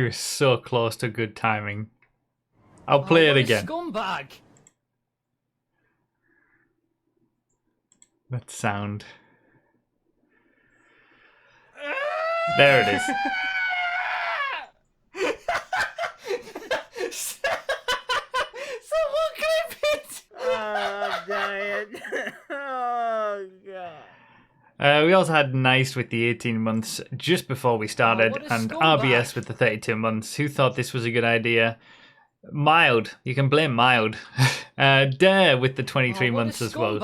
were so close to good timing. I'll play it again. Scumbag. That sound. There it is. Someone clip it! Oh, damn it. Oh, God. We also had Nice with the 18 months just before we started, what a and scumbag. RBS with the 32 months. Who thought this was a good idea? Mild. You can blame Mild. Dare with the 23 months as well.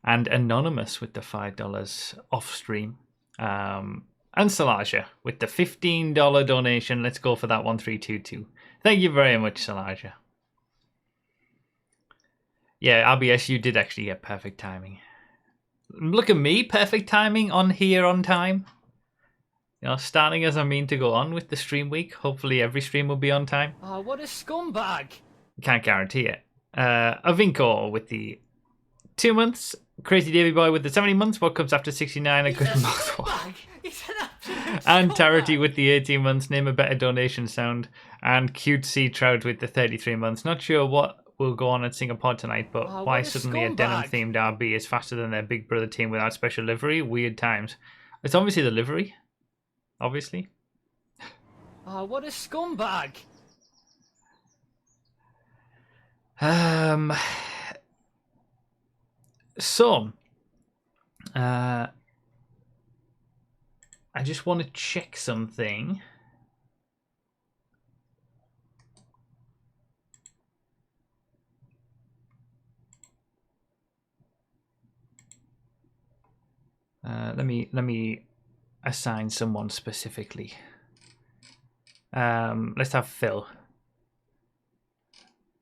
And Anonymous with the $5 off stream. And Salaja with the $15 donation. Let's go for that 1322. Thank you very much, Salaja. Yeah, RBS, you did actually get perfect timing. Look at me, perfect timing on here on time. You know, starting as I mean to go on with the stream week. Hopefully every stream will be on time. Oh, what a scumbag. Can't guarantee it. Avinko with the 2 months. Crazy Davy Boy with the 70 months. What comes after 69? A good mouthwash. And Tarity with the 18 months. Name a better donation sound. And Cutesy Trout with the 33 months. Not sure what will go on at Singapore tonight, but why suddenly a denim-themed RB is faster than their Big Brother team without special livery? Weird times. It's obviously the livery. Obviously. Oh, what a scumbag. So, I just want to check something. Let me assign someone specifically. Let's have Phil.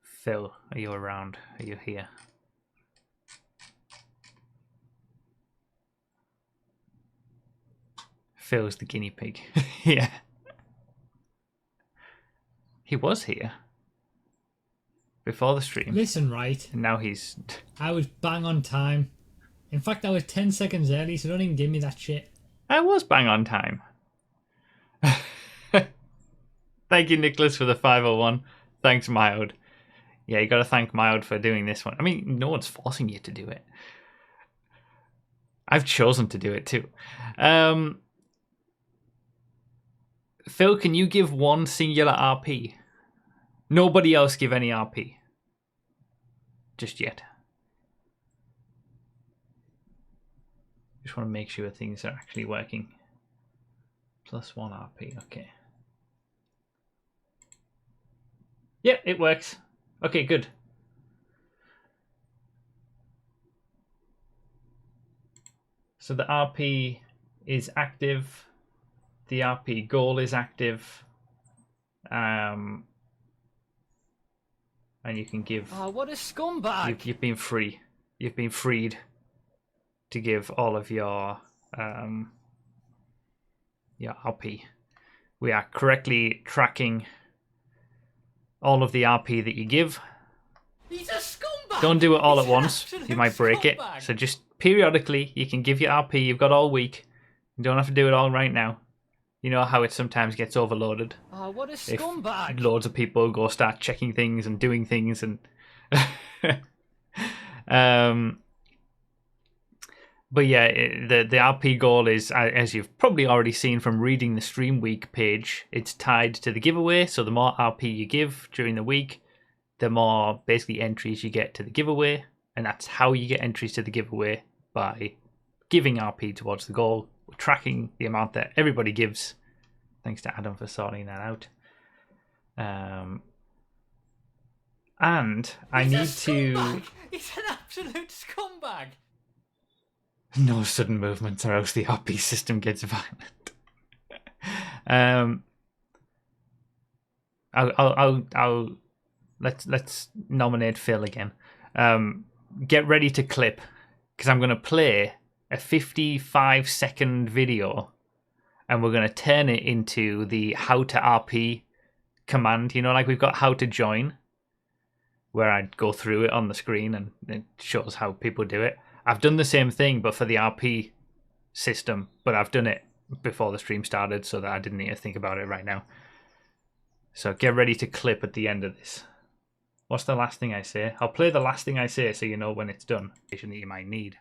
Phil, are you around? Are you here? Phil's the guinea pig. Yeah. He was here before the stream. Listen, right. And now he's... I was bang on time. In fact, I was 10 seconds early, so don't even give me that shit. I was bang on time. Thank you, Nicholas, for the 501. Thanks, Mild. Yeah, you got to thank Mild for doing this one. I mean, no one's forcing you to do it. I've chosen to do it too. Phil, can you give one singular RP? Nobody else give any RP. Just yet. Just want to make sure things are actually working. +1 RP, okay. Yeah, it works. Okay, good. So the RP is active. The RP goal is active. And you can give... Oh, what a scumbag. You've been free. You've been freed to give all of your RP. We are correctly tracking all of the RP that you give. He's a scumbag. Don't do it all He's at once. You might break it. So just periodically, you can give your RP. You've got all week. You don't have to do it all right now. You know how it sometimes gets overloaded. Oh, what a If scumbag. loads of people go start checking things and doing things and... But yeah, the RP goal is, as you've probably already seen from reading the Stream Week page, it's tied to the giveaway. So the more RP you give during the week, the more basically entries you get to the giveaway. And that's how you get entries to the giveaway, by giving RP towards the goal. We're tracking the amount that everybody gives. Thanks to Adam for sorting that out. And I need to... He's an absolute scumbag. No sudden movements or else the RP system gets violent. Let's nominate Phil again. Get ready to clip, because I'm going to play a 55-second video, and we're going to turn it into the how to RP command. You know, like we've got how to join, where I go through it on the screen and it shows how people do it. I've done the same thing, but for the RP system, but I've done it before the stream started so that I didn't need to think about it right now. So get ready to clip at the end of this. What's the last thing I say? I'll play the last thing I say so you know when it's done. That you might need.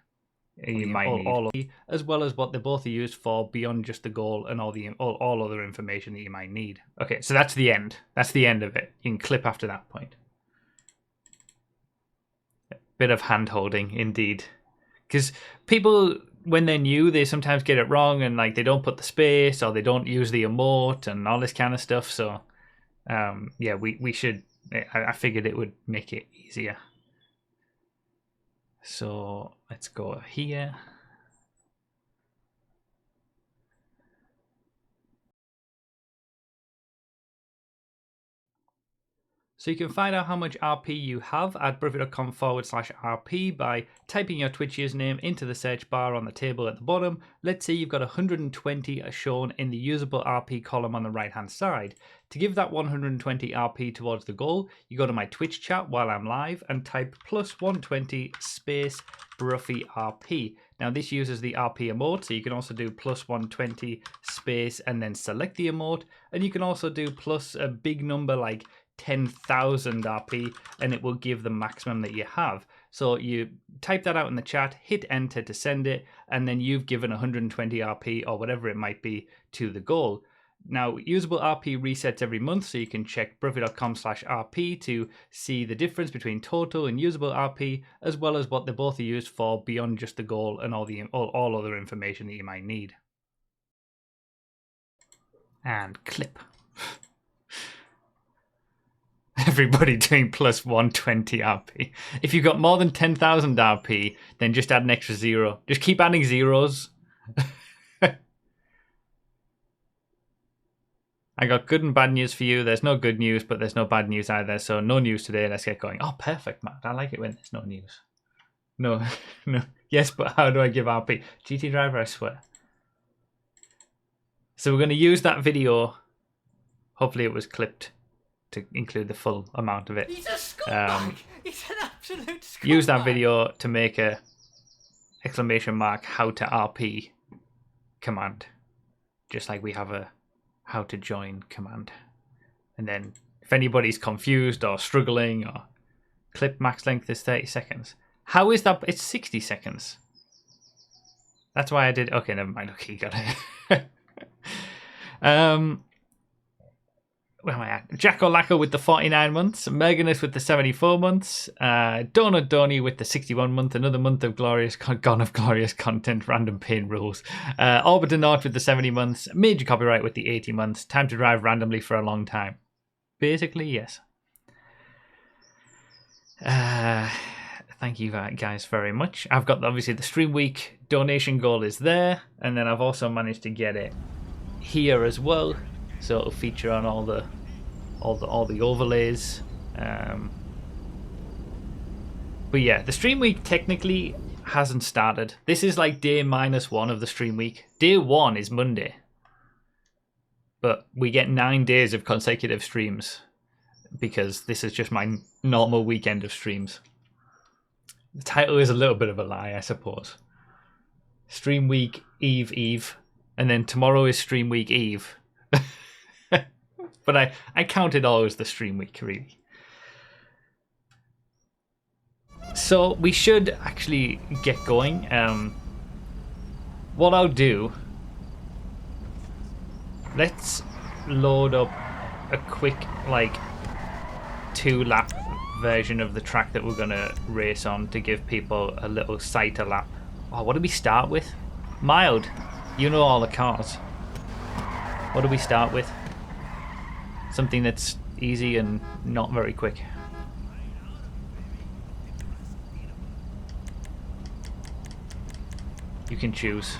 All as well as what they both are used for beyond just the goal and all other information that you might need. Okay, so that's the end. That's the end of it. You can clip after that point. Bit of hand-holding, indeed. Because people, when they're new, they sometimes get it wrong and like they don't put the space or they don't use the emote and all this kind of stuff. So, yeah, we should... I figured it would make it easier. So let's go here. So you can find out how much RP you have at broughy.com/RP by typing your Twitch username into the search bar on the table at the bottom. Let's say you've got 120 as shown in the usable RP column on the right hand side. To give that 120 RP towards the goal, you go to my Twitch chat while I'm live and type +120 space Broughy RP. Now this uses the RP emote, so you can also do +120 space and then select the emote, and you can also do plus a big number like 10,000 RP and it will give the maximum that you have. So you type that out in the chat, hit enter to send it, and then you've given 120 RP or whatever it might be to the goal. Now, usable RP resets every month, so you can check broughy.com/RP to see the difference between total and usable RP, as well as what they both are used for beyond just the goal and all other information that you might need. And clip. Everybody doing +120 RP. If you've got more than 10,000 RP, then just add an extra 0. Just keep adding zeros. I got good and bad news for you. There's no good news, but there's no bad news either. So no news today. Let's get going. Oh, perfect, Matt. I like it when there's no news. No, no. Yes, but how do I give RP? GT Driver, I swear. So we're going to use that video. Hopefully it was clipped to include the full amount of it. He's a scumbag! He's an absolute scumbag! Use that video to make a !how to RP command. Just like we have a how to join command. And then if anybody's confused or struggling or clip max length is 30 seconds. How is that? It's 60 seconds. That's why I did. Okay, never mind. Okay, you got it. Where am I at? Jacko Lacko with the 49 months, Merganus with the 74 months, Donut Donny with the 61 month, another month of glorious gone of glorious content, random pain rules. Orbiter Nort with the 70 months, Major Copyright with the 80 months, time to drive randomly for a long time. Basically, yes. Thank you guys very much. I've got obviously the Stream Week donation goal is there, and then I've also managed to get it here as well. So it'll feature on all the overlays. But yeah, the stream week technically hasn't started. This is like day -1 of the stream week. Day 1 is Monday. But we get 9 days of consecutive streams because this is just my normal weekend of streams. The title is a little bit of a lie, I suppose. Stream week Eve, and then tomorrow is stream week Eve. But I count it all as the stream week, really. So we should actually get going. What I'll do, let's load up a quick, like, 2-lap version of the track that we're going to race on to give people a little sighter lap. Oh, what do we start with? Mild. You know all the cars. What do we start with? Something that's easy and not very quick. You can choose.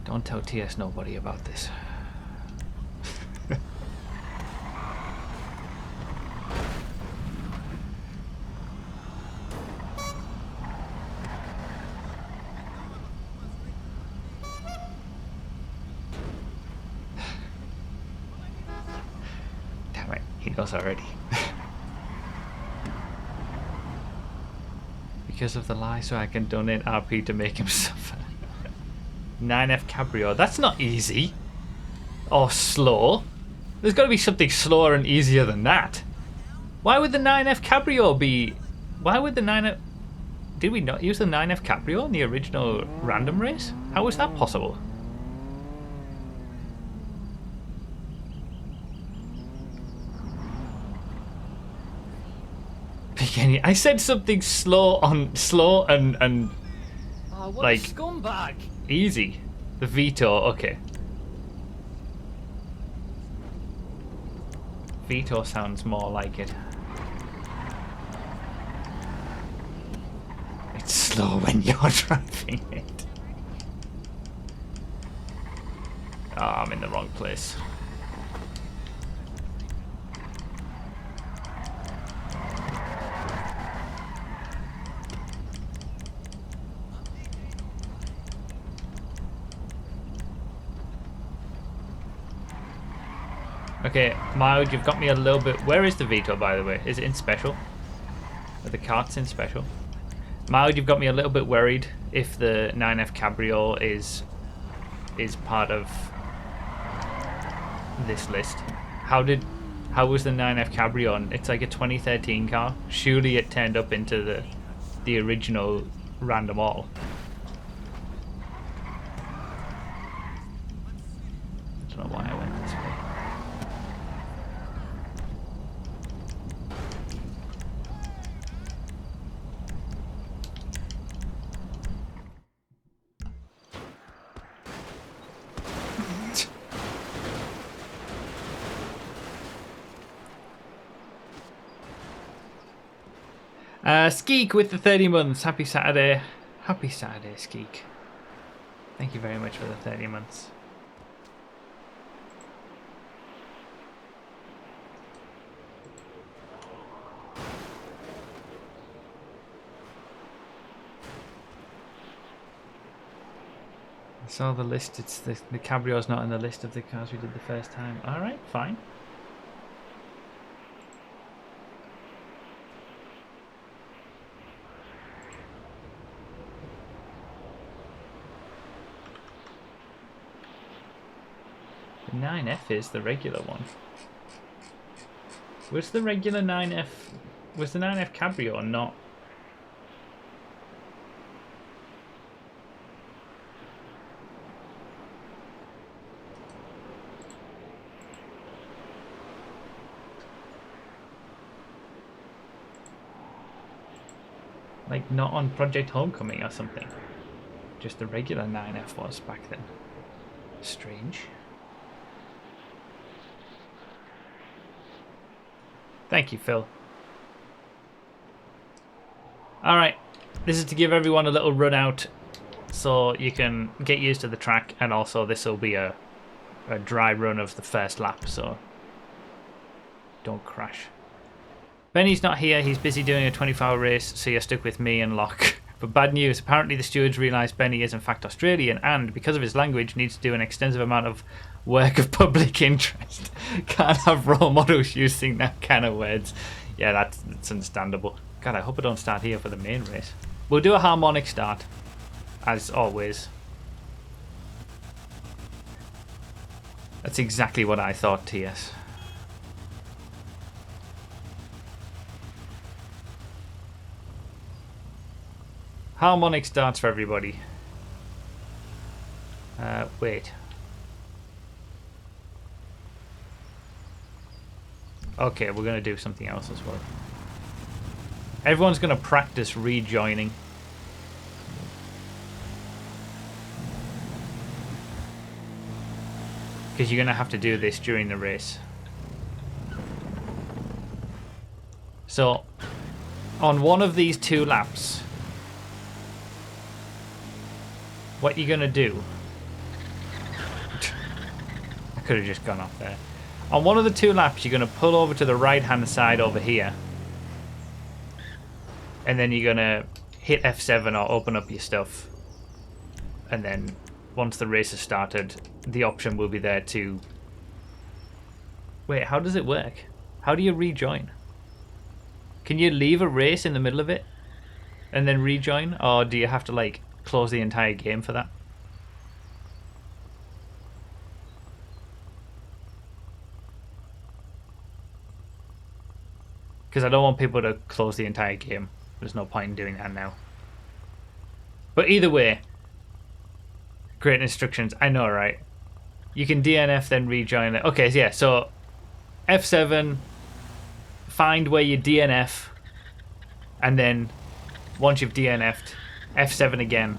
Don't tell TS nobody about this. Damn it, he knows already. Because of the lie, so I can donate RP to make him suffer. 9F Cabrio. That's not easy. Or slow. There's got to be something slower and easier than that. Why would the 9F Cabrio be... Why would the 9F... Did we not use the 9F Cabrio in the original random race? How was that possible? Beginning. I said something slow and Oh, what like a scumbag! easy. The Vito, okay. Vito sounds more like it. It's slow when you're driving it. Oh, I'm in the wrong place. Okay, Mild, you've got me a little bit... Where is the Vito, by the way? Is it in special? Are the carts in special? Mild, you've got me a little bit worried if the 9F Cabrio is part of this list. How was the 9F Cabrio on? It's like a 2013 car. Surely it turned up into the original random all. I don't know why I went this way. Skeek with the 30 months. Happy Saturday. Happy Saturday, Skeek. Thank you very much for the 30 months. I saw the list. It's the Cabrio's not in the list of the cars we did the first time. Alright, fine. The 9F is the regular one. Was the regular 9F... Was the 9F Cabrio not... Like, not on Project Homecoming or something? Just the regular 9F was back then. Strange. Thank you, Phil. Alright, this is to give everyone a little run out so you can get used to the track, and also this will be a dry run of the first lap, so don't crash. Benny's not here, he's busy doing a 24-hour race, so you're stuck with me and Locke. But bad news, apparently the stewards realised Benny is in fact Australian and, because of his language, needs to do an extensive amount of work of public interest. Can't have role models using that kind of words. Yeah, that's understandable. God, I hope I don't start here for the main race. We'll do a harmonic start, as always. That's exactly what I thought, TS. Harmonic starts for everybody. Wait. Okay, we're going to do something else as well. Everyone's going to practice rejoining. Because you're going to have to do this during the race. So, on one of these 2 laps, what you're going to do... I could have just gone off there. On one of the 2 laps, you're going to pull over to the right-hand side over here. And then you're going to hit F7 or open up your stuff. And then, once the race has started, the option will be there to... Wait, how does it work? How do you rejoin? Can you leave a race in the middle of it? And then rejoin? Or do you have to, like, close the entire game for that? because I don't want people to close the entire game. There's no point in doing that now. But either way, great instructions. I know, right? You can DNF, then rejoin it. Okay, yeah, so F7, find where you DNF, and then once you've DNF'd, F7 again,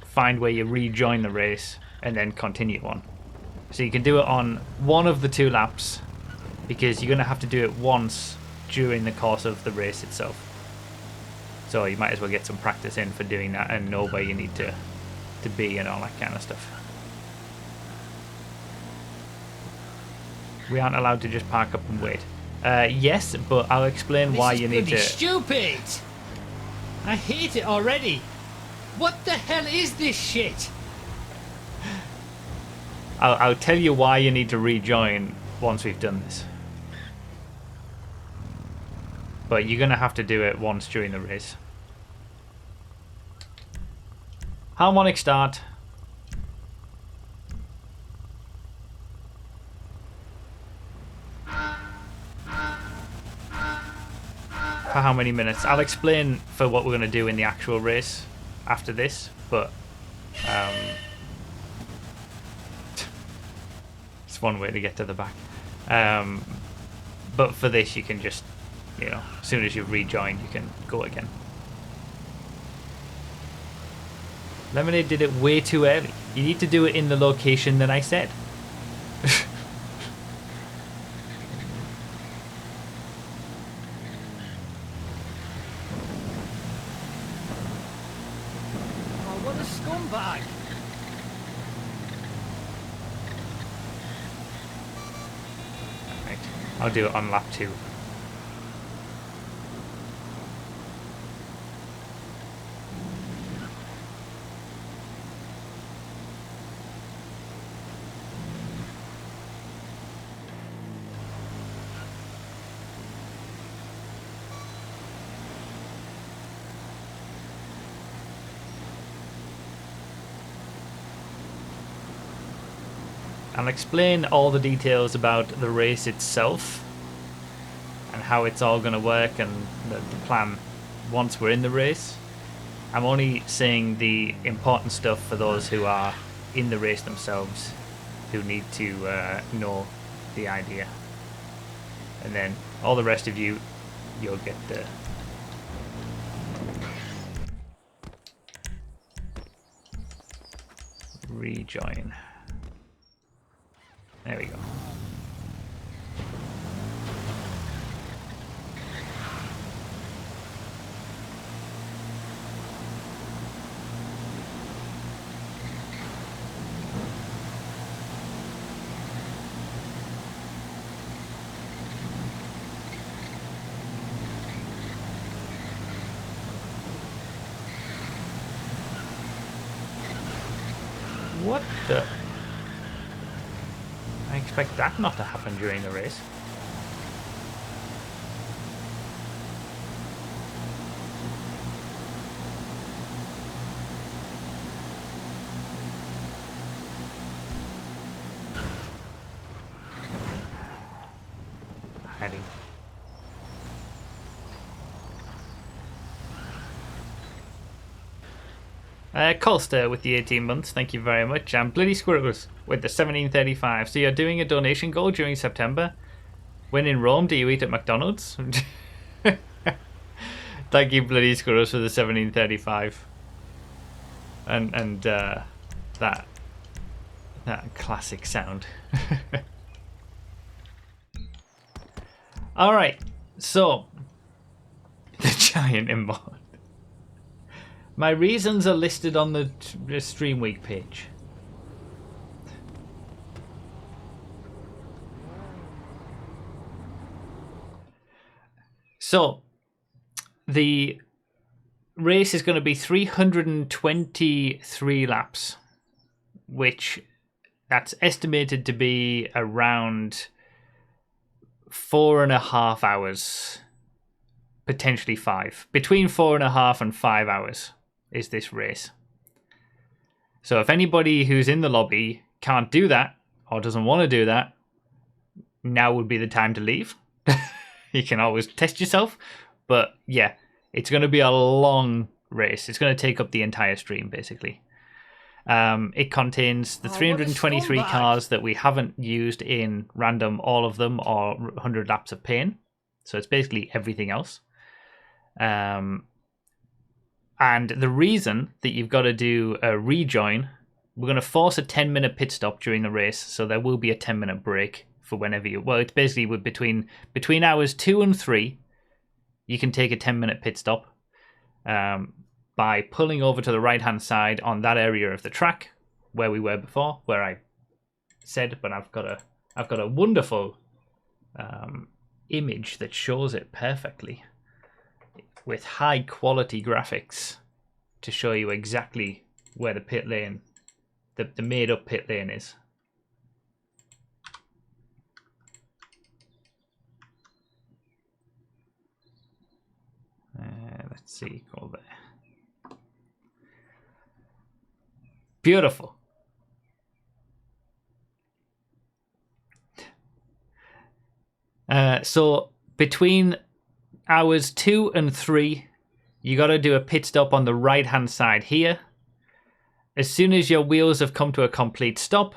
find where you rejoin the race, and then continue on. So you can do it on one of the 2 laps, because you're going to have to do it once during the course of the race itself. So you might as well get some practice in for doing that and know where you need to be and all that kind of stuff. We aren't allowed to just park up and wait. Yes, but I'll explain why you need to... This is bloody stupid! I hate it already! What the hell is this shit? I'll tell you why you need to rejoin once we've done this. But you're going to have to do it once during the race. Harmonic start. For how many minutes? I'll explain for what we're going to do in the actual race after this, but it's one way to get to the back. But for this, you can just, you know, as soon as you've rejoined, you can go again. Lemonade did it way too early. You need to do it in the location that I said. Oh, what a scumbag! Right. I'll do it on lap 2. I'll explain all the details about the race itself and how it's all going to work and the plan once we're in the race. I'm only saying the important stuff for those who are in the race themselves, who need to know the idea. And then all the rest of you, you'll get the... rejoin. There we go. What the... I expect that not to happen during the race. Hiding. Colster with the 18 months, thank you very much. And Bloody Squirrels with the 1735. So you're doing a donation goal during September? When in Rome, do you eat at McDonald's? Thank you, Bloody Squirrels, for the 1735. And that classic sound. Alright, so the giant emote. My reasons are listed on the Stream Week page. So, the race is going to be 323 laps, which that's estimated to be around 4.5 hours, potentially 5. Between 4.5 and 5 hours is this race. So if anybody who's in the lobby can't do that or doesn't want to do that, now would be the time to leave. you can always test yourself. But yeah, it's going to be a long race. It's going to take up the entire stream, basically. It contains the 323 cars that we haven't used in random, all of them, or 100 laps of pain. So it's basically everything else. And the reason that you've got to do a rejoin, we're going to force a 10-minute pit stop during the race. So there will be a 10-minute break for whenever you... Well, it's basically between hours 2 and 3, you can take a 10-minute pit stop. By pulling over to the right-hand side on that area of the track where we were before, where I said, but I've got a wonderful image that shows it perfectly with high-quality graphics to show you exactly where the pit lane, the made-up pit lane is. Let's see, go there. Beautiful. So between hours 2 and 3, you got to do a pit stop on the right hand side here. As soon as your wheels have come to a complete stop,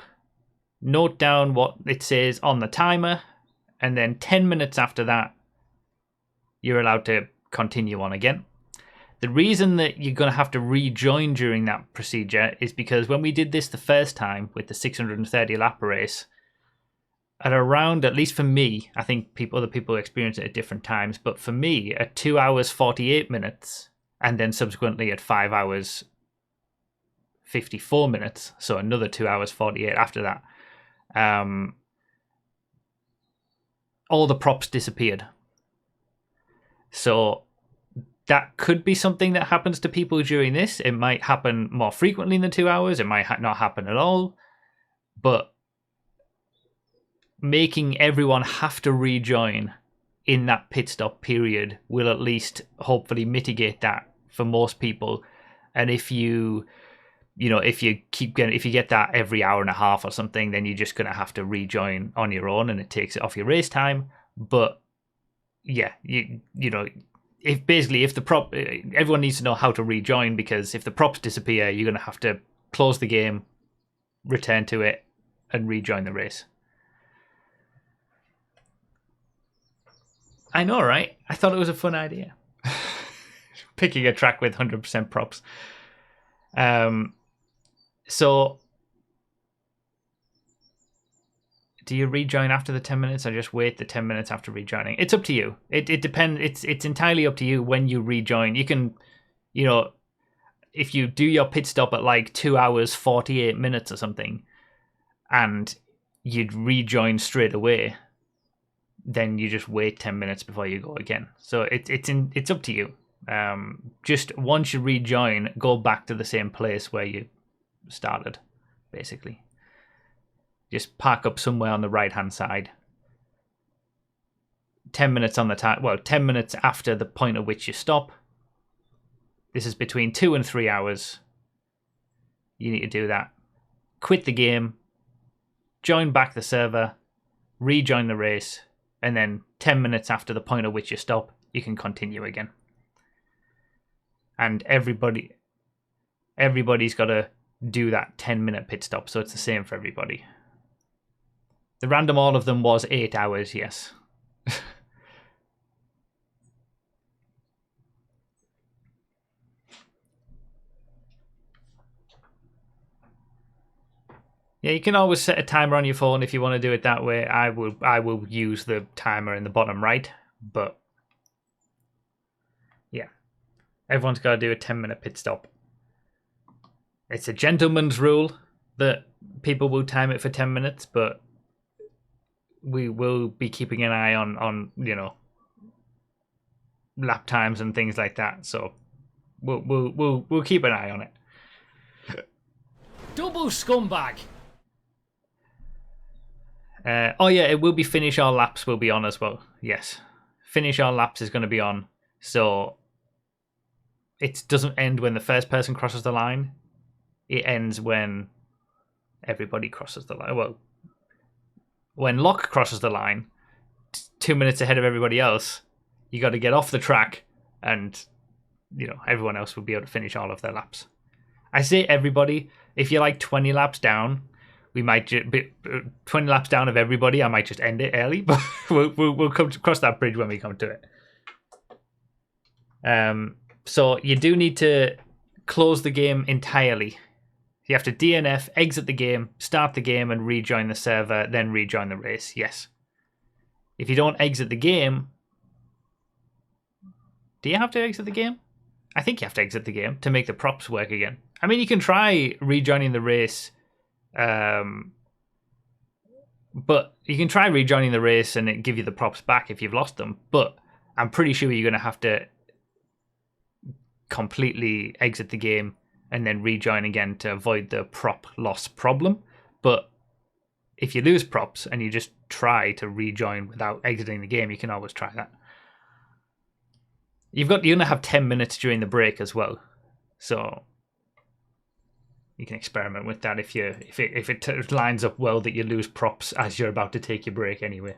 note down what it says on the timer, and then 10 minutes after that, you're allowed to continue on again. The reason that you're going to have to rejoin during that procedure is because when we did this the first time with the 630 lap race, at around, at least for me, I think other people experience it at different times, but for me, at 2 hours 48 minutes, and then subsequently at 5 hours 54 minutes, so another 2 hours 48 after that, all the props disappeared. So that could be something that happens to people during this. It might happen more frequently than 2 hours. It might not happen at all. But making everyone have to rejoin in that pit stop period will at least hopefully mitigate that for most people. And if you get that every hour and a half or something, then you're just going to have to rejoin on your own and it takes it off your race time. But yeah, you know, if the prop, everyone needs to know how to rejoin, because if the props disappear, you're going to have to close the game, return to it, and rejoin the race. I know, right? I thought it was a fun idea. Picking a track with 100% props. So, do you rejoin after the 10 minutes or just wait the 10 minutes after rejoining? It's up to you. It depends. It's entirely up to you when you rejoin. You can, if you do your pit stop at like 2 hours 48 minutes or something, and you'd rejoin straight away, then you just wait 10 minutes before you go again. So it's up to you. Just once you rejoin, go back to the same place where you started, basically. Just park up somewhere on the right-hand side. 10 minutes on the time. Well, 10 minutes after the point at which you stop. This is between 2 and 3 hours. You need to do that. Quit the game. Join back the server. Rejoin the race. And then 10 minutes after the point at which you stop, you can continue again. And everybody's got to do that 10-minute pit stop, so it's the same for everybody. The random all of them was 8 hours, yes. Yeah, you can always set a timer on your phone if you want to do it that way. I will use the timer in the bottom right, but yeah, everyone's got to do a 10-minute pit stop. It's a gentleman's rule that people will time it for 10 minutes, but we will be keeping an eye on lap times and things like that. So we'll keep an eye on it. Double scumbag. Oh yeah, it will be finish all laps will be on as well. Yes, finish all laps is going to be on. So it doesn't end when the first person crosses the line. It ends when everybody crosses the line. Well, when Locke crosses the line, 2 minutes ahead of everybody else, you got to get off the track, and everyone else will be able to finish all of their laps. I say everybody. If you're like 20 laps down, we might be 20 laps down of everybody. I might just end it early, but we'll come to cross that bridge when we come to it. So you do need to close the game entirely. You have to DNF, exit the game, start the game, and rejoin the server, then rejoin the race. Yes. If you don't exit the game, do you have to exit the game? I think you have to exit the game to make the props work again. I mean, you can try rejoining the race, but you can try rejoining the race and it give you the props back if you've lost them. But I'm pretty sure you're going to have to completely exit the game and then rejoin again to avoid the prop loss problem. But if you lose props and you just try to rejoin without exiting the game, you can always try that. You're going to have 10 minutes during the break as well, so you can experiment with that if it lines up well that you lose props as you're about to take your break anyway.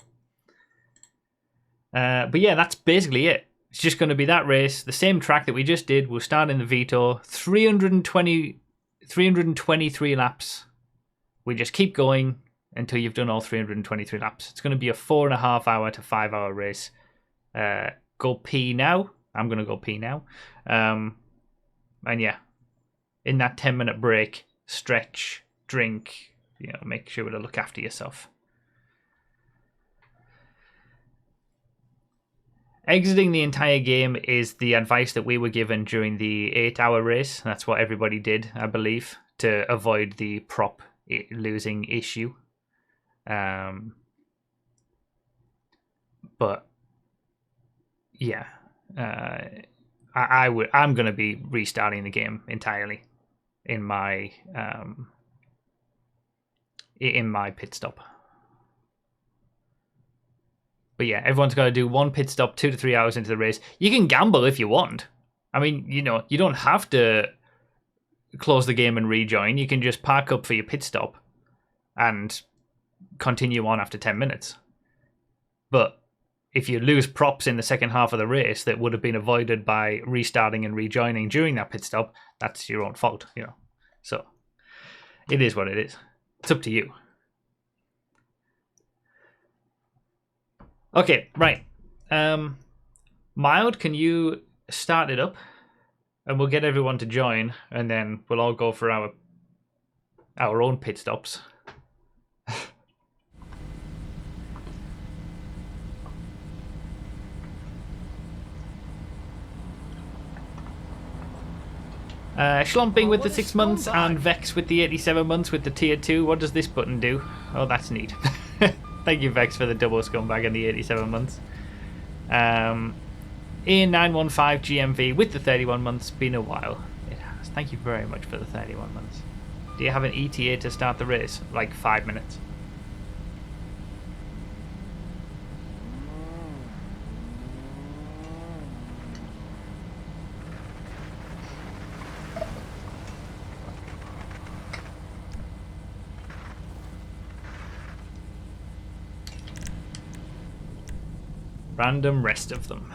But yeah, that's basically it. It's just going to be that race, the same track that we just did. We'll start in the Vito, 323 laps. We just keep going until you've done all 323 laps. It's going to be a 4.5 hour to 5 hour race. Go pee now. I'm going to go pee now. And yeah, in that 10-minute break, stretch, drink, make sure to look after yourself. Exiting the entire game is the advice that we were given during the 8-hour race. That's what everybody did, I believe, to avoid the prop losing issue. But yeah, I'm going to be restarting the game entirely in my pit stop. But yeah, everyone's got to do one pit stop 2 to 3 hours into the race. You can gamble if you want. I mean, you don't have to close the game and rejoin. You can just park up for your pit stop and continue on after 10 minutes. But if you lose props in the second half of the race that would have been avoided by restarting and rejoining during that pit stop, that's your own fault, So it is what it is. It's up to you. Okay, right. Mild, can you start it up? And we'll get everyone to join, and then we'll all go for our own pit stops. Schlomping with the 6 months and Vex with the 87 months with the tier 2. What does this button do? Oh, that's neat. Thank you, Vex, for the double scumbag and the 87 months. Ian915 GMV with the 31 months. Been a while. It has. Thank you very much for the 31 months. Do you have an ETA to start the race? Like 5 minutes. Random rest of them.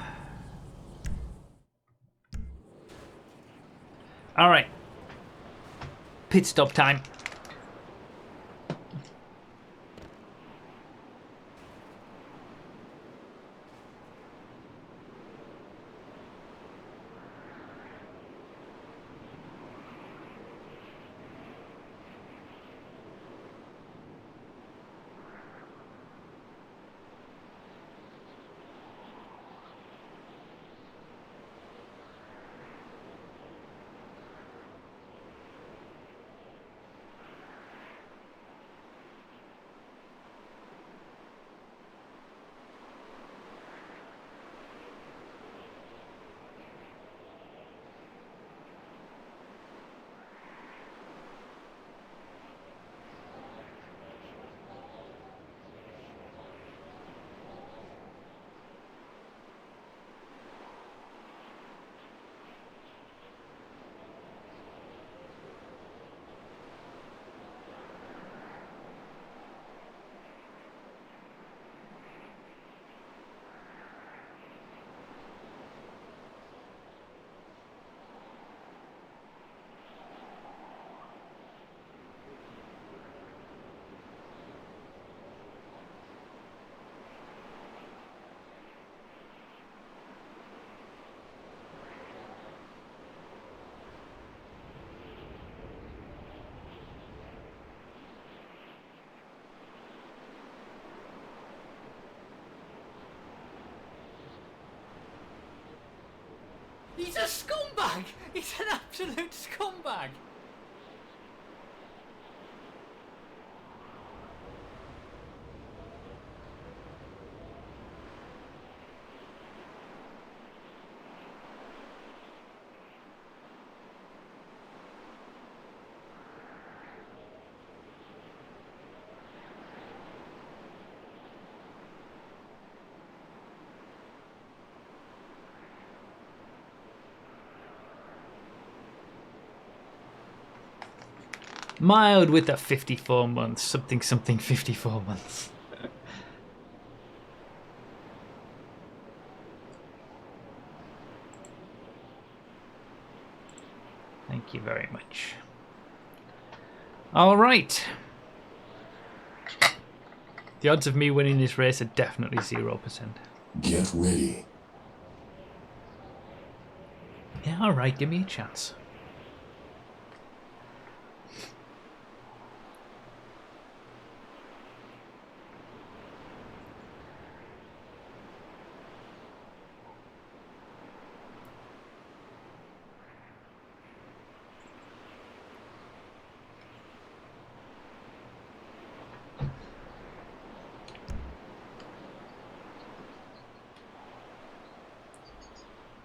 Alright. Pit stop time. He's a scumbag! He's an absolute scumbag! Mild with the 54 months. Something, something, 54 months. Thank you very much. All right. The odds of me winning this race are definitely 0%. Get ready. Yeah, all right. Give me a chance.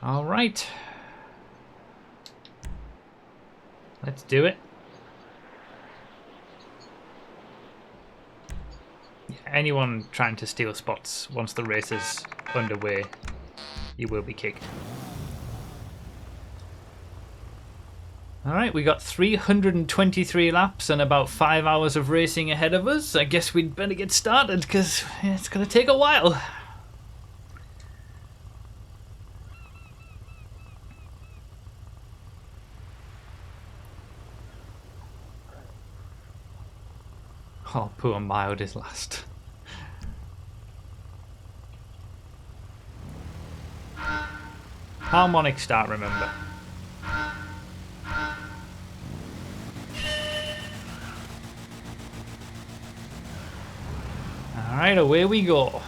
All right. Let's do it. Anyone trying to steal spots once the race is underway, you will be kicked. All right, we got 323 laps and about 5 hours of racing ahead of us. I guess we'd better get started because it's going to take a while. Oh, poor Mild is last. Harmonic start, remember. Alright, away we go.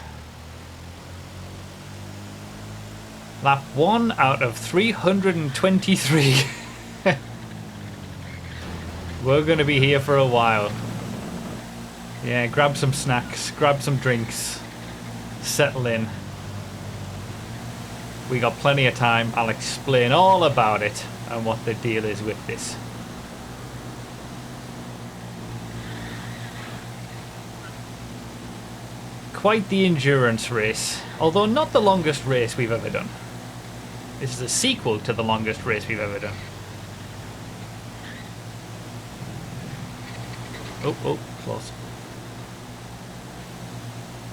Lap 1 out of 323. We're going to be here for a while. Yeah, grab some snacks, grab some drinks, settle in. We got plenty of time. I'll explain all about it and what the deal is with this. Quite the endurance race, although not the longest race we've ever done. This is a sequel to the longest race we've ever done. Oh, close.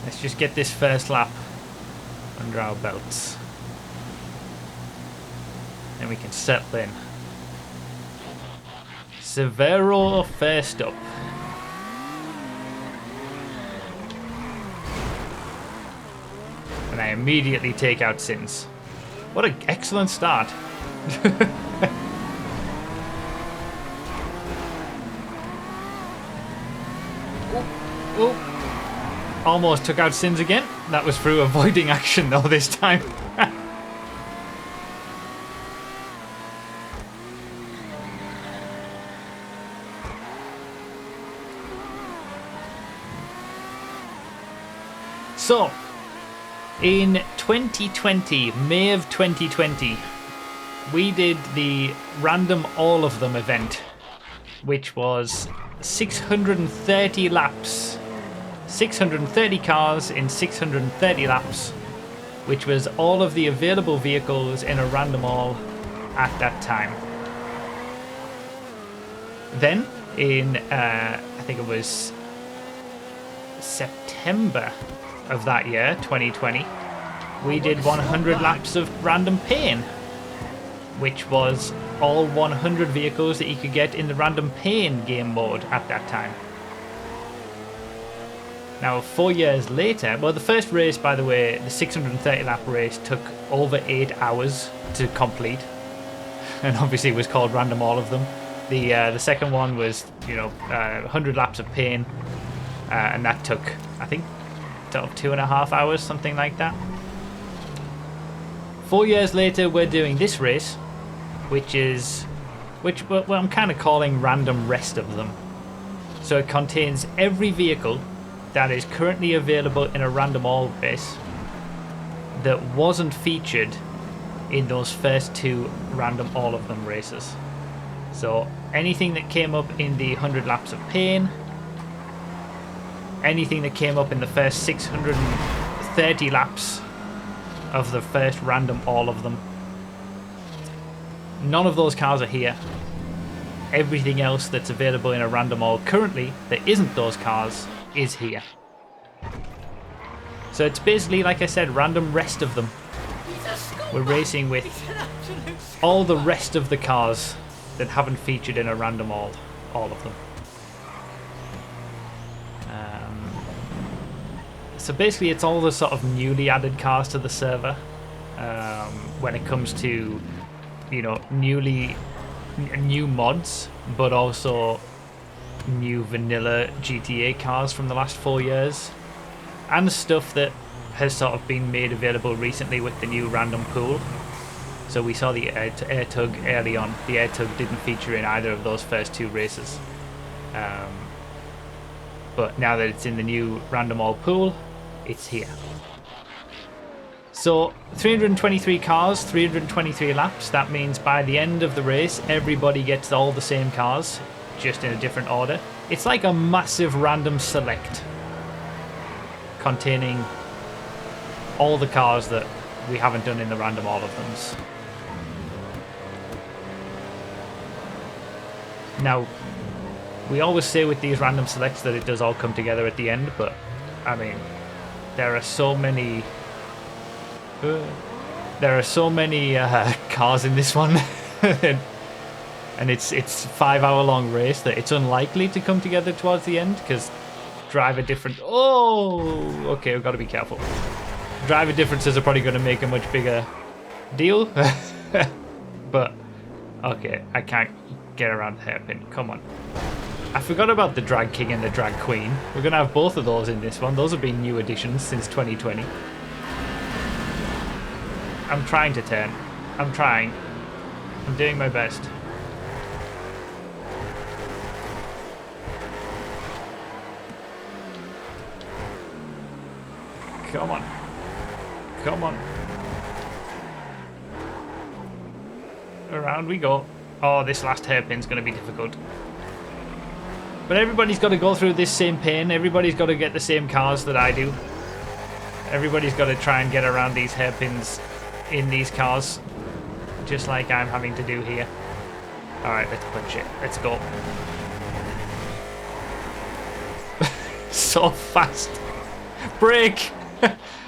Let's just get this first lap under our belts. Then we can settle in. Severo first up. And I immediately take out Sins. What an excellent start. Oh. Almost took out Sins again. That was through avoiding action though this time. So, in 2020, May of 2020, we did the random all of them event, which was 630 laps. 630 cars in 630 laps, which was all of the available vehicles in a random all at that time. Then, in I think it was September of that year, 2020, we did 100 laps of random pain, which was all 100 vehicles that you could get in the random pain game mode at that time. Now, 4 years later, well, the first race, by the way, the 630 lap race took over 8 hours to complete, and obviously it was called random all of them. The second one was, 100 laps of pain, and that took, I think, 2.5 hours, something like that. 4 years later, we're doing this race, which well, I'm kind of calling random rest of them. So it contains every vehicle that is currently available in a random all race that wasn't featured in those first 2 random all of them races. So anything that came up in the 100 laps of pain, anything that came up in the first 630 laps of the first random all of them, none of those cars are here. Everything else that's available in a random all currently that isn't those cars is here. So it's basically, like I said, random rest of them. We're racing with all the rest of the cars that haven't featured in a random all of them. So basically it's all the sort of newly added cars to the server when it comes to, you know, new mods, but also new vanilla GTA cars from the last 4 years, and stuff that has sort of been made available recently with the new random pool. So we saw the air tug early on. The air tug didn't feature in either of those first 2 races, but now that it's in the new random all pool, it's here. So 323 cars, 323 laps. That means by the end of the race, everybody gets all the same cars, just in a different order. It's like a massive random select containing all the cars that we haven't done in the random all of them. Now, we always say with these random selects that it does all come together at the end, but I mean, there are so many cars in this one, and it's 5-hour long race that it's unlikely to come together towards the end, because driver different. Oh, okay, we've got to be careful. Driver differences are probably going to make a much bigger deal, but okay, I can't get around the hairpin. Come on. I forgot about the Drag King and the Drag Queen. We're going to have both of those in this one. Those have been new additions since 2020. I'm trying to turn. I'm trying. I'm doing my best. Come on. Come on. Around we go. Oh, this last hairpin's going to be difficult. But everybody's got to go through this same pain. Everybody's got to get the same cars that I do. Everybody's got to try and get around these hairpins in these cars, just like I'm having to do here. Alright, let's punch it. Let's go. So fast. Brake!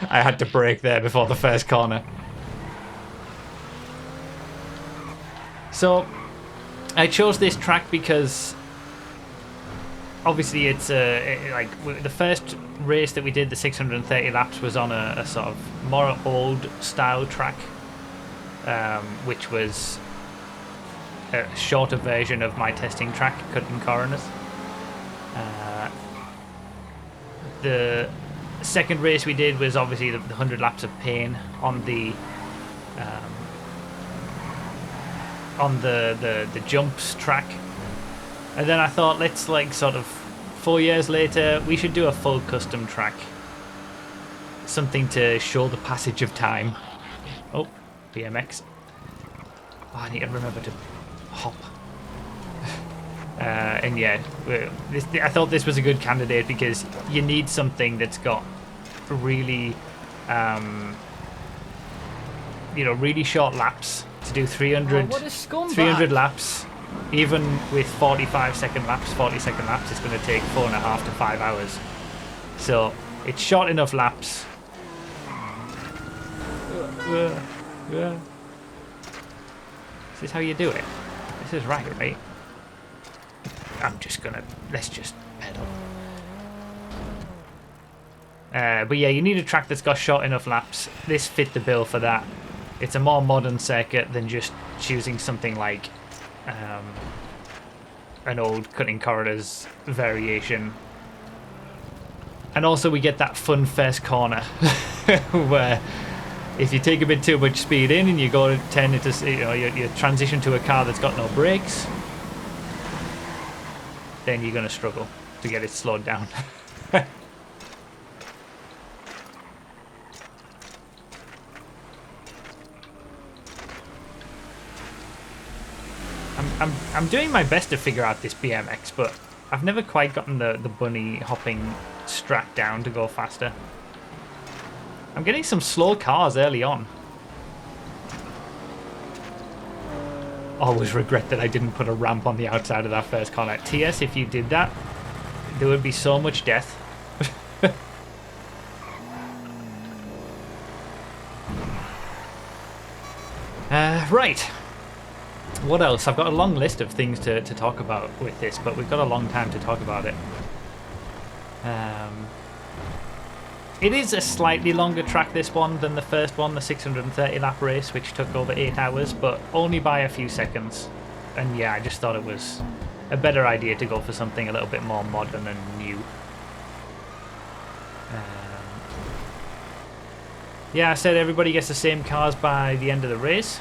I had to brake there before the first corner. So, I chose this track because obviously it's like the first race that we did, the 630 laps, was on a sort of more old style track, which was a shorter version of my testing track, Cutting Coroners. The second race we did was obviously the 100 laps of pain on the jumps track, and then I thought, let's like sort of 4 years later, we should do a full custom track, something to show the passage of time. Oh, BMX. Oh, I need to remember to hop. And yeah, I thought this was a good candidate because you need something that's got really, really short laps to do 300 laps. Even with 40-second laps, it's going to take 4.5 to 5 hours. So it's short enough laps. Is this how you do it? This is right? Let's just pedal. But yeah, you need a track that's got short enough laps. This fit the bill for that. It's a more modern circuit than just choosing something like an old Cutting Corridors variation. And also we get that fun first corner where if you take a bit too much speed in and you go to tend to, you transition to a car that's got no brakes, then you're going to struggle to get it slowed down. I'm doing my best to figure out this BMX, but I've never quite gotten the bunny hopping strat down to go faster. I'm getting some slow cars early on. Always regret that I didn't put a ramp on the outside of that first corner. TS, if you did that, there would be so much death. Right. What else? I've got a long list of things to talk about with this, but we've got a long time to talk about it. It is a slightly longer track, this one, than the first one, the 630 lap race, which took over 8 hours, but only by a few seconds. And yeah, I just thought it was a better idea to go for something a little bit more modern and new. Yeah, I said everybody gets the same cars by the end of the race.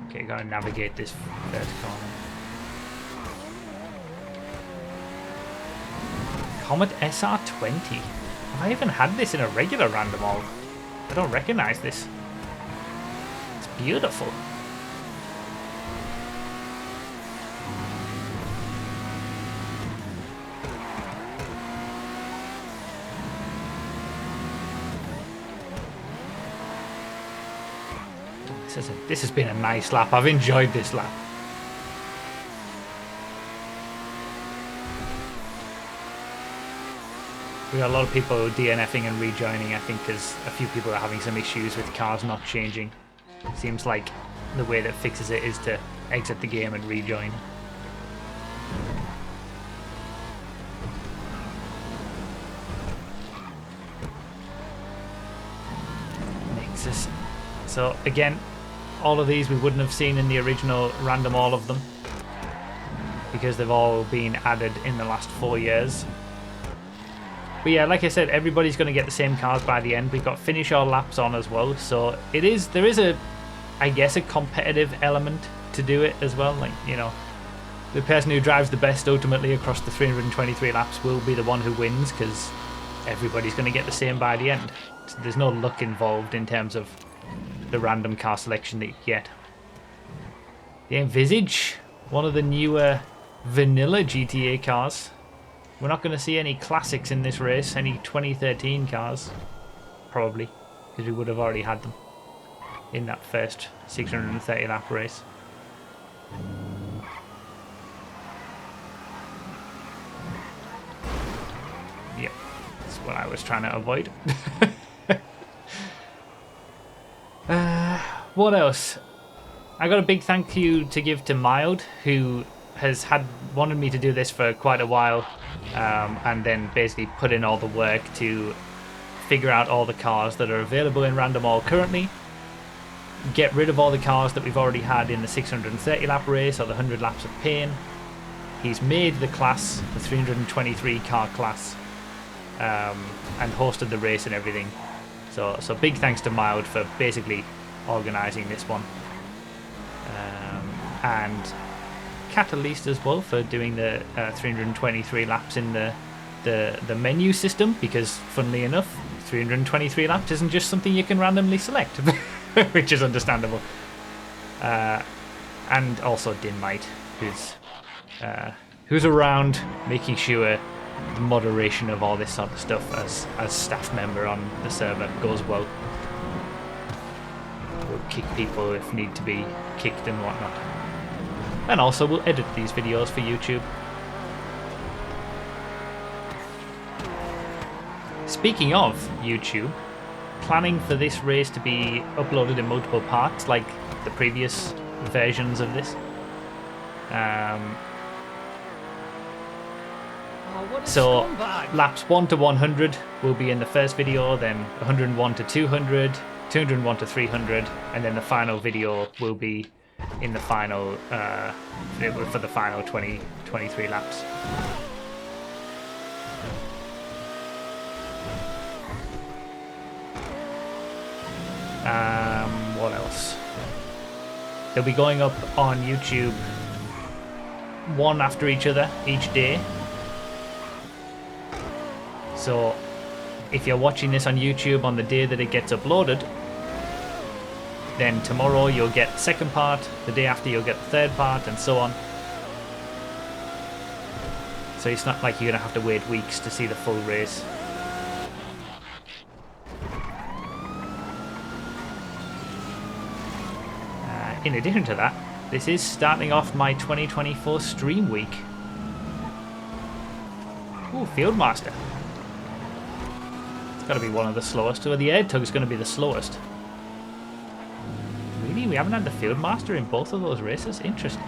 Okay, gotta navigate this first corner. Comet SR20. Have I even had this in a regular random all? I don't recognize this. It's beautiful. This has been a nice lap. I've enjoyed this lap. We got a lot of people DNFing and rejoining, I think, because a few people are having some issues with cars not changing. It seems like the way that fixes it is to exit the game and rejoin. Nexus. So again, all of these we wouldn't have seen in the original random, all of them, because they've all been added in the last 4 years. But yeah, like I said, everybody's going to get the same cars by the end. We've got finish all laps on as well, so there is a, I guess, a competitive element to do it as well. Like, you know, the person who drives the best ultimately across the 323 laps will be the one who wins, because everybody's going to get the same by the end. So there's no luck involved in terms of the random car selection that you get. The Envisage, one of the newer vanilla GTA cars. We're not going to see any classics in this race, any 2013 cars, probably, because we would have already had them in that first 630 lap race. Yep, that's what I was trying to avoid. What else? I got a big thank you to give to Mild, who has wanted me to do this for quite a while, and then basically put in all the work to figure out all the cars that are available in Random All currently, get rid of all the cars that we've already had in the 630 lap race or the 100 laps of pain. He's made the class, the 323 car class, and hosted the race and everything. So big thanks to Mild for basically organising this one. And Catalyst as well for doing the 323 laps in the menu system, because funnily enough, 323 laps isn't just something you can randomly select, which is understandable. And also Dinmite, who's around making sure the moderation of all this sort of stuff as staff member on the server goes well. We'll kick people if need to be kicked and whatnot. And also we'll edit these videos for YouTube. Speaking of YouTube, planning for this race to be uploaded in multiple parts like the previous versions of this. So laps 1 to 100 will be in the first video, then 101 to 200, 201 to 300, and then the final video will be in the final for the final 23 laps. They'll be going up on YouTube one after each other each day. So if you're watching this on YouTube on the day that it gets uploaded, then tomorrow you'll get the second part, the day after you'll get the third part, and so on. So it's not like you're going to have to wait weeks to see the full race. In addition to that, this is starting off my 2024 stream week. Ooh, Fieldmaster. It's got to be one of the slowest. Or the air tug's going to be the slowest. Really? We haven't had the Fieldmaster in both of those races? Interesting.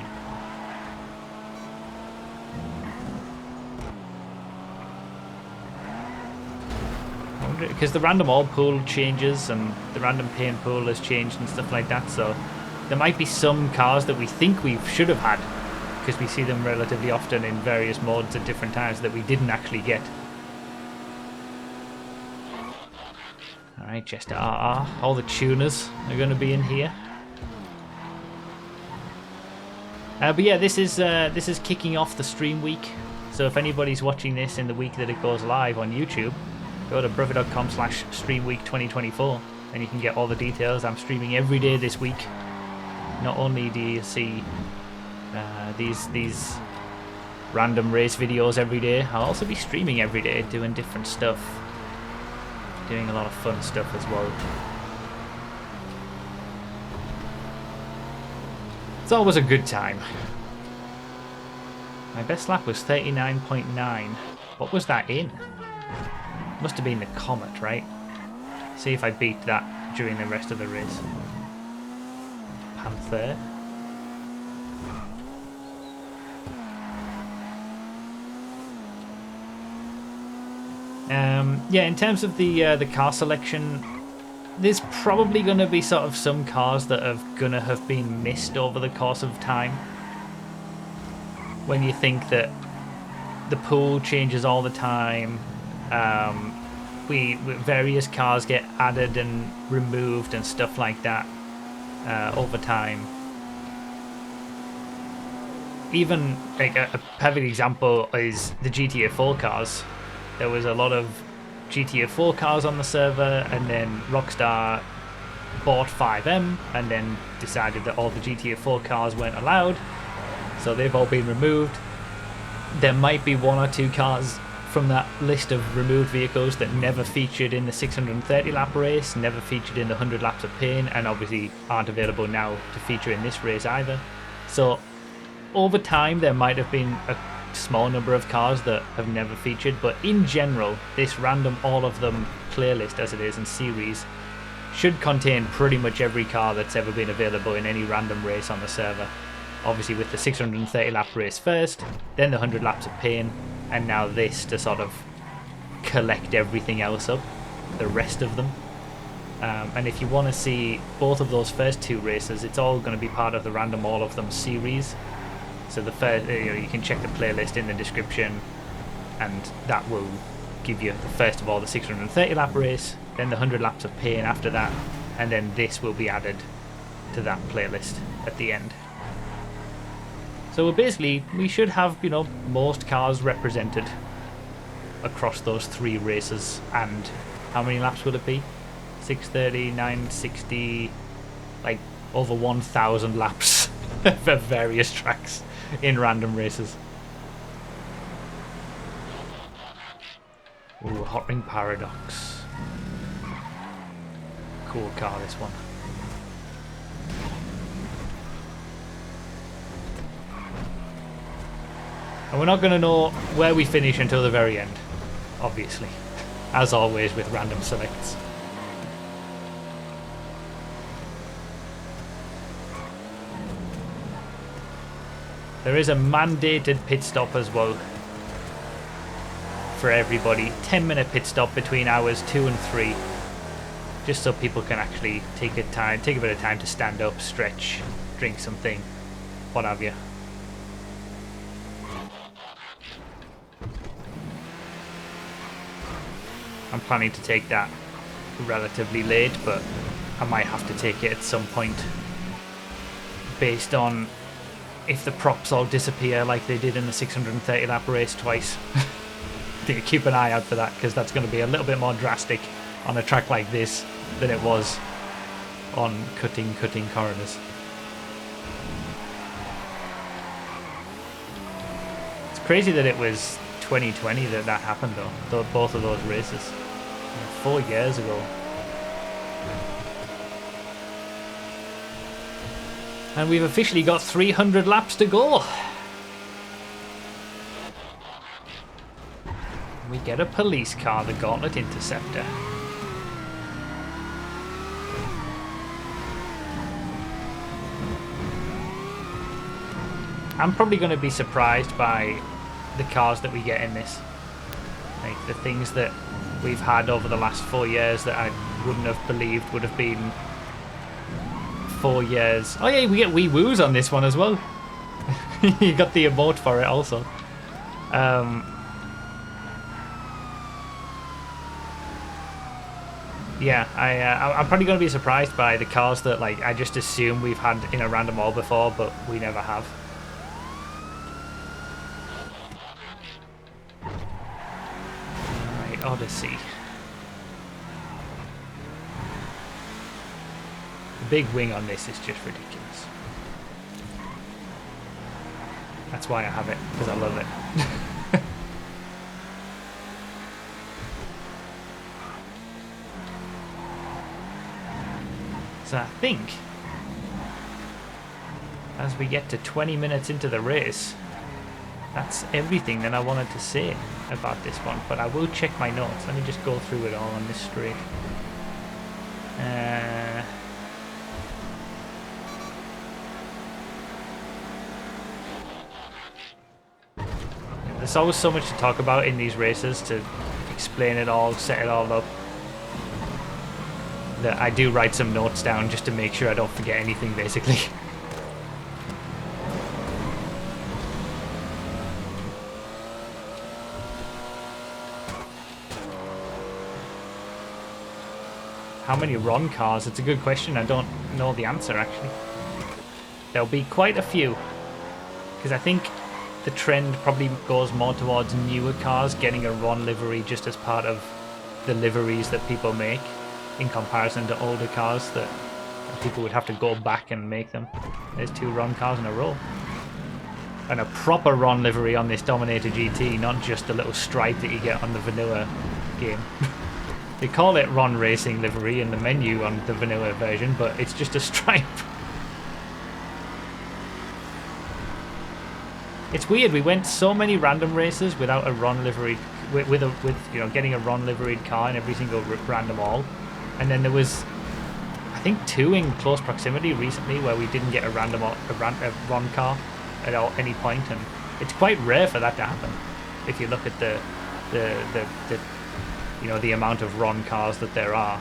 Because the random all pool changes and the random pain pool has changed and stuff like that, so there might be some cars that we think we should have had because we see them relatively often in various modes at different times that we didn't actually get. Alright, Chester RR. All the tuners are going to be in here. But yeah, this is kicking off the stream week. So if anybody's watching this in the week that it goes live on YouTube, go to broughy.com/streamweek2024 and you can get all the details. I'm streaming every day this week. Not only do you see these random race videos every day, I'll also be streaming every day, doing different stuff, doing a lot of fun stuff as well. It's always a good time. My best lap was 39.9. What was that in? Must have been the Comet, right? See if I beat that during the rest of the race. Panther. Yeah, in terms of the car selection, there's probably going to be sort of some cars that are going to have been missed over the course of time. When you think that the pool changes all the time, various cars get added and removed and stuff like that over time. Even like a perfect example is the GTA 4 cars. There was a lot of GTA 4 cars on the server, and then Rockstar bought 5M and then decided that all the GTA 4 cars weren't allowed, so they've all been removed. There might be one or two cars from that list of removed vehicles that never featured in the 630 lap race, never featured in the 100 laps of pain, and obviously aren't available now to feature in this race either. So over time there might have been a small number of cars that have never featured, but in general this random all of them playlist, as it is in series, should contain pretty much every car that's ever been available in any random race on the server. Obviously with the 630 lap race first, then the 100 laps of pain, and now this to sort of collect everything else up, the rest of them. And if you want to see both of those first two races, it's all going to be part of the random all of them series. So the first, you can check the playlist in the description, and that will give you first of all the 630 lap race, then the 100 laps of pain after that, and then this will be added to that playlist at the end. So we should have, most cars represented across those three races. And how many laps will it be? 630, 960, like over 1,000 laps for various tracks in random races. Ooh, Hot Ring Paradox. Cool car, this one. And we're not going to know where we finish until the very end, obviously, as always with random selects. There is a mandated pit stop as well for everybody. 10-minute pit stop between hours 2 and 3, just so people can actually take a bit of time to stand up, stretch, drink something, what have you. I'm planning to take that relatively late, but I might have to take it at some point. based on if the props all disappear like they did in the 630 lap race twice. Keep an eye out for that, because that's going to be a little bit more drastic on a track like this than it was on cutting corners. It's crazy that it was 2020 that happened though, both of those races. 4 years ago. And we've officially got 300 laps to go. We get a police car, the Gauntlet Interceptor. I'm probably going to be surprised by the cars that we get in this. Like the things that we've had over the last 4 years that I wouldn't have believed would have been 4 years. Oh yeah, we get wee woos on this one as well. You got the emote for it also. Yeah, I'm probably going to be surprised by the cars that like I just assume we've had in a random all before, but we never have. Alright, Odyssey. The big wing on this is just ridiculous. That's why I have it, because I love it. So I think, as we get to 20 minutes into the race, that's everything that I wanted to say about this one. But I will check my notes. Let me just go through it all on this straight. There's always so much to talk about in these races, to explain it all, set it all up, that I do write some notes down just to make sure I don't forget anything, basically. How many Ron cars? It's a good question. I don't know the answer, actually. There'll be quite a few, because I think the trend probably goes more towards newer cars getting a Ron livery just as part of the liveries that people make, in comparison to older cars that people would have to go back and make them. There's 2 Ron cars in a row. And a proper Ron livery on this Dominator GT, not just the little stripe that you get on the vanilla game. They call it Ron Racing livery in the menu on the vanilla version, but it's just a stripe. It's weird, we went so many random races without a Ron livery, with you know, getting a Ron liveried car in every single random all. And then there was, I think, 2 in close proximity recently where we didn't get a Ron car at any point, and it's quite rare for that to happen. If you look at the you know, the amount of Ron cars that there are.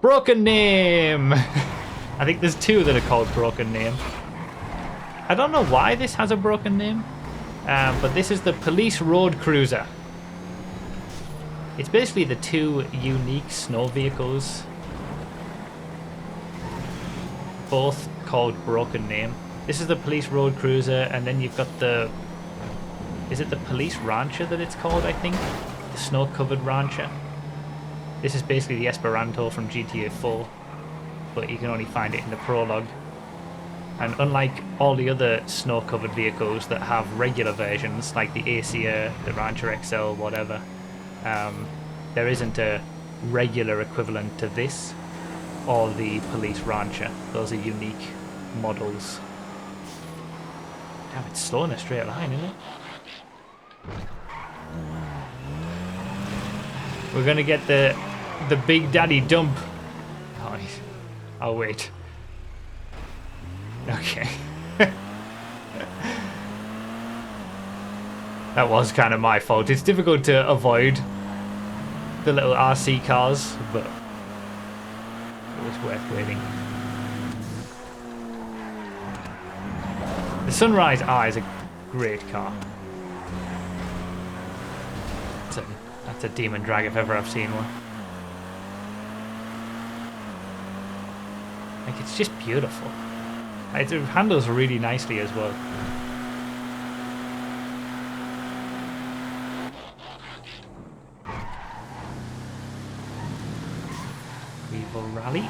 Broken Name. I think there's 2 that are called Broken Name. I don't know why this has a broken name, but this is the Police Road Cruiser. It's basically the 2 unique snow vehicles, both called Broken Name. This is the Police Road Cruiser, and then you've got the... Is it the Police Rancher that it's called, I think? The snow-covered Rancher. This is basically the Esperanto from GTA 4, but you can only find it in the prologue. And unlike all the other snow-covered vehicles that have regular versions, like the Acia, the Rancher XL, whatever, there isn't a regular equivalent to this or the Police Rancher. Those are unique models. Damn, it's slow in a straight line, isn't it? We're gonna get the Big Daddy dump. Oh, I'll wait. Okay. That was kind of my fault. It's difficult to avoid the little RC cars, but it was worth waiting. The Sunrise R is a great car. That's a demon drag if ever I've seen one. Like, it's just beautiful. It handles really nicely as well. We will rally.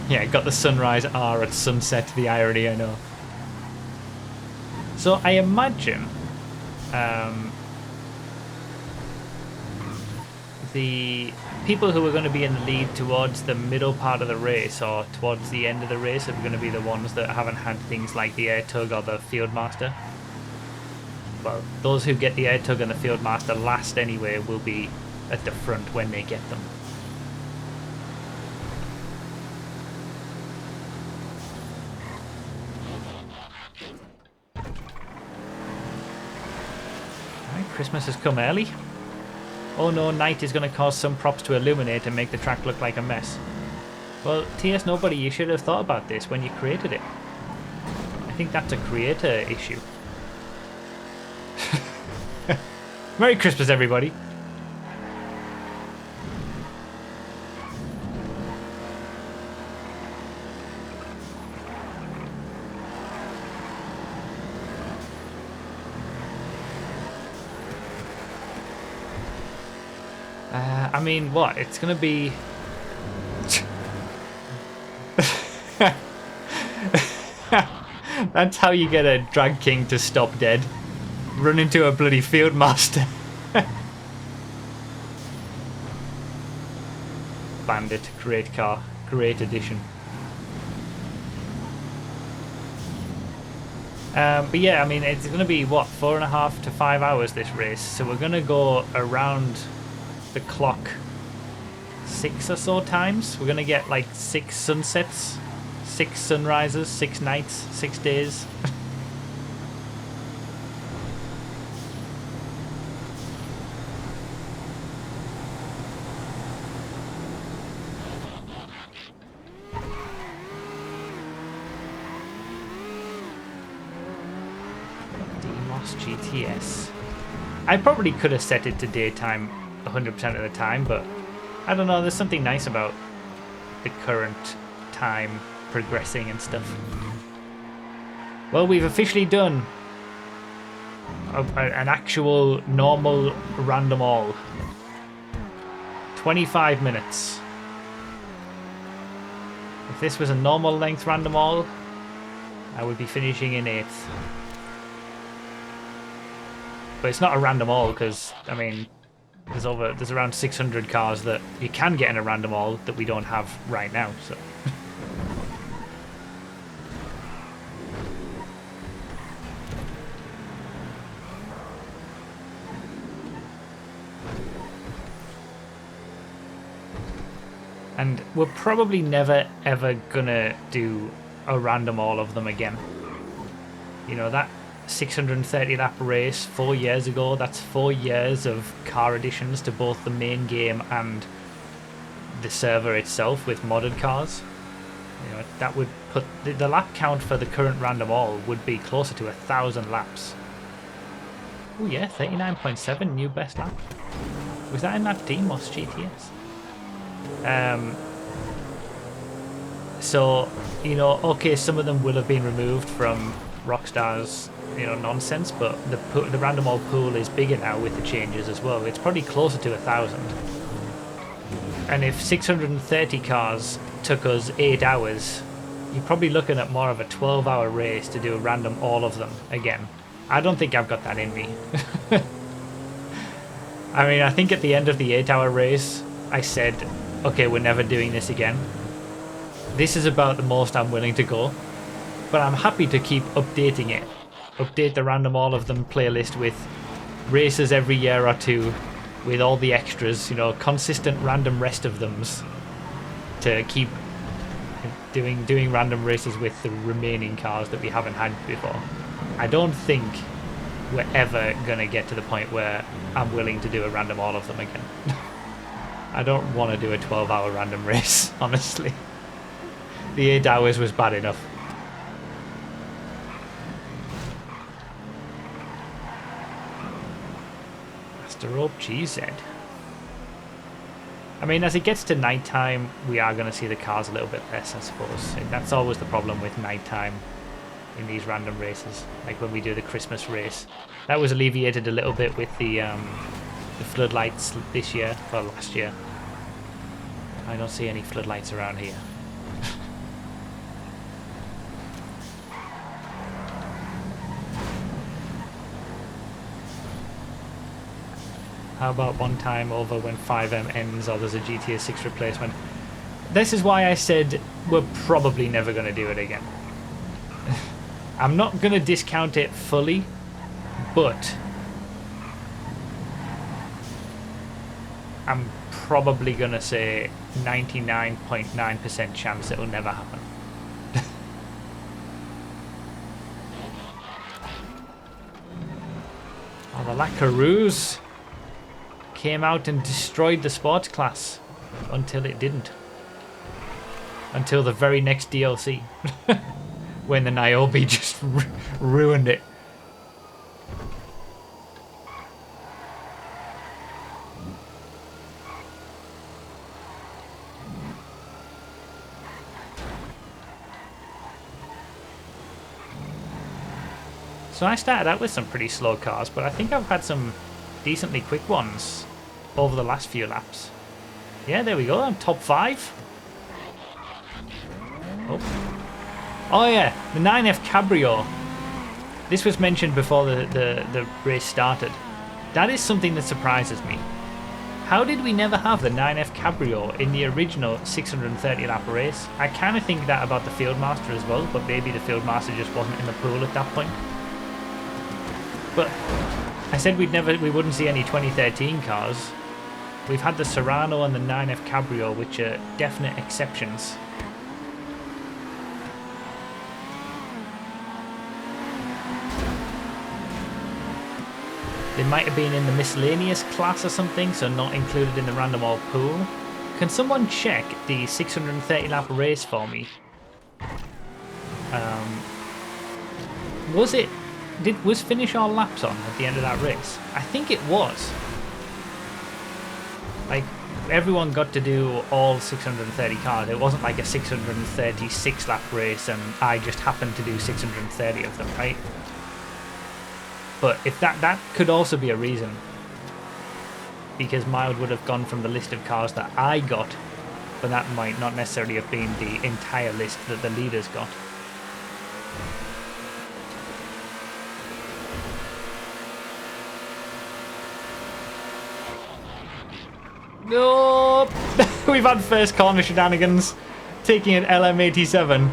Yeah, got the sunrise R at sunset, the irony, I know. So I imagine the people who are going to be in the lead towards the middle part of the race or towards the end of the race are going to be the ones that haven't had things like the air tug or the Fieldmaster. Well, those who get the air tug and the Fieldmaster last anyway will be at the front when they get them. Alright, Christmas has come early. Oh no, night is going to cause some props to illuminate and make the track look like a mess. Well, TS Nobody, you should have thought about this when you created it. I think that's a creator issue. Merry Christmas, everybody. I mean, what? It's gonna be... That's how you get a drag king to stop dead. Run into a bloody Fieldmaster. Bandit, great car, great addition. But yeah, I mean, it's gonna be, what, 4.5 to 5 hours this race, so we're gonna go around the clock 6 or so times. We're gonna get like 6 sunsets, 6 sunrises, 6 nights, 6 days. DMOS GTS. I probably could have set it to daytime 100% of the time, but I don't know, there's something nice about the current time progressing and stuff. Well, we've officially done an actual normal random all. 25 minutes. If this was a normal length random all, I would be finishing in 8th. But it's not a random all because, I mean, there's around 600 cars that you can get in a random all that we don't have right now, so. And we're probably never ever gonna do a random all of them again. You know, that 630 lap race 4 years ago, that's 4 years of car additions to both the main game and the server itself with modded cars. You know, that would put the lap count for the current random all would be closer to 1,000 laps. Oh yeah, 39.7 new best lap. Was that in that DMOS GTS? So, you know, okay, some of them will have been removed from Rockstar's, you know, nonsense, but the random all pool is bigger now with the changes as well. It's probably closer to 1,000. And if 630 cars took us 8 hours, you're probably looking at more of a 12-hour race to do a random all of them again. I don't think I've got that in me. I mean, I think at the end of the 8-hour race, I said, okay, we're never doing this again. This is about the most I'm willing to go, but I'm happy to keep updating it. Update the random all of them playlist with races every year or two, with all the extras, you know, consistent random rest of thems, to keep doing random races with the remaining cars that we haven't had before. I don't think we're ever gonna get to the point where I'm willing to do a random all of them again. I don't want to do a 12-hour random race, honestly. The 8 hours was bad enough. Master Rope GZ. I mean, as it gets to nighttime, we are going to see the cars a little bit less, I suppose. And that's always the problem with nighttime in these random races, like when we do the Christmas race. That was alleviated a little bit with the floodlights this year, or last year. I don't see any floodlights around here. How about one time over when 5M ends or there's a GTA 6 replacement? This is why I said we're probably never going to do it again. I'm not going to discount it fully, but I'm probably going to say 99.9% chance it will never happen. Oh, the Lackaroos came out and destroyed the sports class until it didn't. Until the very next DLC. When the Niobe just ruined it. So I started out with some pretty slow cars, but I think I've had some decently quick ones over the last few laps. Yeah, there we go. I'm top 5. Oh yeah, the 9F Cabrio. This was mentioned before the race started. That is something that surprises me. How did we never have the 9F Cabrio in the original 630 lap race? I kind of think that about the Fieldmaster as well, but maybe the Fieldmaster just wasn't in the pool at that point. But I said we wouldn't see any 2013 cars. We've had the Serrano and the 9F Cabrio, which are definite exceptions. They might have been in the miscellaneous class or something, so not included in the random all pool. Can someone check the 630 lap race for me? Was finish all laps on at the end of that race? I think it was. Like, everyone got to do all 630 cars. It wasn't like a 636 lap race and I just happened to do 630 of them, right? But if that could also be a reason, because Mild would have gone from the list of cars that I got, but that might not necessarily have been the entire list that the leaders got. Nope. We've had first corner shenanigans, taking an LM87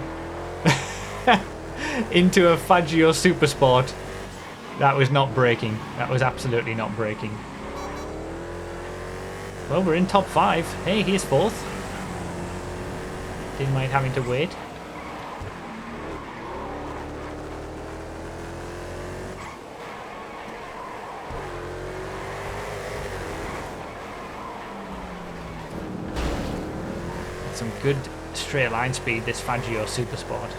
into a Faggio Supersport. That was not braking. That was absolutely not braking. Well, we're in top 5. Hey, here's 4th. Didn't mind having to wait. Some good straight line speed, this Faggio Supersport.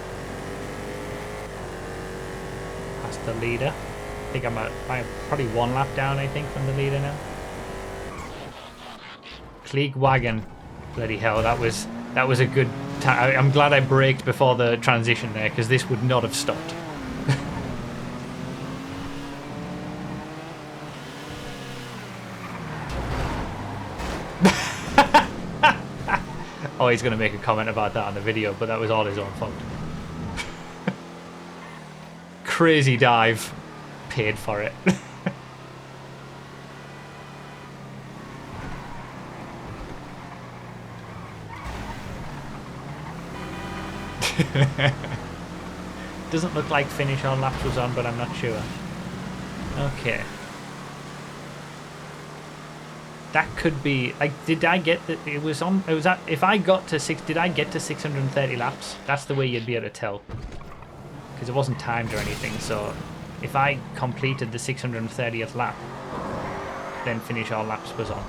Past the leader. I think I'm probably 1 lap down, I think, from the leader now. Kliegwagen. Bloody hell, that was a good time. I'm glad I braked before the transition there, because this would not have stopped. Oh, he's going to make a comment about that on the video, but that was all his own fault. Crazy dive. Paid for it. Doesn't look like finish all laps was on, but I'm not sure. Okay. That could be like, did I get that it was on? It was at, if I got to 6, did I get to 630 laps? That's the way you'd be able to tell, because it wasn't timed or anything. So if I completed the 630th lap, then finish all laps was on.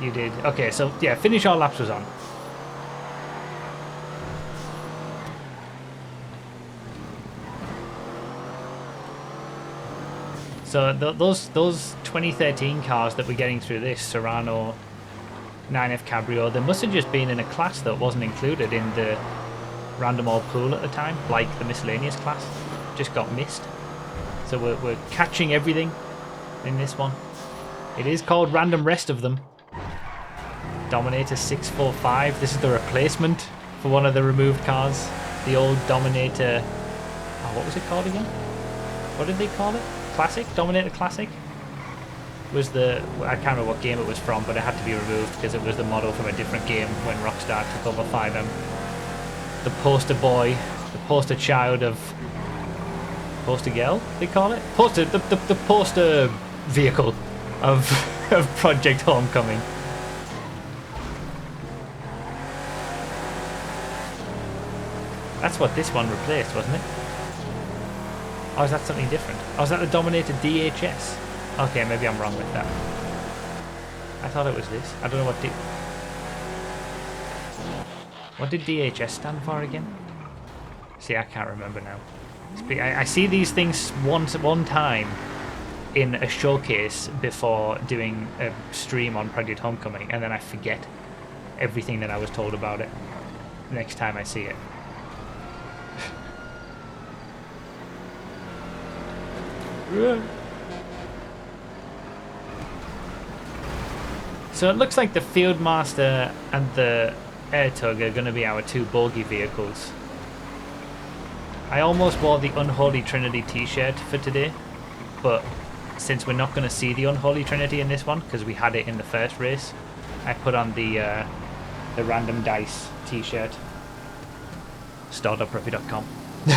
You did. Okay, so yeah, finish all laps was on. So those 2013 cars that we're getting through this, Serrano, 9F Cabrio, they must have just been in a class that wasn't included in the random all pool at the time, like the miscellaneous class. Just got missed. So we're catching everything in this one. It is called random rest of them. Dominator 645. This is the replacement for one of the removed cars. The old Dominator... Oh, what was it called again? What did they call it? Classic? Dominator Classic? Was the... I can't remember what game it was from, but it had to be removed because it was the model from a different game when Rockstar took over 5M. The poster boy, the poster child of... Poster girl, they call it? Poster... The poster vehicle of, of Project Homecoming. That's what this one replaced, wasn't it? Or is that something different? Or is that the Dominator DHS? Okay, maybe I'm wrong with that. I thought it was this. I don't know what did DHS stand for again? See, I can't remember now. I see these things one time in a showcase before doing a stream on Project Homecoming, and then I forget everything that I was told about it next time I see it. So it looks like the Fieldmaster and the Airtug are going to be our two Broughy vehicles. I almost wore the Unholy Trinity t-shirt for today, but since we're not going to see the Unholy Trinity in this one because we had it in the first race, I put on the Random Dice t-shirt. Store.broughy.com. You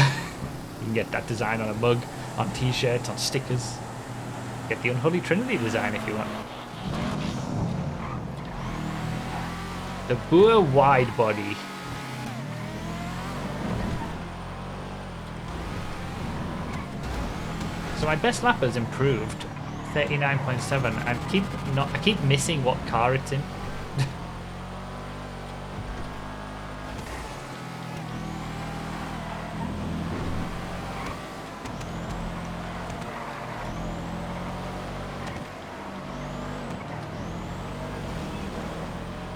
can get that design on a mug, on t-shirts, on stickers. Get the Unholy Trinity design if you want. The Boer wide body. So my best lap has improved, 39.7. I keep missing what car it's in.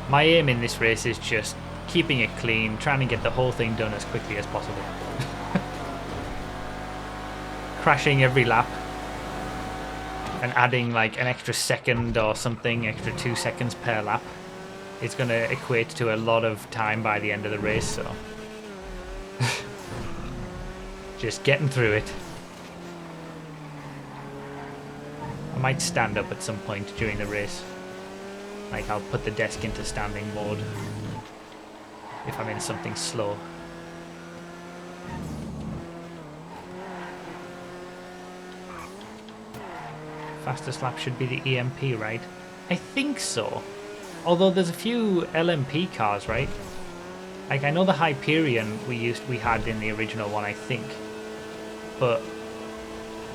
My aim in this race is just keeping it clean, trying to get the whole thing done as quickly as possible. Crashing every lap and adding like an extra second or something, extra 2 seconds per lap. It's going to equate to a lot of time by the end of the race, so just getting through it. I might stand up at some point during the race. Like I'll put the desk into standing mode if I'm in something slow. Fastest lap should be the EMP, right? I think so. Although there's a few LMP cars, right? Like I know the Hyperion we had in the original one, I think. But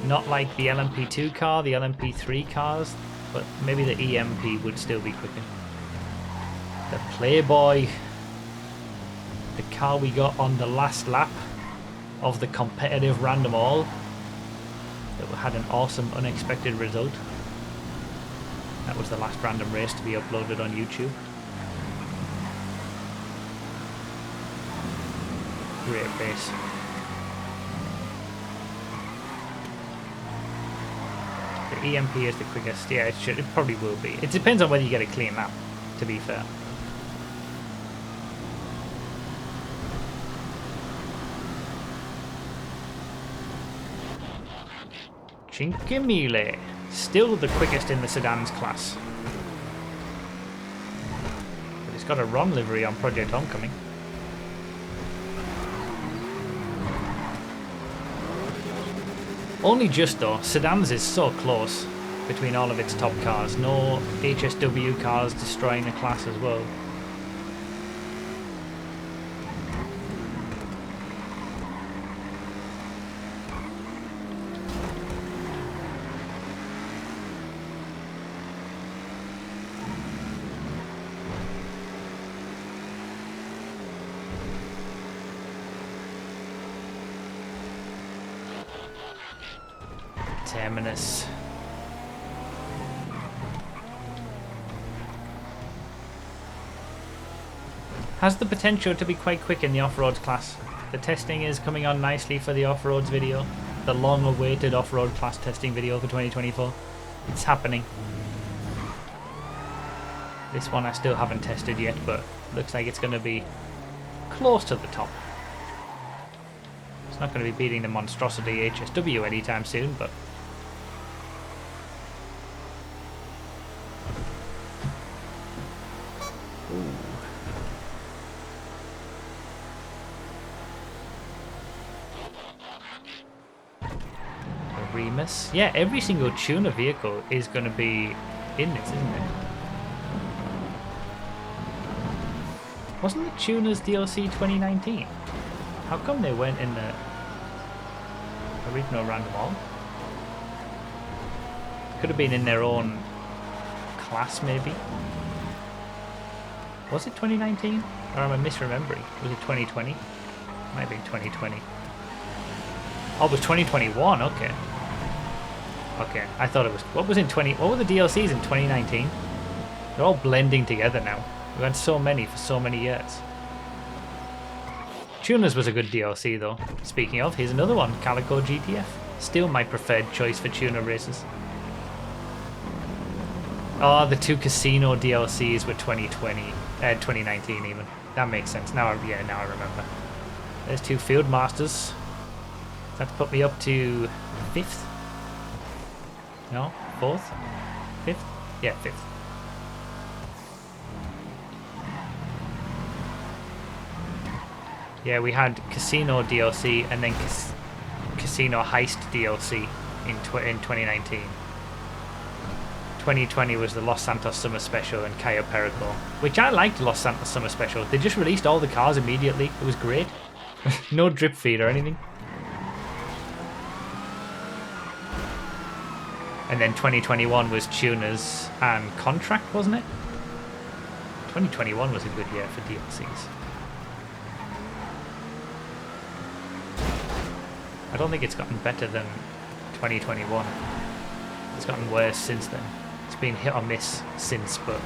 not like the LMP2 car, the LMP3 cars. But maybe the EMP would still be quicker. The Playboy. The car we got on the last lap of the competitive random all. That had an awesome unexpected result. That was the last random race to be uploaded on YouTube. Great race. The EMP is the quickest. Yeah, it probably will be. It depends on whether you get a clean lap, to be fair. Cinque Mille. Still the quickest in the sedans class. But it's got a Ron livery on Project Homecoming. Only just though, sedans is so close between all of its top cars. No HSW cars destroying the class as well. Terminus. has the potential to be quite quick in the off-road class. The testing is coming on nicely for the off-roads video. The long-awaited off-road class testing video for 2024. It's happening. This one I still haven't tested yet, but looks like it's going to be close to the top. It's not going to be beating the monstrosity HSW anytime soon, but... Ooh. A Remus. Yeah, every single tuner vehicle is going to be in this, isn't it? Wasn't the Tuners DLC 2019? How come they weren't in the original random all? Could have been in their own class, maybe. Was it 2019? Or am I misremembering? Was it 2020? Might have been 2020. Oh, it was 2021. Okay. Okay, I thought it was. What was in 20? What were the DLCs in 2019? They're all blending together now. We had so many for so many years. Tuners was a good DLC though. Speaking of, here's another one, Calico GTF. Still my preferred choice for tuner races. Oh, the 2 casino DLCs were 2019 even. That makes sense. Now I remember. There's 2 Field Masters. That put me up to 5th? No? 4th? 5th? Yeah, 5th. Yeah, we had Casino DLC and then Casino Heist DLC in 2019. 2020 was the Los Santos Summer Special and Cayo Perico, which I liked. Los Santos Summer Special. They just released all the cars immediately. It was great. No drip feed or anything. And then 2021 was Tuners and Contract, wasn't it? 2021 was a good year for DLCs. I don't think it's gotten better than 2021. It's gotten worse since then. It's been hit or miss since, but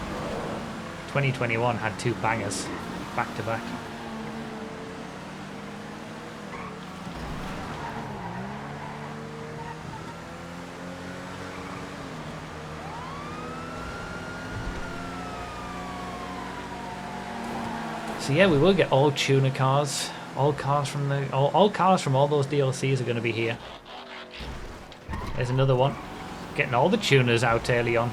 2021 had 2 bangers back to back. So yeah, we will get all tuner cars. All cars from all those DLCs are going to be here. There's another one. Getting all the tuners out early on.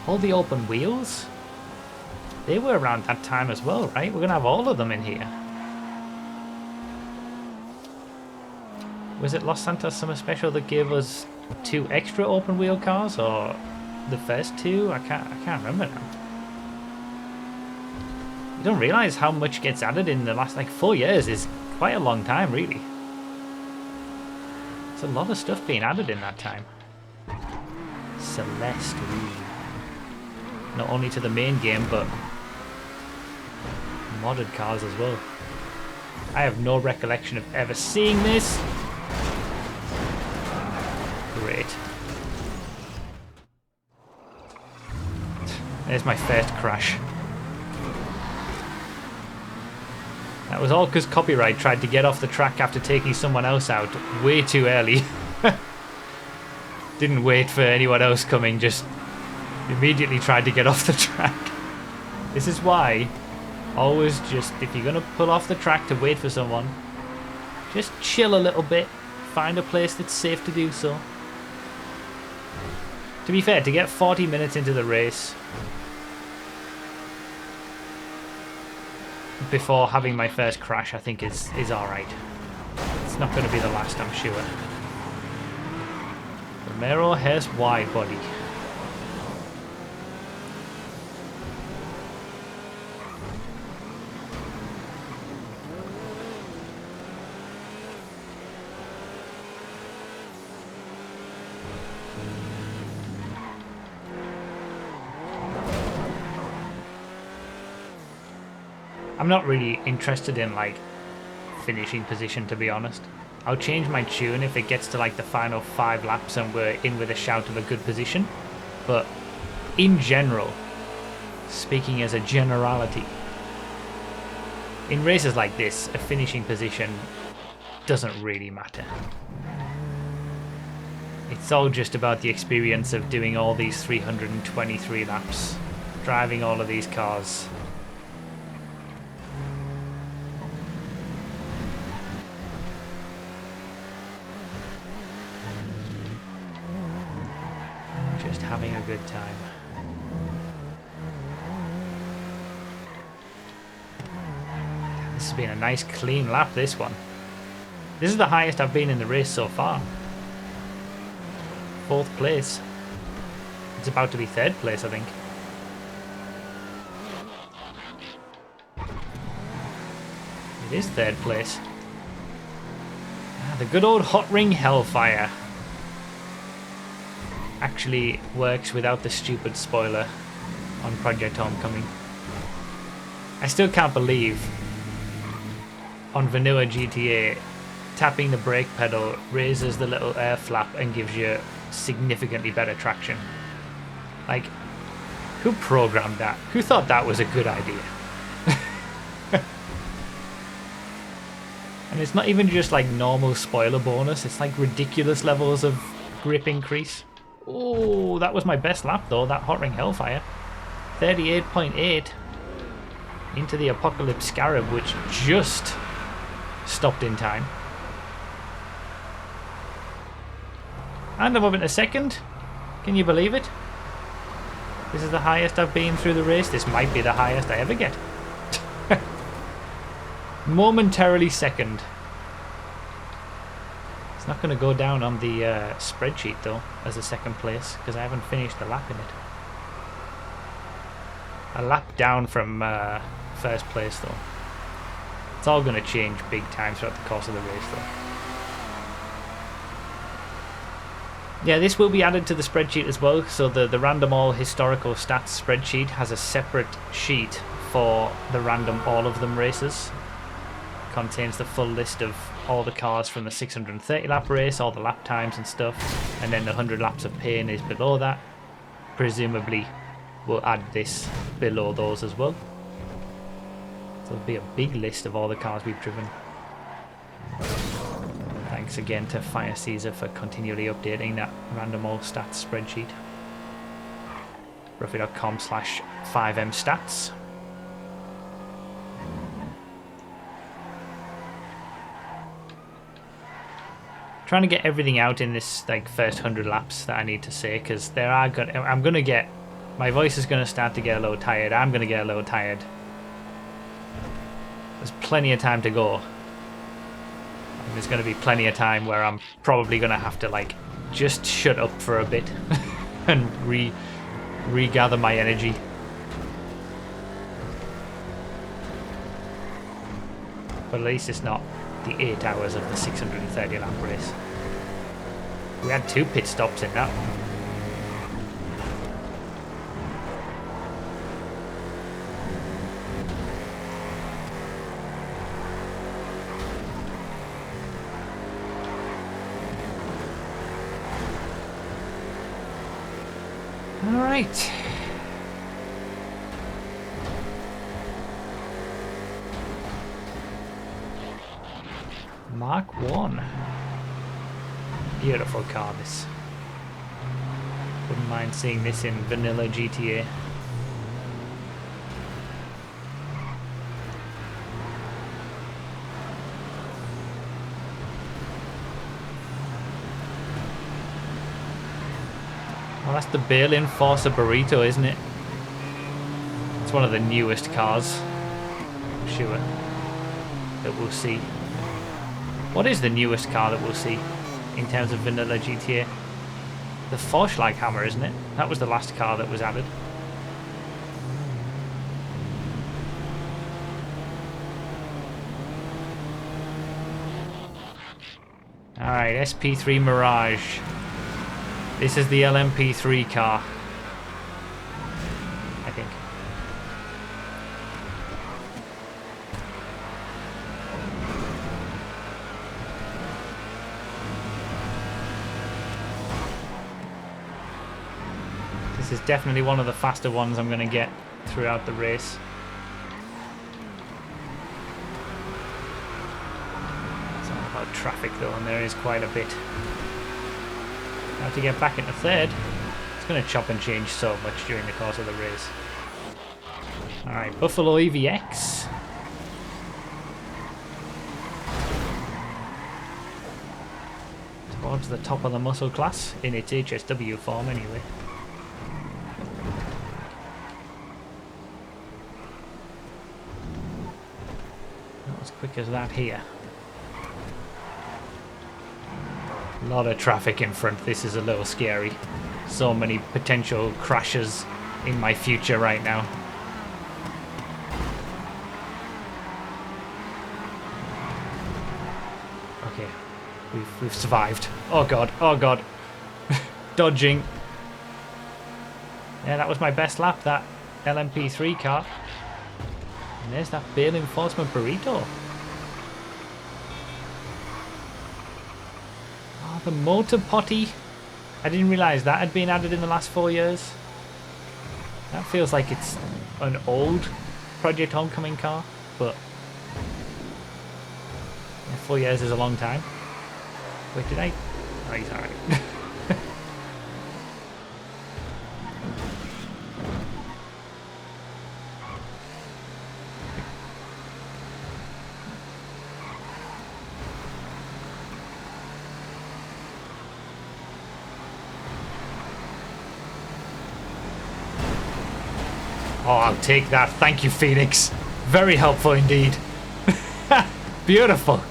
All the open wheels? They were around that time as well, right? We're going to have all of them in here. Was it Los Santos Summer Special that gave us 2 extra open wheel cars, or the first 2? I can't remember now. You don't realise how much gets added in the last 4 years. Is quite a long time, really. There's a lot of stuff being added in that time. Celeste, ooh. Not only to the main game, but modded cars as well. I have no recollection of ever seeing this. Great. There's my first crash. That was all because Copyright tried to get off the track after taking someone else out way too early. Didn't wait for anyone else coming, just immediately tried to get off the track. This is why, always just, if you're going to pull off the track to wait for someone, just chill a little bit, find a place that's safe to do so. To be fair, to get 40 minutes into the race before having my first crash, I think is alright. It's not going to be the last, I'm sure. Romero has wide body. I'm not really interested in finishing position, to be honest. I'll change my tune if it gets to like the final 5 laps and we're in with a shout of a good position. But in general, speaking as a generality, in races like this, a finishing position doesn't really matter. It's all just about the experience of doing all these 323 laps, driving all of these cars. Just having a good time. This has been a nice clean lap, this one. This is the highest I've been in the race so far. 4th place. It's about to be 3rd place, I think. It is 3rd place. The good old hot ring hellfire actually works without the stupid spoiler on Project Homecoming. I still can't believe on vanilla GTA tapping the brake pedal raises the little air flap and gives you significantly better traction. Like, who programmed that? Who thought that was a good idea? And it's not even just like normal spoiler bonus, it's like ridiculous levels of grip increase. Oh, that was my best lap though, that hot ring hellfire. 38.8 into the Apocalypse Scarab, which just stopped in time. And I'm up into 2nd. Can you believe it? This is the highest I've been through the race. This might be the highest I ever get. Momentarily 2nd. It's not going to go down on the spreadsheet though as a 2nd place because I haven't finished the lap in it. A lap down from 1st place though. It's all going to change big time throughout the course of the race though. Yeah, this will be added to the spreadsheet as well. So the random all historical stats spreadsheet has a separate sheet for the random all of them races. Contains the full list of all the cars from the 630 lap race, all the lap times and stuff, and then the 100 laps of pain is below that. Presumably we'll add this below those as well. So there'll be a big list of all the cars we've driven. Thanks again to Fire Caesar for continually updating that random all stats spreadsheet. Broughy.com/5mstats. Trying to get everything out in this like first 100 laps that I need to say, because I'm gonna get, my voice is gonna start to get a little tired. I'm gonna get a little tired. There's plenty of time to go. And there's gonna be plenty of time where I'm probably gonna have to like just shut up for a bit and regather my energy. But at least it's not the 8 hours of the 630 lap race. We had 2 pit stops in that one. All right. Mark 1. Beautiful car, this. Wouldn't mind seeing this in vanilla GTA. Well, that's the Berlin Forza Burrito, isn't it? It's one of the newest cars. I'm sure that we'll see. What is the newest car that we'll see in terms of vanilla GTA? The Vorschlag Hammer, isn't it? That was the last car that was added. Alright, SP3 Mirage. This is the LMP3 car, I think. This is definitely one of the faster ones I'm going to get throughout the race. It's all about traffic though, and there is quite a bit. Now to get back into third, it's going to chop and change so much during the course of the race. Alright, Buffalo EVX. Towards the top of the muscle class, in its HSW form anyway. Not as quick as that here. A lot of traffic in front, this is a little scary. So many potential crashes in my future right now. Okay, we've survived. Oh god, oh god. Dodging. Yeah, that was my best lap, that LMP3 car. And there's that bail enforcement burrito. Oh, the motor potty. I didn't realise that had been added in the last 4 years. That feels like it's an old Project Homecoming car, but yeah, 4 years is a long time. Wait, did I? Oh, he's alright. Oh, I'll take that. Thank you, Phoenix. Very helpful indeed. Beautiful.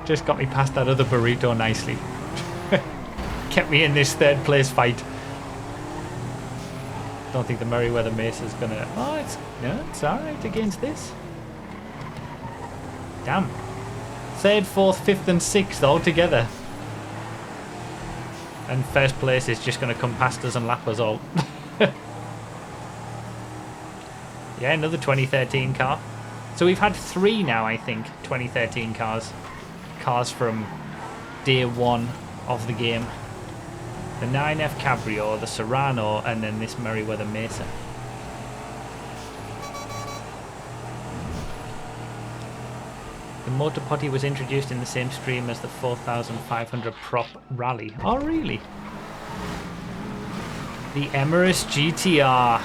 Just got me past that other burrito nicely. Kept me in this third place fight. Don't think the Merriweather Mesa's gonna... Oh, it's alright against this. Damn. Third, fourth, fifth and sixth all together. And first place is just going to come past us and lap us all. Yeah, another 2013 car. So we've had 3 now, I think, 2013 cars. Cars from day 1 of the game. The 9F Cabrio, the Serrano, and then this Merriweather Mesa. The Motor Potty was introduced in the same stream as the 4500 prop rally. Oh, really? The Emirates GTR.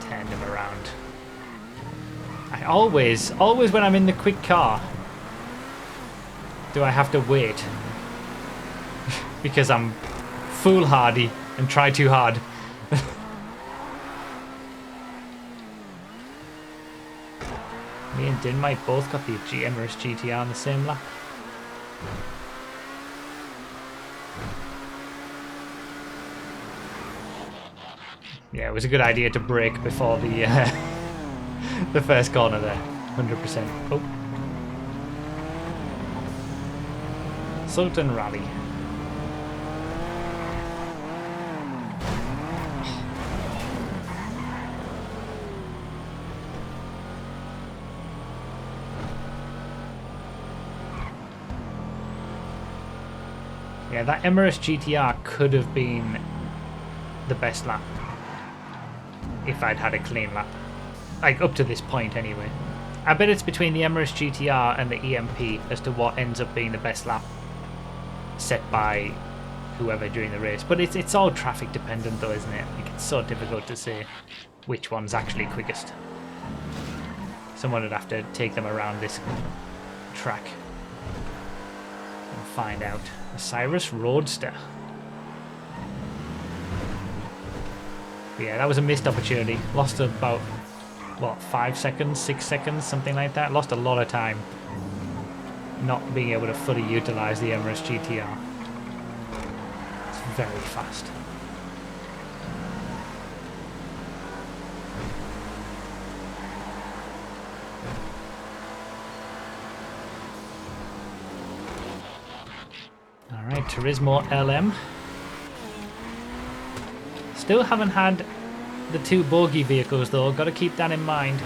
Turn them around. I always when I'm in the quick car, do I have to wait? Because I'm foolhardy and try too hard. Me and Dinmite both got the Emirates GTR on the same lap. Yeah, it was a good idea to brake before the the first corner there. 100%. Oh. Sultan Rally. Yeah, that Emirates GTR could have been the best lap if I'd had a clean lap. Like, up to this point anyway. I bet it's between the Emirates GTR and the EMP as to what ends up being the best lap set by whoever during the race. But it's all traffic dependent though, isn't it? Like, it's so difficult to say which one's actually quickest. Someone would have to take them around this track and find out. A Cyrus Roadster. But yeah, that was a missed opportunity. Lost about, what, 5 seconds, 6 seconds, something like that. Lost a lot of time not being able to fully utilize the Emirates GTR. It's very fast. Alright, Turismo LM. Still haven't had the 2 bogie vehicles though, got to keep that in mind.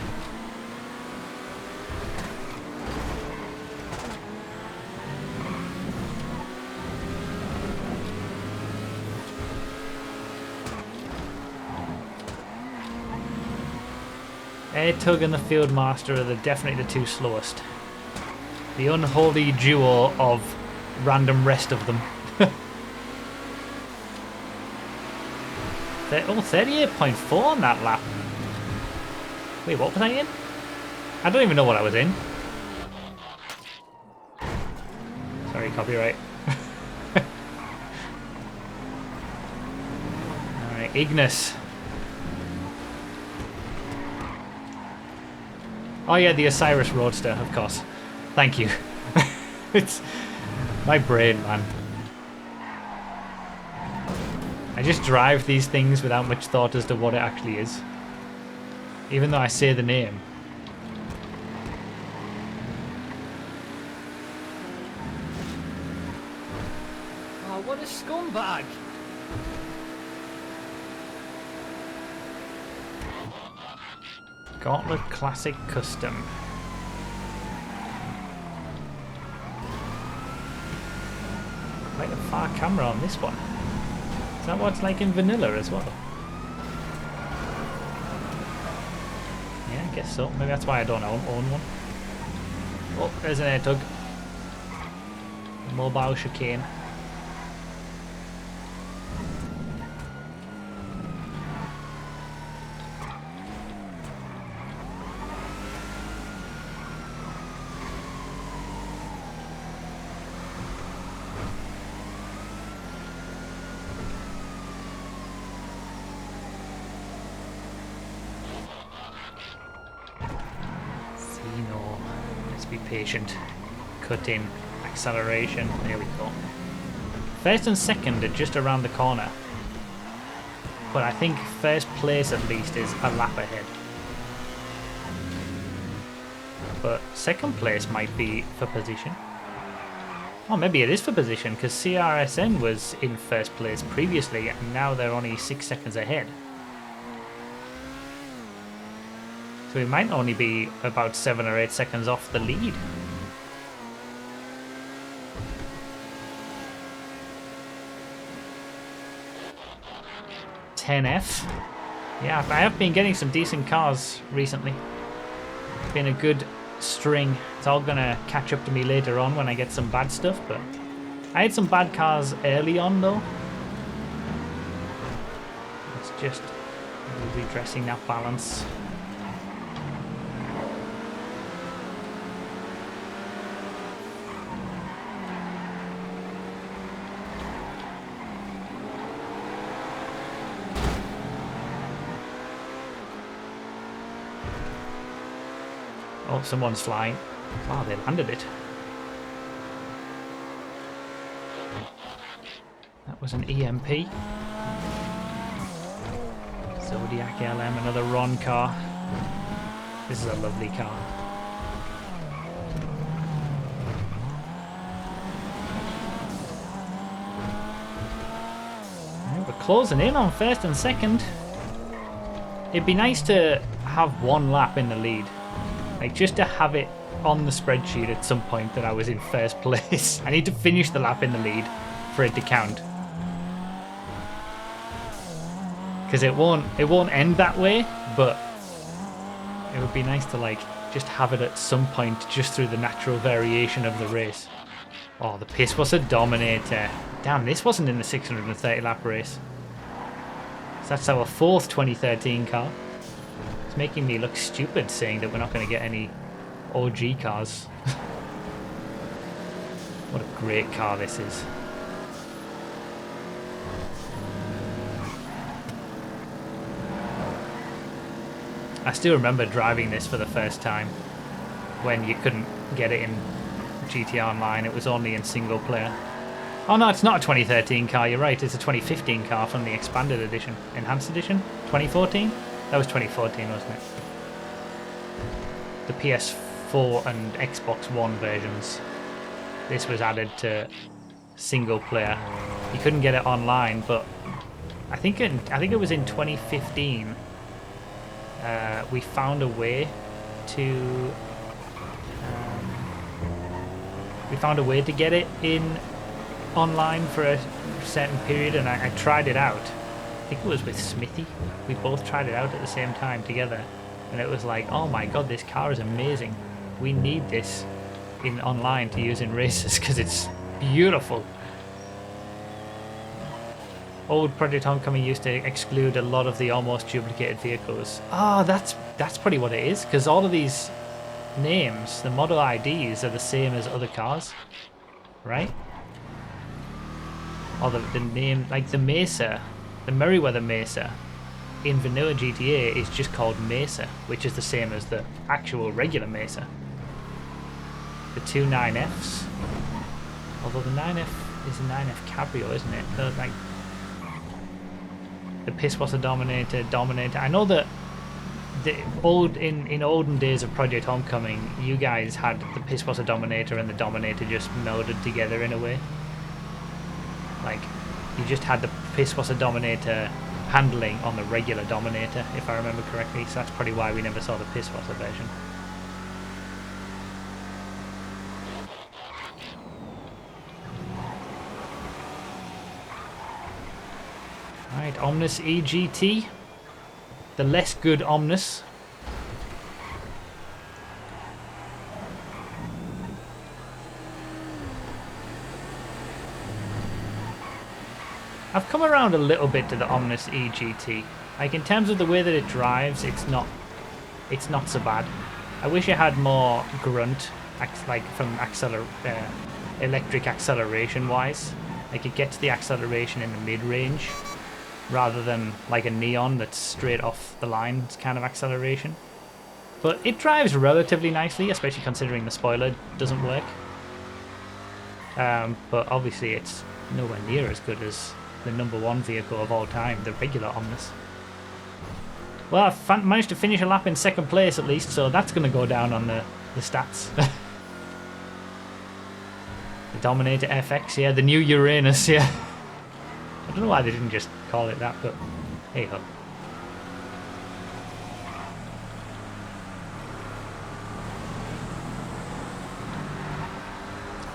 Air Tug and the Field Master are definitely the two slowest. The unholy duo of random rest of them. Oh, 38.4 on that lap. Wait, what was I in? I don't even know what I was in. Sorry, copyright. Alright, Ignis. Oh yeah, the Osiris Roadster, of course. Thank you. It's my brain, man. I just drive these things without much thought as to what it actually is. Even though I say the name. Oh, what a scumbag! Gauntlet Classic Custom. Quite a far camera on this one. Is that what it's like in vanilla as well? Yeah, I guess so. Maybe that's why I don't own one. Oh, there's an air tug. Mobile chicane. Let's be patient. Cut in. Acceleration. There we go. First and second are just around the corner. But I think first place at least is a lap ahead. But second place might be for position. Oh, maybe it is for position because CRSN was in first place previously and now they're only 6 seconds ahead. So we might only be about 7 or 8 seconds off the lead. .10F. Yeah, I have been getting some decent cars recently. It's been a good string. It's all gonna catch up to me later on when I get some bad stuff, but I had some bad cars early on though. It's just redressing that balance. Oh, someone's flying. Wow, they landed it. That was an EMP. Zodiac LM, another Ron car. This is a lovely car. Right, we're closing in on first and second. It'd be nice to have one lap in the lead. Like, just to have it on the spreadsheet at some point that I was in first place. I need to finish the lap in the lead for it to count. Because it won't end that way, but it would be nice to, like, just have it at some point just through the natural variation of the race. Oh, the Piss was a dominator. Damn, this wasn't in the 630 lap race. So that's our 4th 2013 car. Making me look stupid saying that we're not going to get any OG cars. What a great car this is. I still remember driving this for the first time when you couldn't get it in GTA Online. It was only in single player. Oh no, it's not a 2013 car, you're right. It's a 2015 car from the expanded edition. Enhanced edition? 2014? That was 2014, wasn't it? The PS4 and Xbox One versions. This was added to single player. You couldn't get it online, but I think it was in 2015. We found a way to get it in online for a certain period, and I tried it out. I think it was with Smithy. We both tried it out at the same time together. and it was like, oh my god, this car is amazing. We need this in online to use in races because it's beautiful. Old Project Homecoming used to exclude a lot of the almost duplicated vehicles. Oh, that's probably what it is, because all of these names, the model IDs, are the same as other cars, right? Or the name, like the Mesa, the Merryweather Mesa in vanilla GTA is just called Mesa, which is the same as the actual regular Mesa. The two 9Fs, although the 9F is a 9F Cabrio, isn't it? Like the Pisswasser Dominator. I know that in olden days of Project Homecoming, you guys had the Pisswasser Dominator and the Dominator just melded together in a way. Like, you just had the Pisswasser Dominator handling on the regular Dominator, if I remember correctly, so that's probably why we never saw the Pisswasser version. Right, Omnis EGT. The less good Omnis. I've come around a little bit to the Omnis EGT. Like, in terms of the way that it drives, it's not so bad. I wish it had more grunt, like from electric acceleration wise. Like, it gets the acceleration in the mid-range rather than like a Neon that's straight off the line kind of acceleration. But it drives relatively nicely, especially considering the spoiler doesn't work. But obviously it's nowhere near as good as the #1 vehicle of all time, the regular Omnis. Well, I've managed to finish a lap in second place at least, so that's going to go down on the stats. The Dominator FX, yeah, the new Uranus, yeah. I don't know why they didn't just call it that, but hey ho.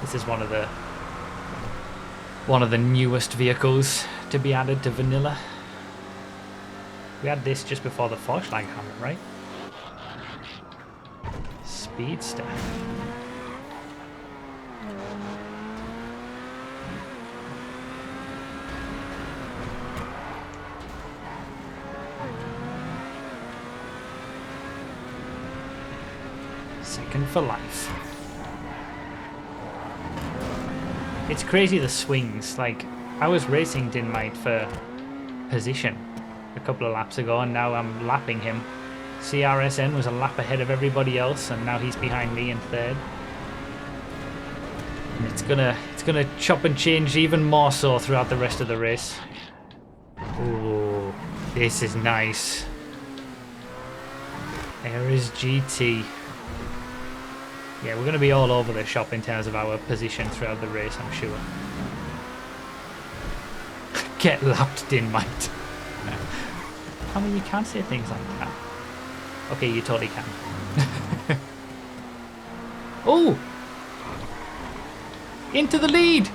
This is one of the newest vehicles to be added to vanilla. We had this just before the Forschlanghammer, right? Speedster. Second for life. It's crazy, the swings. Like, I was racing Dinmite for position a couple of laps ago, and now I'm lapping him. CRSN was a lap ahead of everybody else, and now he's behind me in third. And it's gonna chop and change even more so throughout the rest of the race. Ooh, this is nice. There is GT. Yeah, we're going to be all over the shop in terms of our position throughout the race, I'm sure. Get lapped, Dinmite. I mean, you can't say things like that. Okay, you totally can. Oh! Into the lead!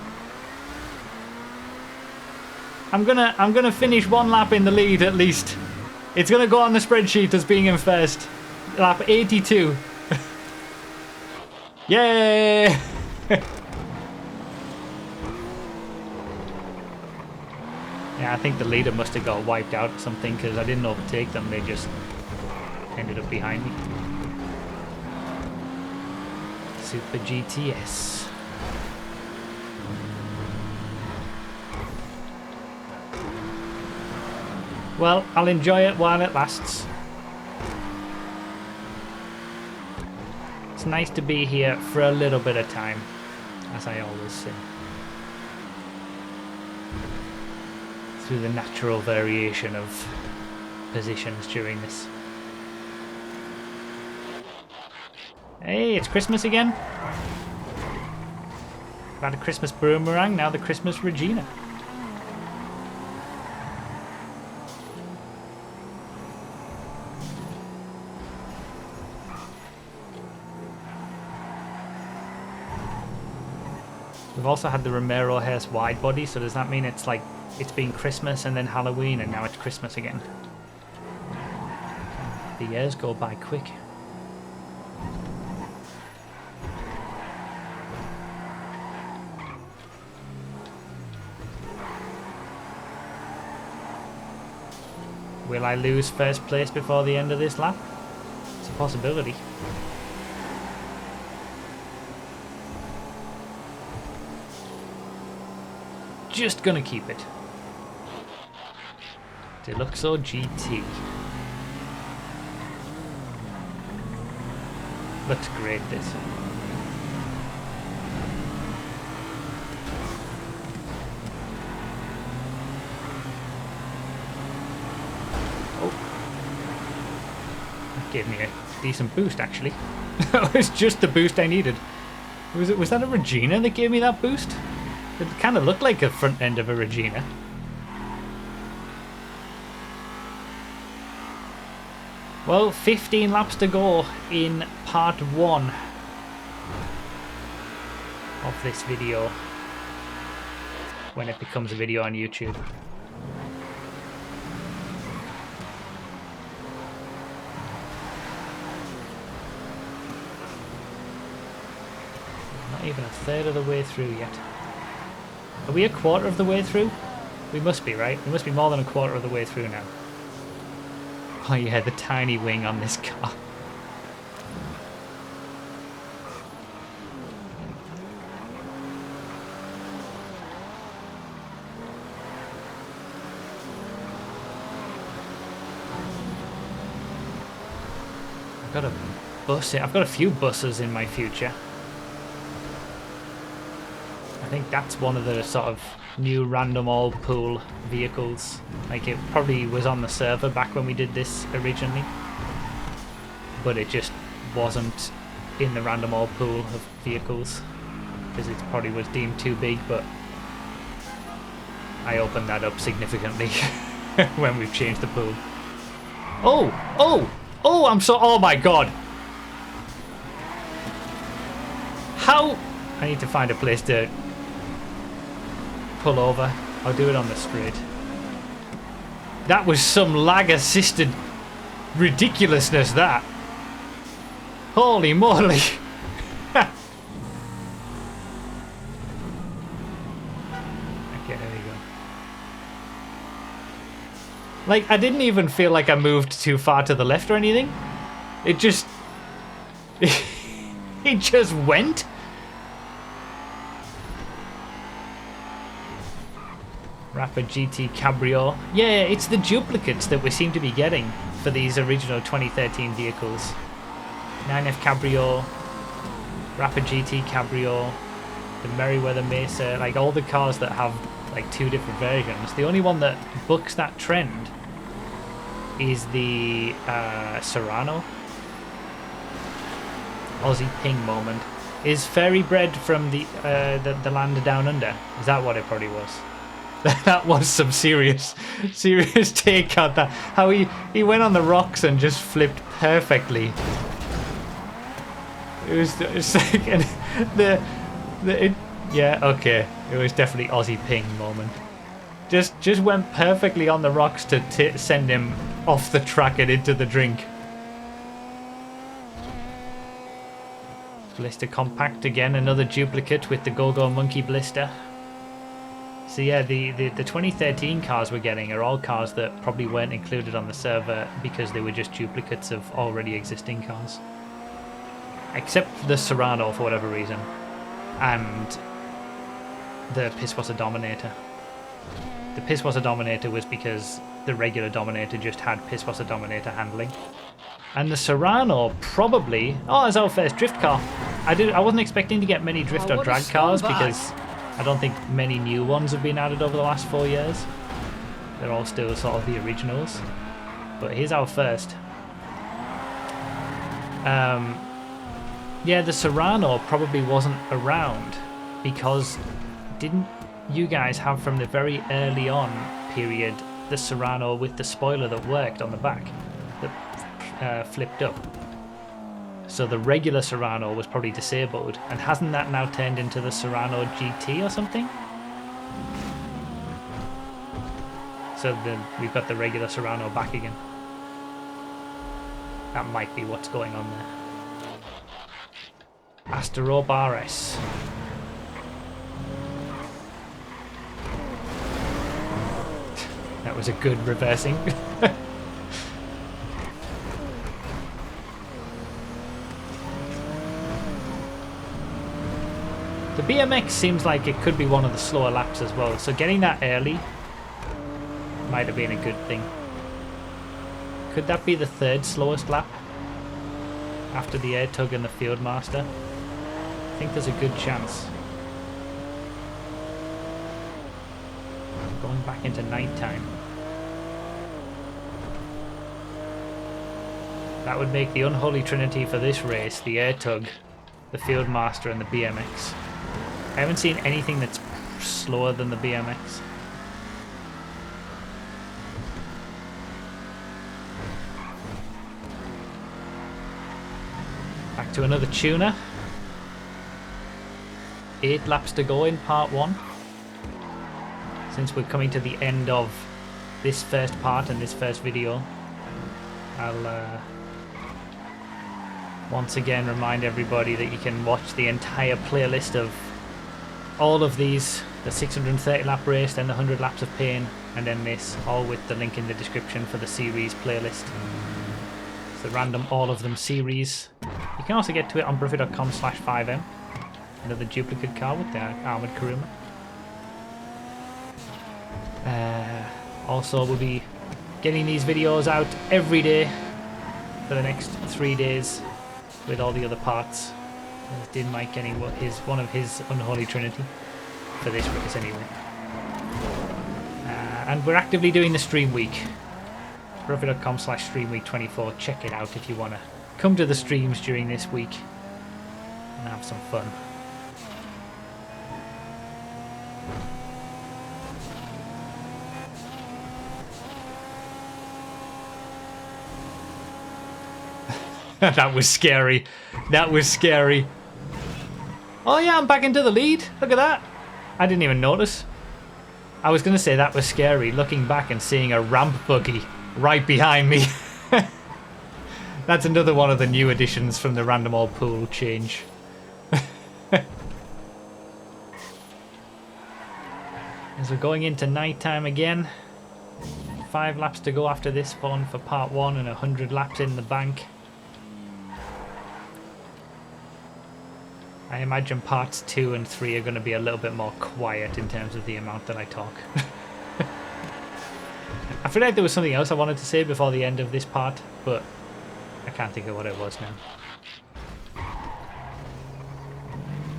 I'm gonna finish one lap in the lead at least. It's gonna go on the spreadsheet as being in first. Lap 82. Yay! Yeah, I think the leader must have got wiped out or something because I didn't overtake them. They just ended up behind me. Super GTS. Well, I'll enjoy it while it lasts. It's nice to be here for a little bit of time, as I always say. Through the natural variation of positions during this. Hey, it's Christmas again. We've had a Christmas Boomerang, now the Christmas Regina. We've also had the Romero Hearst wide body, so does that mean it's like it's been Christmas and then Halloween and now it's Christmas again? The years go by quick. Will I lose first place before the end of this lap? It's a possibility. Just gonna keep it. Deluxo GT. Looks great, this. Oh. That gave me a decent boost, actually. That was just the boost I needed. Was that a Regina that gave me that boost? It kind of looked like a front end of a Regina. Well, 15 laps to go in part 1 of this video, when it becomes a video on YouTube. Not even a third of the way through yet. Are we a quarter of the way through? We must be, right? We must be more than a quarter of the way through now. Oh yeah, the tiny wing on this car. I've got a bus. I've got a few buses in my future. I think that's one of the sort of new random all pool vehicles. Like, it probably was on the server back when we did this originally, but it just wasn't in the random all pool of vehicles because it probably was deemed too big. But I opened that up significantly when we've changed the pool. Oh my god, how? I need to find a place to pull over. I'll do it on the straight. That was some lag assisted ridiculousness, that. Holy moly. Okay, there we go. Like, I didn't even feel like I moved too far to the left or anything. It just it just went. Rapid GT Cabrio. Yeah, it's the duplicates that we seem to be getting for these original 2013 vehicles. 9F Cabrio, Rapid GT Cabrio, the Merryweather Mesa, like all the cars that have like 2 different versions. The only one that bucks that trend is the Serrano. Aussie Ping moment. Is Fairy bred from the land down under? Is that what it probably was? That was some serious take on that. How he went on the rocks and just flipped perfectly. It's like yeah, okay. It was definitely Aussie Ping moment. Just went perfectly on the rocks to send him off the track and into the drink. Blister Compact again, another duplicate with the Go-Go Monkey blister. So yeah, the 2013 cars we're getting are all cars that probably weren't included on the server because they were just duplicates of already existing cars. Except the Serrano for whatever reason. And the Pisswasser Dominator. The Pisswasser Dominator was because the regular Dominator just had Pisswasser Dominator handling. And the Serrano probably... Oh, it's our first drift car. I wasn't expecting to get many drift or drag cars because I don't think many new ones have been added over the last 4 years. They're all still sort of the originals. But here's our first. Yeah, the Serrano probably wasn't around because didn't you guys have from the very early on period the Serrano with the spoiler that worked on the back that flipped up? So the regular Serrano was probably disabled, and hasn't that now turned into the Serrano GT or something? So then we've got the regular Serrano back again. That might be what's going on there. Asterobaris. That was a good reversing. The BMX seems like it could be one of the slower laps as well, so getting that early might have been a good thing. Could that be the third slowest lap? After the air tug and the Fieldmaster? I think there's a good chance. Going back into night time. That would make the unholy trinity for this race the air tug, the Fieldmaster and the BMX. I haven't seen anything that's slower than the BMX. Back to another tuner. 8 laps to go in part 1. Since we're coming to the end of this first part and this first video, I'll once again remind everybody that you can watch the entire playlist of all of these, the 630 lap race, then the 100 laps of pain, and then this, all with the link in the description for the series playlist. It's the random all of them series. You can also get to it on broughy.com/5m. Another duplicate car with the armoured Kuruma. Also, we'll be getting these videos out every day for the next 3 days with all the other parts. Did Mike getting one of his unholy trinity for this race anyway. And we're actively doing the stream week. broughy.com/streamweek24. Check it out if you want to come to the streams during this week and have some fun. That was scary. That was scary. Oh yeah, I'm back into the lead. Look at that. I didn't even notice. I was going to say that was scary, looking back and seeing a ramp buggy right behind me. That's another one of the new additions from the random all pool change. As we're going into night time again. 5 laps to go after this one for part 1 and 100 laps in the bank. I imagine parts 2 and 3 are going to be a little bit more quiet in terms of the amount that I talk. I feel like there was something else I wanted to say before the end of this part, but I can't think of what it was now.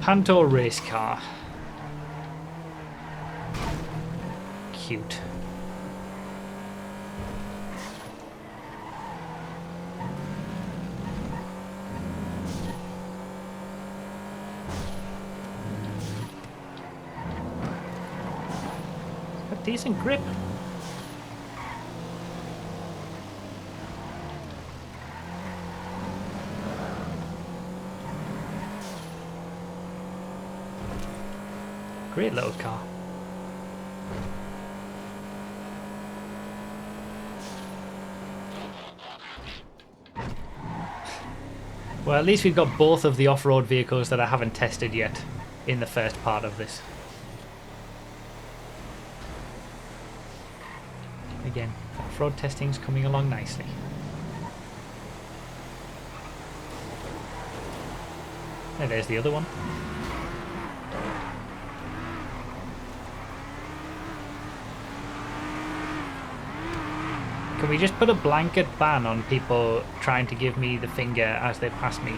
Panto race car. Cute. Decent grip. Great little car. Well, at least we've got both of the off-road vehicles that I haven't tested yet in the first part of this. Again, off-road testing's coming along nicely. And there's the other one. Can we just put a blanket ban on people trying to give me the finger as they pass me?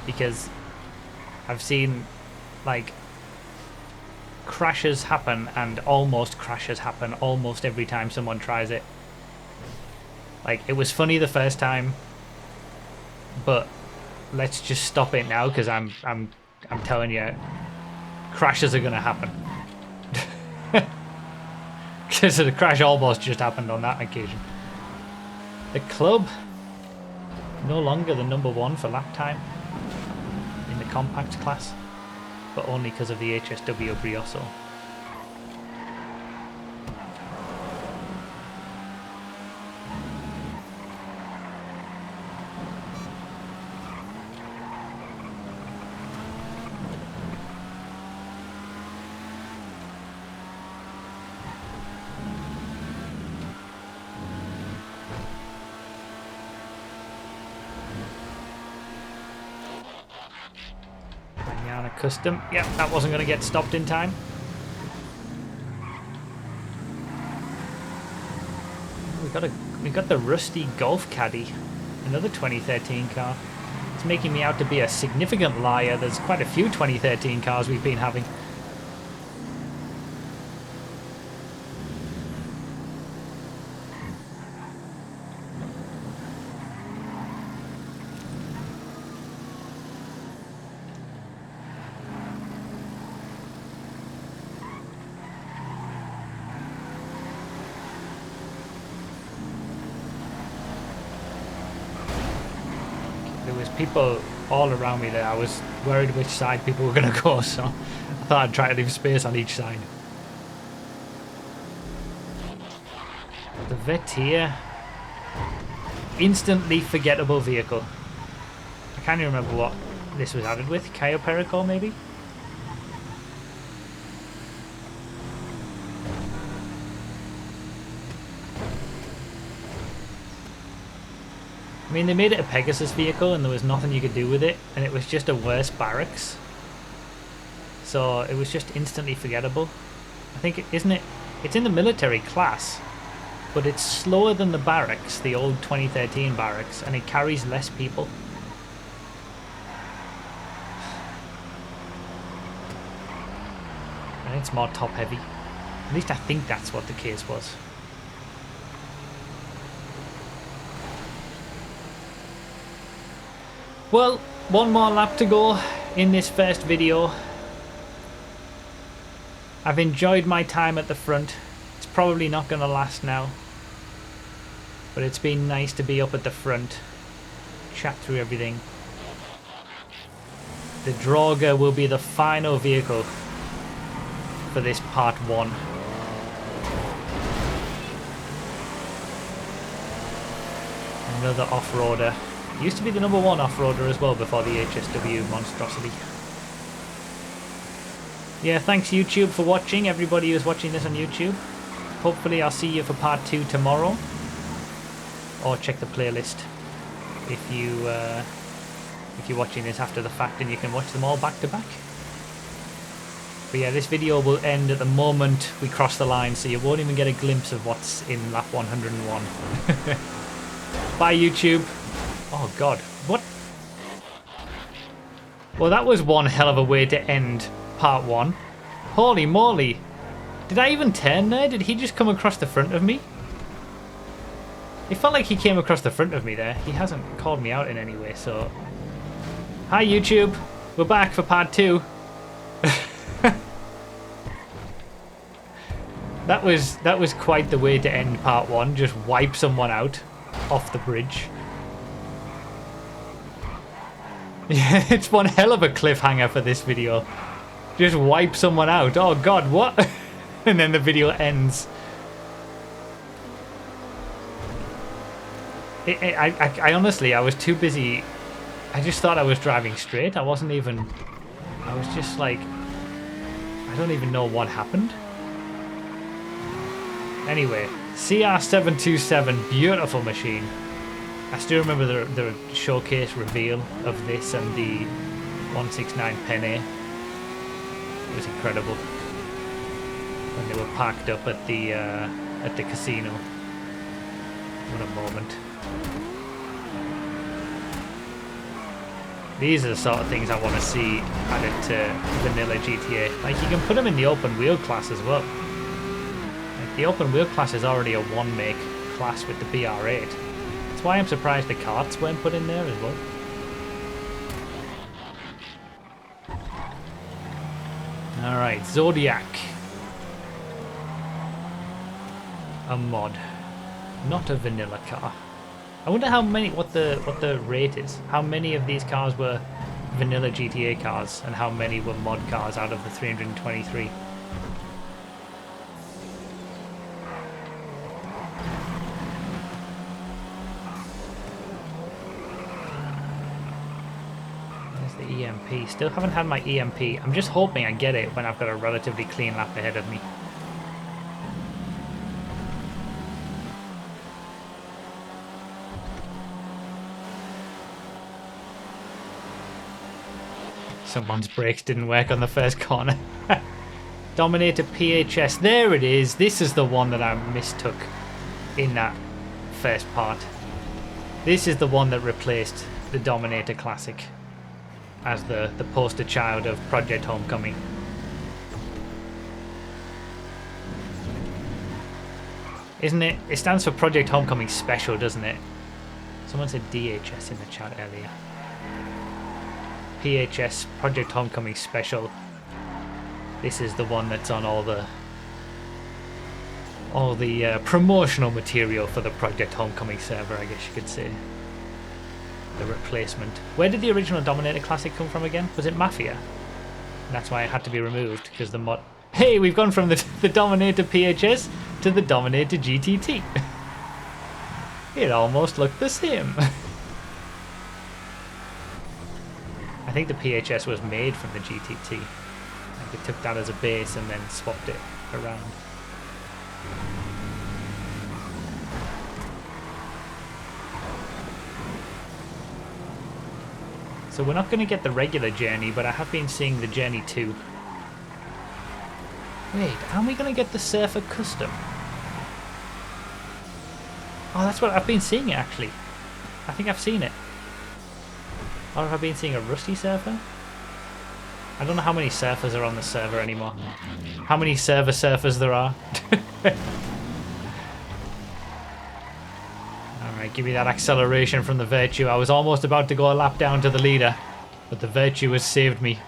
Because I've seen, like, crashes happen and almost crashes happen almost every time someone tries it. Like, it was funny the first time, but let's just stop it now, because I'm telling you, crashes are gonna happen. Because the crash almost just happened on that occasion. The club, no longer the #1 for lap time in the compact class, but only because of the HSW Brioso. Manana Custom. Yep, that wasn't going to get stopped in time. We got the rusty Golf Caddy, another 2013 car. It's making me out to be a significant liar. There's quite a few 2013 cars we've been having. There was people all around me there. I was worried which side people were going to go, so I thought I'd try to leave space on each side. The Vetia. Instantly forgettable vehicle. I can't even remember what this was added with. Cayo Perico, maybe? I mean, they made it a Pegasus vehicle and there was nothing you could do with it, and it was just a worse barracks. So it was just instantly forgettable. I think, isn't it? It's in the military class, but it's slower than the barracks, the old 2013 barracks, and it carries less people. And it's more top heavy. At least I think that's what the case was. Well, one more lap to go in this first video. I've enjoyed my time at the front. It's probably not going to last now. But it's been nice to be up at the front. Chat through everything. The Droga will be the final vehicle for this part 1. Another off-roader. Used to be the #1 off-roader as well before the HSW monstrosity. Yeah, thanks YouTube for watching, everybody who's watching this on YouTube. Hopefully I'll see you for part 2 tomorrow. Or check the playlist if you're watching this after the fact, and you can watch them all back to back. But yeah, this video will end at the moment we cross the line, so you won't even get a glimpse of what's in lap 101. Bye YouTube. Oh god, what? Well, that was one hell of a way to end part 1. Holy moly. Did I even turn there? Did he just come across the front of me? It felt like he came across the front of me there. He hasn't called me out in any way, so... Hi YouTube, we're back for part 2. That was quite the way to end part 1. Just wipe someone out off the bridge. Yeah, it's one hell of a cliffhanger for this video. Just wipe someone out. Oh god, what? And then the video ends. I honestly, I was too busy. I just thought I was driving straight. I wasn't even... I was just like... I don't even know what happened. Anyway, CR727, beautiful machine. I still remember the showcase reveal of this and the 169 Penne. It was incredible. When they were parked up at the casino. What a moment. These are the sort of things I want to see added to vanilla GTA. Like, you can put them in the open wheel class as well. Like, the open wheel class is already a one-make class with the BR8. That's why I'm surprised the carts weren't put in there as well. Alright, Zodiac. A mod. Not a vanilla car. I wonder how many, what the rate is. How many of these cars were vanilla GTA cars and how many were mod cars out of the 323? There's the EMP. Still haven't had my EMP. I'm just hoping I get it when I've got a relatively clean lap ahead of me. Someone's brakes didn't work on the first corner. Dominator PHS. There it is. This is the one that I mistook in that first part. This is the one that replaced the Dominator Classic as the poster child of Project Homecoming. Isn't it? It stands for Project Homecoming Special, doesn't it? Someone said DHS in the chat earlier. PHS, Project Homecoming Special. This is the one that's on all the promotional material for the Project Homecoming server, I guess you could say. The replacement. Where did the original Dominator Classic come from again? Was it Mafia? And that's why it had to be removed, because the mod... Hey, we've gone from the Dominator PHS to the Dominator GTT. It almost looked the same. I think the PHS was made from the GTT. Like they took that as a base and then swapped it around. So we're not going to get the regular journey, but I have been seeing the Journey 2. Wait, are we going to get the Surfer Custom? Oh, that's what I've been seeing it actually. I think I've seen it. Or have I been seeing a Rusty Surfer? I don't know how many surfers are on the server anymore. How many surfers there are. Alright, give me that acceleration from the Virtue. I was almost about to go a lap down to the leader, but the Virtue has saved me.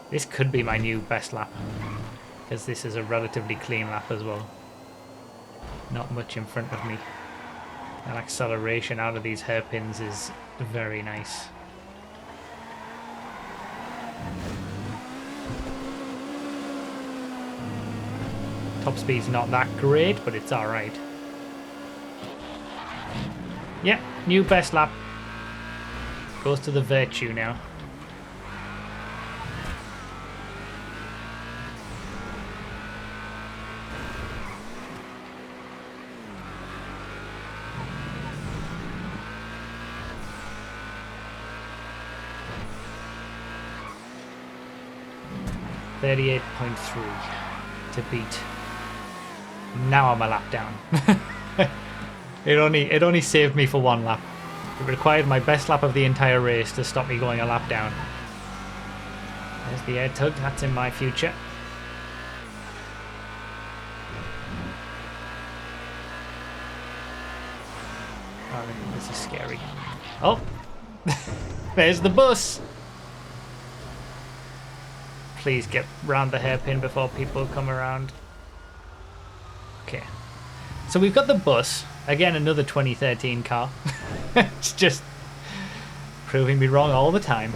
This could be my new best lap, because this is a relatively clean lap as well. Not much in front of me. That acceleration out of these hairpins is very nice. Top speed's not that great, but it's alright. Yeah, new best lap. Goes to the Virtue now. .3 to beat. Now I'm a lap down. It only saved me for one lap. It required my best lap of the entire race to stop me going a lap down. There's the air tug, that's in my future. Oh, this is scary. Oh! There's the bus! Please get round the hairpin before people come around. Okay. So we've got the bus. Again, another 2013 car. It's just proving me wrong all the time.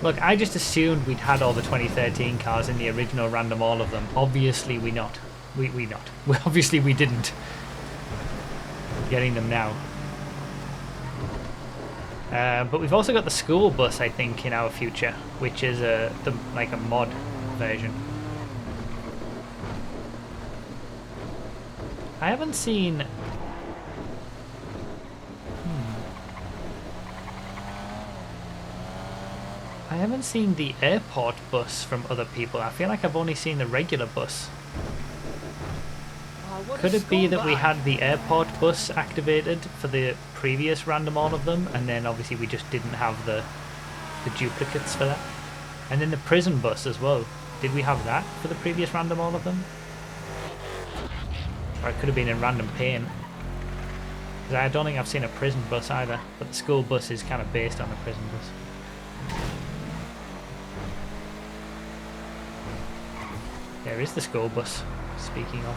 Look, I just assumed we'd had all the 2013 cars in the original random, all of them. Obviously we not. We not. Obviously we didn't. We're getting them now. But we've also got the school bus, I think, in our future, which is like a mod version. I haven't seen... I haven't seen the airport bus from other people. I feel like I've only seen the regular bus. Could it be that we had the airport bus activated for the previous random all of them, and then obviously we just didn't have the duplicates for that? And then the prison bus as well. Did we have that for the previous random all of them? Or it could have been in random pain. Because I don't think I've seen a prison bus either, but the school bus is kind of based on the prison bus. There is the school bus, speaking of.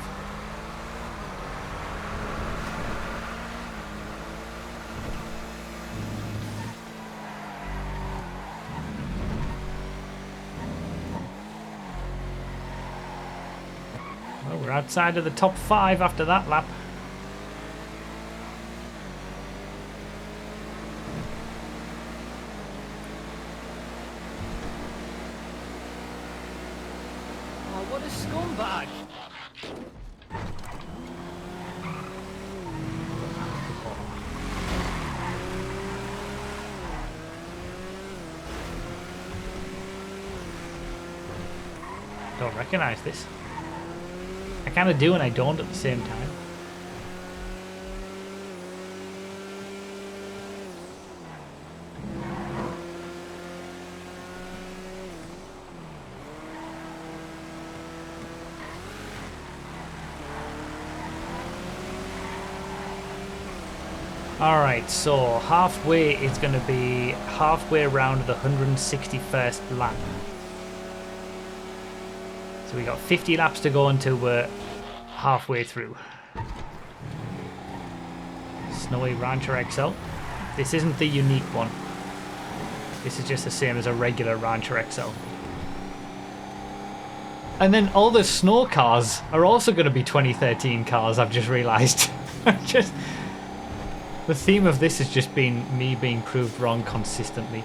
Well, we're outside of the top 5 after that lap. What a scumbag! Don't recognise this. I kind of do and I don't at the same time. Alright, so halfway is going to be halfway around the 161st lap. So we got 50 laps to go until we're halfway through. Snowy Rancher XL. This isn't the unique one. This is just the same as a regular Rancher XL. And then all the snow cars are also going to be 2013 cars, I've just realised. The theme of this has just been me being proved wrong consistently.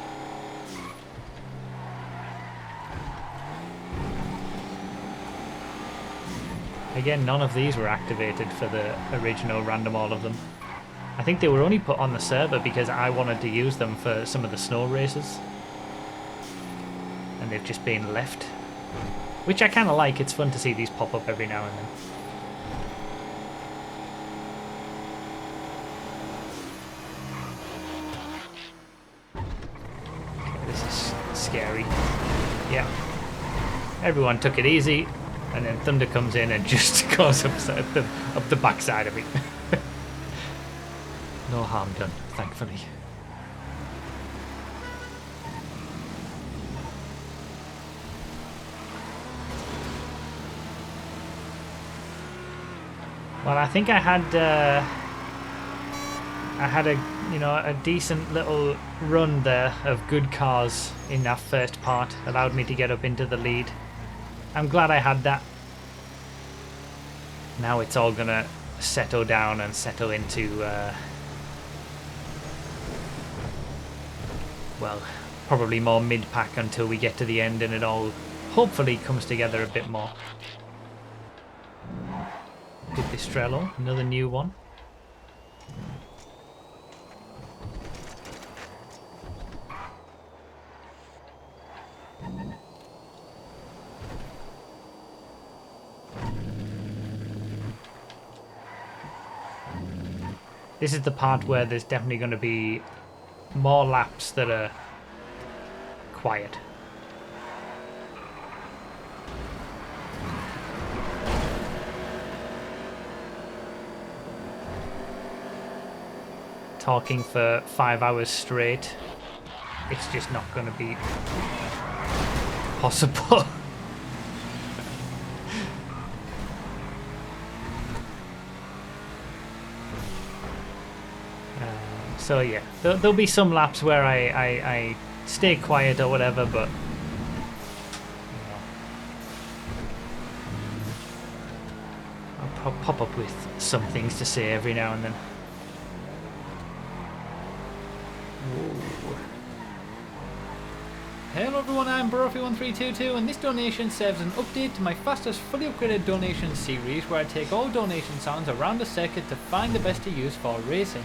Again, none of these were activated for the original random all of them. I think they were only put on the server because I wanted to use them for some of the snow races. And they've just been left. Which I kind of like, it's fun to see these pop up every now and then. Scary. Yeah. Everyone took it easy, and then Thunder comes in and just goes up the backside of it. No harm done, thankfully. Well, I think I had a decent little run there of good cars in that first part. Allowed me to get up into the lead. I'm glad I had that. Now it's all gonna settle down and settle into well, probably more mid-pack until we get to the end and it all hopefully comes together a bit more. Pipistrello, another new one. This is the part where there's definitely going to be more laps that are quiet. Talking for 5 hours straight, it's just not going to be possible. So yeah, there'll be some laps where I stay quiet or whatever, but you know, I'll pop up with some things to say every now and then. Hello everyone, I'm Broughy1322 and this donation serves an update to my fastest fully upgraded donation series where I take all donation sounds around the circuit to find the best to use for racing.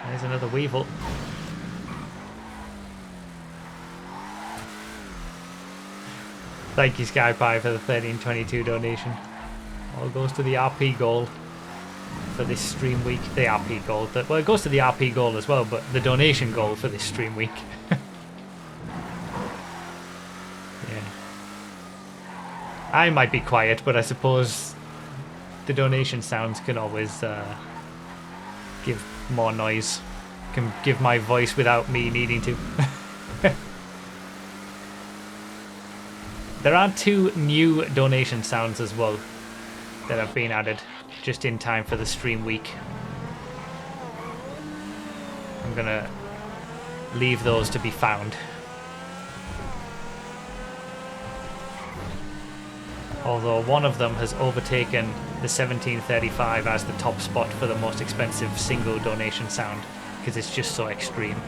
There's another Weevil. Thank you SkyPie for the 1322 donation. All goes to the RP goal for this stream week. The RP goal. Well, it goes to the RP goal as well, but the donation goal for this stream week. Yeah. I might be quiet, but I suppose the donation sounds can always give more noise. Can give my voice without me needing to. There are 2 new donation sounds as well that have been added just in time for the stream week. I'm gonna leave those to be found. Although one of them has overtaken the 1735 as the top spot for the most expensive single donation sound, because it's just so extreme.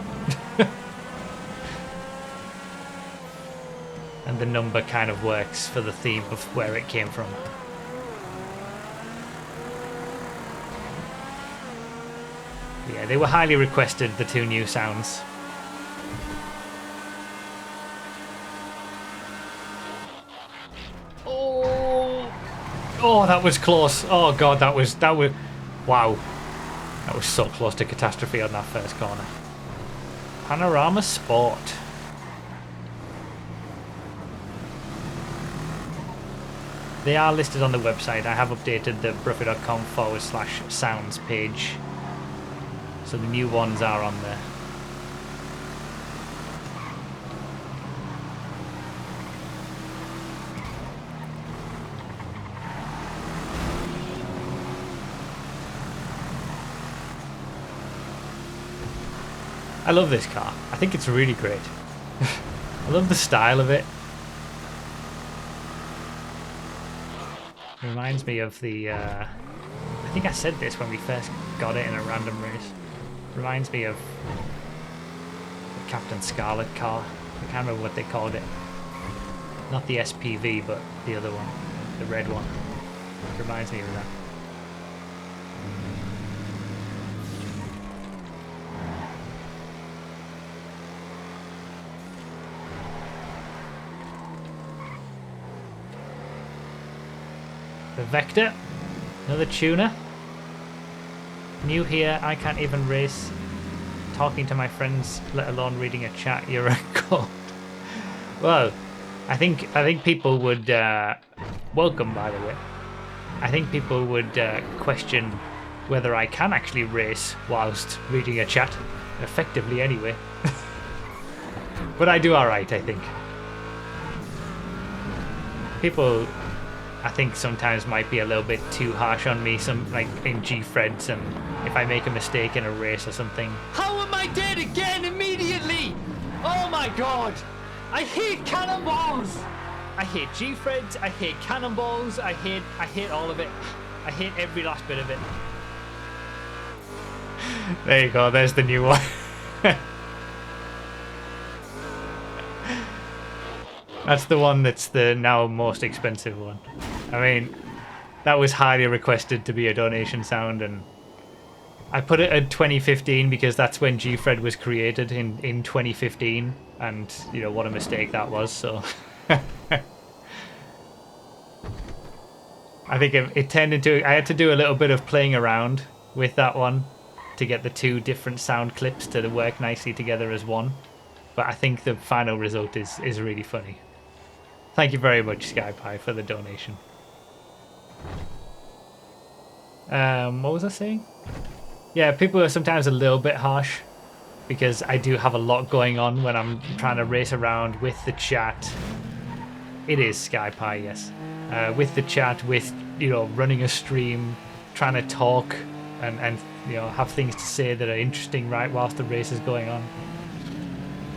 And the number kind of works for the theme of where it came from. Yeah, they were highly requested, the 2 new sounds. Oh, that was close. Oh god, that was wow. That was so close to catastrophe on that first corner. Panorama Sport. They are listed on the website. I have updated the broughy.com/sounds page. So the new ones are on there. I love this car. I think it's really great. I love the style of it. It reminds me of the... I think I said this when we first got it in a random race. Reminds me of the Captain Scarlet car. I can't remember what they called it. Not the SPV, but the other one. The red one. It reminds me of that. The Vector, another tuner. New here, I can't even race. Talking to my friends, let alone reading a chat. You're a god. Well, I think people would welcome. By the way, I think people would question whether I can actually race whilst reading a chat, effectively anyway. But I do all right, I think. People, I think sometimes might be a little bit too harsh on me, some like in G-Freds, and if I make a mistake in a race or something. How am I dead again immediately? Oh my god! I hate cannonballs! I hate G-Freds, I hate cannonballs, I hate all of it. I hate every last bit of it. There you go, there's the new one. That's the one that's the now most expensive one. I mean, that was highly requested to be a donation sound, and I put it at 2015 because that's when G-Fred was created in 2015, and you know what a mistake that was, so I think it turned into, I had to do a little bit of playing around with that one to get the two different sound clips to work nicely together as one, but I think the final result is really funny. Thank you very much, SkyPie, for the donation. What was I saying? Yeah, people are sometimes a little bit harsh because I do have a lot going on when I'm trying to race around with the chat. It is SkyPie, yes. With the chat, with, you know, running a stream, trying to talk and you know, have things to say that are interesting right whilst the race is going on.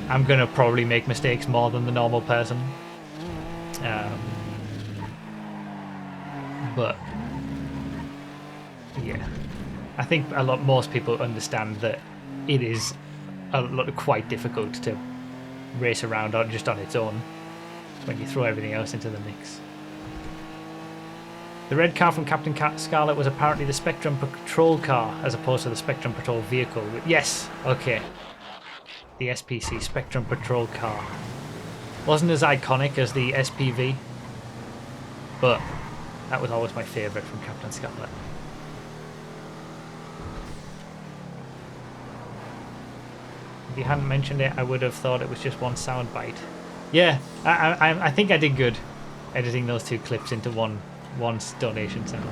I'm gonna probably make mistakes more than the normal person. But yeah, I think most people understand that it is quite difficult to race around just on its own when you throw everything else into the mix. The red car from Captain Scarlet was apparently the Spectrum Patrol car as opposed to the Spectrum Patrol vehicle. Yes, okay. The SPC Spectrum Patrol car wasn't as iconic as the SPV, but that was always my favourite from Captain Scarlet. If you hadn't mentioned it, I would have thought it was just one sound bite. Yeah, I think I did good editing those two clips into one donation sound.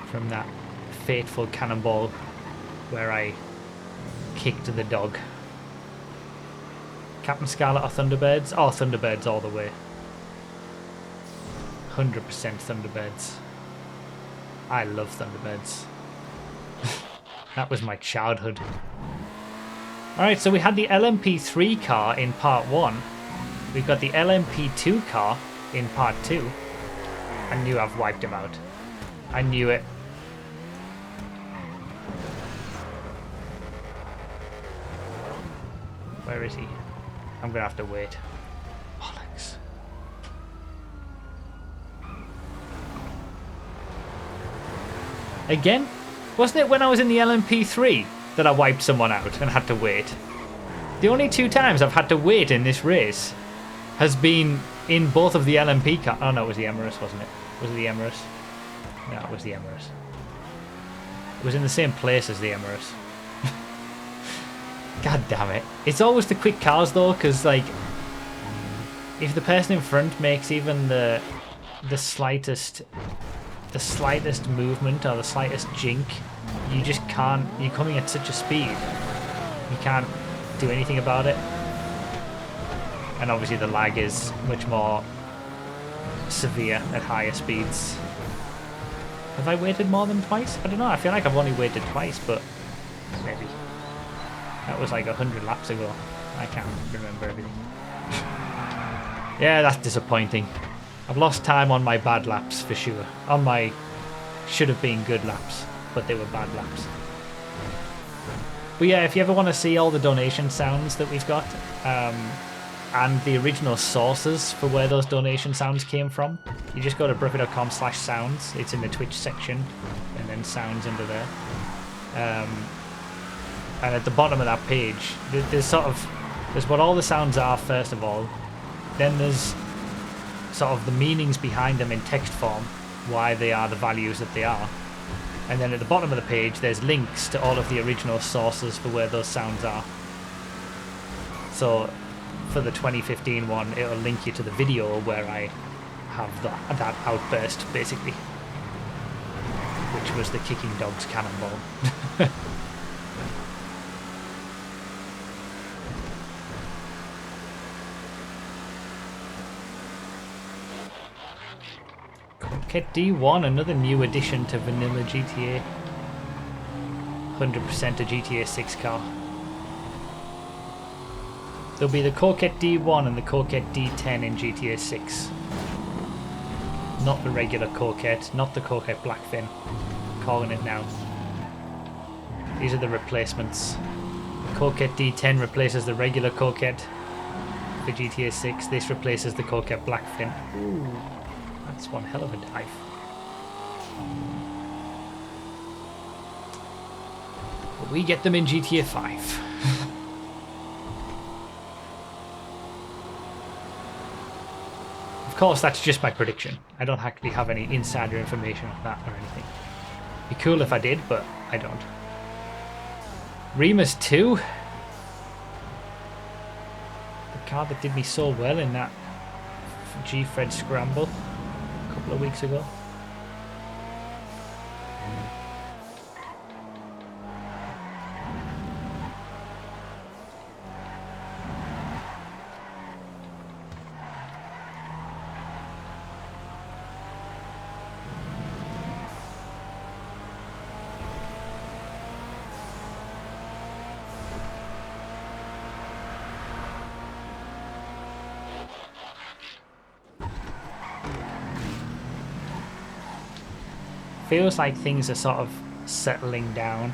From that fateful cannonball where I kicked the dog. Captain Scarlet or Thunderbirds? Oh, Thunderbirds all the way. 100% Thunderbirds. I love Thunderbirds. That was my childhood. Alright, so we had the LMP3 car in part 1. We've got the LMP2 car in part 2. I knew I've wiped him out. I knew it. Where is he? I'm gonna have to wait. Bollocks. Again? Wasn't it when I was in the LMP3 that I wiped someone out and had to wait? The only 2 times I've had to wait in this race has been in both of the LMP cars. Oh no, it was the Emirates, wasn't it? Was it the Emirates? No, it was the Emirates. It was in the same place as the Emirates. God damn it. It's always the quick cars though, because like, if the person in front makes even the slightest movement or the slightest jink, you just can't, you're coming at such a speed. You can't do anything about it. And obviously the lag is much more severe at higher speeds. Have I waited more than twice? I don't know, I feel like I've only waited twice, but maybe. That was like 100 laps ago. I can't remember everything. Yeah, that's disappointing. I've lost time on my bad laps for sure. On my should have been good laps, but they were bad laps. But yeah, if you ever want to see all the donation sounds that we've got, and the original sources for where those donation sounds came from, you just go to broughy.com/sounds. It's in the Twitch section, and then sounds under there. And at the bottom of that page, there's what all the sounds are first of all. Then there's sort of the meanings behind them in text form, why they are the values that they are. And then at the bottom of the page, there's links to all of the original sources for where those sounds are. So for the 2015 one, it'll link you to the video where I have that outburst, basically. Which was the kicking dog's cannonball. Coquette D1, another new addition to vanilla GTA. 100% a GTA 6 car. There'll be the Coquette D1 and the Coquette D10 in GTA 6. Not the regular Coquette, not the Coquette Blackfin. Calling it now. These are the replacements. The Coquette D10 replaces the regular Coquette for GTA 6. This replaces the Coquette Blackfin. Ooh. That's one hell of a dive. But we get them in GTA 5. Of course, that's just my prediction. I don't actually have any insider information on that or anything. Be cool if I did, but I don't. Remus 2? The car that did me so well in that G-Fred Scramble a couple of weeks ago. Feels like things are sort of settling down.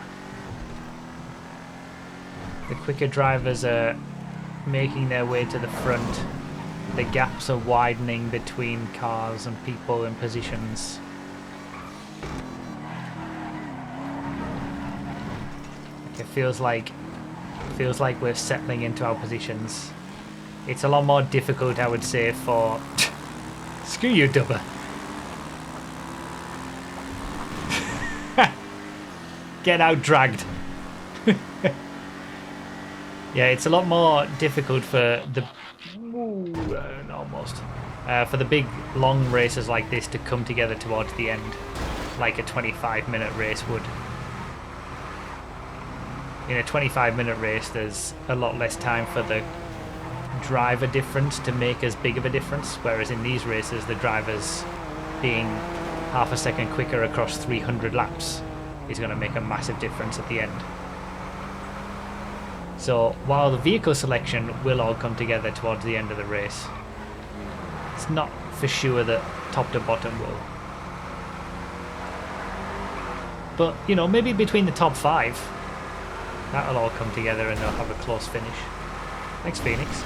The quicker drivers are making their way to the front. The gaps are widening between cars and people in positions. It feels like we're settling into our positions. It's a lot more difficult, I would say, for screw you, Dubber. Get out dragged. Yeah, it's a lot more difficult for the for the big long races like this to come together towards the end, like a 25-minute race would. In a 25-minute race, there's a lot less time for the driver difference to make as big of a difference, whereas in these races, the drivers being half a second quicker across 300 laps is going to make a massive difference at the end. So while the vehicle selection will all come together towards the end of the race, it's not for sure that top to bottom will. But, you know, maybe between the top 5, that'll all come together and they'll have a close finish. Thanks, Phoenix.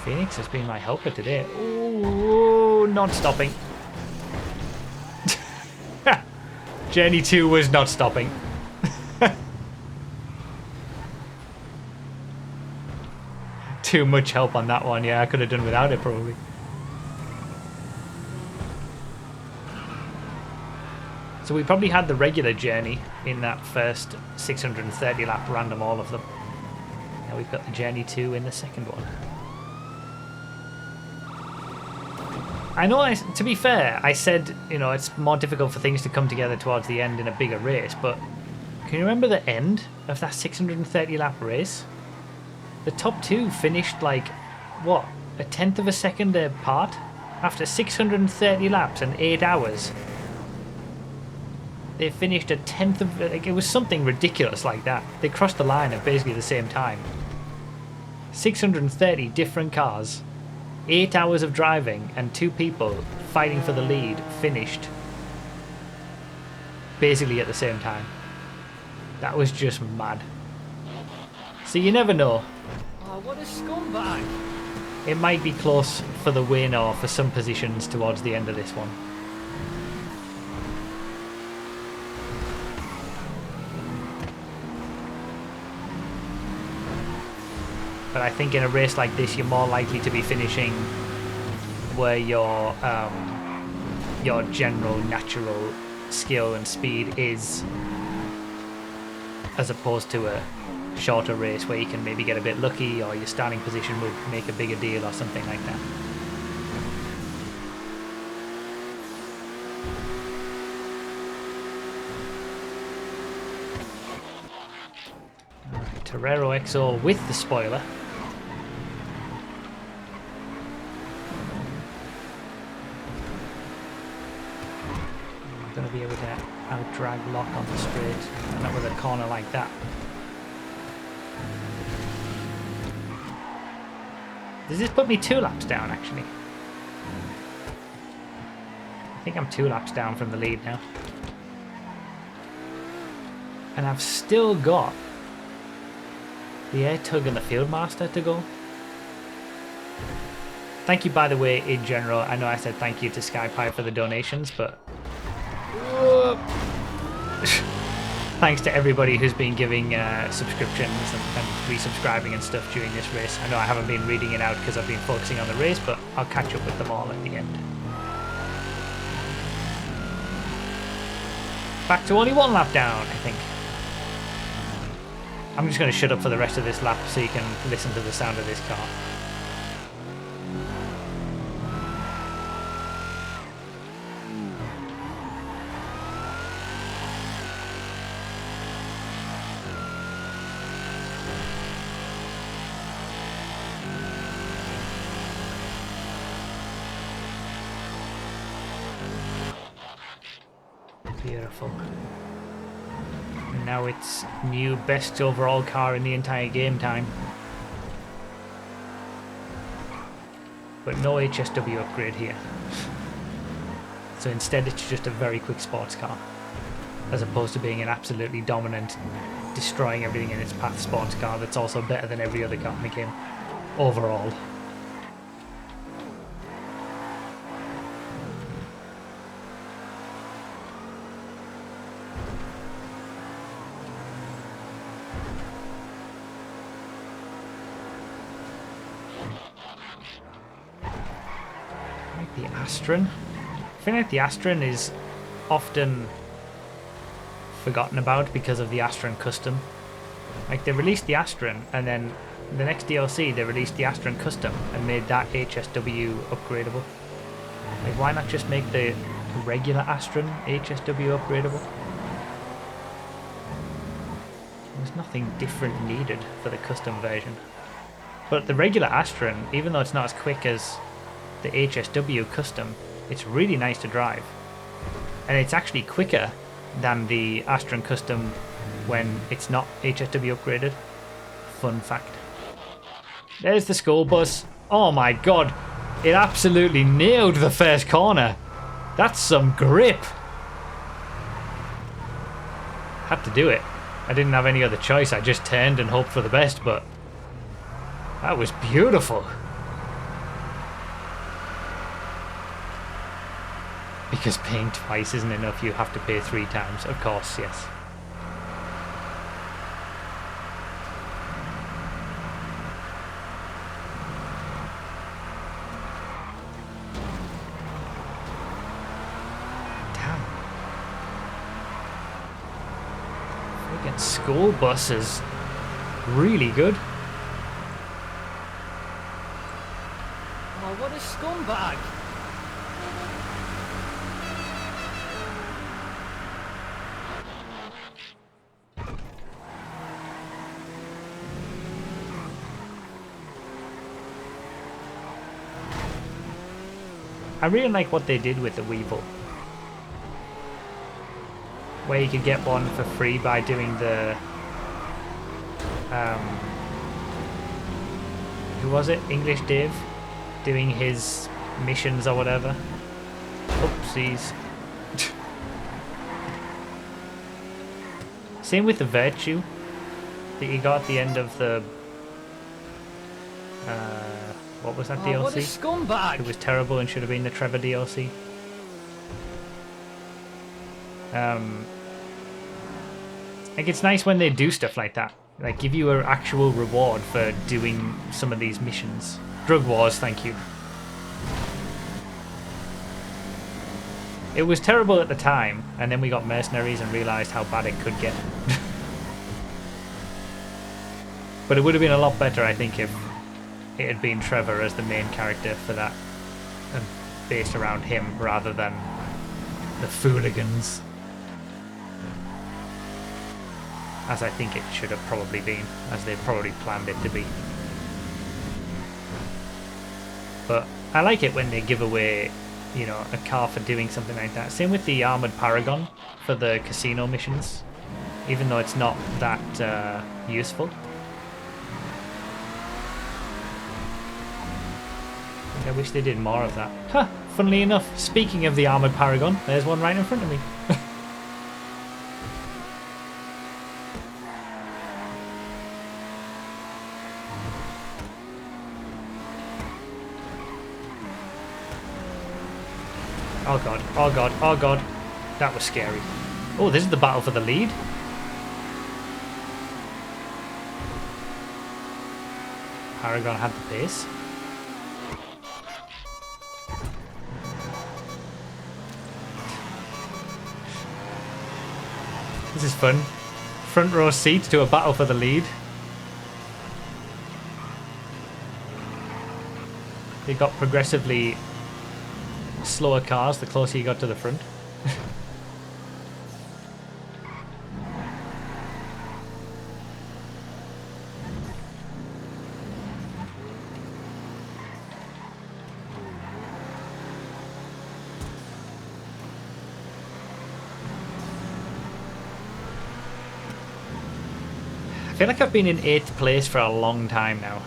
Phoenix has been my helper today. Ooh, not stopping. Journey 2 was not stopping. too much help on that one. Yeah, I could have done without it probably. So we probably had the regular journey in that first 630 lap random all of them. Now we've got the journey 2 in the second one. I know, to be fair, I said, you know, it's more difficult for things to come together towards the end in a bigger race, but can you remember the end of that 630 lap race? The top 2 finished like, what, a tenth of a second apart? After 630 laps and 8 hours. They finished a tenth of, like, it was something ridiculous like that. They crossed the line at basically the same time. 630 different cars, 8 hours of driving, and 2 people fighting for the lead finished basically at the same time. That was just mad. So you never know. Oh, what a scumbag! It might be close for the win or for some positions towards the end of this one. But I think in a race like this, you're more likely to be finishing where your general natural skill and speed is, as opposed to a shorter race where you can maybe get a bit lucky or your starting position would make a bigger deal or something like that. Alright, Torero XO with the spoiler. I'm going to be able to out-drag lock on the straight, not with a corner like that. Does this put me 2 laps down, actually? I think I'm 2 laps down from the lead now. And I've still got the Air Tug and the Fieldmaster to go. Thank you, by the way, in general. I know I said thank you to SkyPie for the donations, but thanks to everybody who's been giving subscriptions and resubscribing and stuff during this race. I know I haven't been reading it out because I've been focusing on the race, but I'll catch up with them all at the end. Back to only 1 lap down, I think. I'm just going to shut up for the rest of this lap so you can listen to the sound of this car. Beautiful. And now it's new best overall car in the entire game time. But no HSW upgrade here. So instead it's just a very quick sports car. As opposed to being an absolutely dominant, destroying everything in its path sports car that's also better than every other car in the game. Overall. The Astron. I feel like the Astron is often forgotten about because of the Astron Custom. Like, they released the Astron and then the next DLC they released the Astron Custom and made that HSW upgradable. Like, why not just make the regular Astron HSW upgradable? There's nothing different needed for the custom version. But the regular Astron, even though it's not as quick as the HSW custom, it's really nice to drive, and it's actually quicker than the Astron custom when it's not HSW upgraded. Fun fact. There's the school bus. Oh my god, it absolutely nailed the first corner. That's some grip. Had to do it. I didn't have any other choice. I just turned and hoped for the best, but that was beautiful. Because paying twice isn't enough, you have to pay 3 times. Of course, yes. school bus is really good. Oh, what a scumbag! I really like what they did with the Weevil. Where you could get one for free by doing the... who was it? English Dave? Doing his missions or whatever. Oopsies. Same with the Virtue that you got at the end of the... what was that DLC? What a scumbag! It was terrible and should have been the Trevor DLC. Like, it's nice when they do stuff like that. Like, give you an actual reward for doing some of these missions. Drug Wars, thank you. It was terrible at the time, and then we got Mercenaries and realised how bad it could get. But it would have been a lot better, I think, if it had been Trevor as the main character for that, and based around him rather than the Fooligans, as I think it should have probably been, as they probably planned it to be. But I like it when they give away, you know, a car for doing something like that. Same with the Armoured Paragon for the casino missions, even though it's not that useful. I wish they did more of that. Huh, funnily enough, speaking of the Armoured Paragon, there's one right in front of me. Oh god, oh god, oh god. That was scary. Oh, this is the battle for the lead. Paragon had the pace. This is fun. Front row seat to a battle for the lead. They got progressively slower cars the closer you got to the front. I feel like I've been in 8th place for a long time now.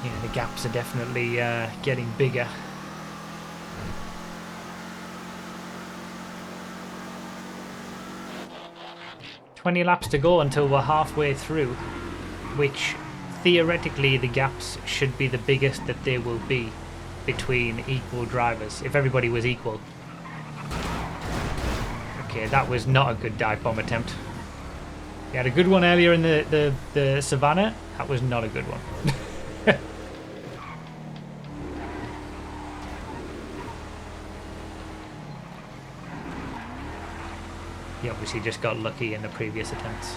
Yeah, the gaps are definitely getting bigger. "20 laps to go until we're halfway through," which theoretically the gaps should be the biggest that they will be between equal drivers, if everybody was equal. Okay, that was not a good dive bomb attempt. We had a good one earlier in the Savannah. That was not a good one. He obviously just got lucky in the previous attempts.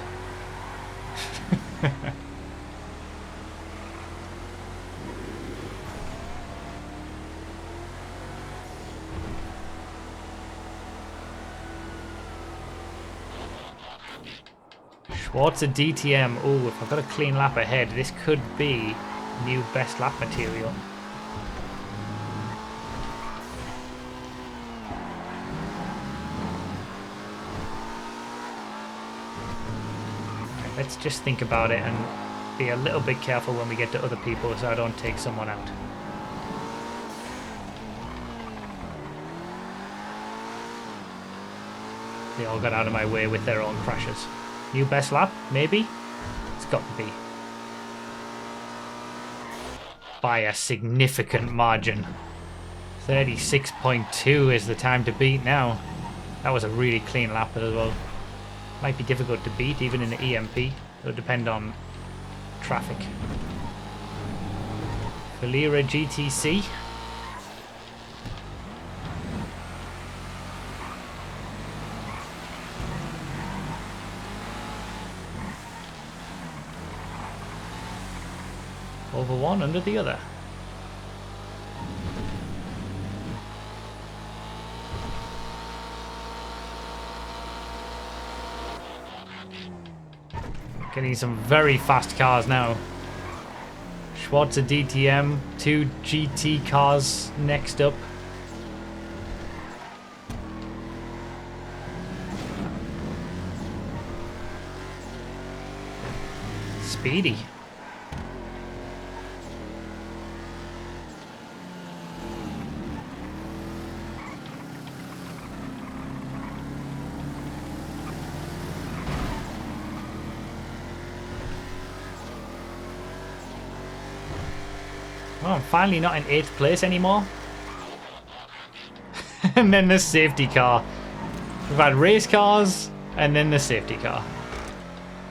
Schwarzer DTM. Oh, if I've got a clean lap ahead, this could be new best lap material. Let's just think about it, and be a little bit careful when we get to other people so I don't take someone out. They all got out of my way with their own crashes. New best lap? Maybe? It's got to be. By a significant margin. 36.2 is the time to beat now. That was a really clean lap as well. Might be difficult to beat even in the EMP. It'll depend on traffic. Valera GTC. Over one, under the other. Getting some very fast cars now. Schwarzer DTM, 2 GT cars next up. Speedy. Oh, I'm finally not in 8th place anymore. And then the safety car. We've had race cars and then the safety car.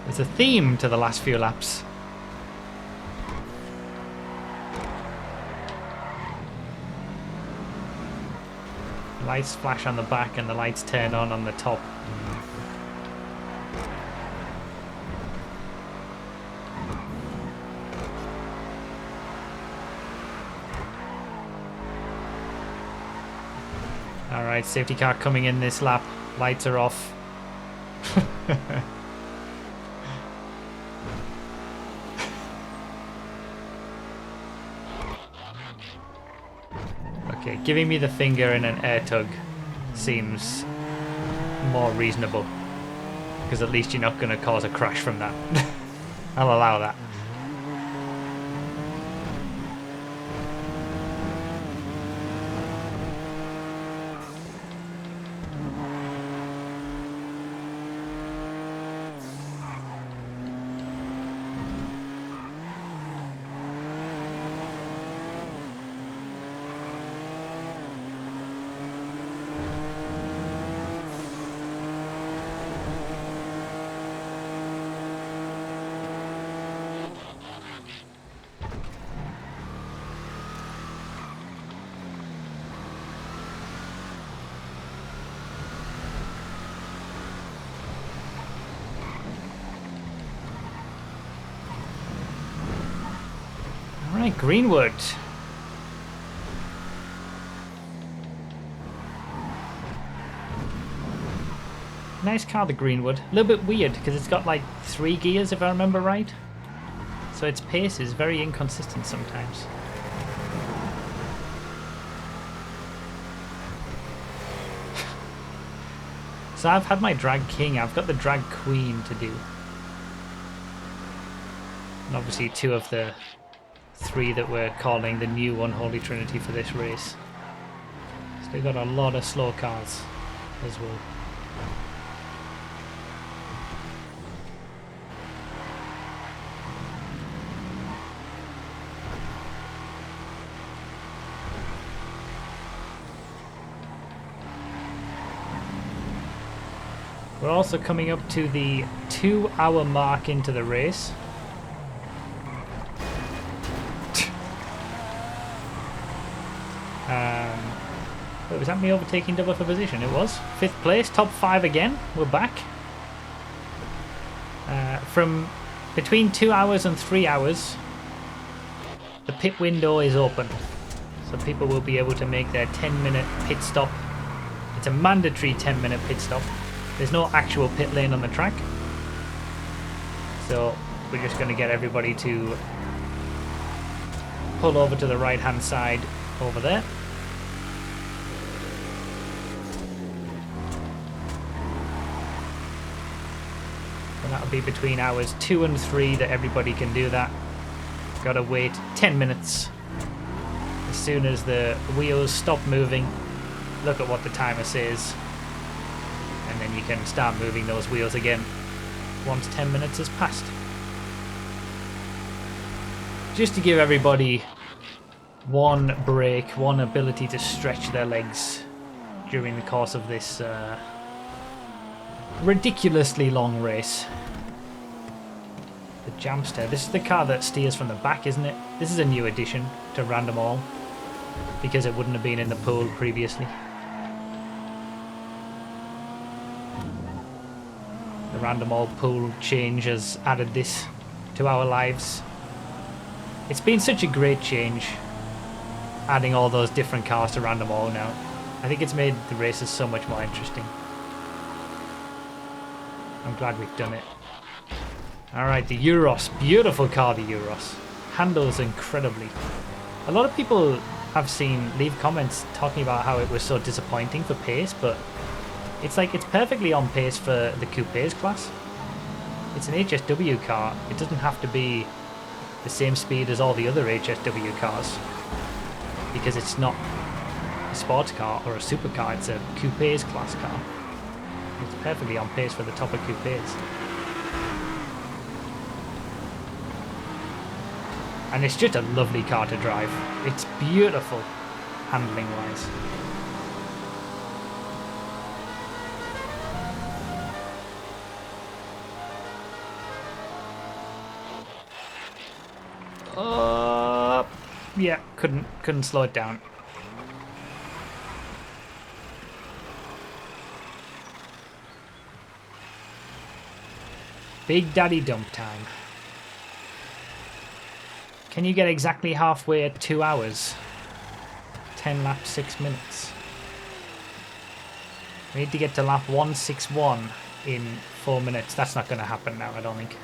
There's a theme to the last few laps. The lights flash on the back and the lights turn on the top. Alright, safety car coming in this lap. Lights are off. Okay, giving me the finger in an air tug seems more reasonable. Because at least you're not going to cause a crash from that. I'll allow that. Alright, Greenwood. Nice car, the Greenwood. A little bit weird because it's got like 3 gears if I remember right. So its pace is very inconsistent sometimes. So I've had my drag king, I've got the drag queen to do. And obviously 2 of the 3 that we're calling the new unholy trinity for this race. Still got a lot of slow cars as well. We're also coming up to the 2-hour mark into the race. Wait, was that me overtaking double for position? It was. 5th place, top 5 again. We're back. From between 2 hours and 3 hours, the pit window is open. So people will be able to make their 10-minute pit stop. It's a mandatory 10-minute pit stop. There's no actual pit lane on the track. So we're just going to get everybody to pull over to the right-hand side over there. And that'll be between hours 2 and 3 that everybody can do that. Gotta wait 10 minutes. As soon as the wheels stop moving, look at what the timer says. And then you can start moving those wheels again once 10 minutes has passed. Just to give everybody one break, one ability to stretch their legs during the course of this ridiculously long race. The Jamster. This is the car that steers from the back, isn't it? This is a new addition to Random All because it wouldn't have been in the pool previously. The Random All pool change has added this to our lives. It's been such a great change, adding all those different cars to Random All now. I think it's made the races so much more interesting. I'm glad we've done it. Alright, the Euros. Beautiful car, the Euros. Handles incredibly. A lot of people have seen leave comments talking about how it was so disappointing for pace, but it's like it's perfectly on pace for the coupes class. It's an HSW car. It doesn't have to be the same speed as all the other HSW cars because it's not a sports car or a supercar, it's a coupes class car. It's perfectly on pace for the top of coupes. And it's just a lovely car to drive. It's beautiful handling wise. Yeah, couldn't slow it down. Big Daddy dump time. Can you get exactly halfway at 2 hours? 10 laps, 6 minutes. We need to get to lap 161 in 4 minutes. That's not going to happen now, I don't think.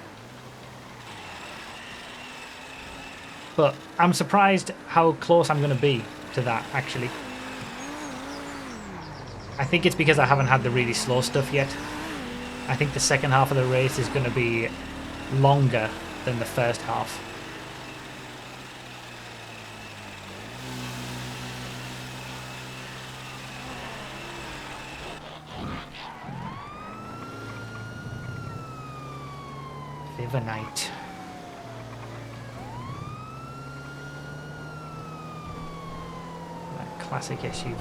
But I'm surprised how close I'm going to be to that, actually. I think it's because I haven't had the really slow stuff yet. I think the second half of the race is going to be longer than the first half. Vivanite. That classic SUV.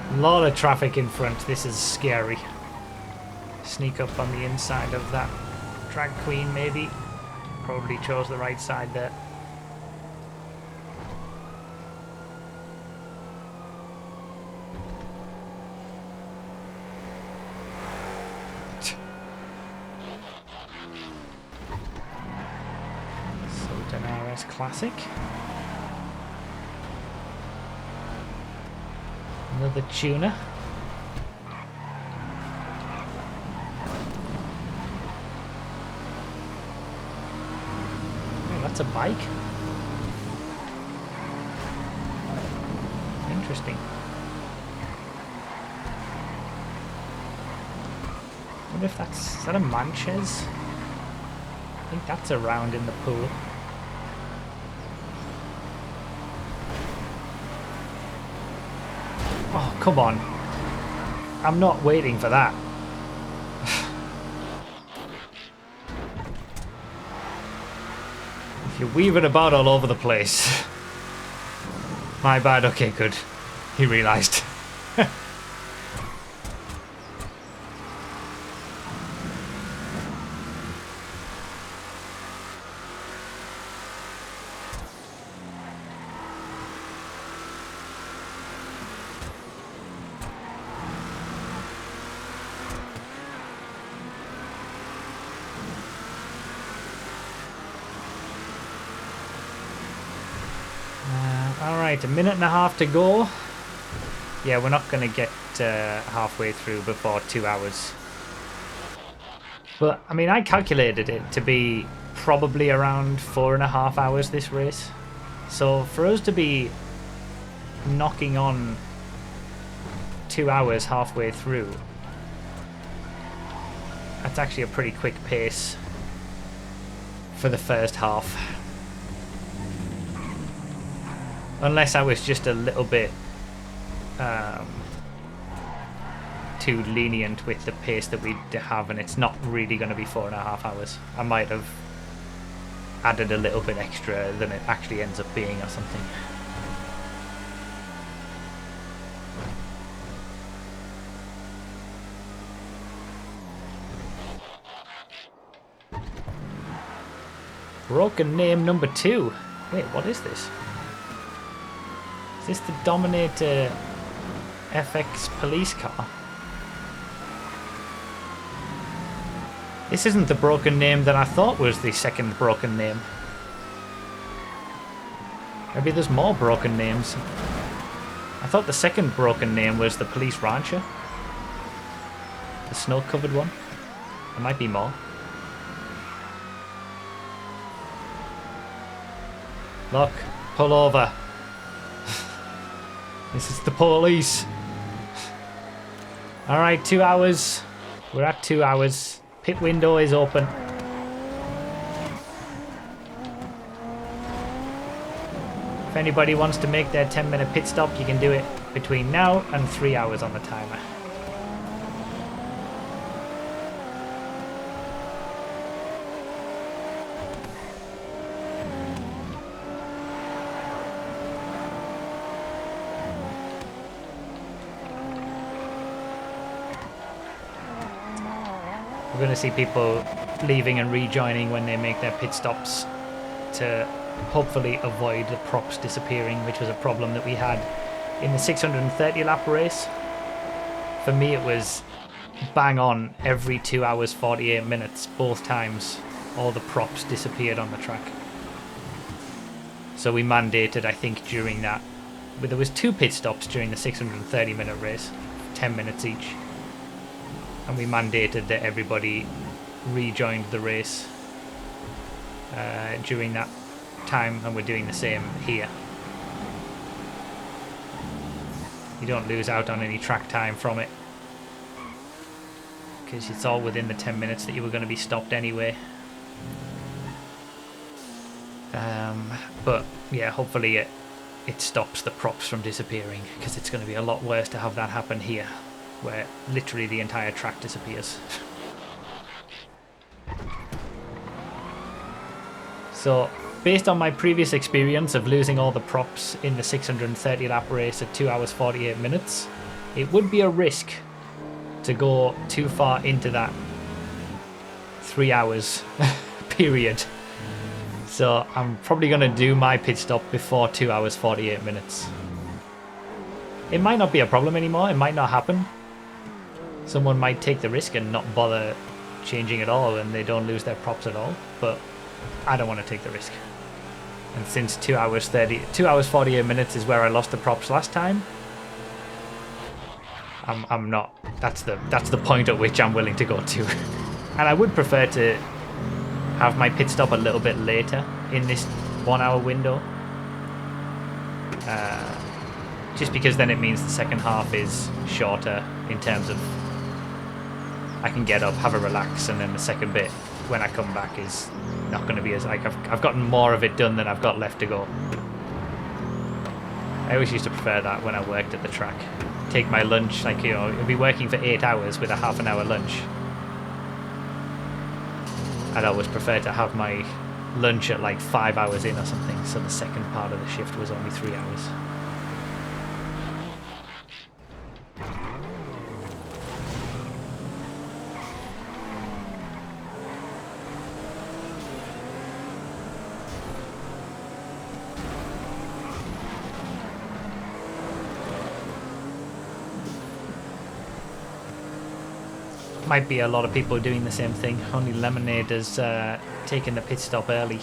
A lot of traffic in front. This is scary. Sneak up on the inside of that drag queen, maybe. Probably chose the right side there. Sultan RS Classic. Another tuner. That's a bike. Interesting. I wonder if is that a Manches? I think that's around in the pool. Oh, come on. I'm not waiting for that. You're weaving about all over the place. My bad, okay, good. He realised. Alright, a minute and a half to go. Yeah, we're not going to get halfway through before 2 hours. But, I mean, I calculated it to be probably around 4.5 hours this race. So for us to be knocking on 2 hours halfway through, that's actually a pretty quick pace for the first half. Unless I was just a little bit too lenient with the pace that we have, and it's not really going to be 4.5 hours. I might have added a little bit extra than it actually ends up being or something. Broken name number 2. Wait, what is this? Is this the Dominator FX police car? This isn't the broken name that I thought was the second broken name. Maybe there's more broken names. I thought the second broken name was the police rancher. The snow-covered one. There might be more. Look, pull over. This is the police. Alright, 2 hours. We're at 2 hours. Pit window is open. If anybody wants to make their 10-minute pit stop, you can do it between now and 3 hours on the timer. We're going to see people leaving and rejoining when they make their pit stops to hopefully avoid the props disappearing, which was a problem that we had in the 630 lap race. For me, it was bang on every 2 hours 48 minutes, both times all the props disappeared on the track. So we mandated, I think, during that, but there was 2 pit stops during the 630 minute race, 10 minutes each. And we mandated that everybody rejoined the race during that time, and we're doing the same here. You don't lose out on any track time from it, because it's all within the 10 minutes that you were going to be stopped anyway. But yeah, hopefully it stops the props from disappearing, because it's going to be a lot worse to have that happen here, where literally the entire track disappears. So, based on my previous experience of losing all the props in the 630 lap race at 2 hours 48 minutes, it would be a risk to go too far into that 3 hours period. So I'm probably going to do my pit stop before 2 hours 48 minutes. It might not be a problem anymore, it might not happen. Someone might take the risk and not bother changing at all, and they don't lose their props at all, but I don't want to take the risk. And since 2 hours 48 minutes is where I lost the props last time, I'm not. That's the point at which I'm willing to go to. And I would prefer to have my pit stop a little bit later in this 1 hour window. Just because then it means the second half is shorter in terms of I can get up, have a relax, and then the second bit when I come back is not going to be as like I've gotten more of it done than I've got left to go. I always used to prefer that when I worked at the track. Take my lunch, like, you know, I'd be working for 8 hours with a half-an-hour lunch. I'd always prefer to have my lunch at like 5 hours in or something, so the second part of the shift was only 3 hours. Might be a lot of people doing the same thing. Only Lemonade has taken the pit stop early.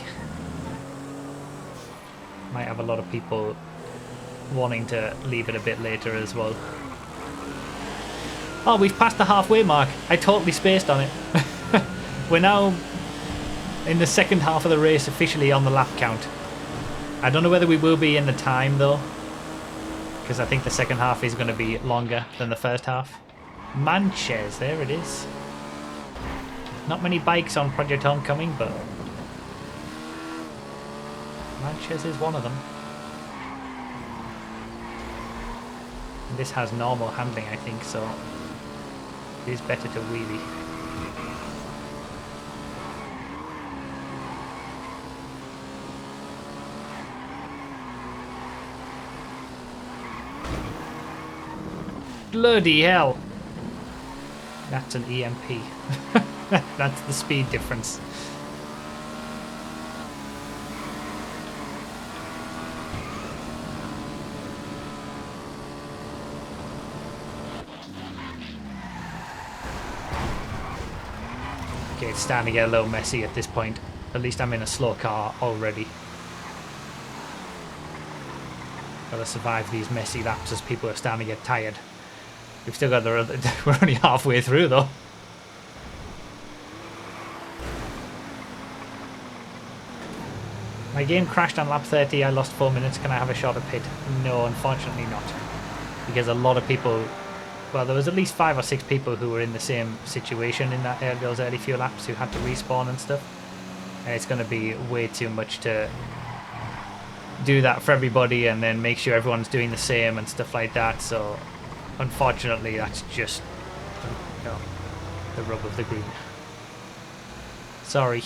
Might have a lot of people wanting to leave it a bit later as well. Oh, we've passed the halfway mark. I totally spaced on it. we're now in the second half of the race officially on the lap count. I don't know whether we will be in the time though, because I think the second half is going to be longer than the first half. Manches, there it is. Not many bikes on Project Homecoming, but Manches is one of them. And this has normal handling, I think, so it is better to wheelie. Bloody hell! That's an EMP. That's the speed difference. Okay, it's starting to get a little messy at this point. At least I'm in a slow car already. Gotta survive these messy laps as people are starting to get tired. We've still got the other... We're only halfway through though. My game crashed on lap 30. I lost 4 minutes. Can I have a shot at pit? No, unfortunately not. Because a lot of people... Well, there was at least 5 or 6 people who were in the same situation in that those early few laps who had to respawn and stuff. And it's going to be way too much to do that for everybody and then make sure everyone's doing the same and stuff like that. So, unfortunately, that's just the rub of the green. Sorry.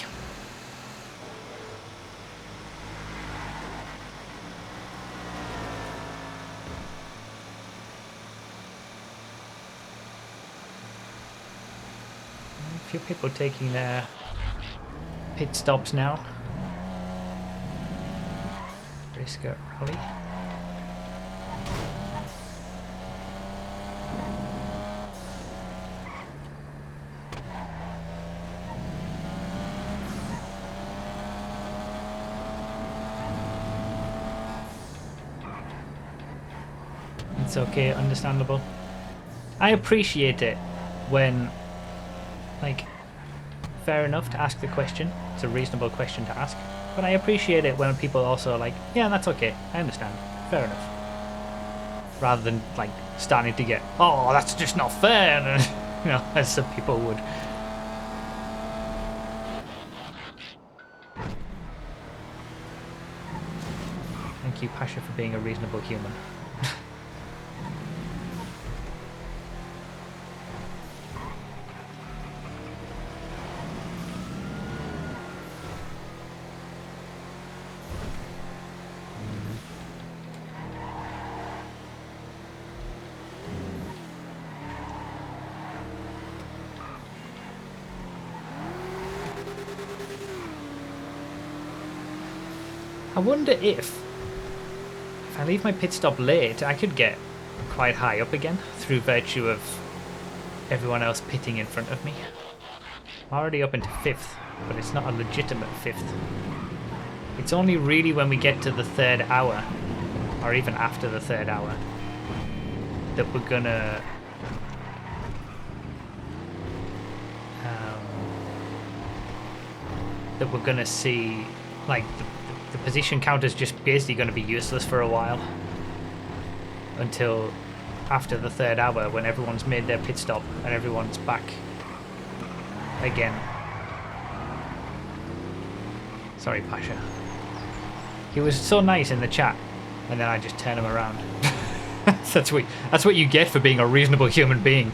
A few people taking their pit stops now. Brisker Rally. It's okay, understandable. I appreciate it when, like, fair enough to ask the question. It's a reasonable question to ask. But I appreciate it when people also are like, yeah, that's okay, I understand. Fair enough. Rather than, like, starting to get, oh, that's just not fair, and, you know, as some people would. Thank you, Pasha, for being a reasonable human. I wonder if I leave my pit stop late, I could get quite high up again through virtue of everyone else pitting in front of me. I'm already up into 5th, but it's not a legitimate 5th. It's only really when we get to the 3rd hour, or even after the 3rd hour, that we're gonna see, like, the position count is just basically going to be useless for a while until after the 3rd hour when everyone's made their pit stop and everyone's back again. Sorry, Pasha. He was so nice in the chat and then I just turn him around. That's what you get for being a reasonable human being.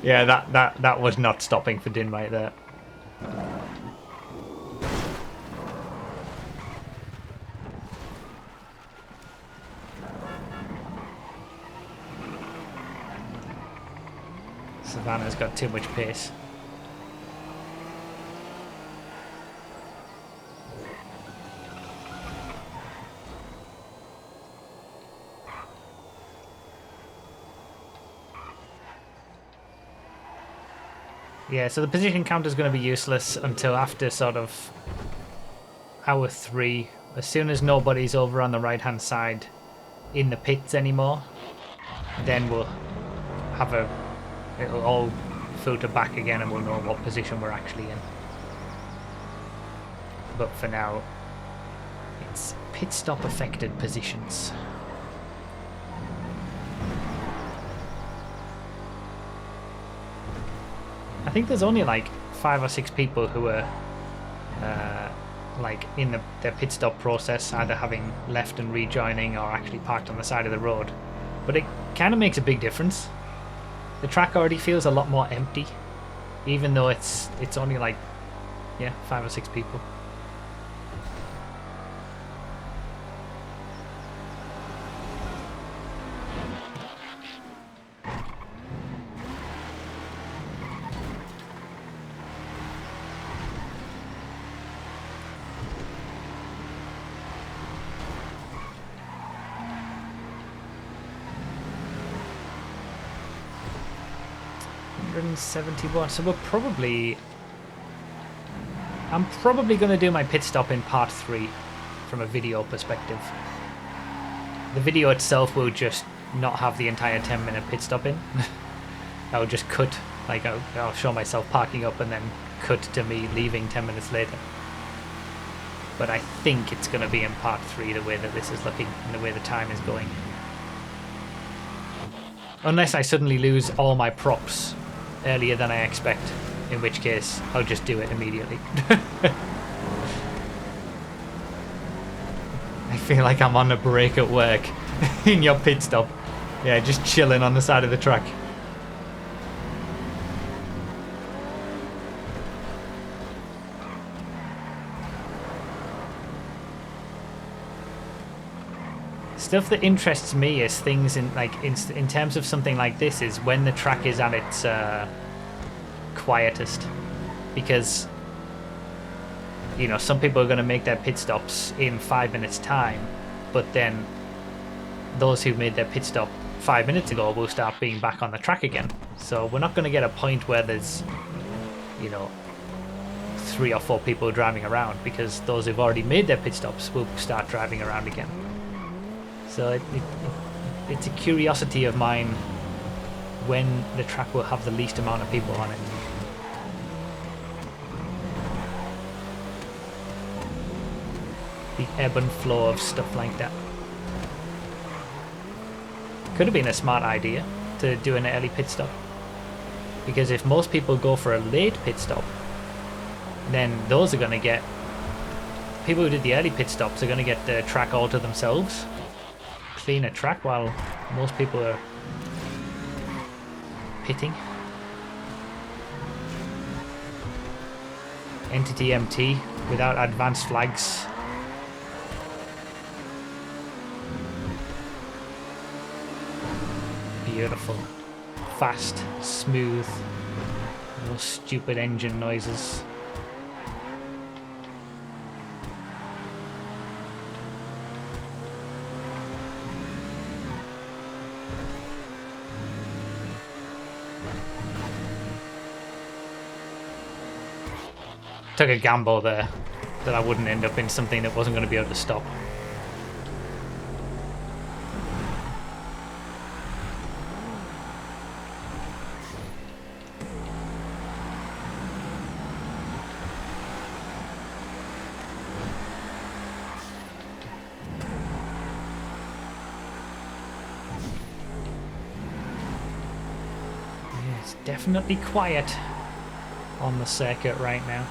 Yeah, that was not stopping for Din right there. Savannah's got too much pace. Yeah, so the position counter is going to be useless until after sort of hour 3. As soon as nobody's over on the right hand side, in the pits anymore, then we'll have it'll all filter back again and we'll know what position we're actually in. But for now, it's pit stop affected positions. I think there's only like 5 or 6 people who are like in their pit stop process, either having left and rejoining or actually parked on the side of the road. But it kind of makes a big difference. The track already feels a lot more empty, even though it's only like 5 or 6 people. So we're probably... I'm probably going to do my pit stop in part 3 from a video perspective. The video itself will just not have the entire 10-minute pit stop in. I'll just cut, like I'll show myself parking up and then cut to me leaving 10 minutes later. But I think it's going to be in part 3 the way that this is looking and the way the time is going. Unless I suddenly lose all my props earlier than I expect, in which case I'll just do it immediately. I feel like I'm on a break at work in your pit stop. Yeah, just chilling on the side of the track. Stuff that interests me is things in terms of something like this is when the track is at its quietest, because you know some people are going to make their pit stops in 5 minutes time, but then those who made their pit stop 5 minutes ago will start being back on the track again. So we're not going to get a point where there's 3 or 4 people driving around, because those who've already made their pit stops will start driving around again. So it's a curiosity of mine when the track will have the least amount of people on it. The ebb and flow of stuff like that. Could have been a smart idea to do an early pit stop, because if most people go for a late pit stop, then those are going to get... people who did the early pit stops are going to get the track all to themselves. Cleaner track while most people are pitting. Entity MT without advanced flags. Beautiful. Fast, smooth, no stupid engine noises. Took a gamble there that I wouldn't end up in something that wasn't going to be able to stop. Yeah, it's definitely quiet on the circuit right now.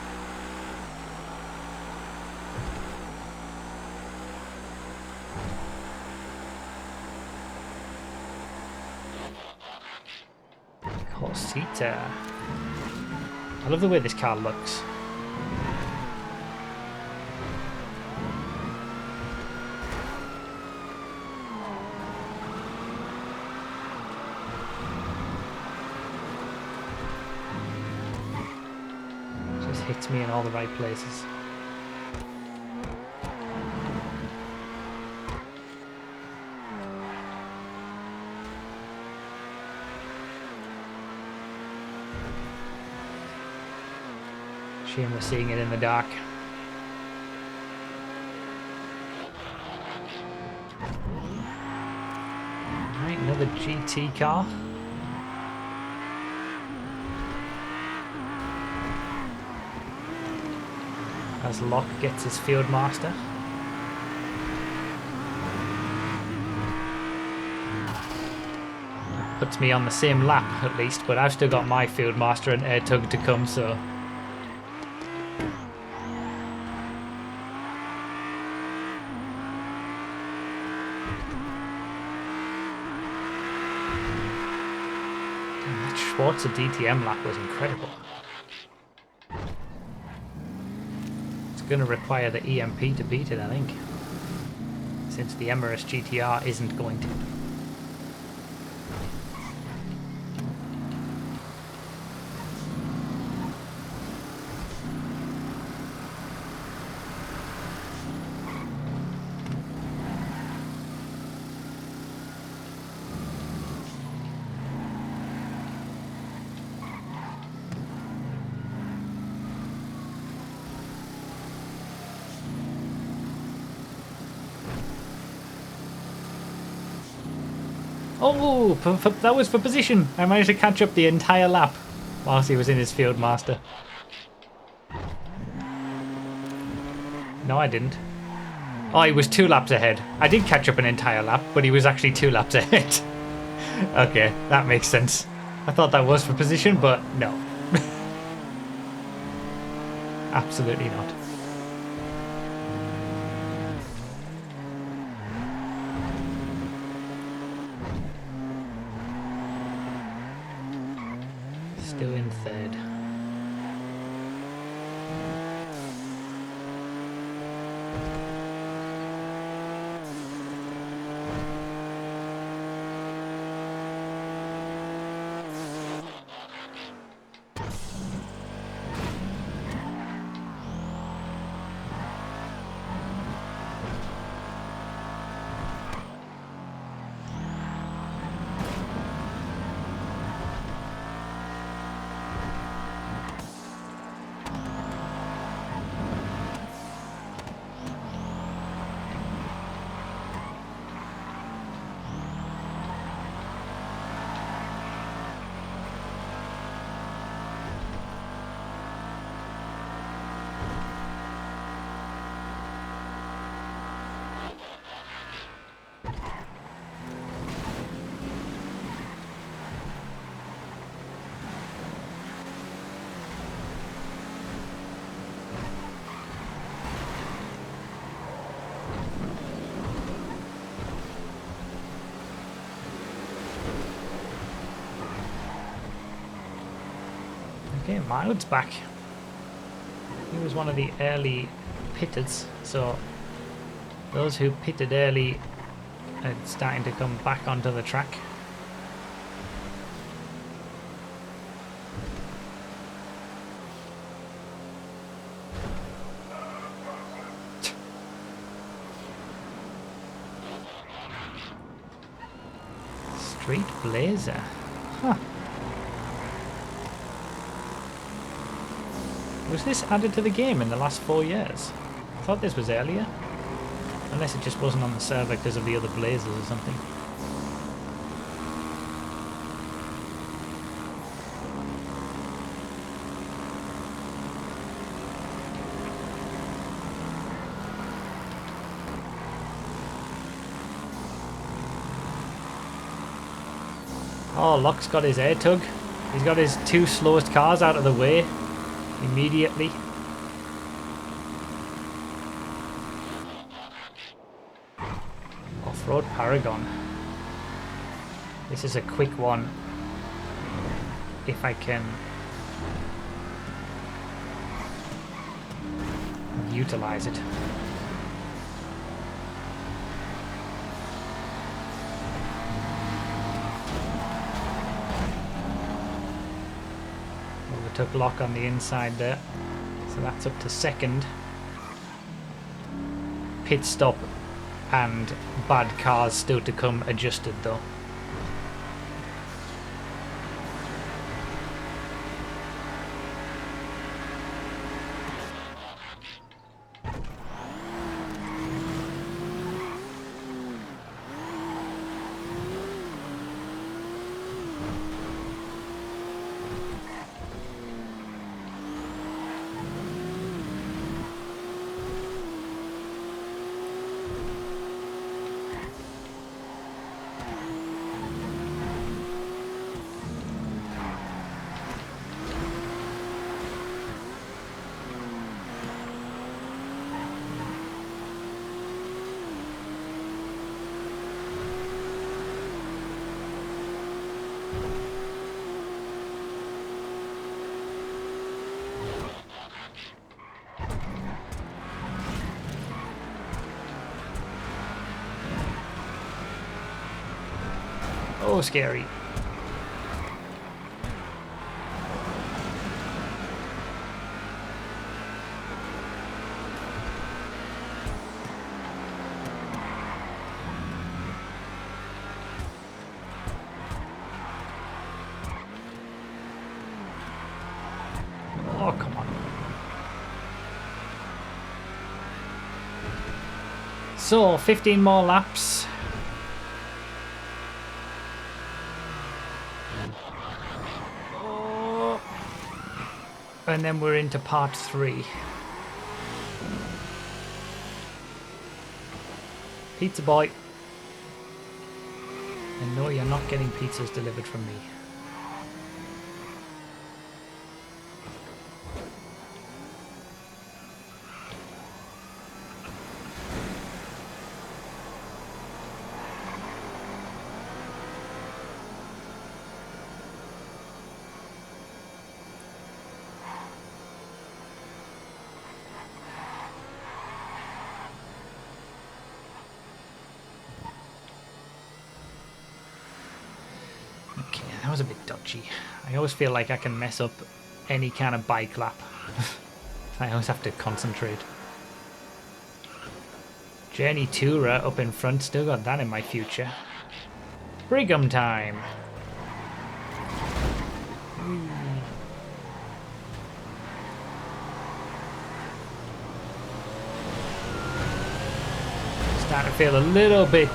Corsita. I love the way this car looks. Just hits me in all the right places. Shame we're seeing it in the dark. another GT car. As Locke gets his Fieldmaster. Puts me on the same lap at least, but I've still got my Fieldmaster and Air Tug to come, so... Damn, that Schwarzer DTM lap was incredible. It's going to require the EMP to beat it, I think. Since the Emirates GTR isn't going to. Oh, that was for position. I managed to catch up the entire lap whilst he was in his Fieldmaster. No, I didn't. Oh, he was 2 laps ahead. I did catch up an entire lap, but he was actually 2 laps ahead. Okay, that makes sense. I thought that was for position, but no. Absolutely not. Still in 3rd. Okay, Miles back. He was one of the early pitters, so those who pitted early are starting to come back onto the track. Street Blazer. Huh. Was this added to the game in the last 4 years? I thought this was earlier. Unless it just wasn't on the server because of the other Blazers or something. Oh, Locke's got his air tug. He's got his 2 slowest cars out of the way immediately. Off-road Paragon. This is a quick one if I can utilize it. Took Locke on the inside there, so that's up to 2nd. Pit stop and bad cars still to come adjusted though. so scary. Oh, come on. So, 15 more laps. Oh. And then we're into part 3. Pizza boy. And no, you're not getting pizzas delivered from me. Okay, that was a bit dodgy. I always feel like I can mess up any kind of bike lap. I always have to concentrate. Journey Tourer up in front, still got that in my future. Brigham time! Starting to feel a little bit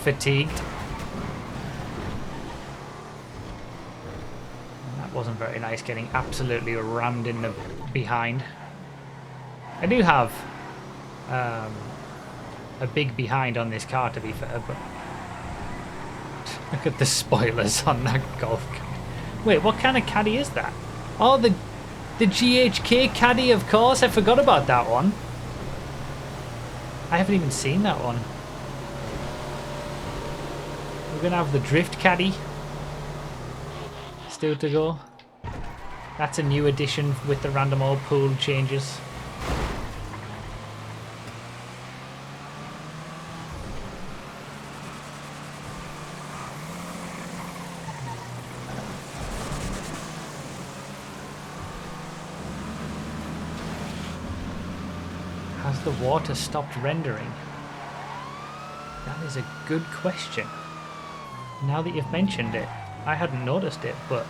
fatigued. Wasn't very nice getting absolutely rammed in the behind. I do have a big behind on this car, to be fair, but look at the spoilers on that Golf caddy. Wait, what kind of caddy is that? Oh, the GHK caddy, of course. I forgot about that one. I haven't even seen that one. We're gonna have the drift caddy still to go. That's a new addition with the random old pool changes. Has the water stopped rendering? That is a good question. Now that you've mentioned it, I hadn't noticed it, but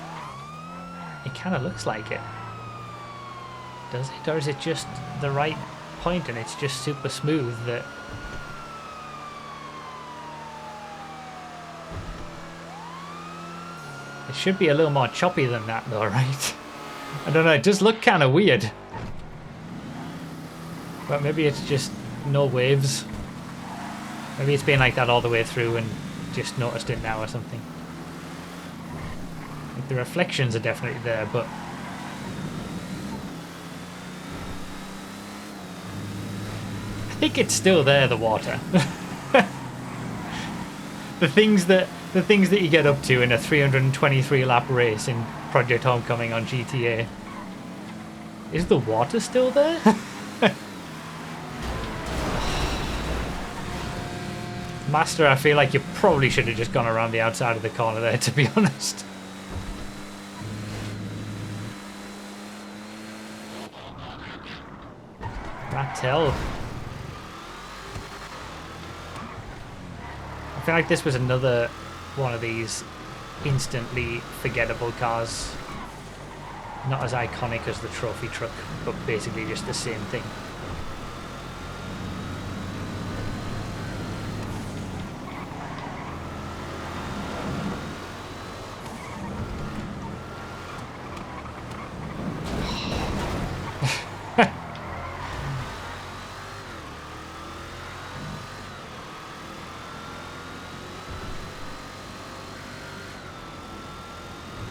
it kind of looks like it. Does it? Or is it just the right point and it's just super smooth that... It should be a little more choppy than that though, right? I don't know, it does look kind of weird. But maybe it's just no waves. Maybe it's been like that all the way through and just noticed it now or something. Like the reflections are definitely there, but I think it's still there, the water. the things that you get up to in a 323 lap race in Project Homecoming on GTA. Is the water still there? Master, I feel like you probably should have just gone around the outside of the corner there, to be honest. Rat hell. I feel like this was another one of these instantly forgettable cars. Not as iconic as the trophy truck, but basically just the same thing.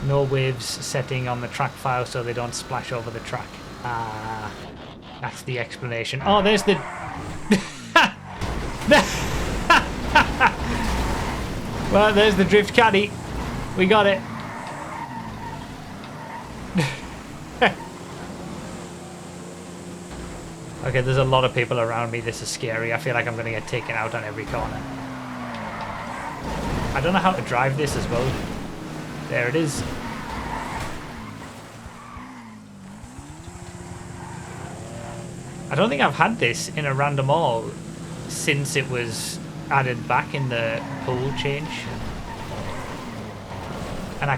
No waves setting on the track file so they don't splash over the track. Ah, that's the explanation. Oh, there's the... Well, there's the drift caddy. We got it. Okay, there's a lot of people around me. This is scary. I feel like I'm going to get taken out on every corner. I don't know how to drive this as well. There it is. I don't think I've had this in a random all since it was added back in the pool change. And I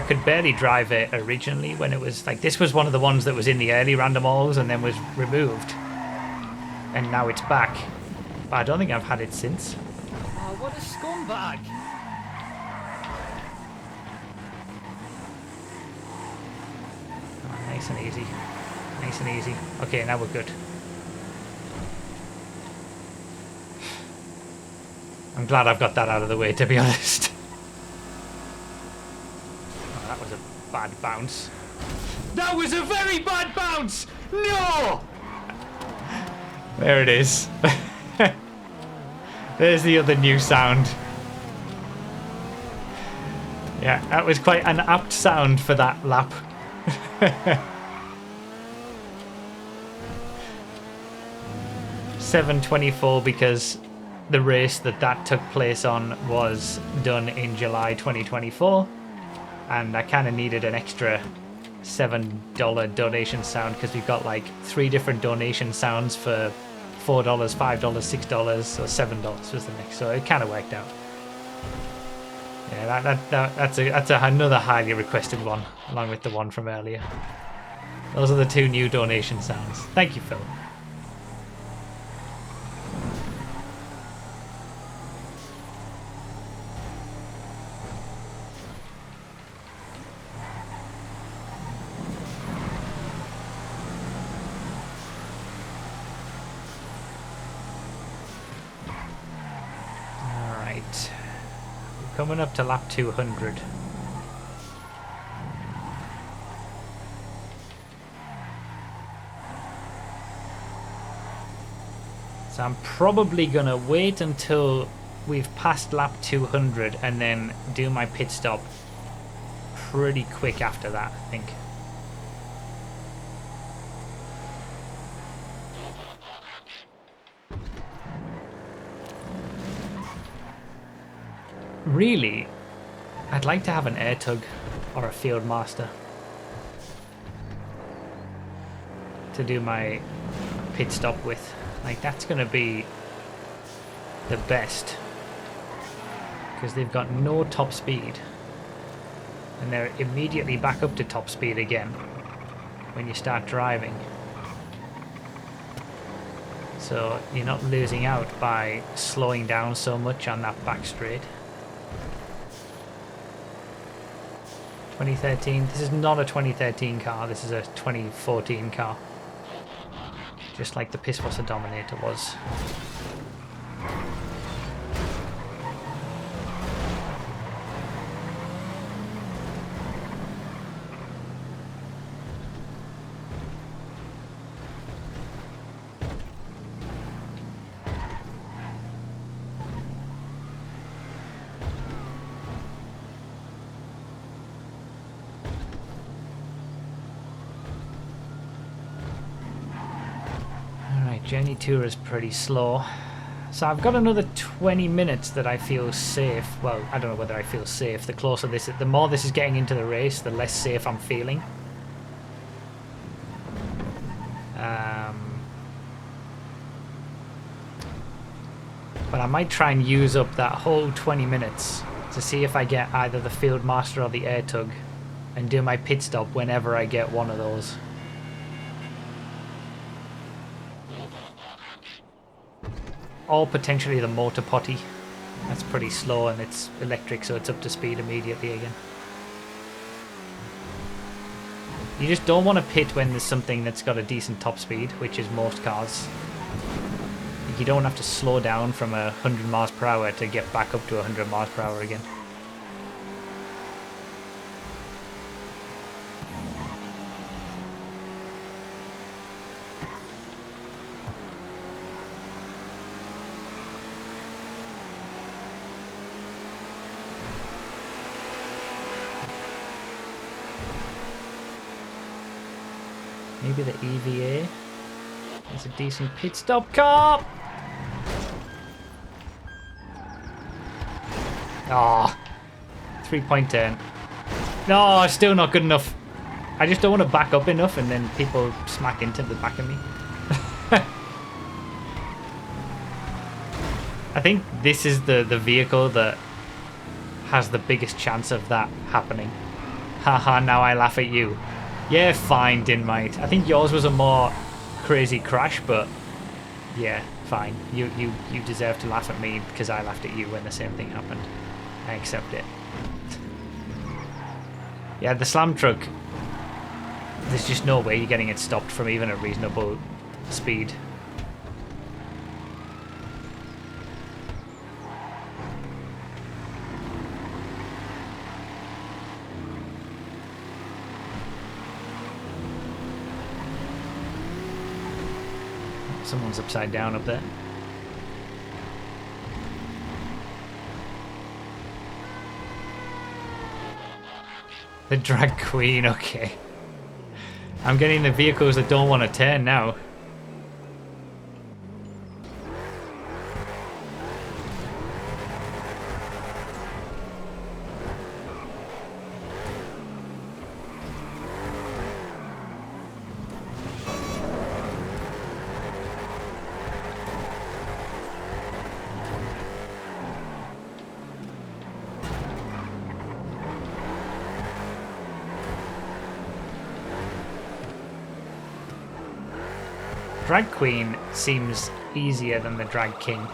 could barely drive it originally when it was like, this was one of the ones that was in the early random alls and then was removed. And now it's back. But I don't think I've had it since. Oh, what a scumbag! Oh, nice and easy. Nice and easy. Okay, now we're good. I'm glad I've got that out of the way, to be honest. Oh, that was a bad bounce. That was a very bad bounce! No! There it is. There's the other new sound. Yeah, that was quite an apt sound for that lap. $7.24 because the race that took place on was done in July 2024, and I kind of needed an extra $7 donation sound because we've got like 3 different donation sounds for $4, $5, $6, or $7 was the next, so it kind of worked out. Yeah, that's another highly requested one, along with the one from earlier. Those are the 2 new donation sounds. Thank you, Phil. Coming up to lap 200. So I'm probably going to wait until we've passed lap 200 and then do my pit stop pretty quick after that, I think. Really, I'd like to have an air tug or a field master to do my pit stop with. Like, that's going to be the best because they've got no top speed and they're immediately back up to top speed again when you start driving. So you're not losing out by slowing down so much on that back straight. 2013. This is not a 2013 car. This is a 2014 car. Just like the Pisswasser Dominator was. Journey tour is pretty slow. So I've got another 20 minutes that I feel safe. Well, I don't know whether I feel safe. The more this is getting into the race, the less safe I'm feeling. But I might try and use up that whole 20 minutes to see if I get either the Field Master or the Air Tug and do my pit stop whenever I get one of those. Or potentially the motor potty. That's pretty slow and it's electric, so it's up to speed immediately again. You just don't want to pit when there's something that's got a decent top speed, which is most cars. You don't have to slow down from 100 miles per hour to get back up to 100 miles per hour again. Maybe the EVA is a decent pit stop car. Oh, 3-point turn. No, still not good enough. I just don't want to back up enough and then people smack into the back of me. I think this is the vehicle that has the biggest chance of that happening. Haha, now I laugh at you. Yeah, fine, Dinmite. I think yours was a more crazy crash, but yeah, fine. You deserve to laugh at me because I laughed at you when the same thing happened. I accept it. Yeah, the slam truck, there's just no way you're getting it stopped from even a reasonable speed. Someone's upside down up there. The drag queen, okay. I'm getting the vehicles that don't want to turn now. Drag Queen seems easier than the Drag King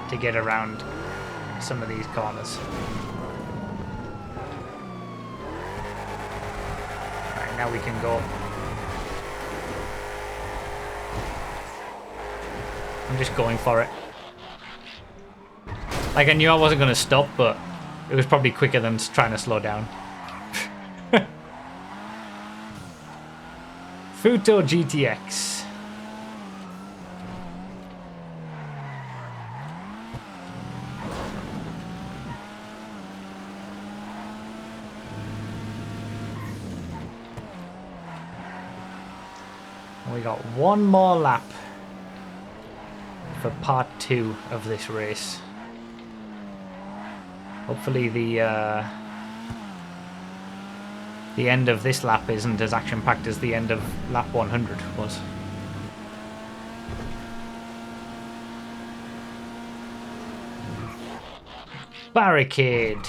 to get around some of these corners. Alright, now we can go. I'm just going for it. Like, I knew I wasn't going to stop, but it was probably quicker than trying to slow down. Futo GTX. We got one more lap for part 2 of this race. Hopefully the end of this lap isn't as action-packed as the end of lap 100 was. Barricade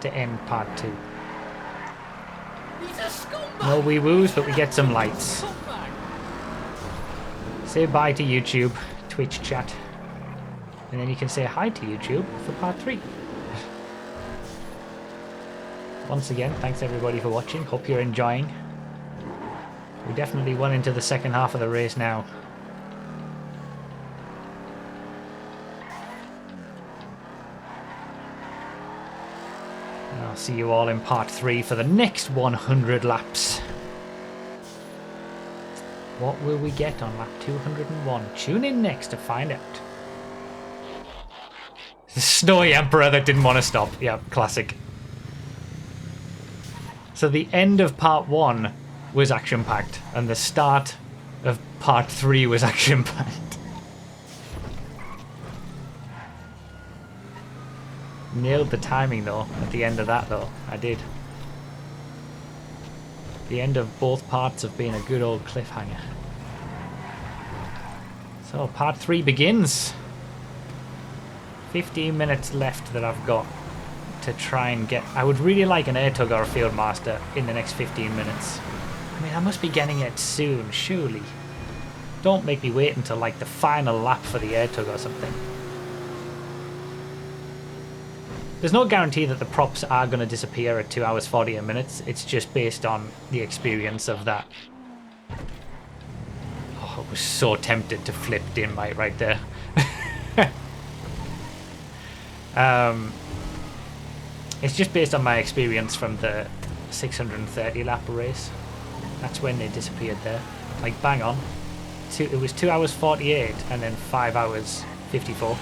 to end part 2. No wee woos, but we get some lights. Say bye to YouTube, Twitch chat. And then you can say hi to YouTube for part 3. Once again, thanks everybody for watching. Hope you're enjoying. We definitely went into the second half of the race now. And I'll see you all in part 3 for the next 100 laps. What will we get on lap 201? Tune in next to find out. The Snowy Emperor that didn't want to stop. Yeah, classic. So the end of part 1 was action-packed, and the start of part 3 was action-packed. Nailed the timing though, at the end of that though. I did. The end of both parts have been a good old cliffhanger. So part 3 begins. 15 minutes left that I've got to try and get... I would really like an air tug or a field master in the next 15 minutes. I mean, I must be getting it soon, surely. Don't make me wait until like the final lap for the air tug or something. There's no guarantee that the props are going to disappear at 2 hours 48 minutes. It's just based on the experience of that. Oh, I was so tempted to flip Dinmite right there. It's just based on my experience from the 630 lap race. That's when they disappeared there. Like, bang on. It was 2 hours 48 and then 5 hours 54.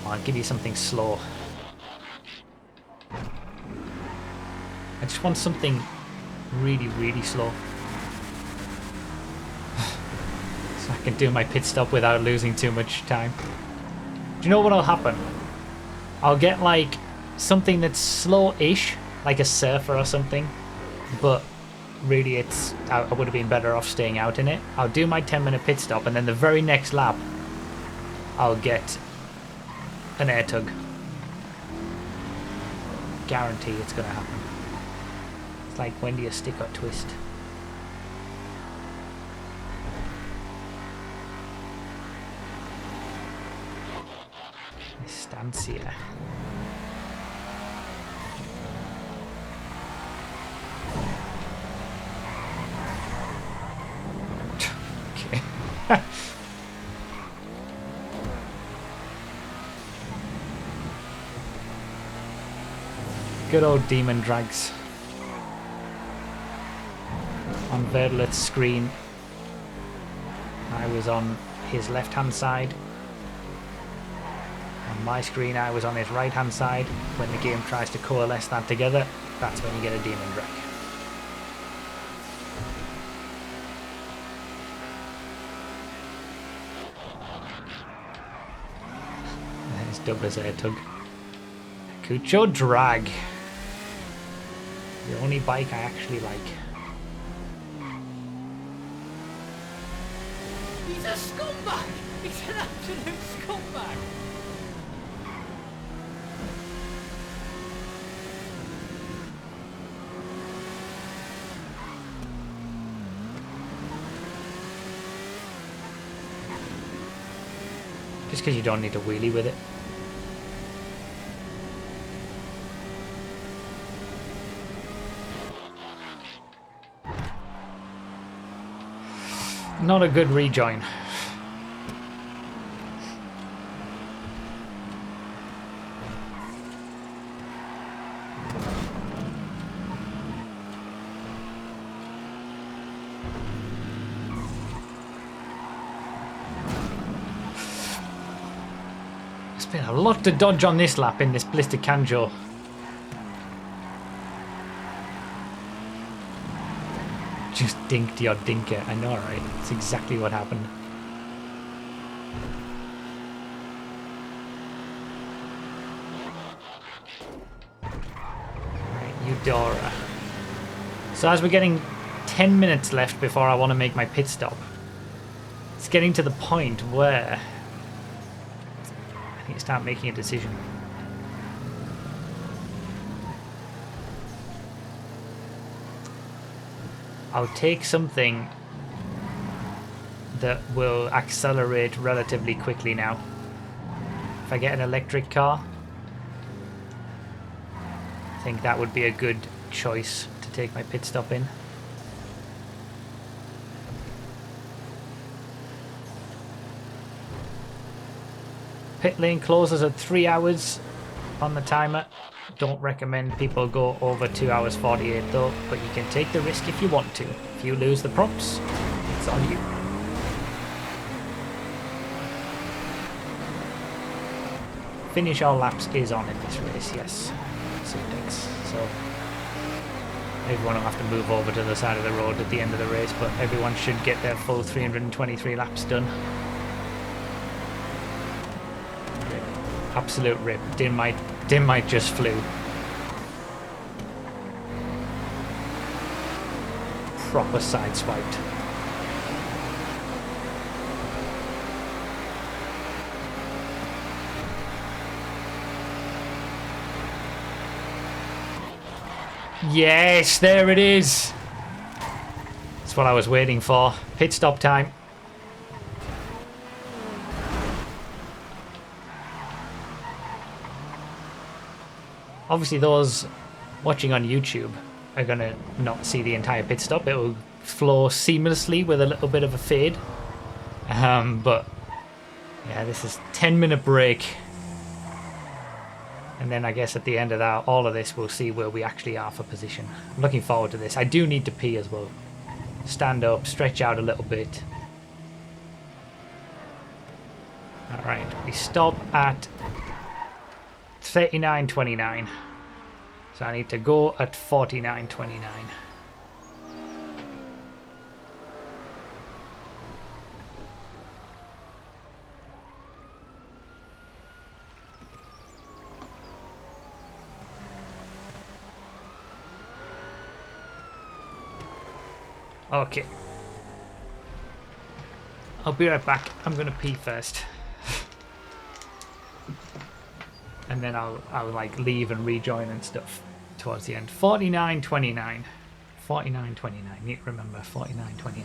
I'll give you something slow. I just want something really, really slow. So I can do my pit stop without losing too much time. Do you know what'll happen? I'll get like something that's slow-ish, like a surfer or something, but really I would have been better off staying out in it. I'll do my 10-minute pit stop, and then the very next lap I'll get an air tug. Guarantee it's gonna happen. It's like, when do you stick or twist? Estancia. Okay. Good old demon drags. On Verdlet's screen, I was on his left hand side. On my screen, I was on his right hand side. When the game tries to coalesce that together, that's when you get a demon drag. There's Douglas air tug. Cucho drag. The only bike I actually like. He's a scumbag! He's an absolute scumbag! Just because you don't need to wheelie with it. Not a good rejoin. There's been a lot to dodge on this lap in this Blister Canjo. Just dinked your dinker. I know, right? It's exactly what happened. Right, Eudora. So as we're getting 10 minutes left before I want to make my pit stop, it's getting to the point where I need to start making a decision. I'll take something that will accelerate relatively quickly now. If I get an electric car, I think that would be a good choice to take my pit stop in. Pit lane closes at 3 hours on the timer. Don't recommend people go over 2 hours 48 though, but you can take the risk if you want to. If you lose the props, it's on you. Finish all laps is on in this race, yes. Syntax. So everyone will have to move over to the side of the road at the end of the race, but everyone should get their full 323 laps done. Rip. Absolute rip. Dynamite just flew. Proper sideswiped. Yes, there it is. That's what I was waiting for. Pit stop time. Obviously those watching on YouTube are going to not see the entire pit stop. It will flow seamlessly with a little bit of a fade. But yeah, this is 10-minute break. And then I guess at the end of that, all of this, we'll see where we actually are for position. I'm looking forward to this. I do need to pee as well. Stand up, stretch out a little bit. Alright, we stop at 39.29. So I need to go at 49.29. Okay. I'll be right back. I'm gonna pee first. And then I'll like leave and rejoin and stuff towards the end. 49.29. 49.29. Need to remember 49.29.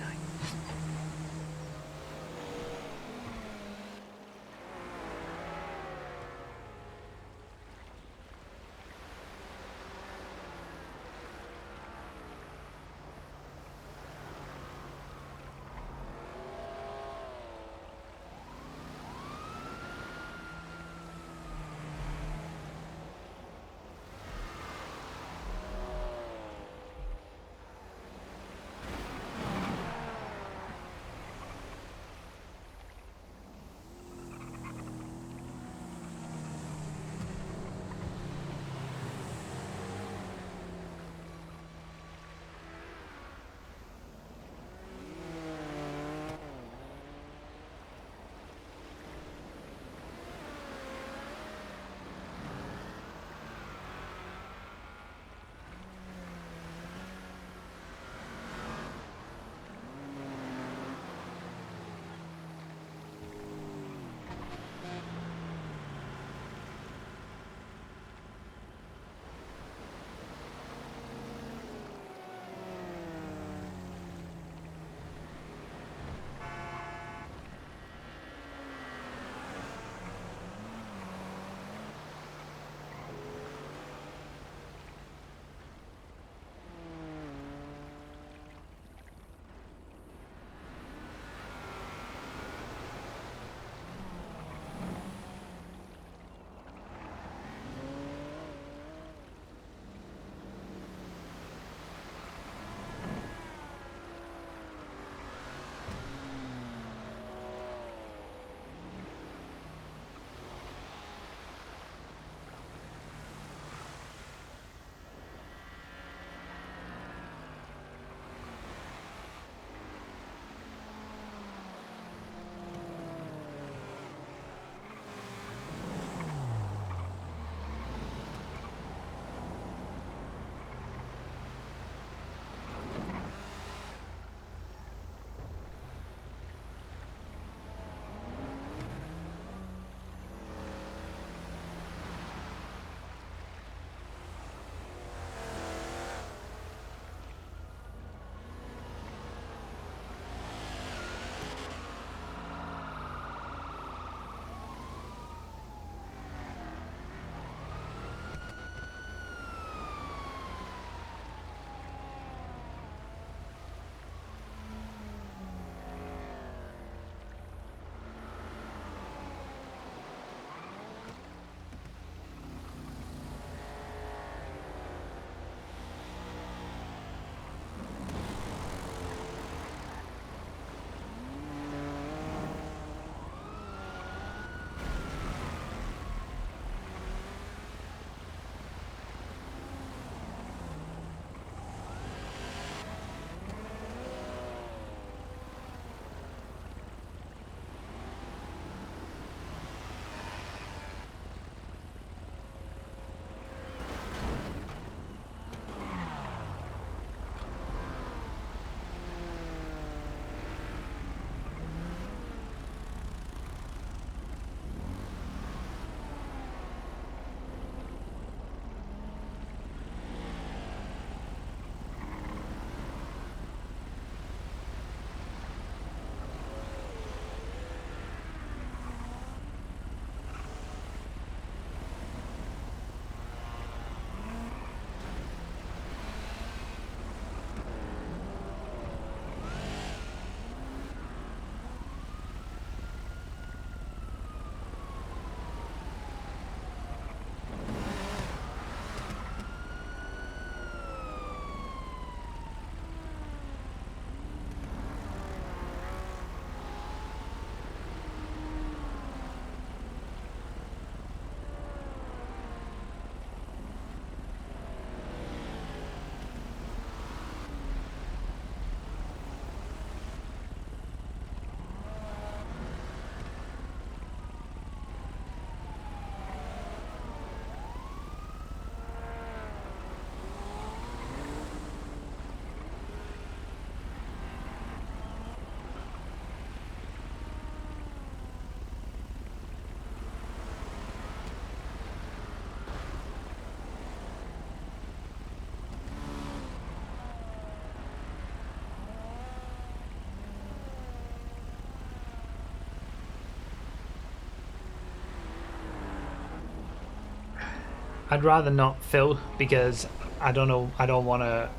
I'd rather not fill because I don't know. I don't want to.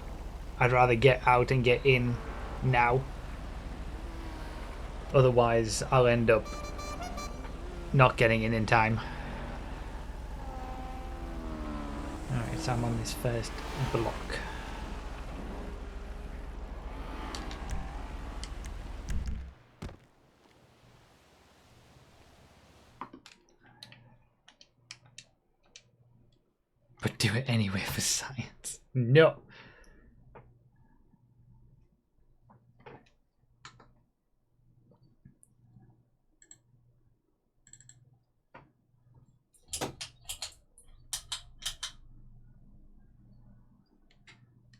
I'd rather get out and get in now. Otherwise, I'll end up not getting in time. Alright, so I'm on this first block. But do it anyway for science. No.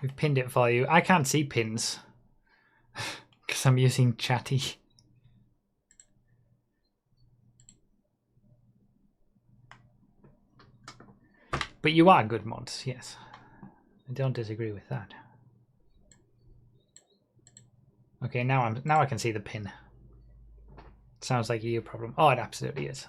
We've pinned it for you. I can't see pins because I'm using Chatty. But you are good mods, yes. I don't disagree with that. Okay, now I can see the pin. Sounds like a you problem. Oh, it absolutely is.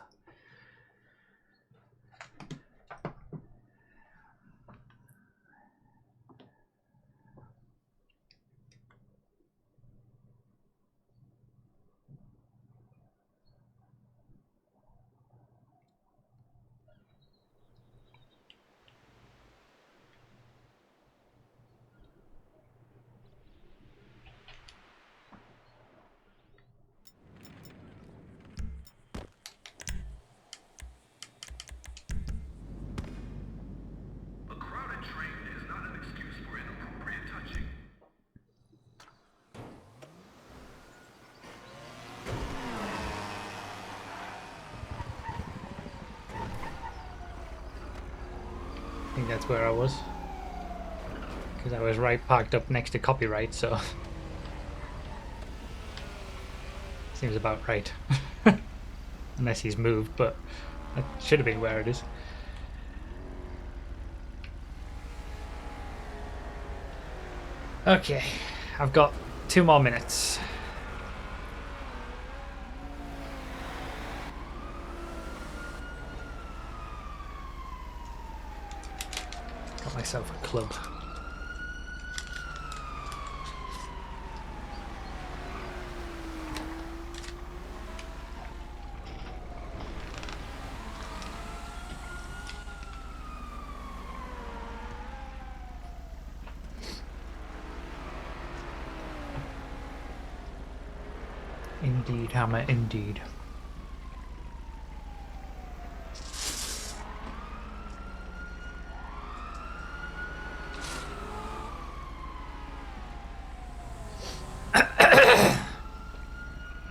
I think that's where I was. Because I was right parked up next to copyright, so... Seems about right. Unless he's moved, but that should have been where it is. Okay, I've got 2 more minutes. Got myself a club. Indeed, Hammer, indeed.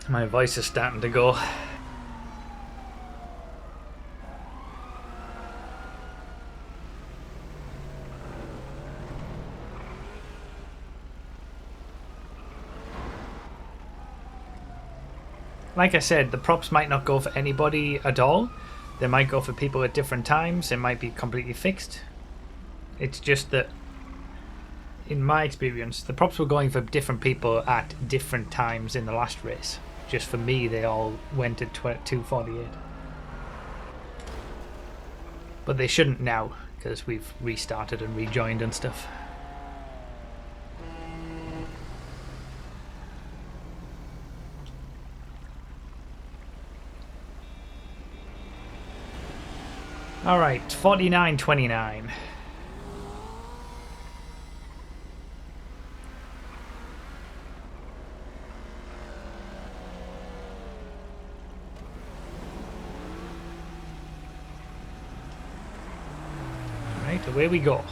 My voice is starting to go. Like I said, the props might not go for anybody at all. They might go for people at different times. It might be completely fixed. It's just that, in my experience, the props were going for different people at different times in the last race. Just for me, they all went at 2:48. But they shouldn't now, because we've restarted and rejoined and stuff. Alright, 49.29. Alright, away we go.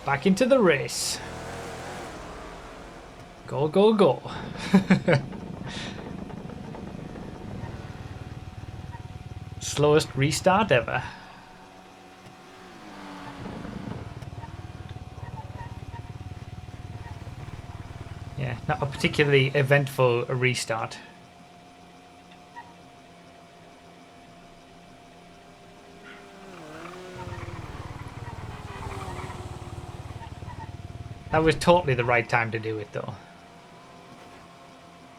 Back into the race. Go, go, go. Slowest restart ever. Yeah, not a particularly eventful restart. That was totally the right time to do it though.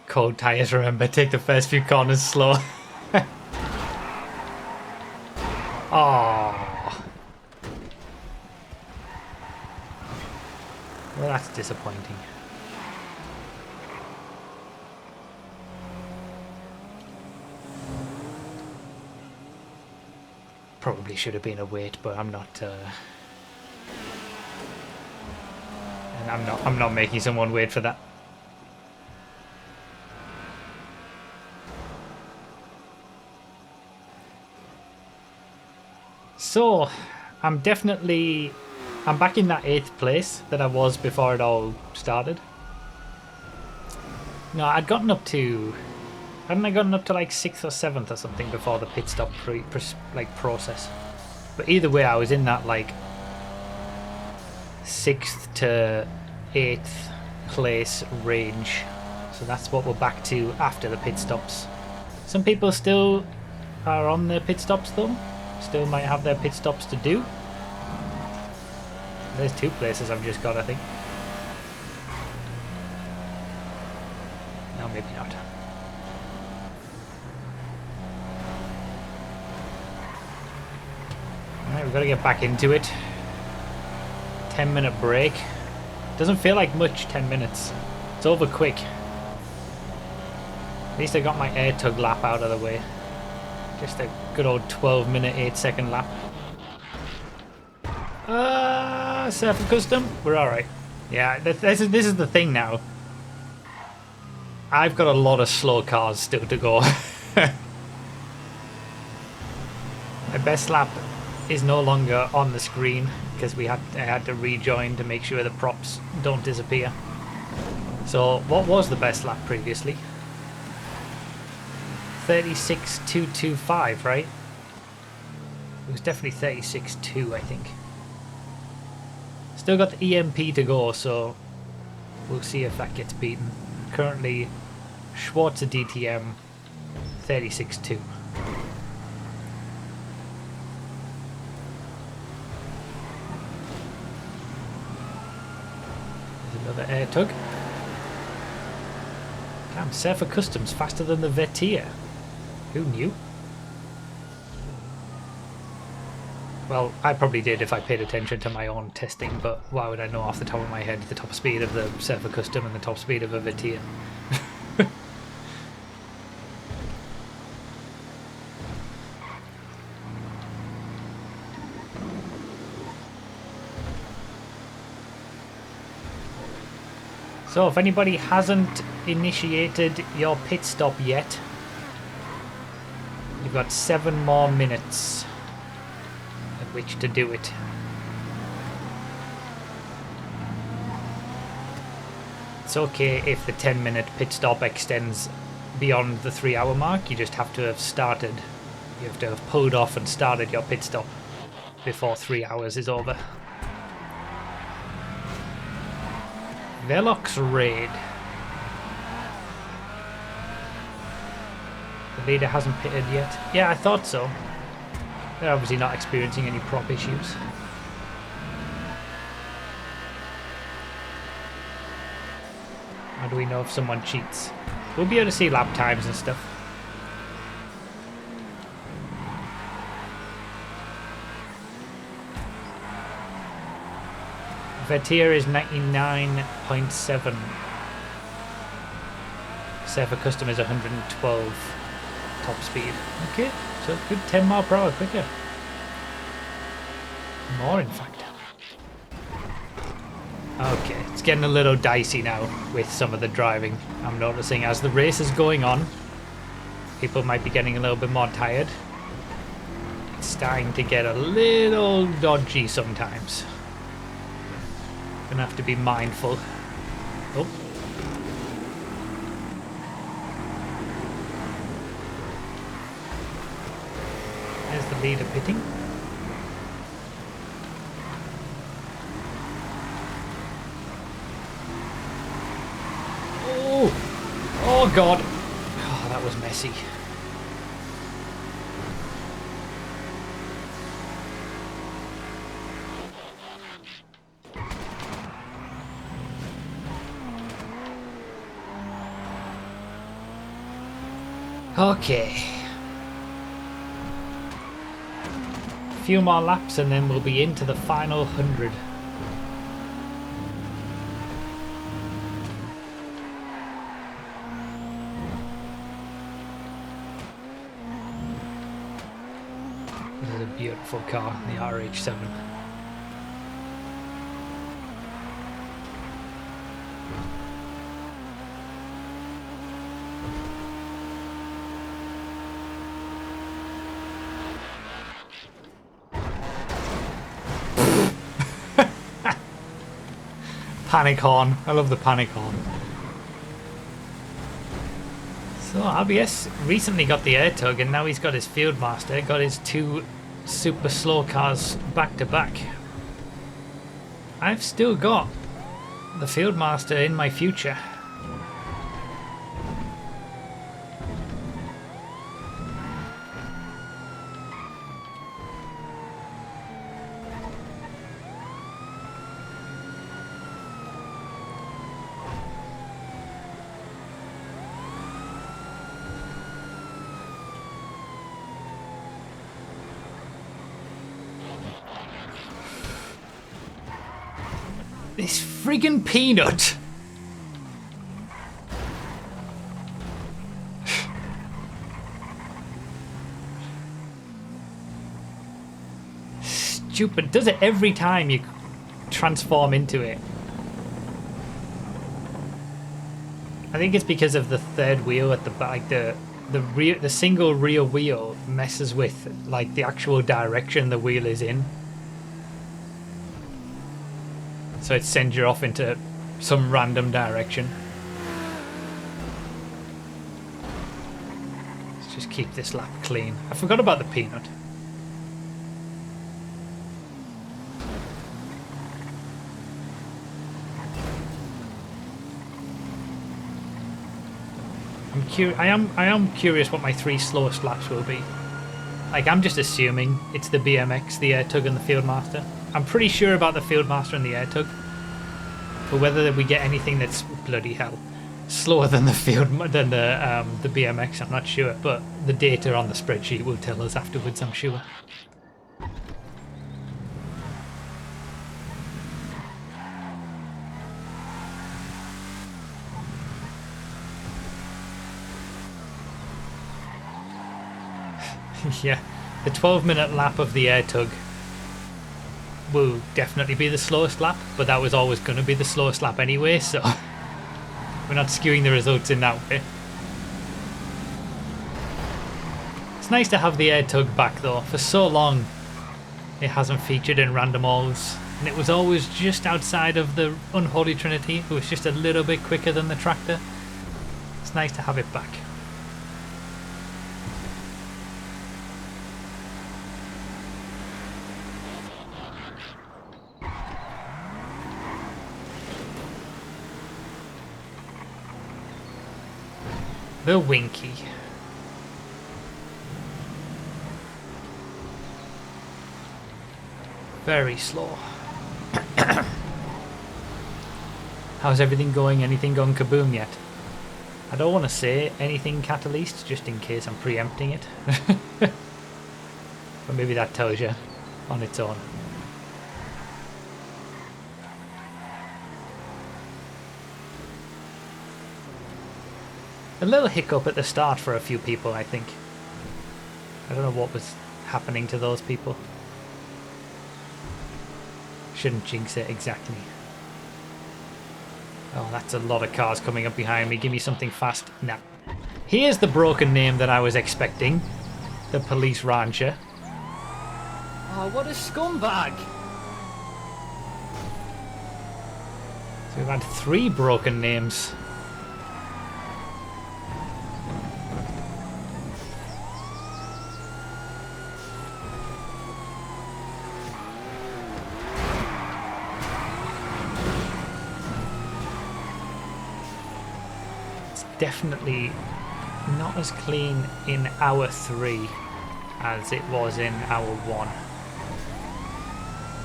Cold tires, remember, take the first few corners slow. Oh, Well, that's disappointing. Probably should have been a wait, but I'm not. And I'm not making someone wait for that. So, I'm back in that 8th place that I was before it all started. No, hadn't I gotten up to like 6th or 7th or something before the pit stop process? But either way, I was in that like 6th to 8th place range. So that's what we're back to after the pit stops. Some people still are on their pit stops though. Still might have their pit stops to do. There's 2 places I've just got, I think. No, maybe not. Alright, we've got to get back into it. 10-minute break. Doesn't feel like much, 10 minutes. It's over quick. At least I got my air tug lap out of the way. Just a good old 12-minute, 8-second lap. Surfer Custom, we're alright. Yeah, this is the thing now. I've got a lot of slow cars still to go. My best lap is no longer on the screen because I had to rejoin to make sure the props don't disappear. So what was the best lap previously? 36.225, right? It was definitely 36.2, I think. Still got the EMP to go, so we'll see if that gets beaten. Currently, Schwarzer DTM 36.2. There's another air tug. Damn, Surfer Customs faster than the Vetier. Who knew? Well, I probably did if I paid attention to my own testing, but why would I know off the top of my head the top speed of the Surfer Custom and the top speed of a Vetier? So if anybody hasn't initiated your pit stop yet, you've got 7 more minutes at which to do it. It's okay if the 10-minute pit stop extends beyond the 3-hour mark. You just have to have started. You have to have pulled off and started your pit stop before 3 hours is over. Velox Raid. The leader hasn't pitted yet. Yeah, I thought so. They're obviously not experiencing any prop issues. How do we know if someone cheats? We'll be able to see lap times and stuff. Vetier is 99.7. Surfer Custom is 112 top speed. Okay, so good 10 mile per hour quicker. More, in fact. Okay, it's getting a little dicey now with some of the driving. I'm noticing as the race is going on, people might be getting a little bit more tired. It's starting to get a little dodgy sometimes. Gonna have to be mindful. Oh. There's the leader pitting. Oh! Oh god! Oh, that was messy. Okay. A few more laps and then we'll be into the final 100. beautiful car, the RH7. Panic horn. I love the panic horn. So RBS recently got the air tug and now he's got his Fieldmaster, got his 2 super slow cars back to back. I've still got the Fieldmaster in my future. This friggin' peanut! Stupid. Does it every time you transform into it. I think it's because of the third wheel at the back. The single rear wheel messes with like the actual direction the wheel is in. So it sends you off into some random direction. Let's just keep this lap clean. I forgot about the peanut. I am curious what my 3 slowest laps will be. Like, I'm just assuming it's the BMX, the air tug, and the Fieldmaster. I'm pretty sure about the Fieldmaster and the air tug. But whether we get anything that's bloody hell slower than the the BMX, I'm not sure. But the data on the spreadsheet will tell us afterwards, I'm sure. Yeah, the 12-minute lap of the air tug will definitely be the slowest lap, but that was always going to be the slowest lap anyway, so we're not skewing the results in that way. It's nice to have the air tug back though. For so long it hasn't featured in random alls, and it was always just outside of the unholy trinity. It was just a little bit quicker than the tractor. It's nice to have it back. The Winky. Very slow. How's everything going? Anything gone kaboom yet? I don't want to say anything catalyst just in case I'm preempting it. But maybe that tells you on its own. A little hiccup at the start for a few people, I think. I don't know what was happening to those people. Shouldn't jinx it exactly. Oh, that's a lot of cars coming up behind me. Give me something fast. Nah. Here's the broken name that I was expecting. The Police Rancher. Oh, what a scumbag! So we've had 3 broken names. Definitely not as clean in hour 3 as it was in hour 1.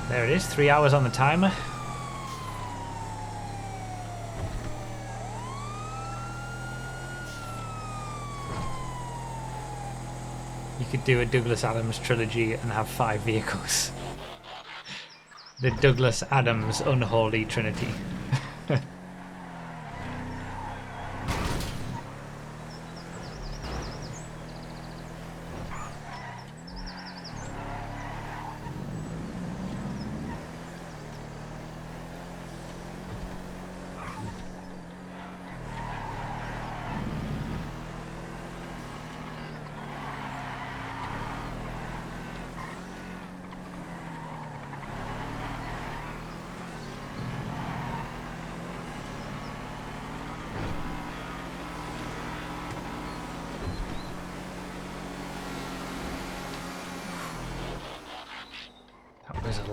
There it is, 3 hours on the timer. You could do a Douglas Adams trilogy and have 5 vehicles. The Douglas Adams Unholy Trinity.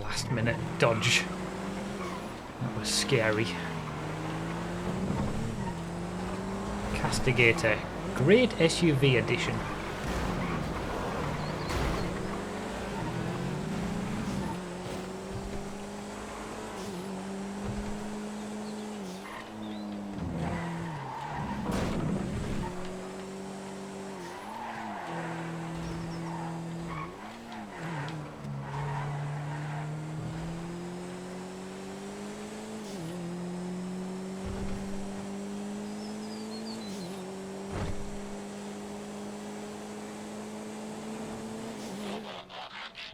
last minute dodge. That was scary. Castigator. Great SUV edition.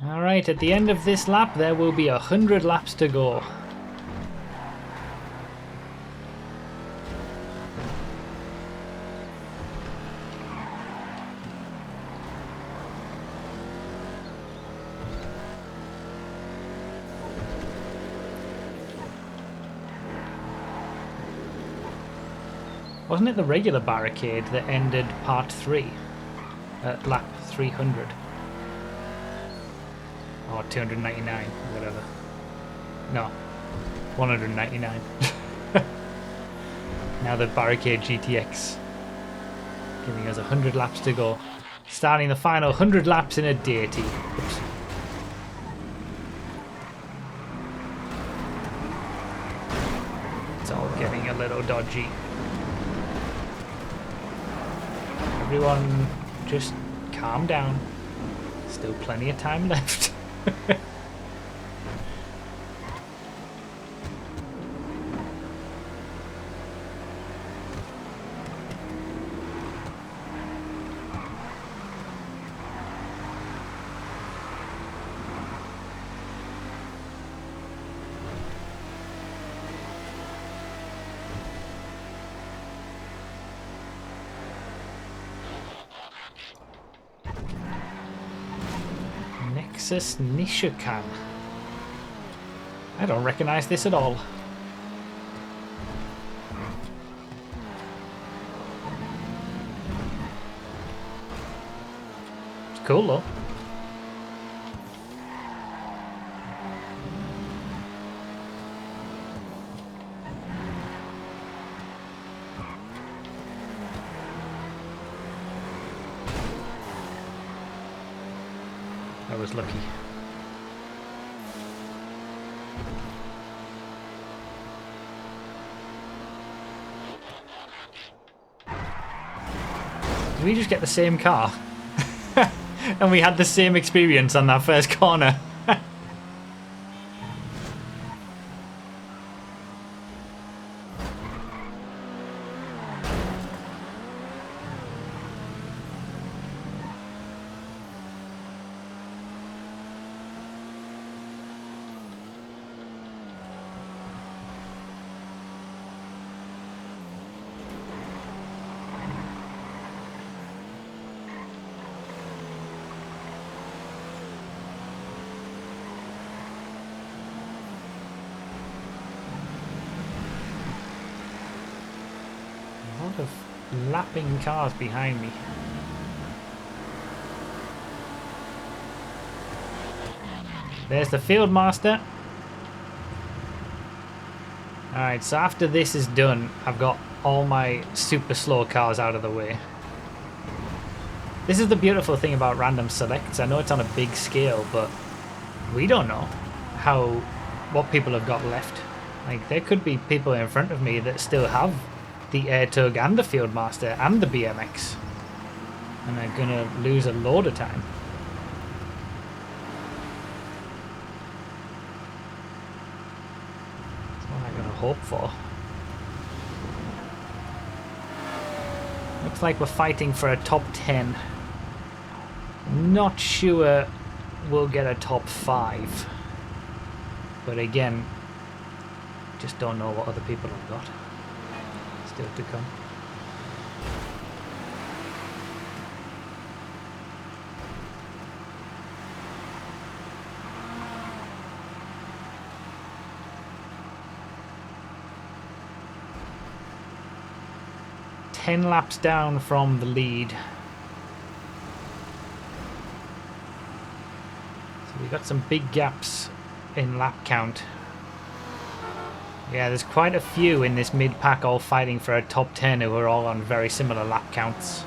Alright, at the end of this lap there will be 100 laps to go. Wasn't it the regular barricade that ended part 3 at lap 300? Or 299, whatever. No, 199. Now the Barricade GTX giving us 100 laps to go. Starting the final 100 laps in a deity. Oops. It's all getting a little dodgy. Everyone just calm down. Still plenty of time left. Nishukan. I don't recognize this at all. It's cool though. I was lucky. Did we just get the same car? And we had the same experience on that first corner. Of lapping cars behind me. There's the field master. Alright, so after this is done, I've got all my super slow cars out of the way. This is the beautiful thing about random selects. I know it's on a big scale, but we don't know what people have got left. Like, there could be people in front of me that still have the Air Tug and the Field Master and the BMX, and they're gonna lose a load of time. That's what I'm gonna hope for. Looks like we're fighting for a top 10. Not sure we'll get a top 5, but again, just don't know what other people have got. Still to come. Ten laps down from the lead. So we got some big gaps in lap count. Yeah, there's quite a few in this mid-pack all fighting for a top 10 who are all on very similar lap counts.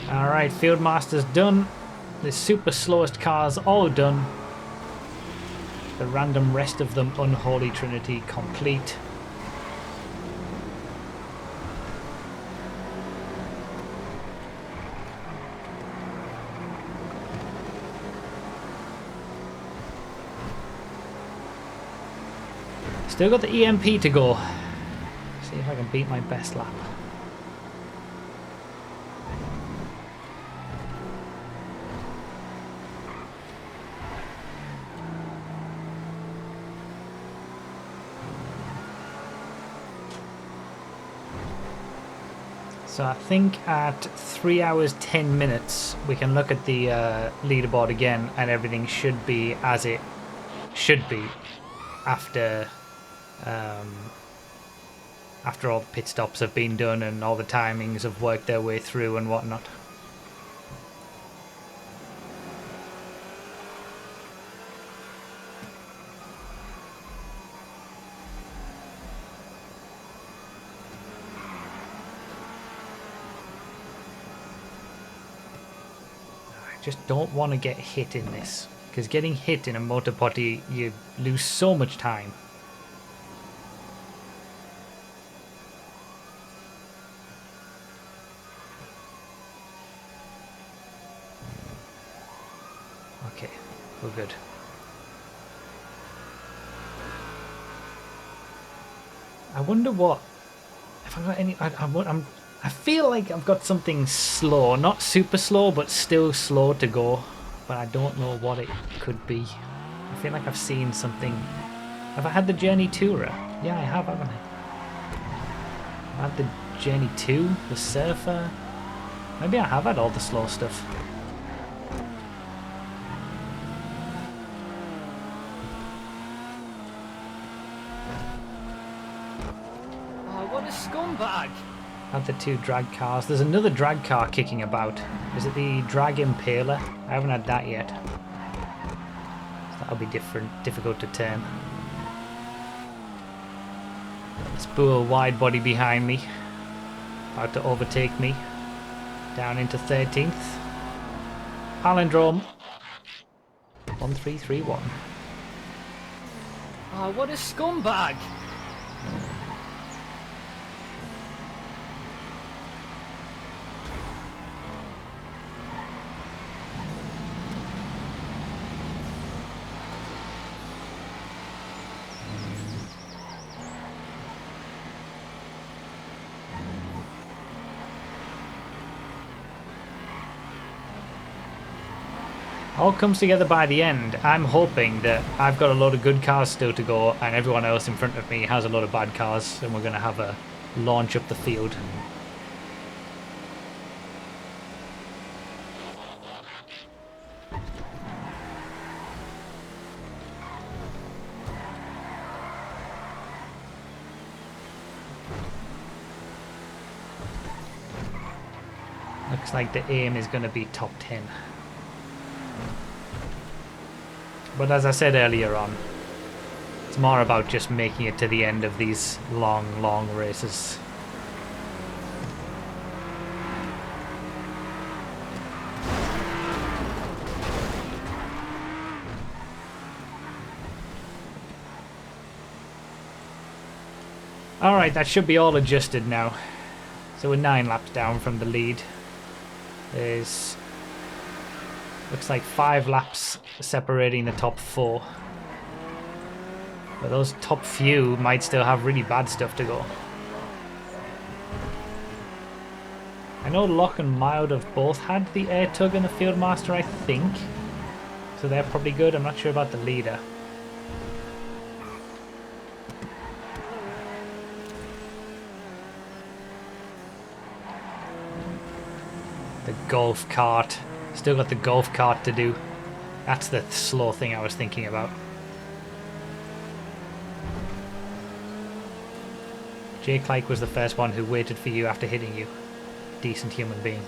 Alright, Fieldmaster's done. The super slowest car's all done. The random rest of them unholy trinity complete. Still got the EMP to go. See if I can beat my best lap. So I think at 3 hours 10 minutes we can look at the leaderboard again and everything should be as it should be after after all the pit stops have been done and all the timings have worked their way through and whatnot. Just don't want to get hit in this, because getting hit in a motor potty, you lose so much time. Okay, we're good. I wonder what if I got any. I feel like I've got something slow, not super slow, but still slow to go. But I don't know what it could be. I feel like I've seen something. Have I had the Journey Tourer? Yeah, I have, haven't I? I had the Journey 2, the Surfer. Maybe I have had all the slow stuff. Oh, what a scumbag! Had the 2 drag cars. There's another drag car kicking about. Is it the Drag Impaler? I haven't had that yet. That'll be difficult to turn. Spool wide body behind me. About to overtake me. Down into 13th. Palindrome. 1331. Oh, what a scumbag! All comes together by the end. I'm hoping that I've got a load of good cars still to go and everyone else in front of me has a lot of bad cars and we're going to have a launch up the field. Looks like the aim is going to be top 10. But as I said earlier on, it's more about just making it to the end of these long, long races. Alright, that should be all adjusted now. So we're 9 laps down from the lead. There's... looks like 5 laps separating the top 4. But those top few might still have really bad stuff to go. I know Lock and Mild have both had the Air Tug and the Fieldmaster, I think. So they're probably good. I'm not sure about the leader. The golf cart. Still got the golf cart to do. That's the slow thing I was thinking about. Jake Like was the first one who waited for you after hitting you. Decent human being.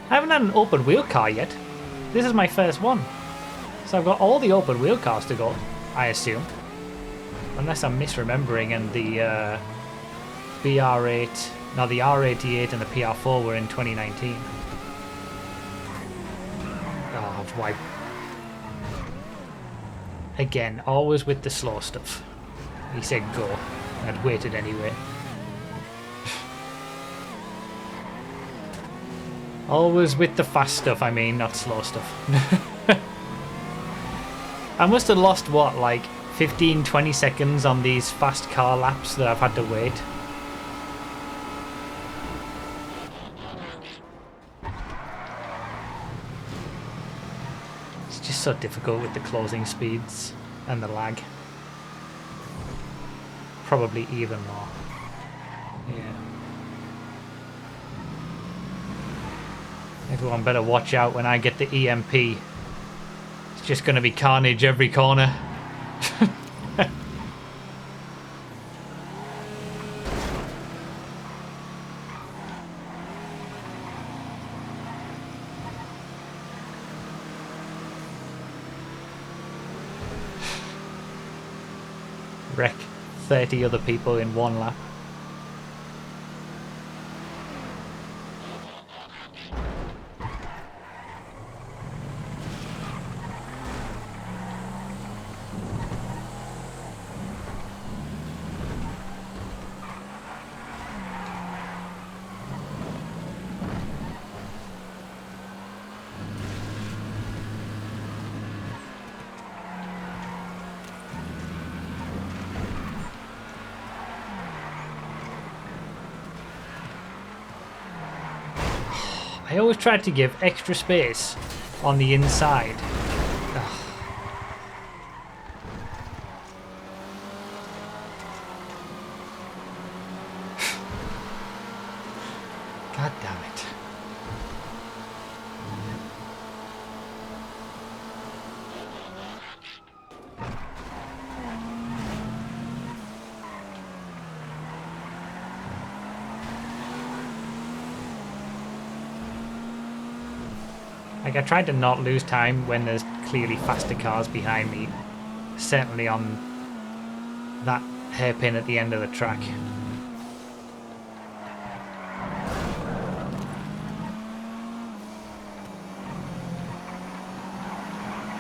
I haven't had an open wheel car yet. This is my first one. So I've got all the open wheel cars to go, I assume. Unless I'm misremembering and the BR8, no, the R88 and the PR4 were in 2019. Oh, why? Again, always with the slow stuff. He said go. I'd waited anyway. Always with the fast stuff, I mean, not slow stuff. I must have lost, what, like 15-20 seconds on these fast car laps that I've had to wait. It's just so difficult with the closing speeds and the lag. Probably even more. Yeah. Everyone better watch out when I get the EMP. It's just going to be carnage every corner. Wreck 30 other people in one lap. I always tried to give extra space on the inside. Ugh. God damn it. Like, I tried to not lose time when there's clearly faster cars behind me. Certainly on that hairpin at the end of the track.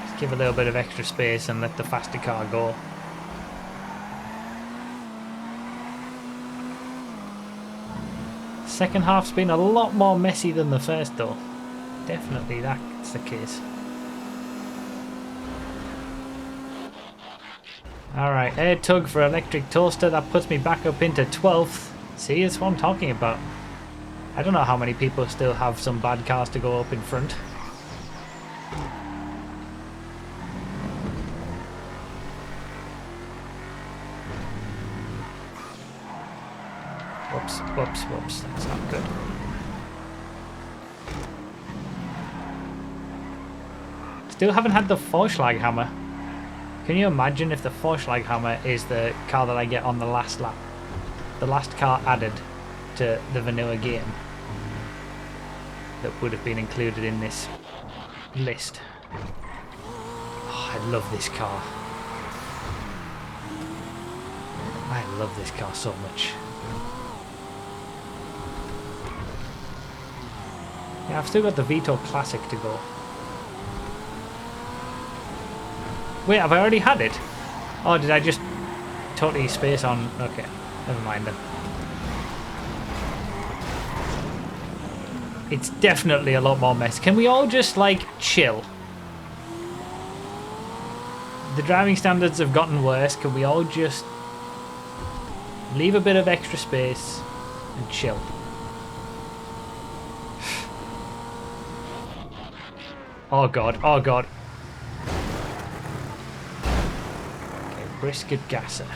Just give a little bit of extra space and let the faster car go. Second half's been a lot more messy than the first though. Definitely that's the case. Alright, air tug for electric toaster. That puts me back up into 12th. See, that's what I'm talking about. I don't know how many people still have some bad cars to go up in front. Whoops, whoops, whoops. That's not good. Still haven't had the Vorschlaghammer. Can you imagine if the Vorschlaghammer is the car that I get on the last lap? The last car added to the vanilla game that would have been included in this list. Oh, I love this car. I love this car so much. Yeah, I've still got the Vito Classic to go. Wait, have I already had it? Oh, did I just totally space on? Okay, never mind then. It's definitely a lot more mess. Can we all just, like, chill? The driving standards have gotten worse. Can we all just leave a bit of extra space and chill? Oh god, oh god. Brisket gasser.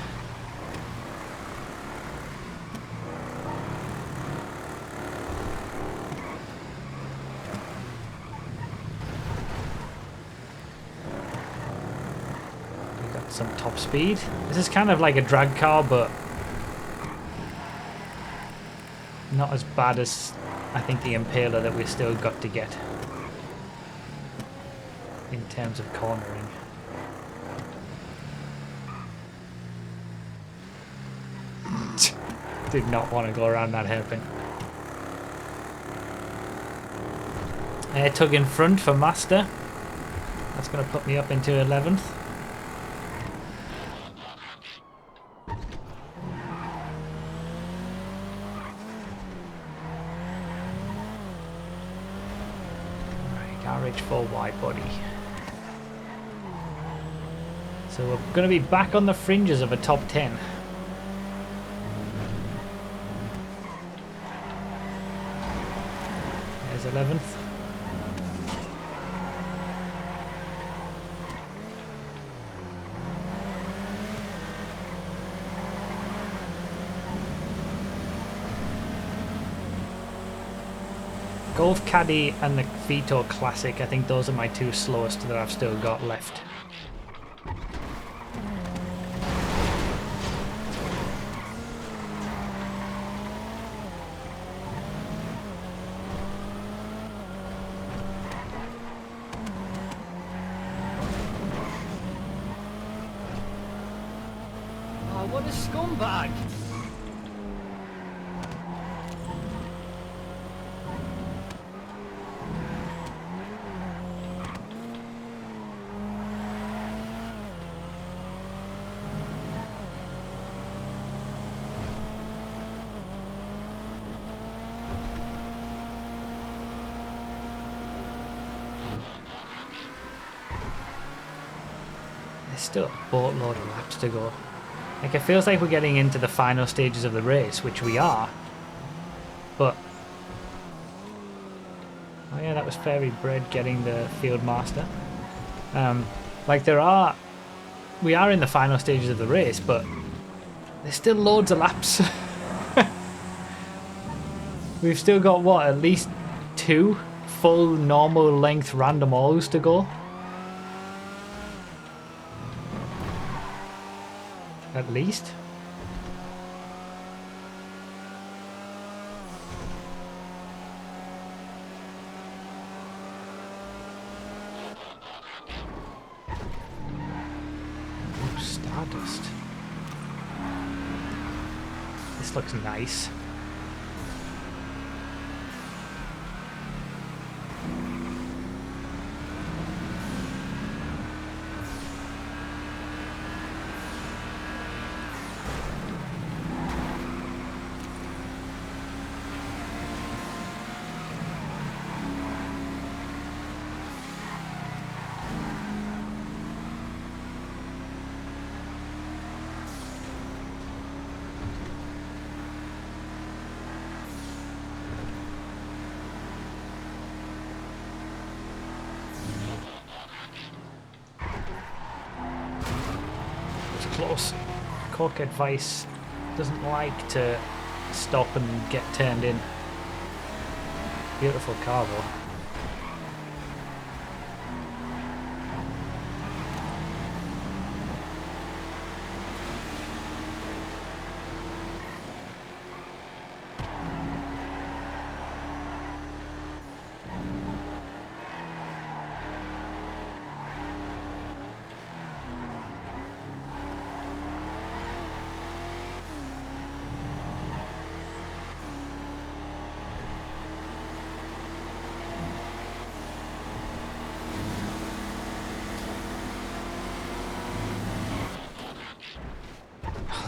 some top speed. This is kind of like a drag car, but not as bad as I think the Impaler that we've still got to get in terms of cornering. Did not want to go around that hairpin. Air tug in front for Master. That's going to put me up into 11th. Right, RH4 wide body. So we're going to be back on the fringes of a top 10. There's 11th. Golf Caddy and the Vito Classic, I think those are my two slowest that I've still got left. Oh, what a scumbag! There's still a boatload of laps to go. Like, it feels like we're getting into the final stages of the race, which we are. But... oh yeah, that was Fairy Bread getting the Field Master. Like, we are in the final stages of the race, but there's still loads of laps. We've still got, what, at least 2 full normal length random alls to go. At least. Ooh, Stardust. This looks nice. Close. Cork Advice doesn't like to stop and get turned in. Beautiful car though.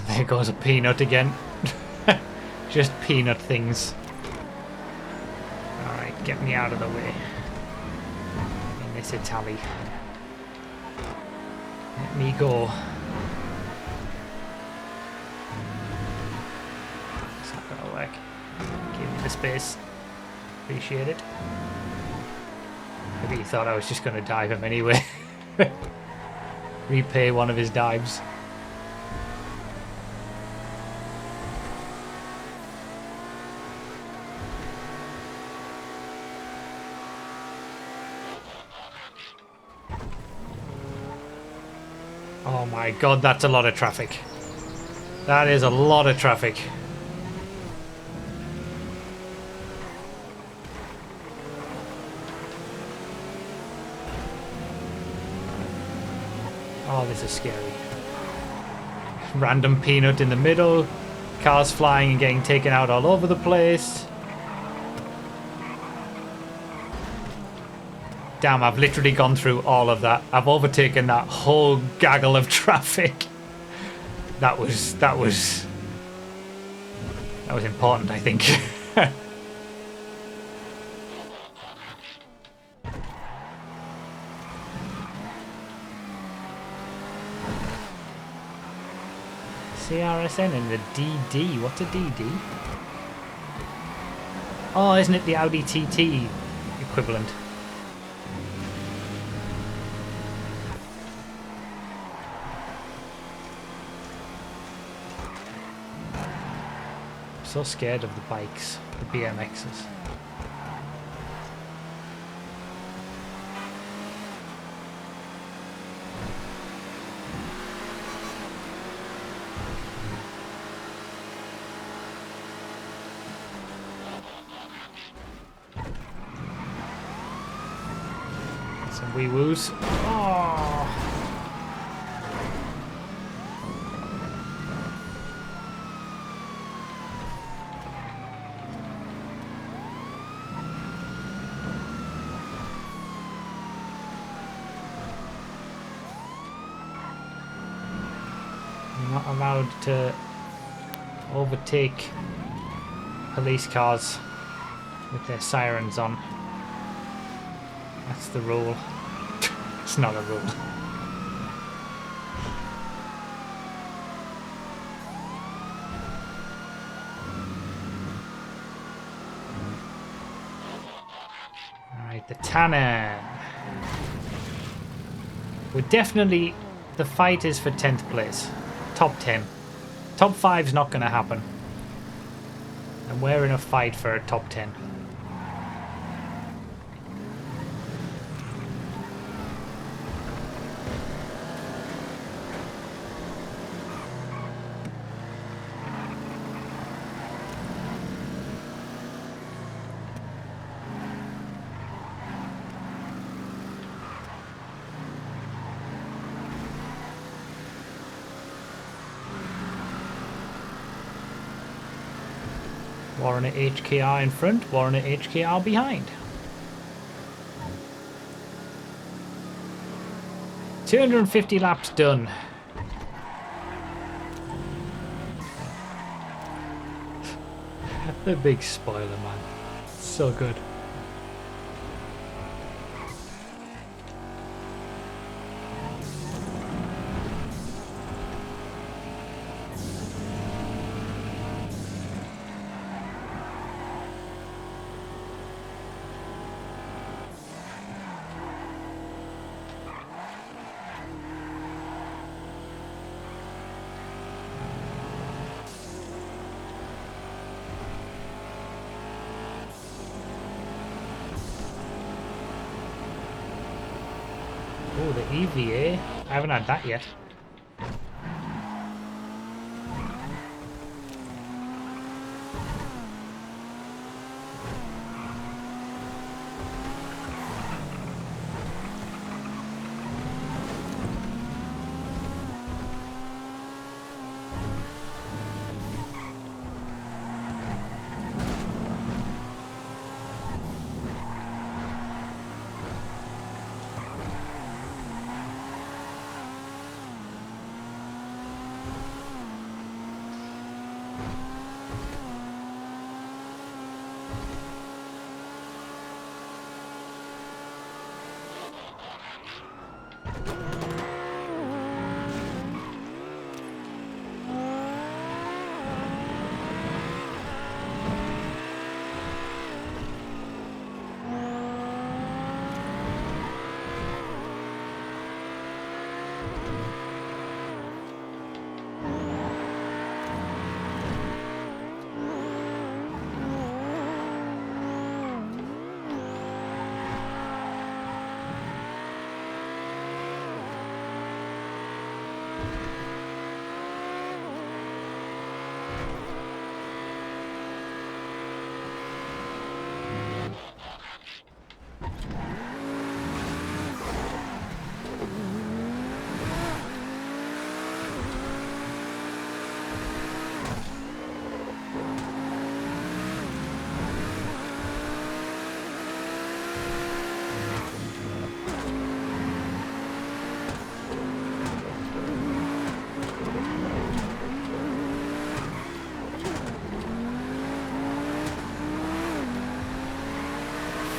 There goes a peanut again. Just peanut things. Alright, get me out of the way. In this Italy. Let me go. It's not gonna work. Give me the space. Appreciate it. Maybe he thought I was just gonna dive him anyway. Repay one of his dives. Oh my god, that's a lot of traffic. That is a lot of traffic. Oh, this is scary. Random peanut in the middle. Cars flying and getting taken out all over the place. Damn, I've literally gone through all of that. I've overtaken that whole gaggle of traffic. That was important, I think. CRSN and the DD. What's a DD? Oh, isn't it the Audi TT equivalent? I'm so scared of the bikes, the BMXs. Some wee woos. Oh. You're not allowed to overtake police cars with their sirens on. That's the rule. It's not a rule. Alright, the Tannin. We're definitely... The fight is for 10th place. Top 10. Top 5's not going to happen. And we're in a fight for a top 10. Warren at HKR in front, Warren at HKR behind. 250 laps done. The big spoiler, man. So good. Oh, the EVA. I haven't had that yet.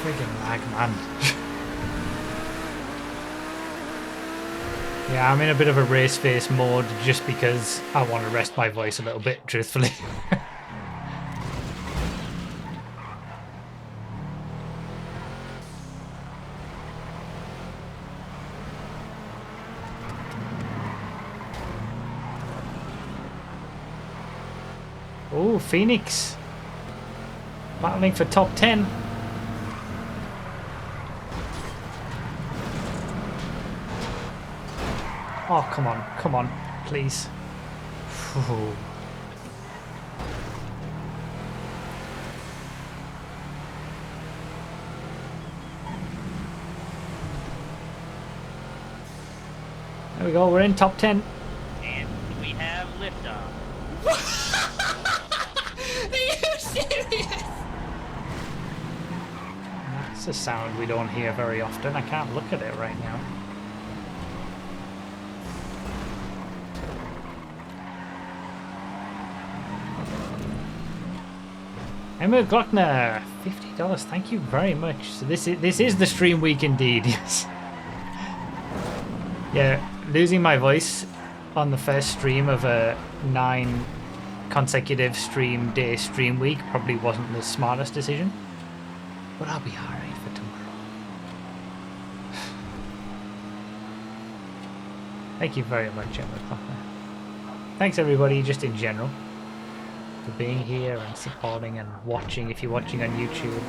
Friggin' lag, man. Yeah, I'm in a bit of a race face mode just because I want to rest my voice a little bit, truthfully. Oh, Phoenix. Battling for top 10. Oh, come on, please. Phew. There we go, we're in top 10. And we have liftoff. Are you serious? That's a sound we don't hear very often. I can't look at it right now. Emma Glockner, $50. Thank you very much. So this is the stream week indeed. Yes. Yeah, losing my voice on the first stream of a 9 consecutive stream week probably wasn't the smartest decision, but I'll be alright for tomorrow. Thank you very much, Emma Glockner. Thanks everybody, just in general, for being here and supporting and watching if you're watching on YouTube.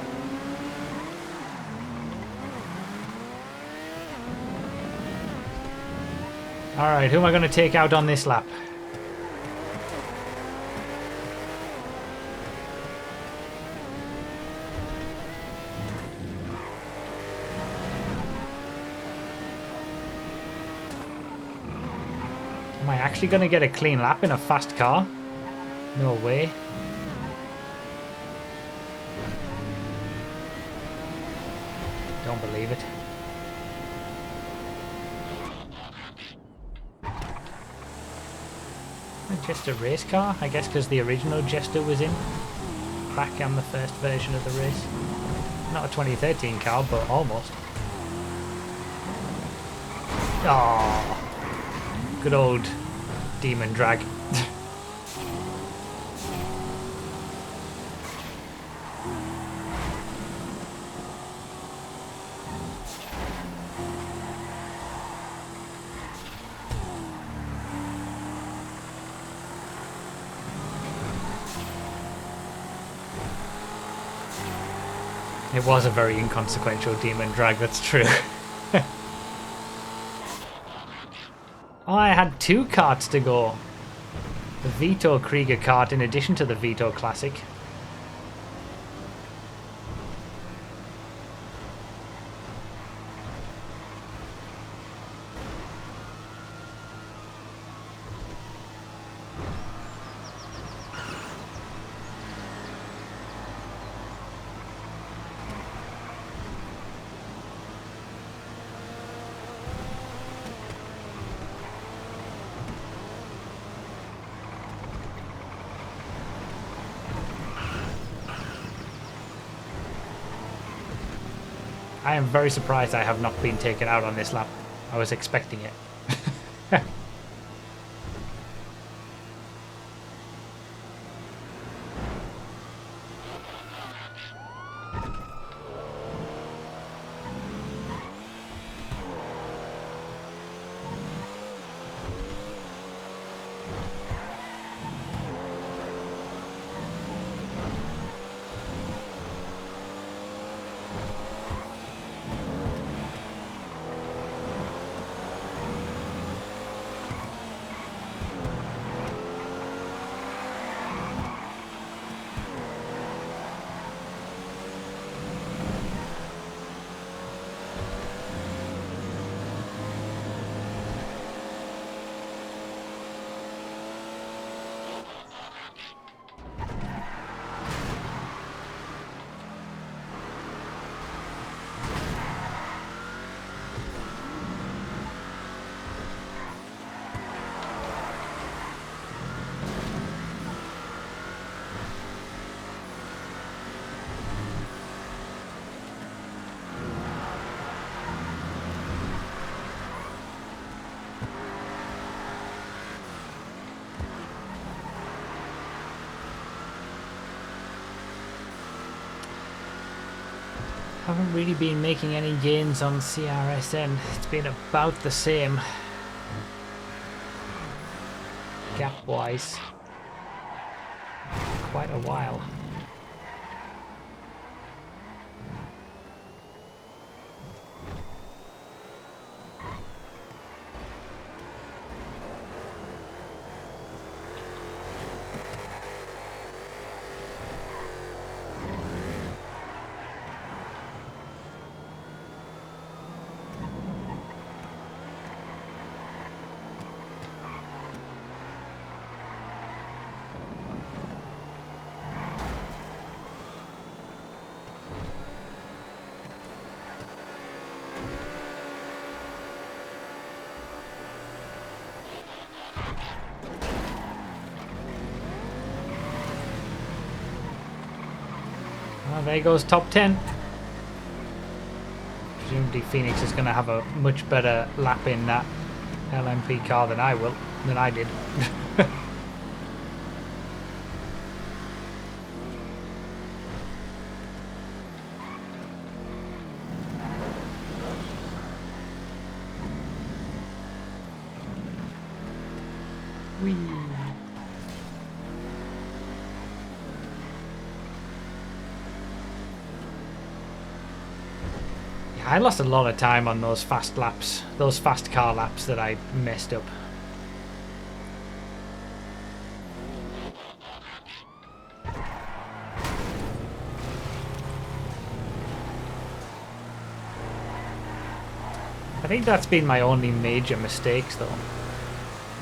Alright, who am I going to take out on this lap? Am I actually going to get a clean lap in a fast car? No way. Don't believe it. Jester race car? I guess because the original Jester was in back on the first version of the race. Not a 2013 car, but almost. Oh, good old demon drag. It was a very inconsequential demon drag, that's true. Oh, I had 2 carts to go. The Vito Krieger kart in addition to the Vito Classic. I am very surprised I have not been taken out on this lap. I was expecting it. Haven't really been making any gains on CRSN. It's been about the same gap-wise. Quite a while. Well, there goes top 10. Presumably Phoenix is going to have a much better lap in that LMP car than I did. Whee. I lost a lot of time on those fast laps, those fast car laps that I messed up. I think that's been my only major mistakes though.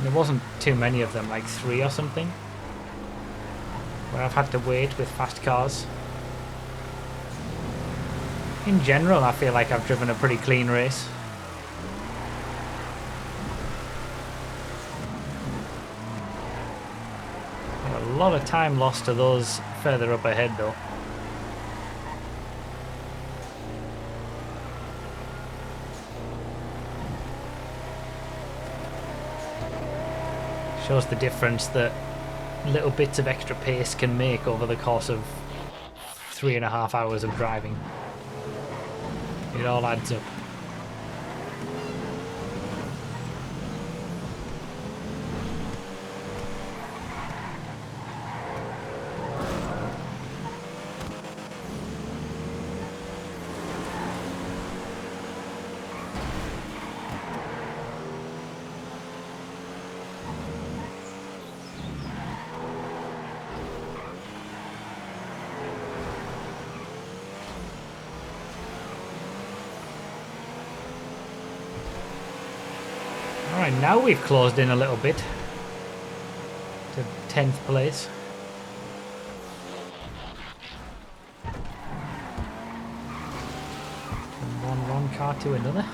There wasn't too many of them, like 3 or something, where I've had to wait with fast cars. In general, I feel like I've driven a pretty clean race. A lot of time lost to those further up ahead though. Shows the difference that little bits of extra pace can make over the course of 3.5 hours of driving. It all adds up. Alright, now we've closed in a little bit to 10th place. From one car to another.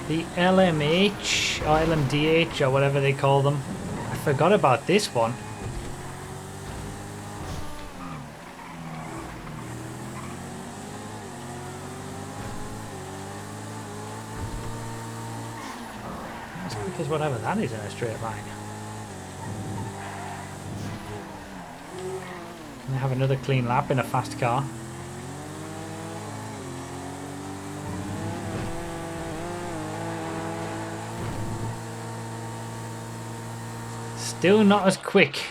The LMH or LMDH or whatever they call them. I forgot about this one. As quick as whatever that is in a straight line. Can I have another clean lap in a fast car? Still not as quick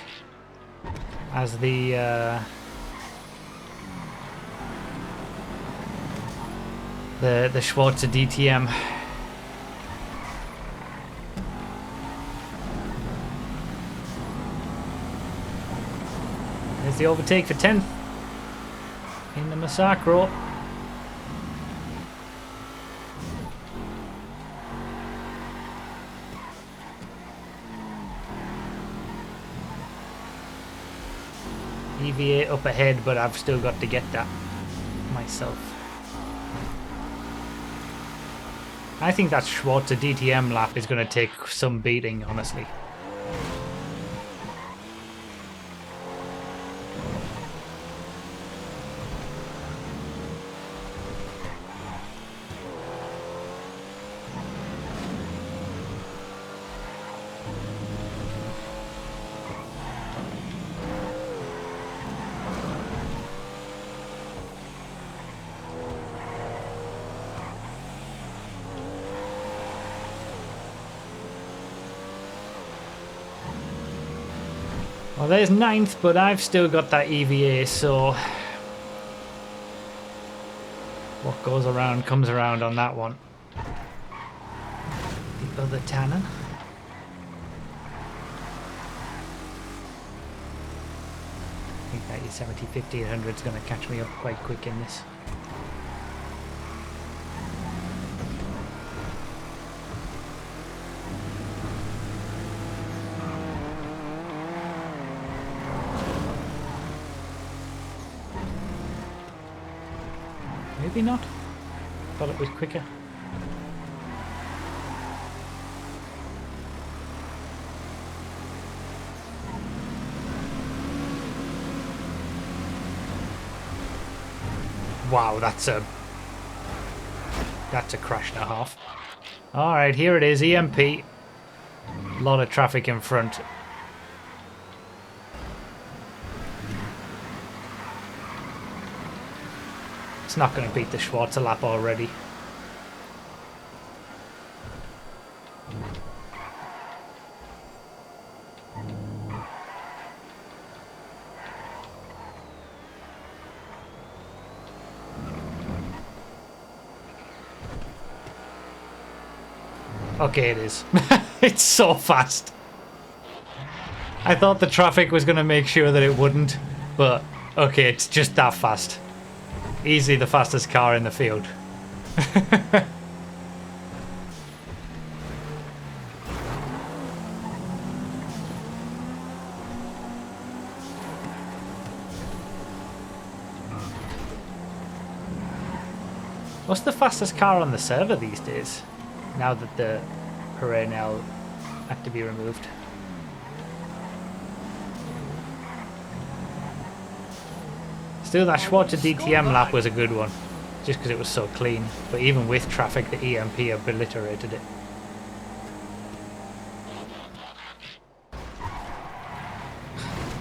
as the Schwarzer DTM. There's the overtake for 10th in the Massacro. EVA up ahead, but I've still got to get that myself. I think that Schwarzer DTM lap is going to take some beating, honestly. Well, there's 9th, but I've still got that EVA, so what goes around comes around on that one. The other Tannen. I think that E70 1500 is going to catch me up quite quick in this. Maybe not. Thought it was quicker. Wow, that's a crash and a half. All right, here it is, EMP. A lot of traffic in front. It's not going to beat the Schwarzer lap already. Okay, it is. It's so fast. I thought the traffic was going to make sure that it wouldn't, but okay, it's just that fast. Easily the fastest car in the field. What's the fastest car on the server these days? Now that the Perennial had to be removed. Still, that Schwarzer DTM lap was a good one, just because it was so clean. But even with traffic, the EMP obliterated it.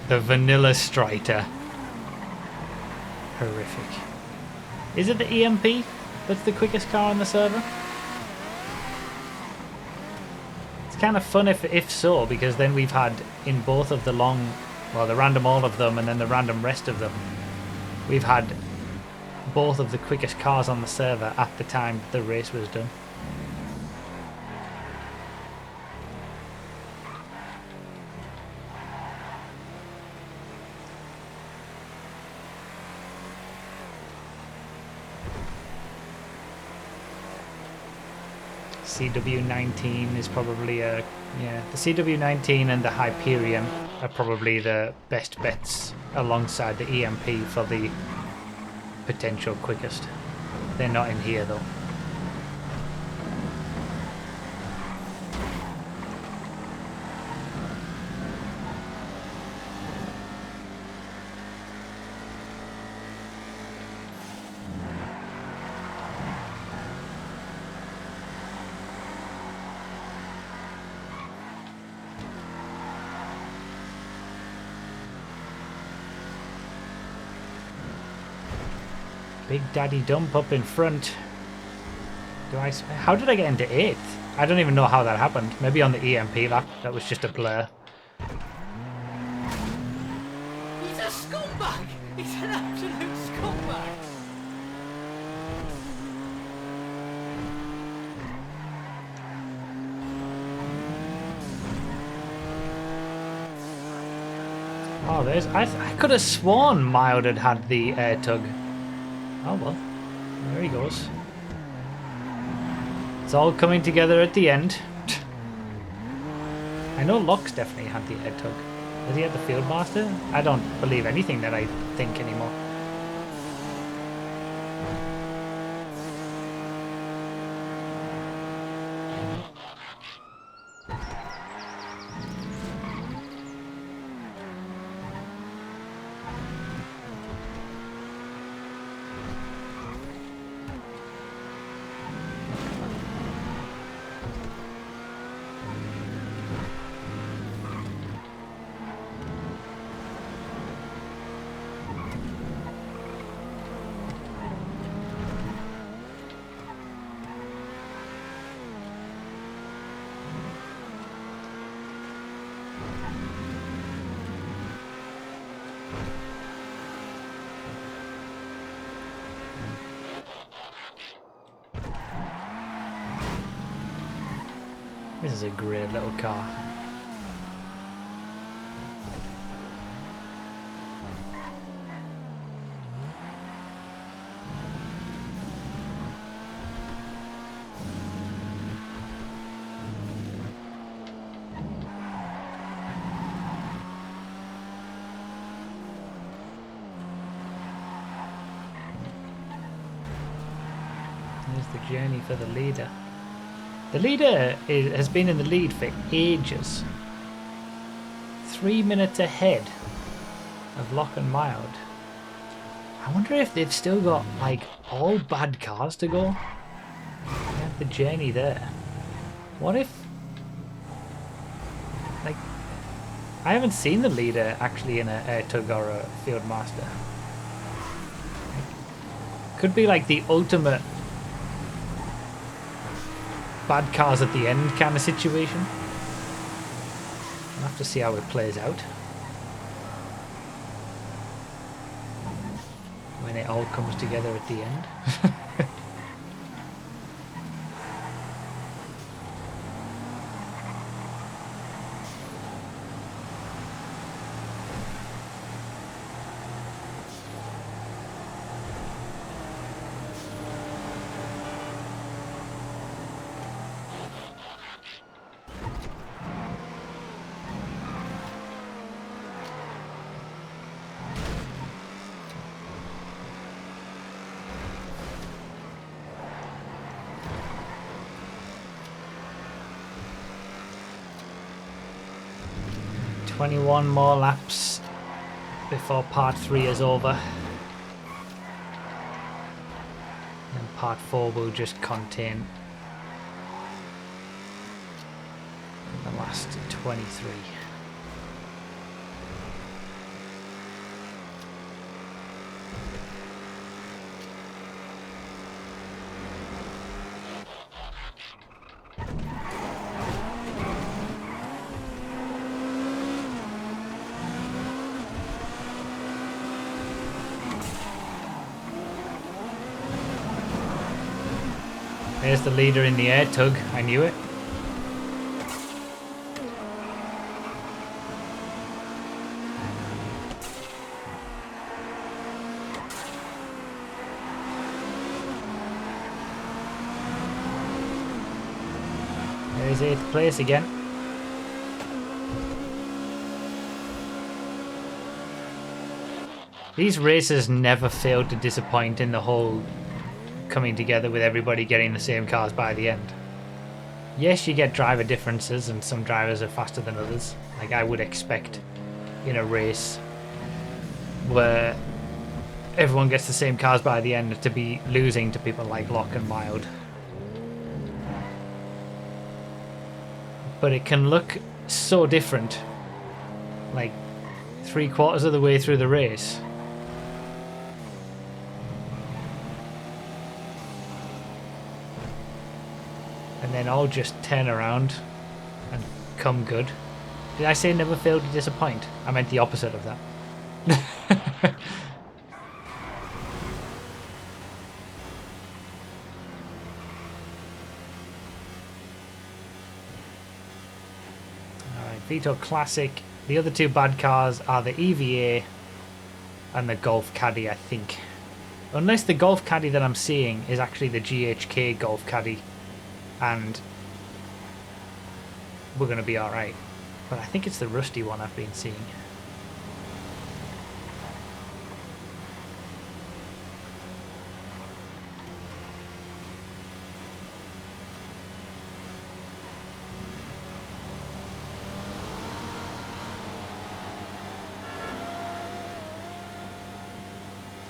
The Vanilla Striter. Horrific. Is it the EMP that's the quickest car on the server? It's kind of fun if so, because then we've had in both of the long, well, the random all of them and then the random rest of them, we've had both of the quickest cars on the server at the time the race was done. CW19 is probably a... yeah, the CW19 and the Hyperion are probably the best bets alongside the EMP for the potential quickest. They're not in here though. Big Daddy Dump up in front. How did I get into 8th? I don't even know how that happened. Maybe on the EMP lap. That was just a blur. He's a scumbag! He's an absolute scumbag! Oh, there's... I could have sworn Mild had the air tug. Oh well, there he goes. It's all coming together at the end. I know Locke's definitely had the air tug. Is he at the field master? I don't believe anything that I think anymore. This is a great little car. There's the journey for the leader. The leader has been in the lead for ages. 3 minutes ahead of Lock and Mild. I wonder if they've still got like all bad cars to go. They have the journey there. What if, like, I haven't seen the leader actually in a air tug or a field master. Could be like the ultimate bad cars at the end kind of situation. We'll have to see how it plays out when it all comes together at the end. 21 more laps before part 3 is over. And part 4 will just contain the last 23. There's the leader in the air tug, I knew it. There's 8th place again. These races never fail to disappoint in the whole coming together with everybody getting the same cars by the end. Yes, you get driver differences and some drivers are faster than others, like I would expect in a race where everyone gets the same cars by the end to be losing to people like Lock and Mild. But it can look so different, like 3/4 of the way through the race. And then all just turn around and come good. Did I say never fail to disappoint? I meant the opposite of that. Alright, Vito Classic. The other two bad cars are the EVA and the Golf Caddy, I think. Unless the Golf Caddy that I'm seeing is actually the GHK Golf Caddy. And we're going to be alright. But I think it's the rusty one I've been seeing.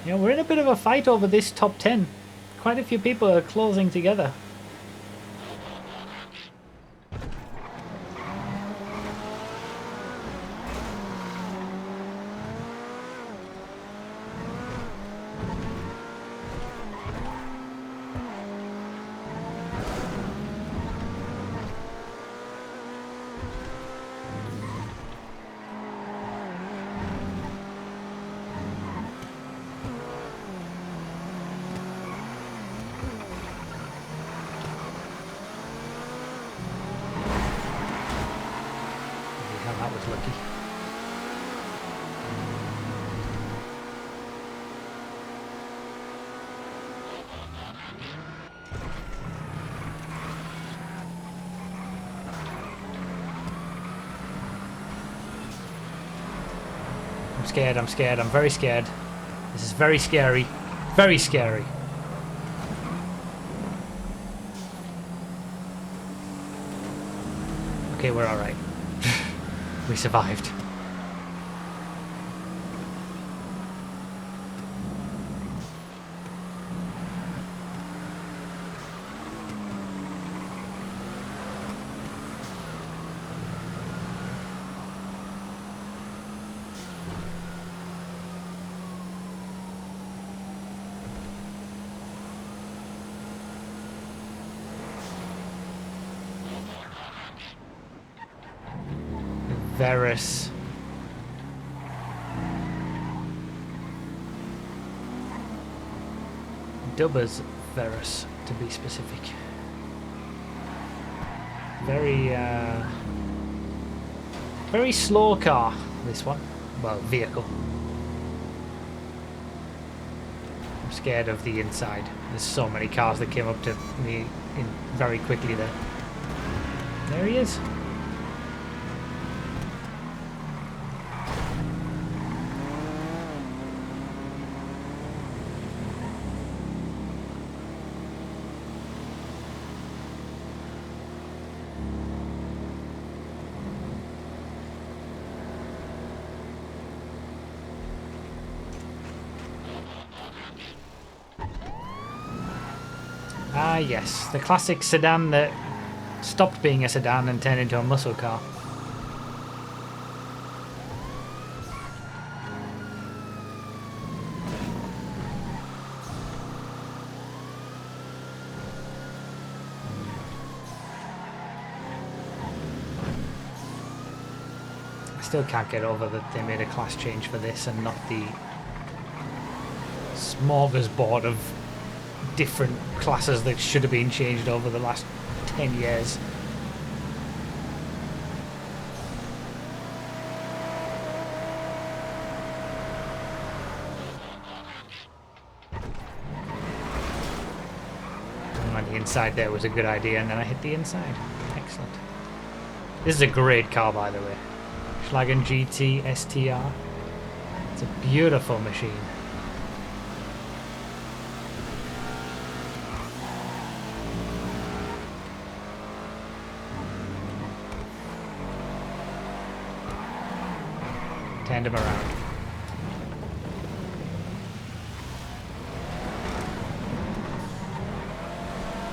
You know, we're in a bit of a fight over this top 10. Quite a few people are closing together. That was lucky. I'm scared, I'm scared, I'm very scared. This is very scary. Very scary. Okay, we're alright. We survived. Varus. Dubbers Varus, to be specific. Very slow car, this one. Well, vehicle. I'm scared of the inside. There's so many cars that came up to me very quickly there. There he is. Ah yes, the classic sedan that stopped being a sedan and turned into a muscle car. I still can't get over that they made a class change for this and not the smorgasbord of different classes that should have been changed over the last 10 years. And the inside there was a good idea, and then I hit the inside. Excellent. This is a great car, by the way. Schlagen GT STR. It's a beautiful machine. Turned him around.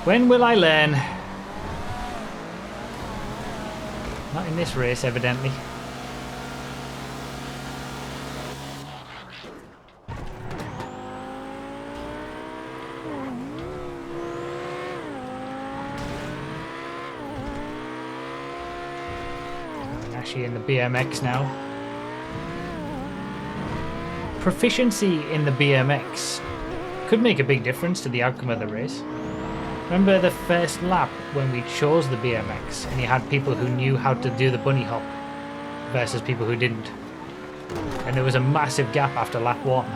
When will I learn? Not in this race, evidently. I'm actually in the BMX now. Proficiency in the BMX could make a big difference to the outcome of the race. Remember the first lap when we chose the BMX and you had people who knew how to do the bunny hop versus people who didn't, and there was a massive gap after lap 1.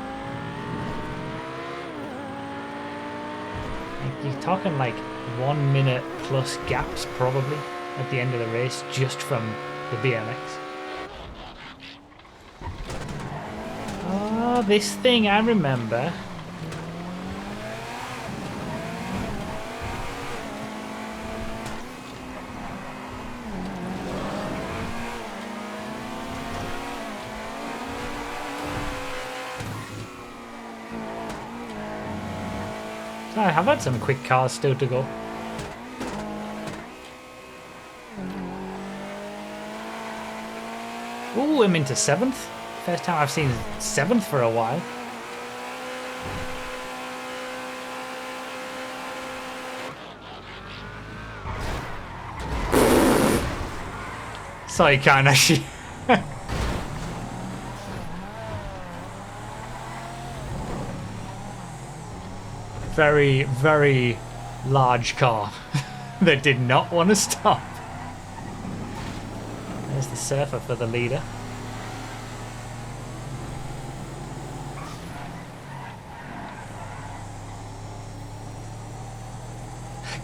You're talking like 1 minute plus gaps probably at the end of the race just from The BMX. Oh, this thing I remember. So I have had some quick cars still to go. Ooh, I'm into 7th. First time I've seen 7th for a while. Sorry, can't actually. Very, very large car that did not want to stop. There's the surfer for the leader.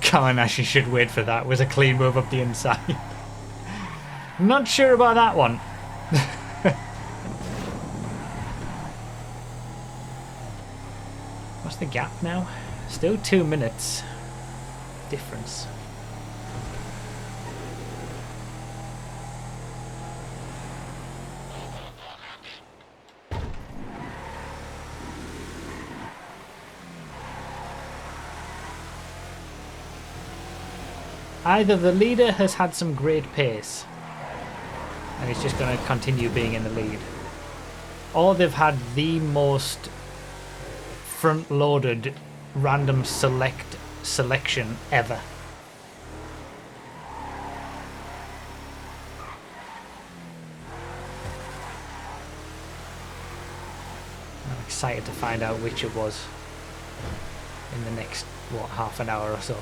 Kawanashi should wait for that. It was a clean move up the inside. Not sure about that one. What's the gap now? Still 2 minutes difference. Either the leader has had some great pace and he's just going to continue being in the lead, or they've had the most front-loaded random selection ever. I'm excited to find out which it was in the next, what, half an hour or so.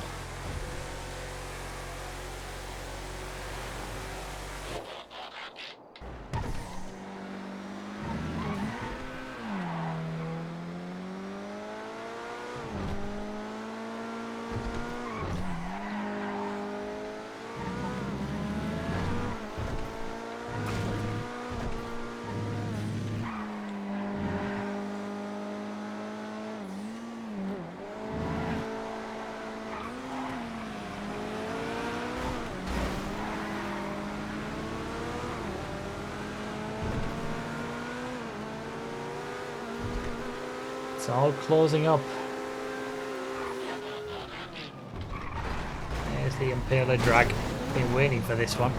It's all closing up. There's the Impaler drag. Been waiting for this one.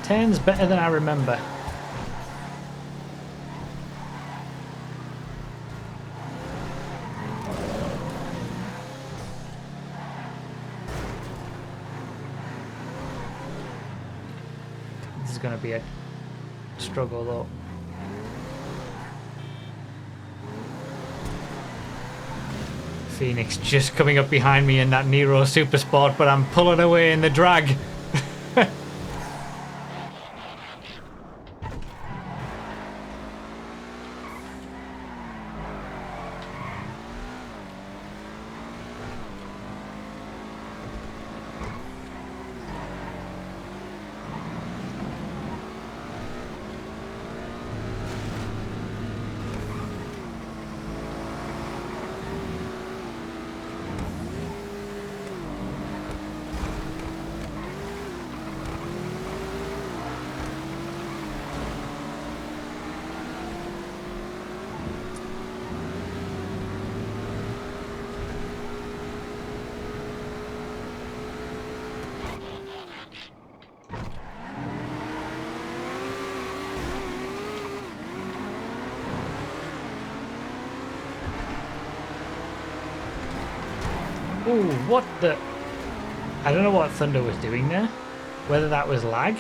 Turn's better than I remember. Going to be a struggle though. Phoenix just coming up behind me in that Nero Super Sport, but I'm pulling away in the drag. Ooh, what the... I don't know what Thunder was doing there. Whether that was lag.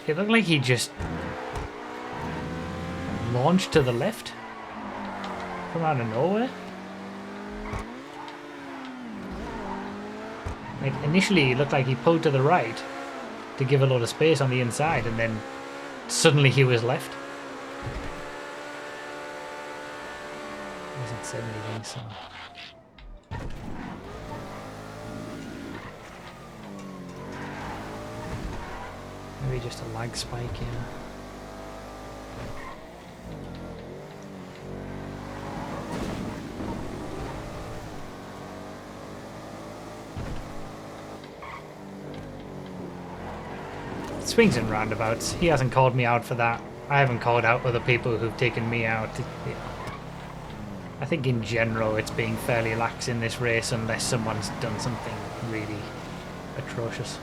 It looked like he just launched to the left from out of nowhere. Like initially it looked like he pulled to the right to give a lot of space on the inside, and then suddenly he was left. Hasn't said anything, so. Maybe just a lag spike, yeah. Swings and roundabouts. He hasn't called me out for that. I haven't called out other people who've taken me out. I think in general it's being fairly lax in this race unless someone's done something really atrocious.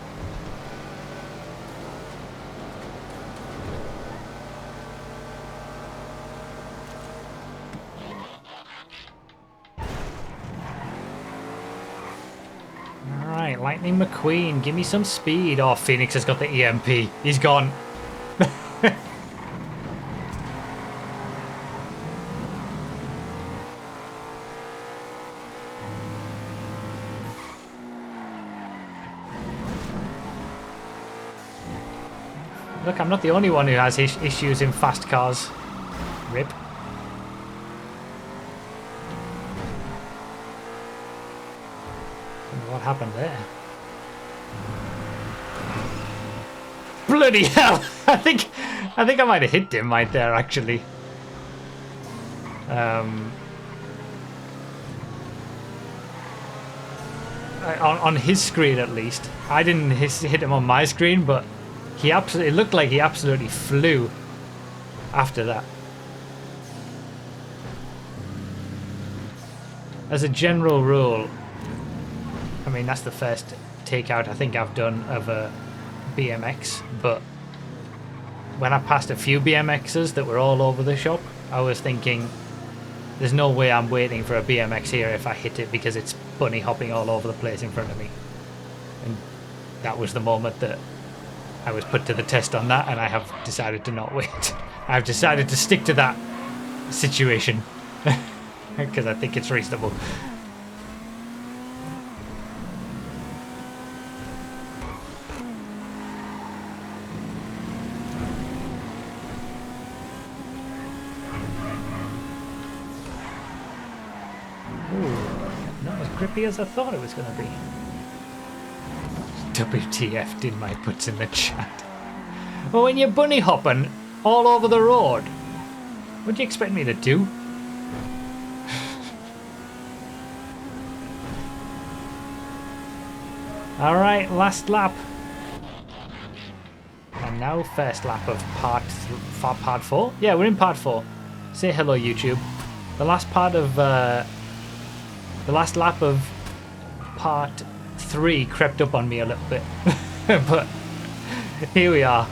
Alright, Lightning McQueen, give me some speed. Oh, Phoenix has got the EMP. He's gone. Look, I'm not the only one who has issues in fast cars. Rip. What happened there? Bloody hell! I think I might have hit him right there, actually. On his screen, at least. I didn't hit him on my screen, but it looked like he absolutely flew after that. As a general rule, I mean, that's the first takeout I think I've done of a BMX, but when I passed a few BMXs that were all over the shop, I was thinking, there's no way I'm waiting for a BMX here if I hit it because it's bunny hopping all over the place in front of me. And that was the moment that I was put to the test on that, and I have decided to not wait. I've decided to stick to that situation because I think it's reasonable. Grippy as I thought it was going to be. WTF did my puts in the chat. Well, when you're bunny hopping all over the road, what do you expect me to do? Alright, last lap. And now first lap of part 4? Yeah, we're in part 4. Say hello, YouTube. The last part of... the last lap of part 3 crept up on me a little bit. But here we are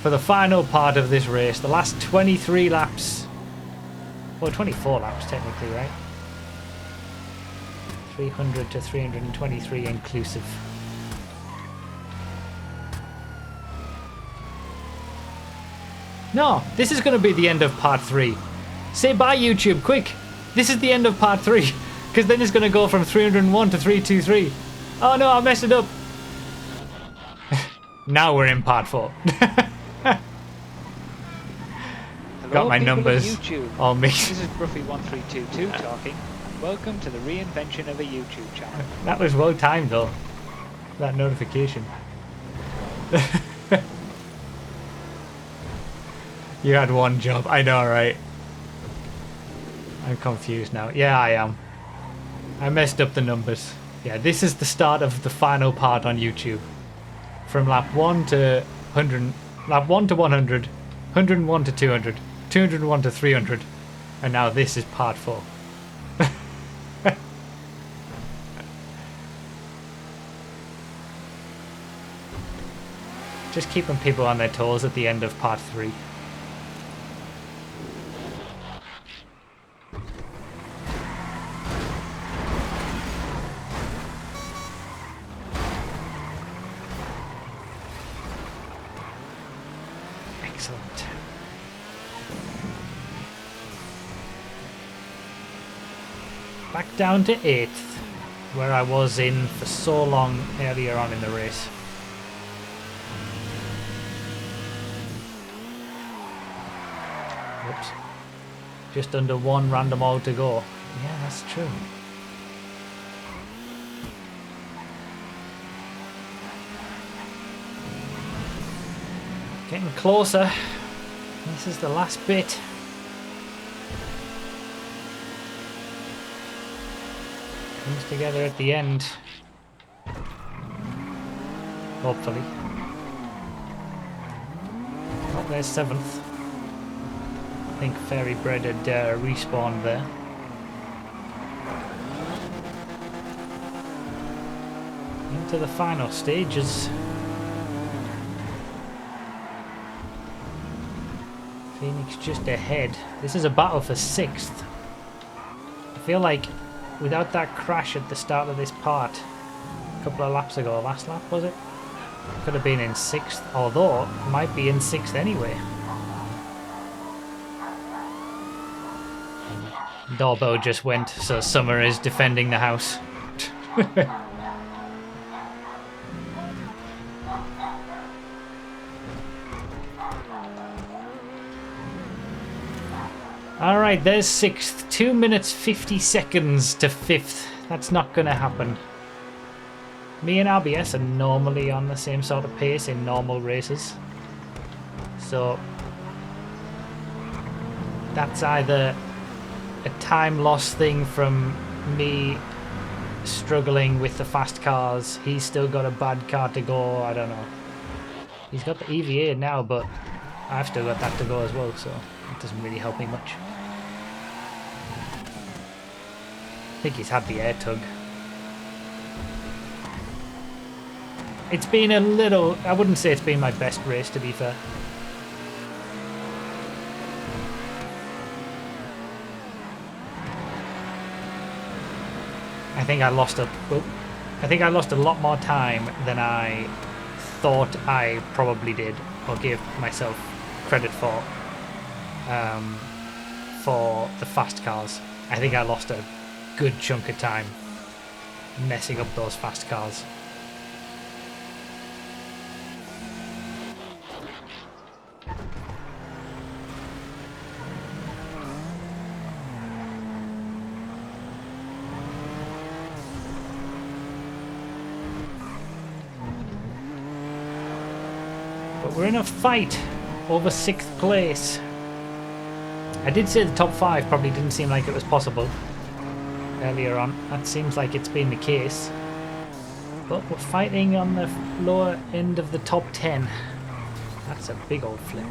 for the final part of this race. The last 23 laps. Well, 24 laps technically, right? 300 to 323 inclusive. No, this is going to be the end of part 3. Say bye, YouTube, quick. This is the end of part 3. Because then it's going to go from 301 to 323. Oh no, I messed it up. Now we're in part 4. Got my numbers all mixed. This is Broughy1322 talking. Welcome to the reinvention of a YouTube channel. That was well timed though. That notification. You had one job. I know, right? I'm confused now. Yeah, I am. I messed up the numbers. Yeah, this is the start of the final part on YouTube. From lap 1 to 100, lap 1 to 100, 101 to 200, 201 to 300, and now this is part 4. Just keeping people on their toes at the end of part 3. Excellent. Back down to 8th, where I was in for so long earlier on in the race. Just under one random hole to go. Yeah, that's true. Getting closer. This is the last bit. Comes together at the end. Hopefully. Oh, there's 7th. I think Fairy Bread had respawned there. Into the final stages. Phoenix just ahead. This is a battle for 6th. I feel like without that crash at the start of this part, a couple of laps ago, last lap was it? Could have been in 6th, although it might be in 6th anyway. Doorbell just went, so Summer is defending the house. Alright, there's 6th. 2 minutes 50 seconds to 5th. That's not gonna happen. Me and RBS are normally on the same sort of pace in normal races. So that's either a time loss thing from me struggling with the fast cars. He's still got a bad car to go, I don't know. He's got the EVA now, but I've still got that to go as well, so it doesn't really help me much. I think he's had the air tug. It's been a little... I wouldn't say it's been my best race, to be fair. I think I lost a lot more time than I thought I probably did, or gave myself credit for the fast cars. I think I lost a good chunk of time messing up those fast cars. But we're in a fight over 6th place. I did say the top 5 probably didn't seem like it was possible earlier on. That seems like it's been the case. But we're fighting on the lower end of the top 10. That's a big old flip.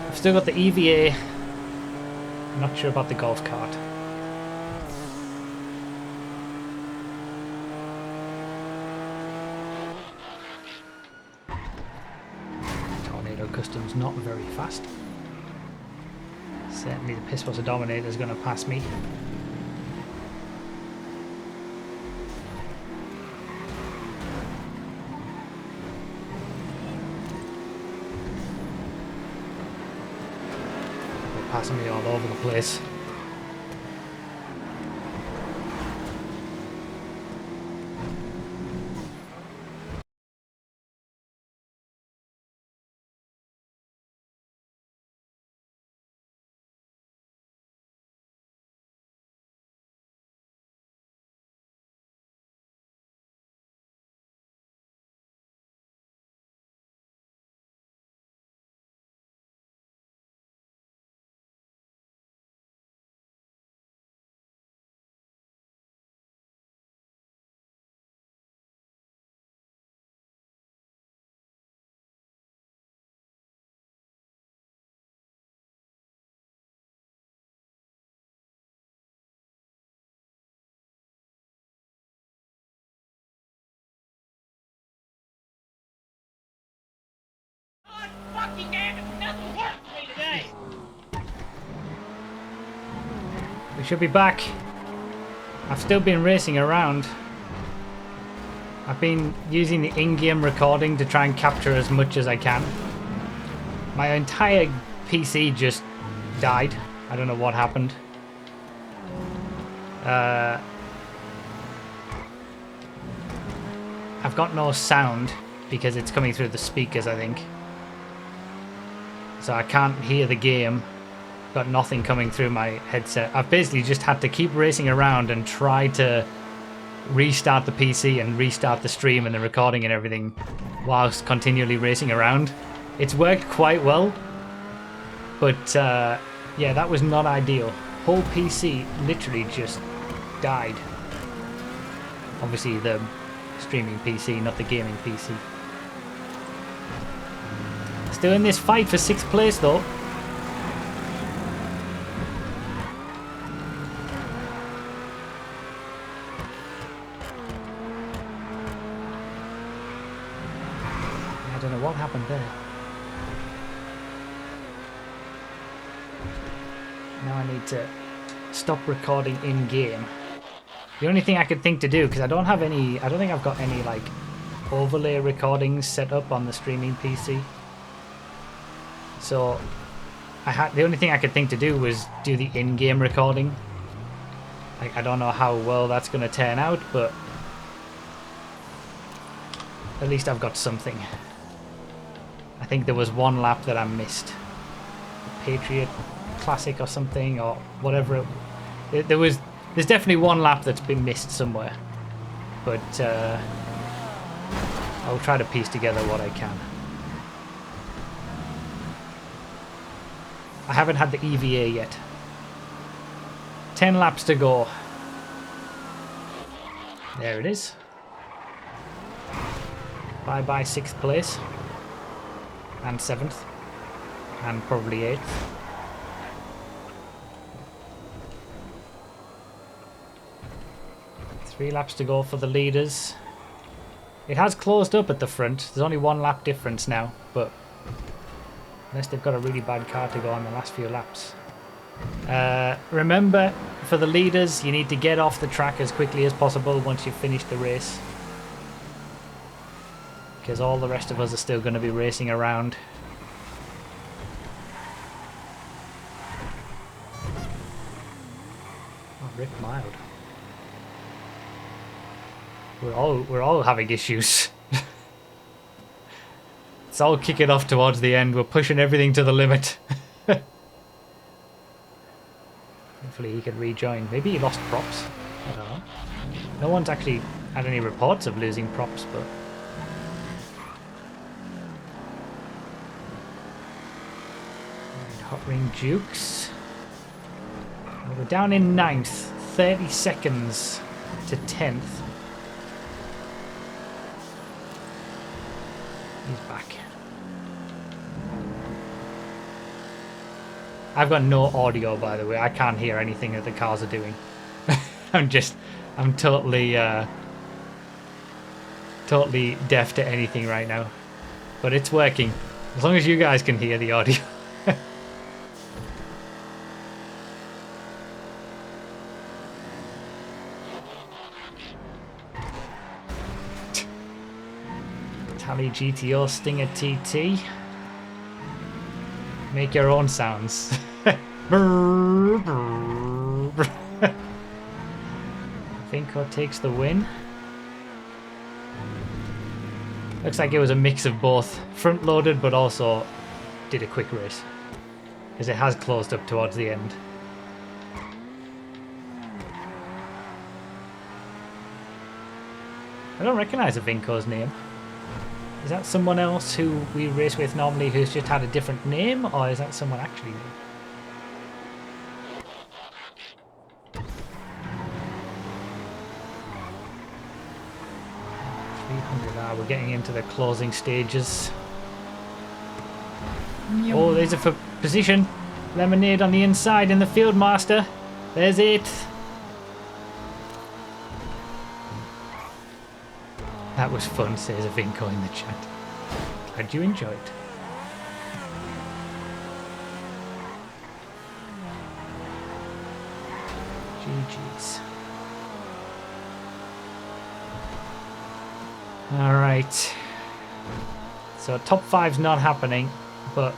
I've still got the EVA. I'm not sure about the golf cart. Tornado Custom's not very fast. Certainly the Pisswasser Dominator is going to pass me. They're passing me all over the place. Fucking damn it! Nothing works for me today! We should be back. I've still been racing around. I've been using the in-game recording to try and capture as much as I can. My entire PC just died. I don't know what happened. I've got no sound because it's coming through the speakers, I think. so I can't hear the game. Got nothing coming through my headset. I've basically just had to keep racing around and try to restart the PC and restart the stream and the recording and everything whilst continually racing around. It's worked quite well, but yeah, that was not ideal. Whole PC literally just died. Obviously the streaming PC, not the gaming PC. Still in this fight for 6th place though. I don't know what happened there. Now I need to stop recording in game. The only thing I could think to do, because I don't think I've got any like overlay recordings set up on the streaming PC. So the only thing I could think to do was do the in-game recording. Like, I don't know how well that's going to turn out, but at least I've got something. I think there was one lap that I missed. Patriot Classic or something, or whatever. There's definitely one lap that's been missed somewhere. But I'll try to piece together what I can. I haven't had the EVA yet. 10 laps to go. There it is. Bye-bye 6th place. And 7th. And probably 8th. Three laps to go for the leaders. It has closed up at the front. There's only 1 lap difference now, but unless they've got a really bad car to go on the last few laps. Remember, for the leaders, you need to get off the track as quickly as possible once you've finished the race. Because all the rest of us are still going to be racing around. Oh, Rick Mild. We're all having issues. It's all kicking off towards the end. We're pushing everything to the limit. Hopefully he can rejoin. Maybe he lost props. I don't know. No one's actually had any reports of losing props, but... Hot Ring Dukes. Well, we're down in 9th. 30 seconds to 10th. He's back. I've got no audio, by the way. I can't hear anything that the cars are doing. I'm totally totally deaf to anything right now. But it's working. As long as you guys can hear the audio. Tally GTO Stinger TT. Make your own sounds. Vinco takes the win. Looks like it was a mix of both. Front loaded, but also did a quick race. Because it has closed up towards the end. I don't recognise Vinco's name. Is that someone else who we race with normally who's just had a different name, or is that someone actually new? We're getting into the closing stages. Oh, there's a position. Lemonade on the inside in the Fieldmaster. There's it. That was fun, says a Vinco in the chat. Glad you enjoyed. GG's. Alright. So top 5's not happening, but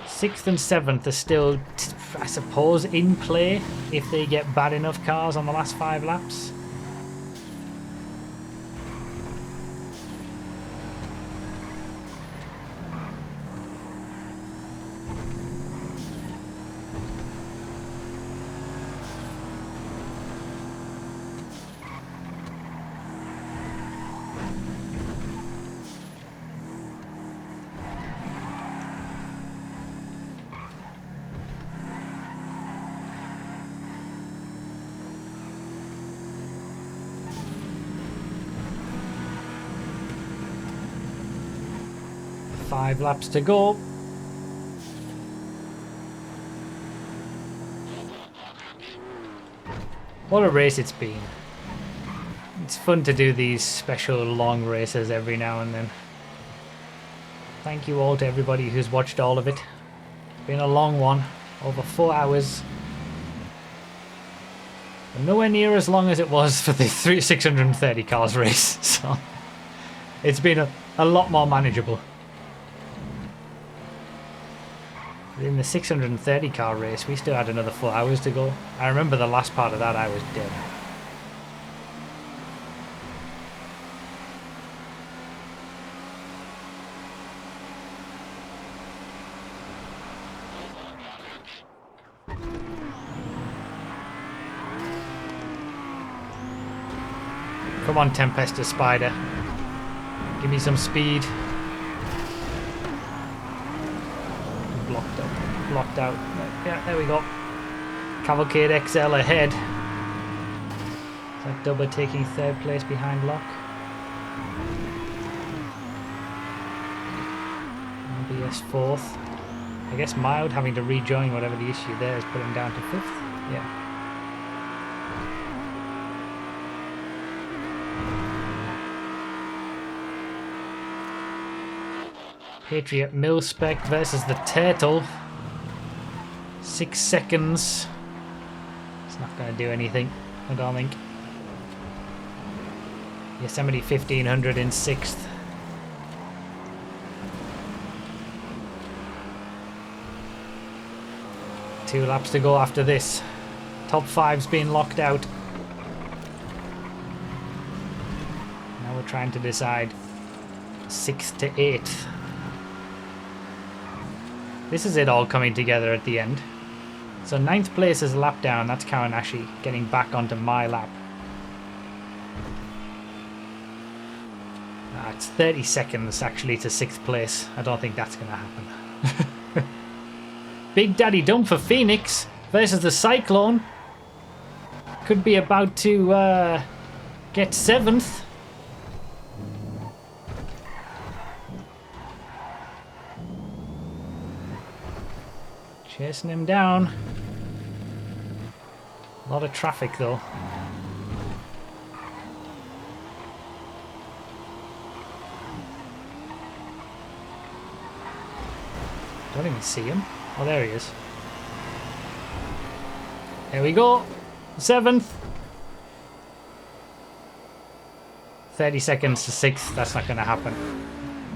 6th and 7th are still, I suppose, in play if they get bad enough cars on the last 5 laps. 5 laps to go. What a race it's been. It's fun to do these special long races every now and then. Thank you all to everybody who's watched all of it. Been a long one, over 4 hours. But nowhere near as long as it was for the 630 cars race, so it's been a lot more manageable. In the 630 car race, we still had another 4 hours to go. I remember the last part of that, I was dead. Come on, Tempesta Spider. Give me some speed. Blocked out. Yeah, there we go. Cavalcade XL ahead. Is that Dubba taking 3rd place behind Locke? BS 4th. I guess Mild having to rejoin whatever the issue there is put him down to 5th. Yeah. Patriot Mil-Spec versus the Turtle. 6 seconds. It's not going to do anything, I don't think. Yosemite 1500 in 6th. Two laps to go after this. Top 5's been locked out. Now we're trying to decide 6th to 8th. This is it all coming together at the end. So 9th place is a lap down. That's Kawanashi getting back onto my lap. It's 30 seconds actually to 6th place. I don't think that's going to happen. Big Daddy Dump for Phoenix versus the Cyclone. Could be about to get 7th. Chasing him down. A lot of traffic though. Don't even see him. Oh, there he is. There we go. 7th. 30 seconds to 6th. That's not going to happen.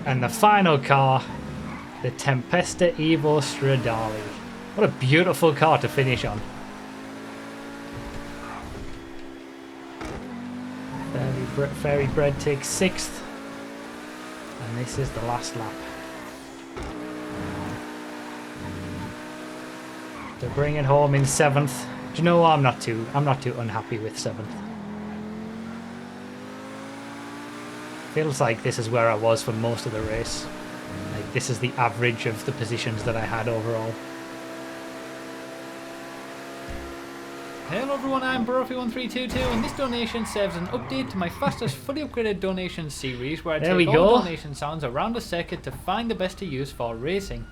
And the final car, the Tempesta Evo Stradale. What a beautiful car to finish on. Fairy Bread takes 6th. And this is the last lap. To bring it home in 7th. Do you know what? I'm not too unhappy with 7th. Feels like this is where I was for most of the race. Like this is the average of the positions that I had overall. Hello everyone, I'm Broughy1322 and this donation serves as an update to my fastest fully upgraded donation series where I take all donation sounds around the circuit to find the best to use for racing.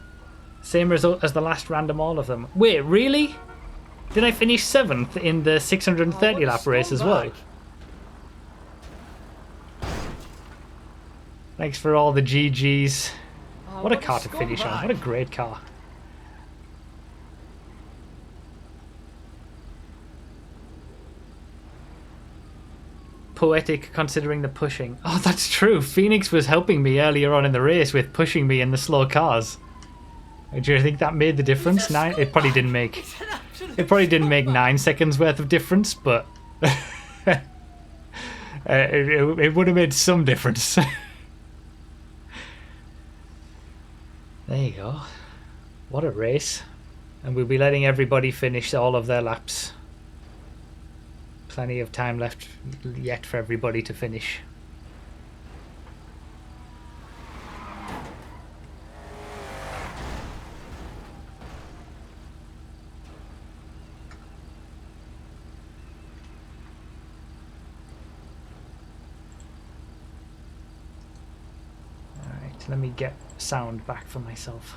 Same result as the last random all of them. Wait, really? Did I finish 7th in the 630 lap race as well? Thanks for all the GGs. What a car to finish on. What a great car. Poetic considering the pushing. Oh, that's true. Phoenix was helping me earlier on in the race with pushing me in the slow cars. Do you think that made the difference? It probably didn't make. It probably didn't make 9 seconds worth of difference, but it would have made some difference. There you go. What a race! And we'll be letting everybody finish all of their laps. Plenty of time left yet for everybody to finish. Alright. Let me get sound back for myself.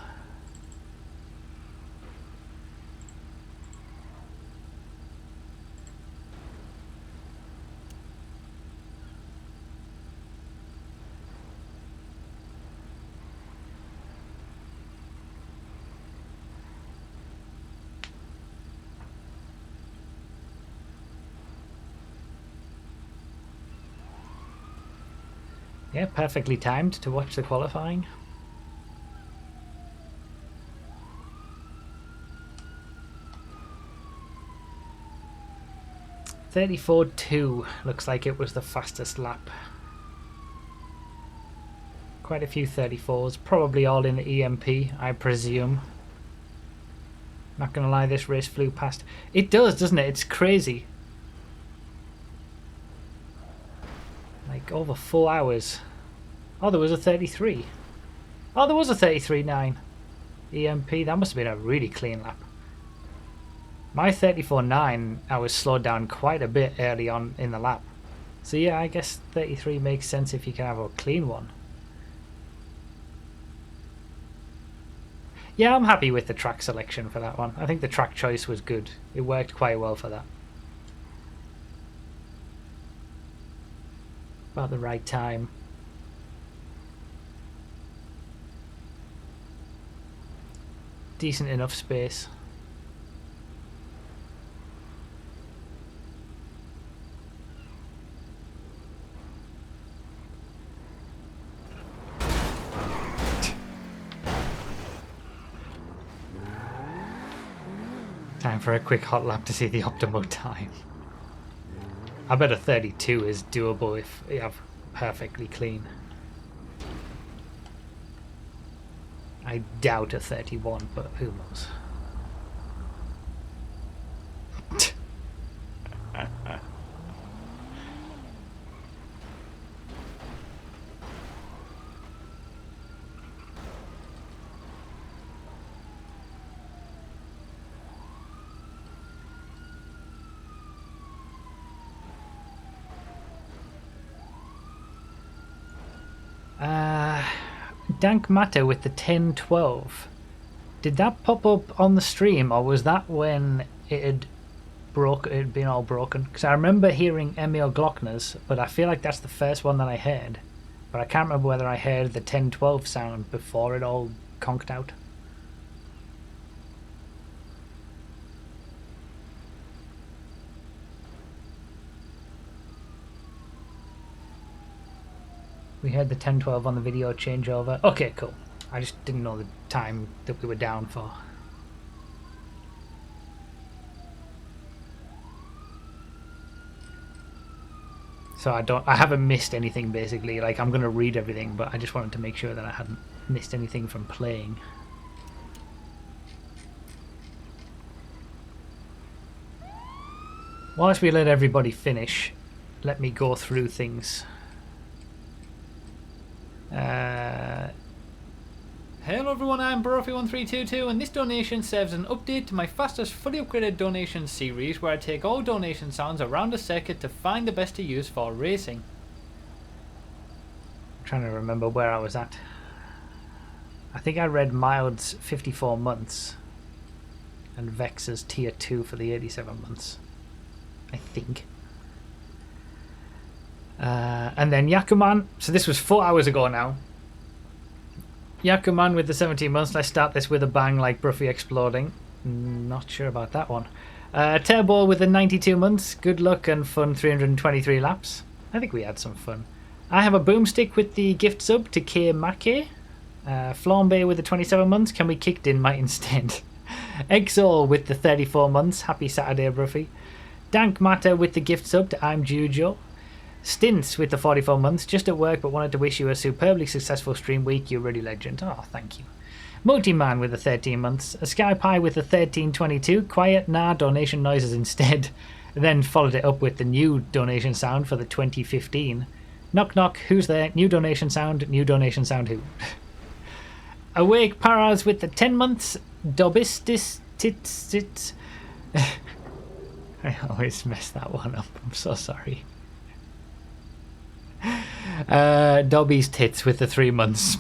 Yeah, perfectly timed to watch the qualifying. .34.2 looks like it was the fastest lap. Quite a few 34s, probably all in the EMP, I presume. Not gonna lie, this race flew past. It does, doesn't it? It's crazy. Like over 4 hours. Oh, there was a 33. Oh, there was a 33.9 EMP. That must have been a really clean lap. My 34.9, I was slowed down quite a bit early on in the lap. So yeah, I guess 33 makes sense if you can have a clean one. Yeah, I'm happy with the track selection for that one. I think the track choice was good. It worked quite well for that. About the right time. Decent enough space. Time for a quick hot lap to see the optimal time. I bet a 32 is doable if you have perfectly clean. I doubt a 31, but who knows? Dank Matter with the 1012. Did that pop up on the stream, or was that when it had been all broken? Because I remember hearing Emil Glockner's, but I feel like that's the first one that I heard. But I can't remember whether I heard the 1012 sound before it all conked out. We heard the 1012 on the video changeover. Okay, cool. I just didn't know the time that we were down for. So I haven't missed anything basically. Like, I'm gonna read everything, but I just wanted to make sure that I hadn't missed anything from playing. Whilst we let everybody finish, let me go through things. Hello everyone, I'm Broughy1322 and this donation serves as an update to my fastest fully upgraded donation series where I take all donation sounds around a circuit to find the best to use for racing. I'm trying to remember where I was at. I think I read Mild's 54 months and Vex's tier 2 for the 87 months. I think. And then Yakuman, so this was 4 hours ago now. Yakuman with the 17 months, let's start this with a bang like Broughy exploding. Not sure about that one. Turbo with the 92 months, good luck and fun 323 laps. I think we had some fun. I have a boomstick with the gift sub to K Make. Flambe with the 27 months, can we kick Dynamite instead? Exol with the 34 months, happy Saturday Broughy. Dank Matter with the gift sub to I'm Jujo. Stints with the 44 months, just at work but wanted to wish you a superbly successful stream week, you're really legend. Oh, thank you. Multi-Man with the 13 months, a Sky Pie with the 1322, quiet, nah, donation noises instead. Then followed it up with the new donation sound for the 2015. Knock knock, who's there? New donation sound who? Awake Paras with the 10 months, Dobistis tits. I always mess that one up, I'm so sorry. Dobby's tits with the 3 months.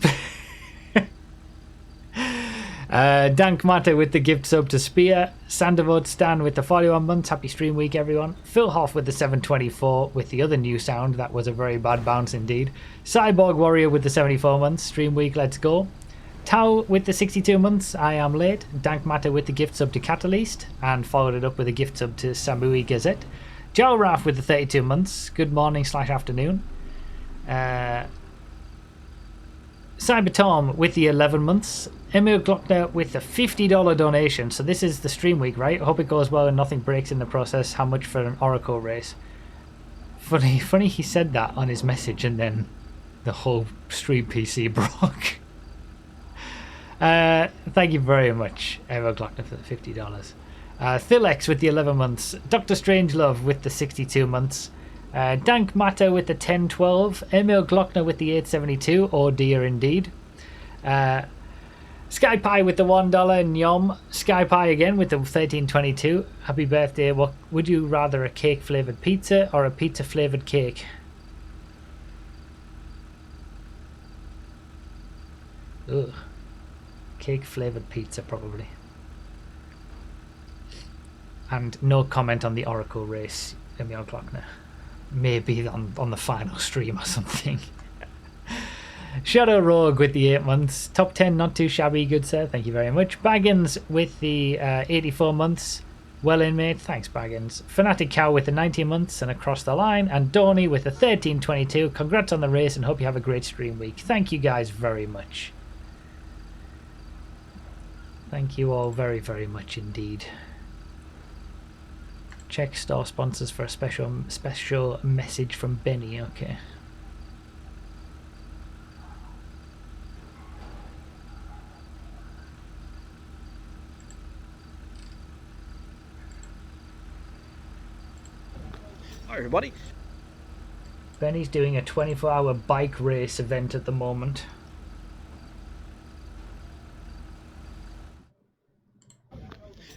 Dank Mate with the gift sub to Spear. Sandervoort Stan with the 41 months. Happy stream week, everyone. Phil Hoff with the 724 with the other new sound. That was a very bad bounce indeed. Cyborg Warrior with the 74 months. Stream week, let's go. Tau with the 62 months. I am late. Dank Mate with the gift sub to Catalyst. And followed it up with a gift sub to Samui Gazette. Joe Raff with the 32 months. Good morning / afternoon. Cyber Tom with the 11 months. Emil Glockner with the $50 donation. So this is the stream week, right? I hope it goes well and nothing breaks in the process. How much for an Oracle race? Funny he said that on his message and then the whole stream PC broke. Thank you very much, Emil Glockner, for the $50. Thilex with the 11 months. Dr. Strangelove with the 62 months. Dank Mata with the 1012, Emil Glockner with the 872, oh dear indeed. Sky Pie with the $1, Nyom. Sky Pie again with the 1322. Happy birthday. What would you rather, a cake flavoured pizza or a pizza flavoured cake? Ugh. Cake flavoured pizza probably. And no comment on the Oracle race, Emil Glockner. Maybe on the final stream or something. Shadow Rogue with the 8 months. Top 10, not too shabby, good sir. Thank you very much. Baggins with the 84 months. Well in, mate. Thanks, Baggins. Fanatic Cow with the 90 months and across the line. And Donny with the 1322. Congrats on the race and hope you have a great stream week. Thank you guys very much. Thank you all very, very much indeed. Check store sponsors for a special message from Benny. Okay. Hi everybody. Benny's doing a 24-hour bike race event at the moment.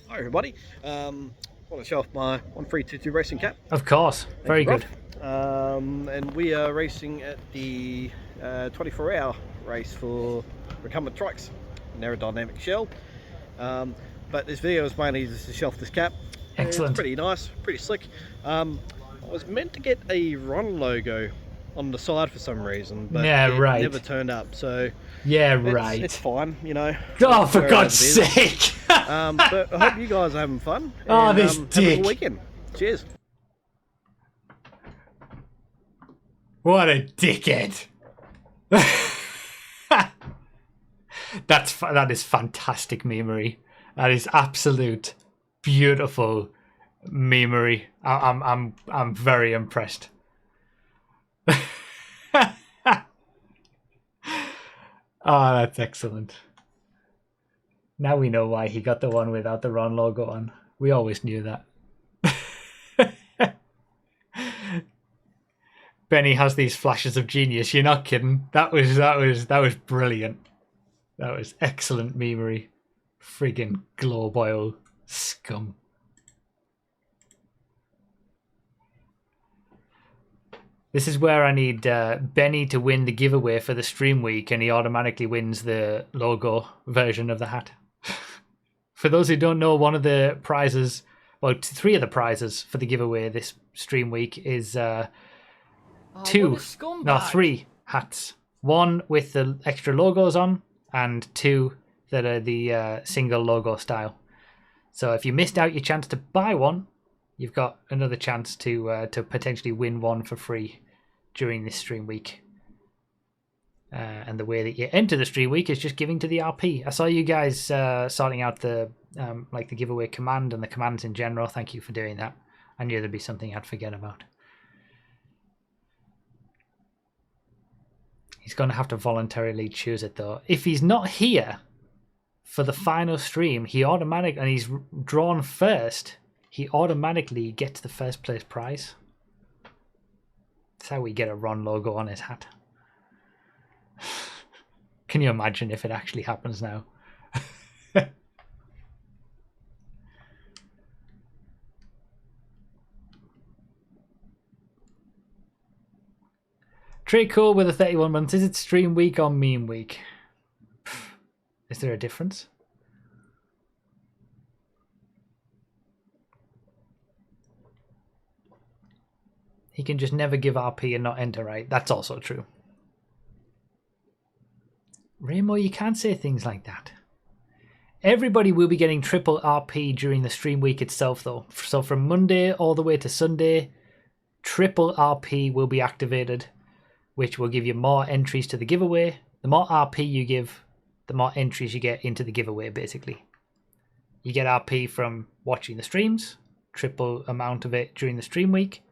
Hi everybody. Want to show off my 1322 racing cap. Of course, very good. And we are racing at the 24-hour race for recumbent trikes, an aerodynamic shell. But this video is mainly just to show off this cap. Excellent. It's pretty nice, pretty slick. I was meant to get a Ron logo on the side for some reason, but yeah, it right. never turned up. So yeah, it's, right. It's fine, you know. Oh, for God's sake! But I hope you guys are having fun. Oh, and, this have dick. a good weekend. Cheers. What a dickhead! That is fantastic memery. That is absolute beautiful memery. I'm very impressed. Oh, that's excellent. Now we know why he got the one without the Ron logo on. We always knew that. Benny has these flashes of genius. You're not kidding. That was brilliant. That was excellent memery. Friggin' globe oil scum. This is where I need Benny to win the giveaway for the stream week, and he automatically wins the logo version of the hat. For those who don't know, one of the prizes, well, 3 of the prizes for the giveaway this stream week is 3 hats. 1 with the extra logos on, and 2 that are the single logo style. So if you missed out your chance to buy one, you've got another chance to potentially win one for free during this stream week. And the way that you enter the stream week is just giving to the RP. I saw you guys sorting out the like the giveaway command and the commands in general. Thank you for doing that. I knew there'd be something I'd forget about. He's going to have to voluntarily choose it though. If he's not here for the final stream, and he's drawn first, he automatically gets the first place prize. That's how we get a Ron logo on his hat. Can you imagine if it actually happens now? Trey Cole with a 31 months. Is it stream week or meme week? Is there a difference? He can just never give RP and not enter right. That's also true. Rainbow, you can't say things like that. Everybody will be getting triple RP during the stream week itself, though. So from Monday all the way to Sunday, triple RP will be activated, which will give you more entries to the giveaway. The more RP you give, the more entries you get into the giveaway, basically. You get RP from watching the streams, triple amount of it during the stream week.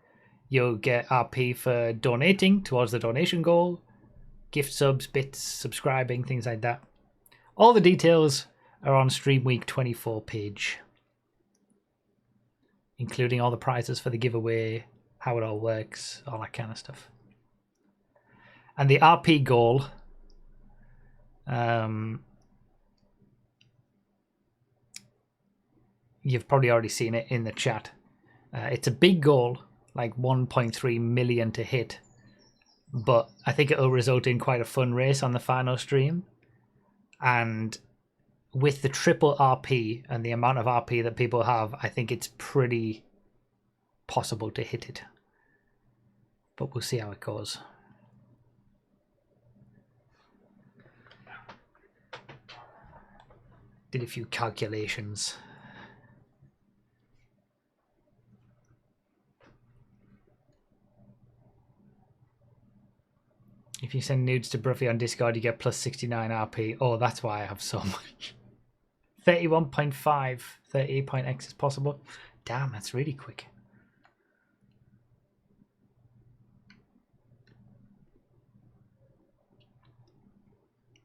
You'll get RP for donating towards the donation goal, gift subs, bits, subscribing, things like that. All the details are on Stream Week 24 page, including all the prizes for the giveaway, how it all works, all that kind of stuff. And the RP goal, you've probably already seen it in the chat. It's a big goal, like 1.3 million to hit, but I think it will result in quite a fun race on the final stream. And with the triple RP and the amount of RP that people have, I think it's pretty possible to hit it. But we'll see how it goes. Did a few calculations. If you send nudes to Broughy on Discord, you get plus 69 RP. Oh, that's why I have so much. 31.5, 38.x is possible. Damn, that's really quick.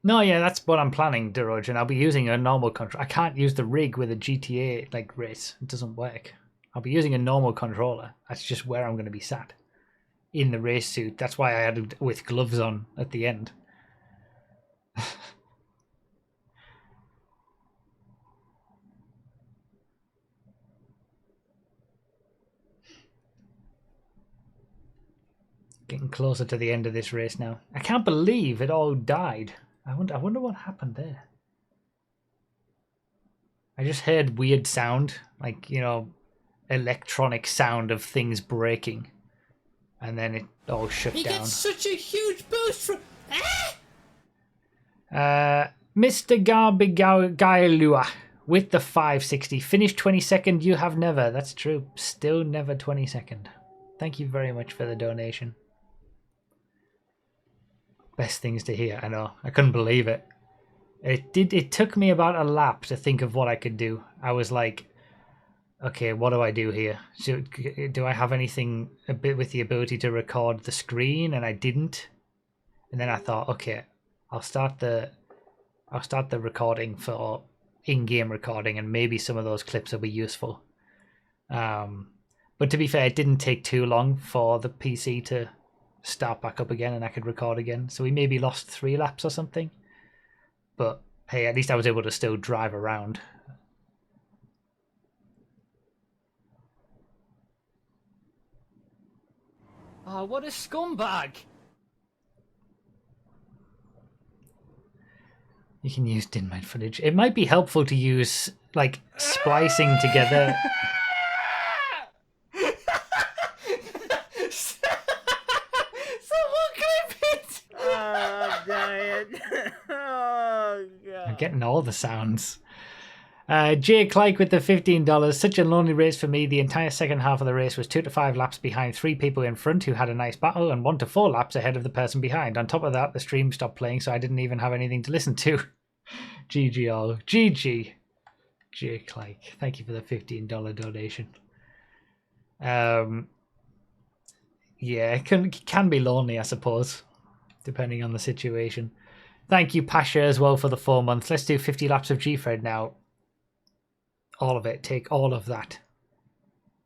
No, yeah, that's what I'm planning, Deroj, and I'll be using a normal controller. I can't use the rig with a GTA like race. It doesn't work. I'll be using a normal controller. That's just where I'm going to be sat. In the race suit. That's why I had it with gloves on at the end. Getting closer to the end of this race now. I can't believe it all died. I wonder what happened there. I just heard weird sound, like, you know, electronic sound of things breaking. And then it all shut down. He gets such a huge boost from... Mr. Garbigailua with the 560. Finished 22nd, you have never. That's true. Still never 22nd. Thank you very much for the donation. Best things to hear, I know. I couldn't believe it. It took me about a lap to think of what I could do. I was like, okay, what do I do here? Do I have anything a bit with the ability to record the screen? And I didn't. And then I thought, okay, I'll start the recording for in-game recording, and maybe some of those clips will be useful. But to be fair, it didn't take too long for the PC to start back up again and I could record again. So we maybe lost 3 laps or something. But hey, at least I was able to still drive around. Oh, what a scumbag! You can use Dinmite footage. It might be helpful to use, like, splicing together. Someone clip it! Oh, I'm dying. Oh, God. I'm getting all the sounds. Jay Clyke with the $15. Such a lonely race for me. The entire second half of the race was 2 to 5 laps behind 3 people in front who had a nice battle, and 1 to 4 laps ahead of the person behind. On top of that, the stream stopped playing, so I didn't even have anything to listen to. GG all. GG. Jay Clyke. Thank you for the $15 donation. Yeah, it can be lonely, I suppose, depending on the situation. Thank you, Pasha, as well, for the 4 months. Let's do 50 laps of G-Fred now. All of it. Take all of that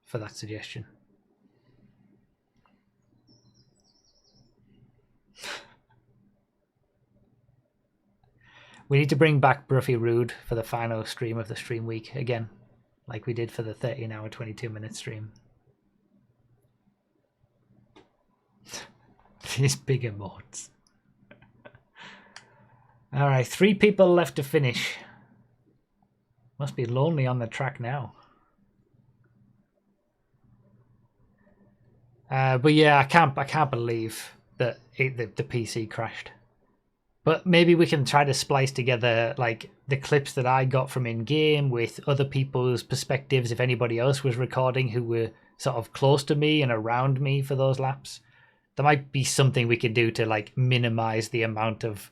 for that suggestion. We need to bring back Broughy Rude for the final stream of the stream week again, like we did for the 13-hour, 22-minute stream. These big emotes. All right, 3 people left to finish. Must be lonely on the track now. But yeah, I can't believe that the PC crashed. But maybe we can try to splice together like the clips that I got from in game with other people's perspectives. If anybody else was recording who were sort of close to me and around me for those laps, there might be something we could do to like minimize the amount of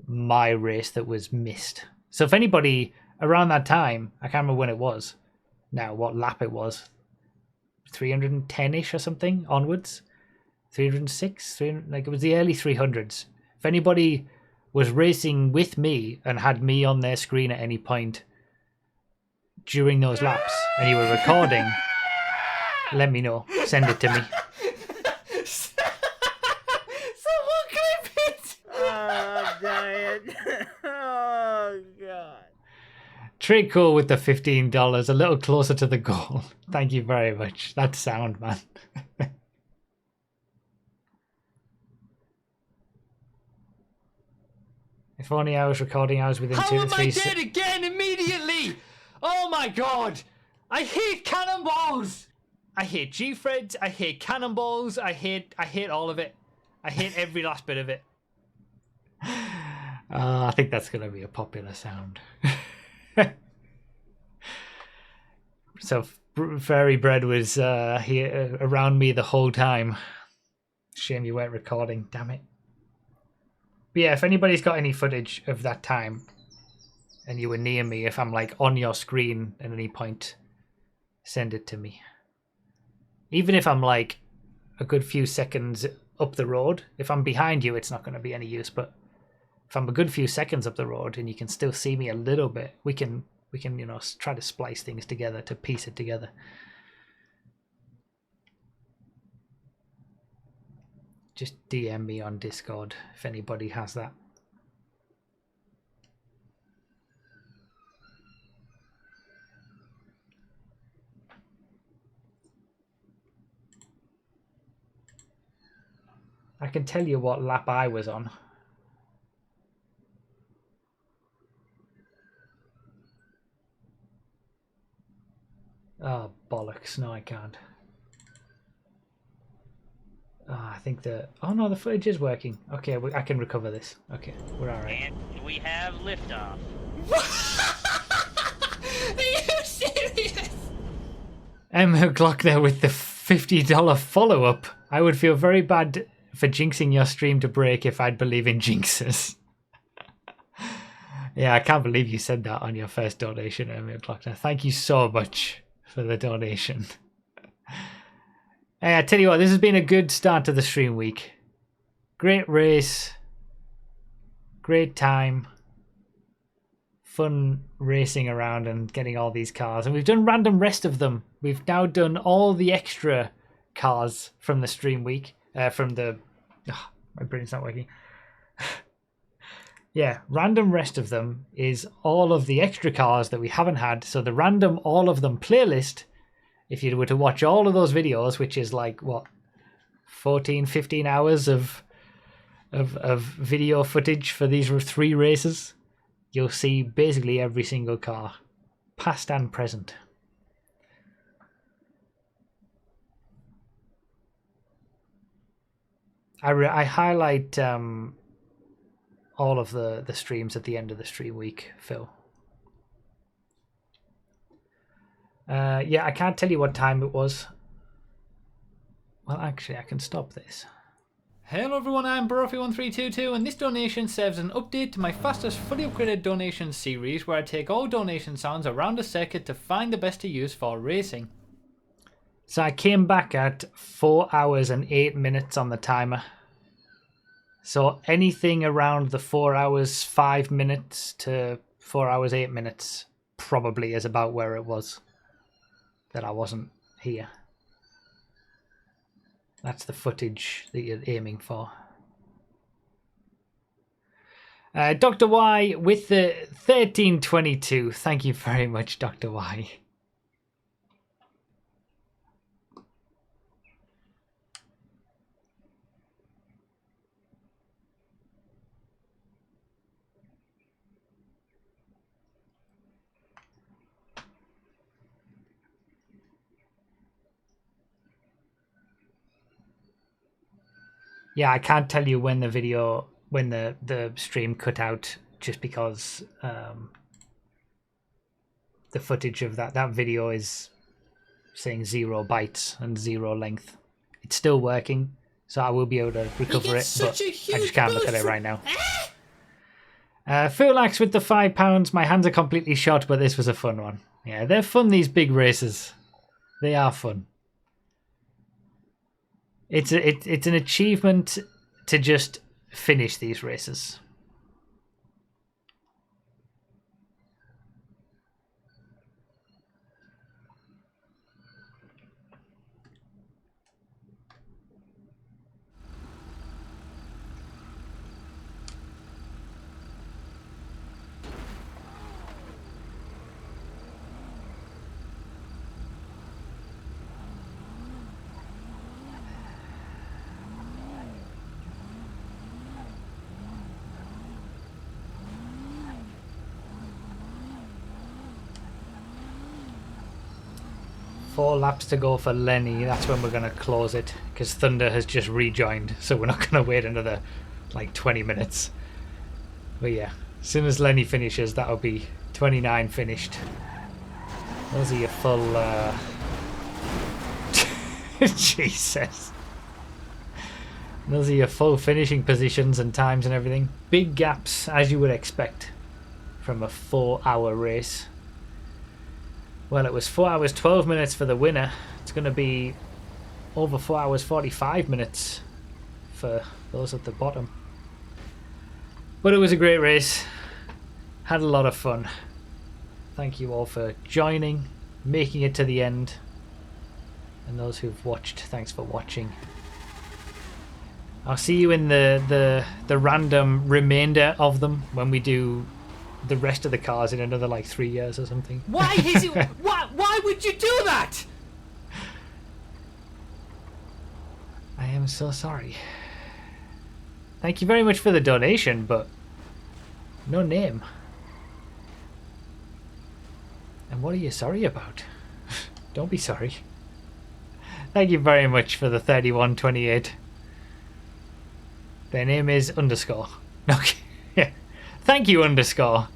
my race that was missed. So if anybody around that time, I can't remember when it was now, what lap it was, 310-ish or something onwards, 306, 300, like it was the early 300s. If anybody was racing with me and had me on their screen at any point during those laps and you were recording, let me know. Send it to me. Someone clip it! Oh, I'm dying. Oh, God. Trico with the $15, a little closer to the goal. Thank you very much. That's sound, man. If only I was recording, I was within How 2 to am 3 I dead again immediately? Oh my god! I hate cannonballs! I hate G-threads, I hate cannonballs, I hate all of it. I hate every last bit of it. I think that's going to be a popular sound. So Fairy Bread was here around me the whole time. Shame you weren't recording, damn it. But yeah, if anybody's got any footage of that time and you were near me, if I'm like on your screen at any point, send it to me. Even if I'm like a good few seconds up the road, if I'm behind you, it's not going to be any use. But if I'm a good few seconds up the road and you can still see me a little bit, we can try to splice things together to piece it together. Just DM me on Discord if anybody has that. I can tell you what lap I was on. Oh, bollocks. No, I can't. Oh, I think the... Oh, no, the footage is working. Okay, I can recover this. Okay, we're all right. And we have liftoff. Are you serious? Emma Glockner with the $50 follow-up. I would feel very bad for jinxing your stream to break if I'd believe in jinxes. Yeah, I can't believe you said that on your first donation, Emma Glockner. Thank you so much for the donation. Hey, I tell you what, this has been a good start to the stream week. Great race. Great time. Fun racing around and getting all these cars. And we've done random rest of them. We've now done all the extra cars from the stream week. My brain's not working. Yeah, random rest of them is all of the extra cars that we haven't had. So the random all of them playlist, if you were to watch all of those videos, which is like, what, 14, 15 hours of video footage for these 3 races, you'll see basically every single car, past and present. I highlight all of the streams at the end of the stream week, Phil. Yeah, I can't tell you what time it was. Well, actually, I can stop this. Hello everyone, I'm Broughy1322 and this donation serves as an update to my fastest fully upgraded donation series where I take all donation sounds around a circuit to find the best to use for racing. So I came back at 4 hours and 8 minutes on the timer. So anything around the 4 hours 5 minutes to 4 hours 8 minutes probably is about where it was that I wasn't here. That's the footage that you're aiming for. Dr. Y with the 1322. Thank you very much, Dr. Y. Yeah, I can't tell you when the stream cut out just because the footage of that video is saying 0 bytes and 0 length. It's still working, so I will be able to recover it, but I just can't look at it right now. Fulax with the £5. My hands are completely shot, but this was a fun one. Yeah, they're fun, these big races. They are fun. It's an achievement to just finish these races. Four laps to go for Lenny. That's when we're going to close it, because Thunder has just rejoined, so we're not going to wait another like 20 minutes. But yeah, as soon as Lenny finishes, that'll be 29 finished. Those are your full Jesus. Those are your full finishing positions and times and everything. Big gaps, as you would expect from a 4-hour race. Well, it was 4 hours 12 minutes for the winner. It's going to be over 4 hours 45 minutes for those at the bottom. But it was a great race. Had a lot of fun. Thank you all for joining, making it to the end. And those who've watched, thanks for watching. I'll see you in the random remainder of them when we do the rest of the cars in another like 3 years or something. Why is it? Why would you do that? I am so sorry. Thank you very much for the donation, but no name. And what are you sorry about? Don't be sorry. Thank you very much for the 3128. Their name is underscore. Okay. Yeah. Thank you, underscore.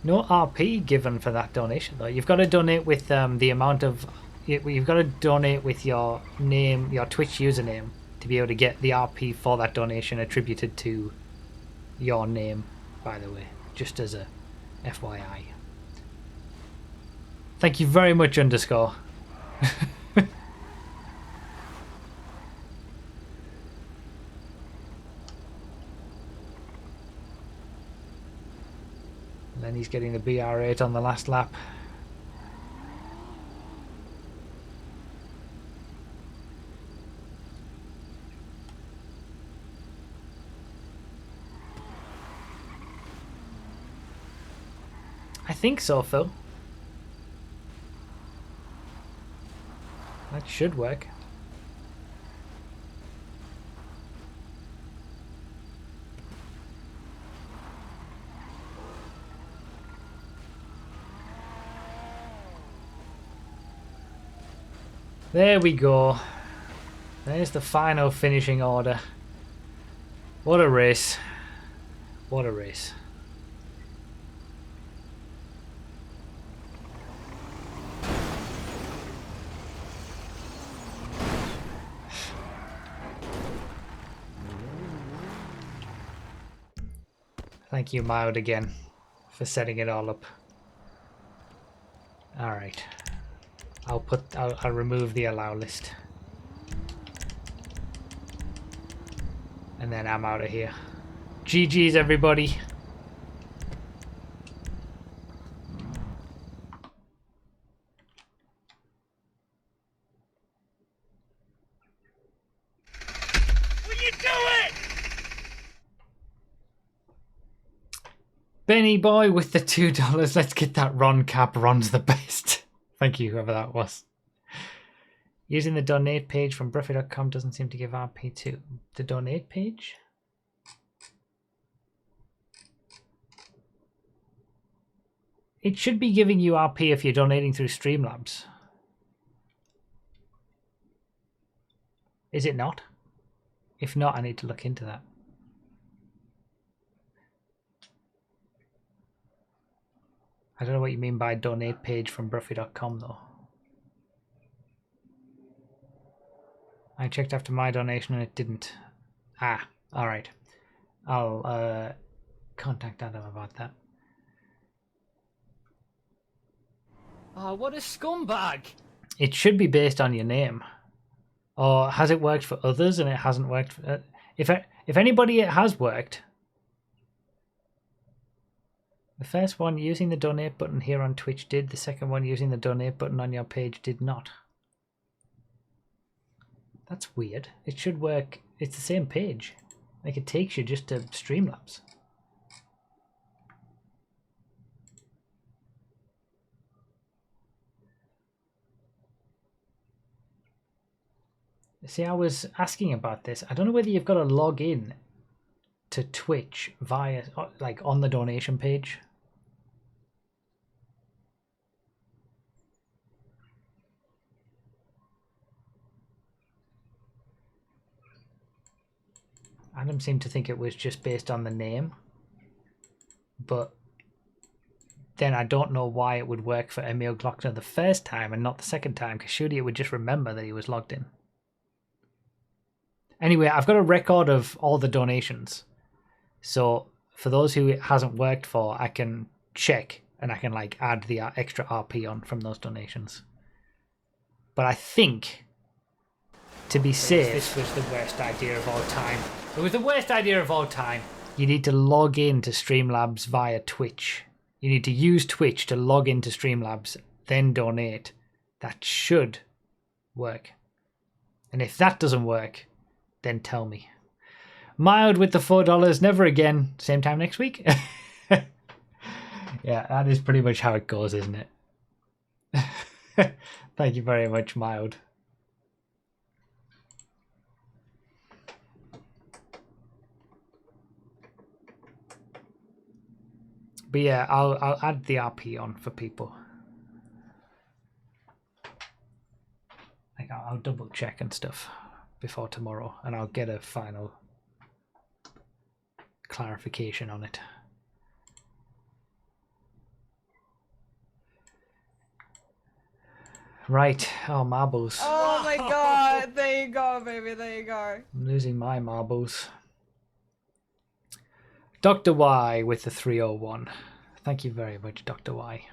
No RP given for that donation though. You've got to donate with the amount of. You've got to donate with your name, your Twitch username, to be able to get the RP for that donation attributed to your name. By the way, just as a FYI. Thank you very much, underscore. Then he's getting the BR8 on the last lap. I think so, Phil. That should work. There we go. There's the final finishing order. What a race. What a race. Thank you, Mild, again, for setting it all up. Alright. I'll remove the allow list. And then I'm out of here. GG's, everybody. Will you do it? Benny boy with the $2. Let's get that Ron cap. Ron's the best. Thank you, whoever that was. Using the donate page from Broughy.com doesn't seem to give RP to the donate page. It should be giving you RP if you're donating through Streamlabs. Is it not? If not, I need to look into that. I don't know what you mean by donate page from Broughy.com though. I checked after my donation and it didn't. Ah, alright. I'll contact Adam about that. Oh, what a scumbag! It should be based on your name. Or has it worked for others and it hasn't worked for... If anybody it has worked... The first one using the donate button here on Twitch did. The second one using the donate button on your page did not. That's weird. It should work. It's the same page. Like it takes you just to Streamlabs. See, I was asking about this. I don't know whether you've got to log in to Twitch via, like, on the donation page. Adam seemed to think it was just based on the name, but then I don't know why it would work for Emil Glockner the first time and not the second time, because surely it would just remember that he was logged in. Anyway, I've got a record of all the donations, so for those who it hasn't worked for, I can check and I can like add the extra RP on from those donations. But I think, to be safe, This was the worst idea of all time. It was the worst idea of all time. you need to log in to Streamlabs via Twitch. You need to use Twitch to log into Streamlabs, then donate. That should work. And if that doesn't work, then tell me. Mild with the $4, never again. Same time next week. Yeah, that is pretty much how it goes, isn't it? Thank you very much, Mild. But yeah, I'll add the RP on for people. Like I'll double check and stuff before tomorrow, and I'll get a final clarification on it. Right. Oh, marbles. Oh my god. There you go, baby. There you go. I'm losing my marbles. Dr. Y with the 301. Thank you very much, Dr. Y.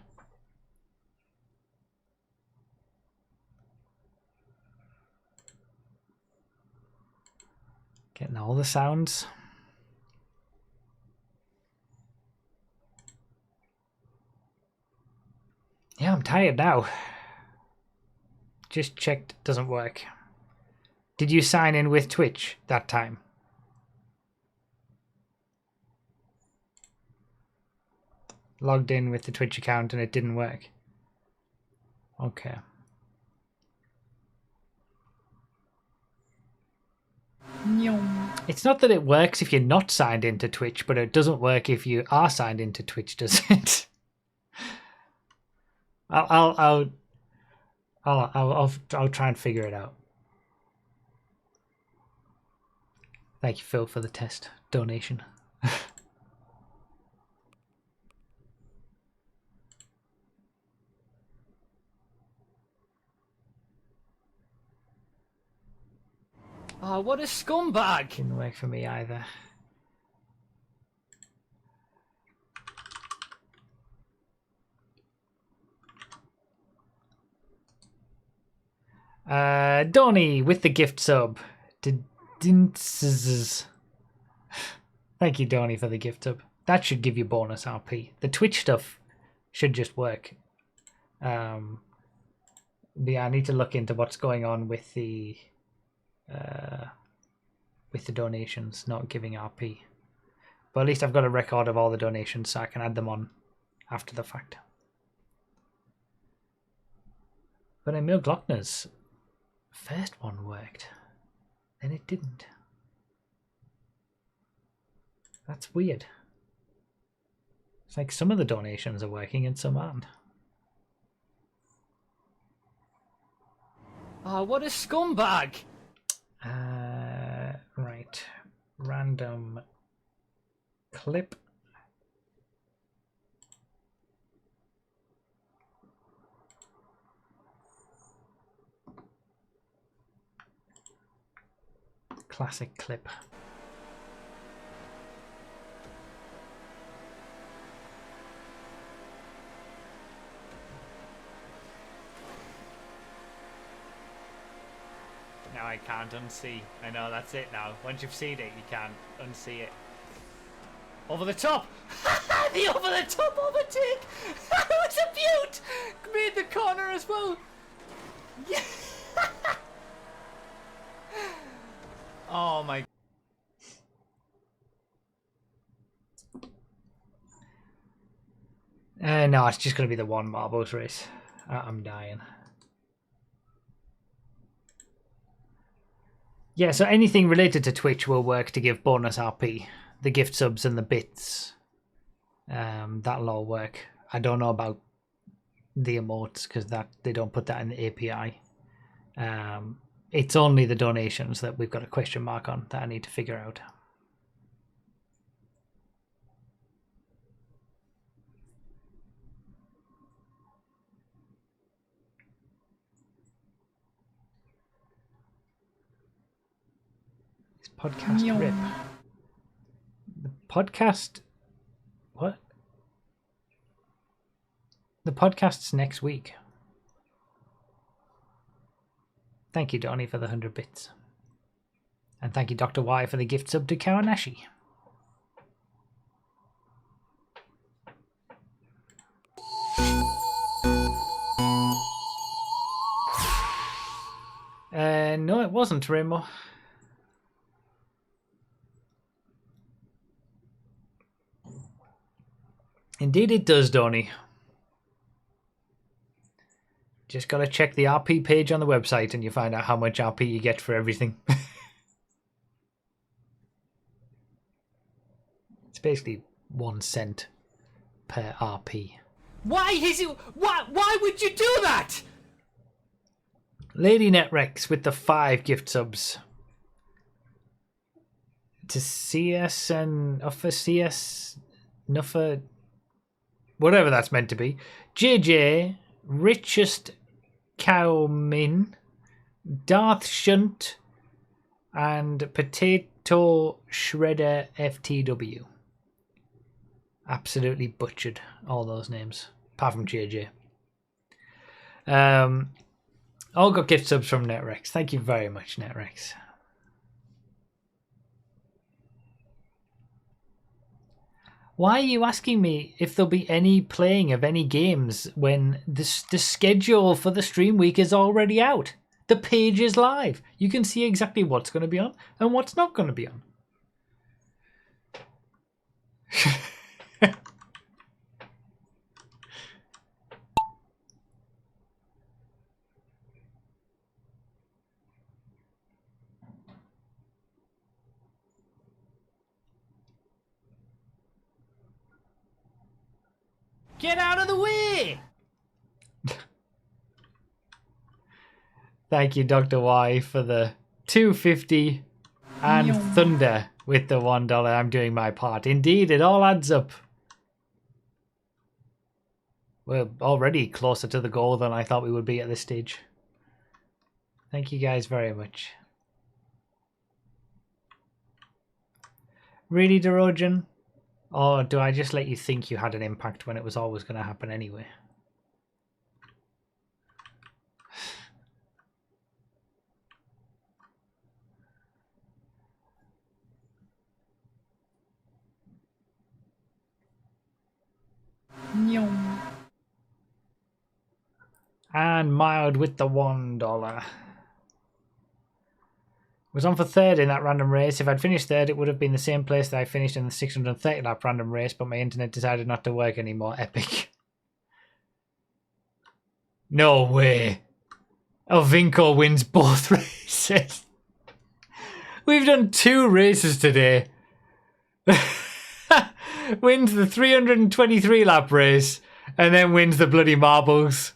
Getting all the sounds. Yeah, I'm tired now. Just checked, doesn't work. Did you sign in with Twitch that time? Logged in with the Twitch account and it didn't work. Okay. It's not that it works if you're not signed into Twitch, but it doesn't work if you are signed into Twitch, does it? I'll try and figure it out. Thank you, Phil, for the test donation. Oh, what a scumbag! Didn't work for me either. Donny with the gift sub. Thank you, Donny, for the gift sub. That should give you bonus RP. The Twitch stuff should just work. But yeah, I need to look into what's going on with the donations not giving RP. But at least I've got a record of all the donations, so I can add them on after the fact. But Emil Glockner's first one worked, then it didn't. That's weird. It's like some of the donations are working and some aren't. Oh, what a scumbag! random clip. Classic clip. Now I can't unsee. I know, that's it now. Once you've seen it, you can't unsee it. Over the top! The over the top overtake! That was a beaut! Made the corner as well. Yeah. Oh my. No, it's just going to be the one marbles race. I'm dying. Yeah, so anything related to Twitch will work to give bonus RP. The gift subs and the bits. That'll all work. I don't know about the emotes because they don't put that in the API. It's only the donations that we've got a question mark on that I need to figure out. This podcast rip. The podcast. What? The podcast's next week. Thank you, Donnie, for the 100 bits. And thank you, Dr. Y, for the gift sub to Kawanashi. No, it wasn't, Rainbow. Indeed it does, Donnie. Just gotta check the RP page on the website and you find out how much RP you get for everything. It's basically 1 cent per RP. Why is it? Why would you do that? Lady Netrex with the 5 gift subs. To CS and Uffa CS Nuffa, whatever that's meant to be. JJ, Richest Cowmin, Darth Shunt, and Potato Shredder FTW. Absolutely butchered all those names, apart from JJ. All got gift subs from Netrex. Thank you very much, Netrex. Why are you asking me if there'll be any playing of any games when the schedule for the stream week is already out? The page is live. You can see exactly what's going to be on and what's not going to be on. Get out of the way! Thank you, Dr. Y, for the 250 and Thunder with the $1. I'm doing my part. Indeed, it all adds up. We're already closer to the goal than I thought we would be at this stage. Thank you guys very much. Really, Derogen? Or do I just let you think you had an impact when it was always going to happen anyway? And Mild with the $1. Was on for 3rd in that random race. If I'd finished 3rd, it would have been the same place that I finished in the 630 lap random race, but my internet decided not to work anymore. Epic. No way. Vinko wins both races. We've done 2 races today. Wins the 323 lap race and then wins the bloody marbles.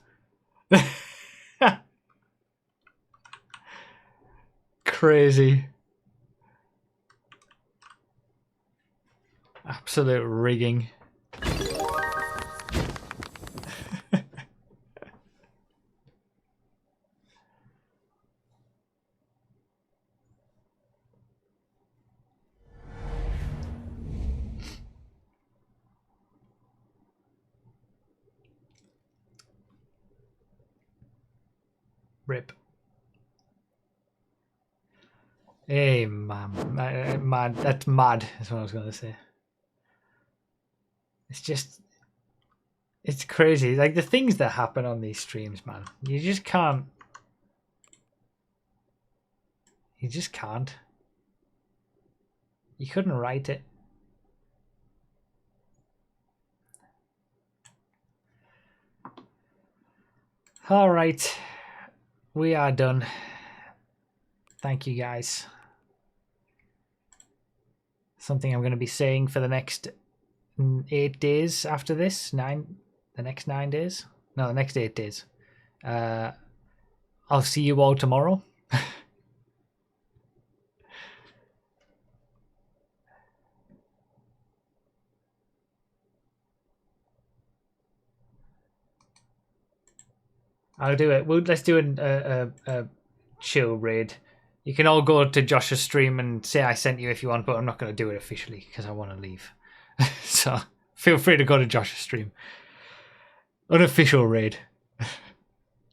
Crazy. Absolute rigging. Rip. Hey, man. Mad. That's mad, is what I was going to say. It's just... It's crazy. Like, the things that happen on these streams, man. You just can't... You just can't. You couldn't write it. All right. We are done. Thank you, guys. Something I'm going to be saying for the next 8 days after this. The next 9 days? No, the next 8 days. I'll see you all tomorrow. I'll do it. Let's do a chill raid. You can all go to Josh's stream and say I sent you if you want, but I'm not going to do it officially because I want to leave. So feel free to go to Josh's stream. Unofficial raid.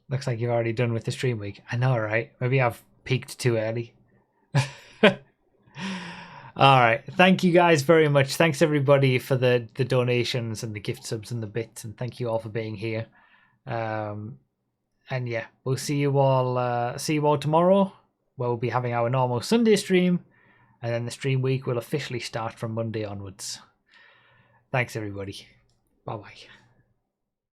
Looks like you've already done with the stream week. I know, right? Maybe I've peaked too early. All right. Thank you guys very much. Thanks everybody for the donations and the gift subs and the bits, and thank you all for being here. And yeah, we'll see you all tomorrow, where we'll be having our normal Sunday stream, and then the stream week will officially start from Monday onwards. Thanks everybody. Bye bye.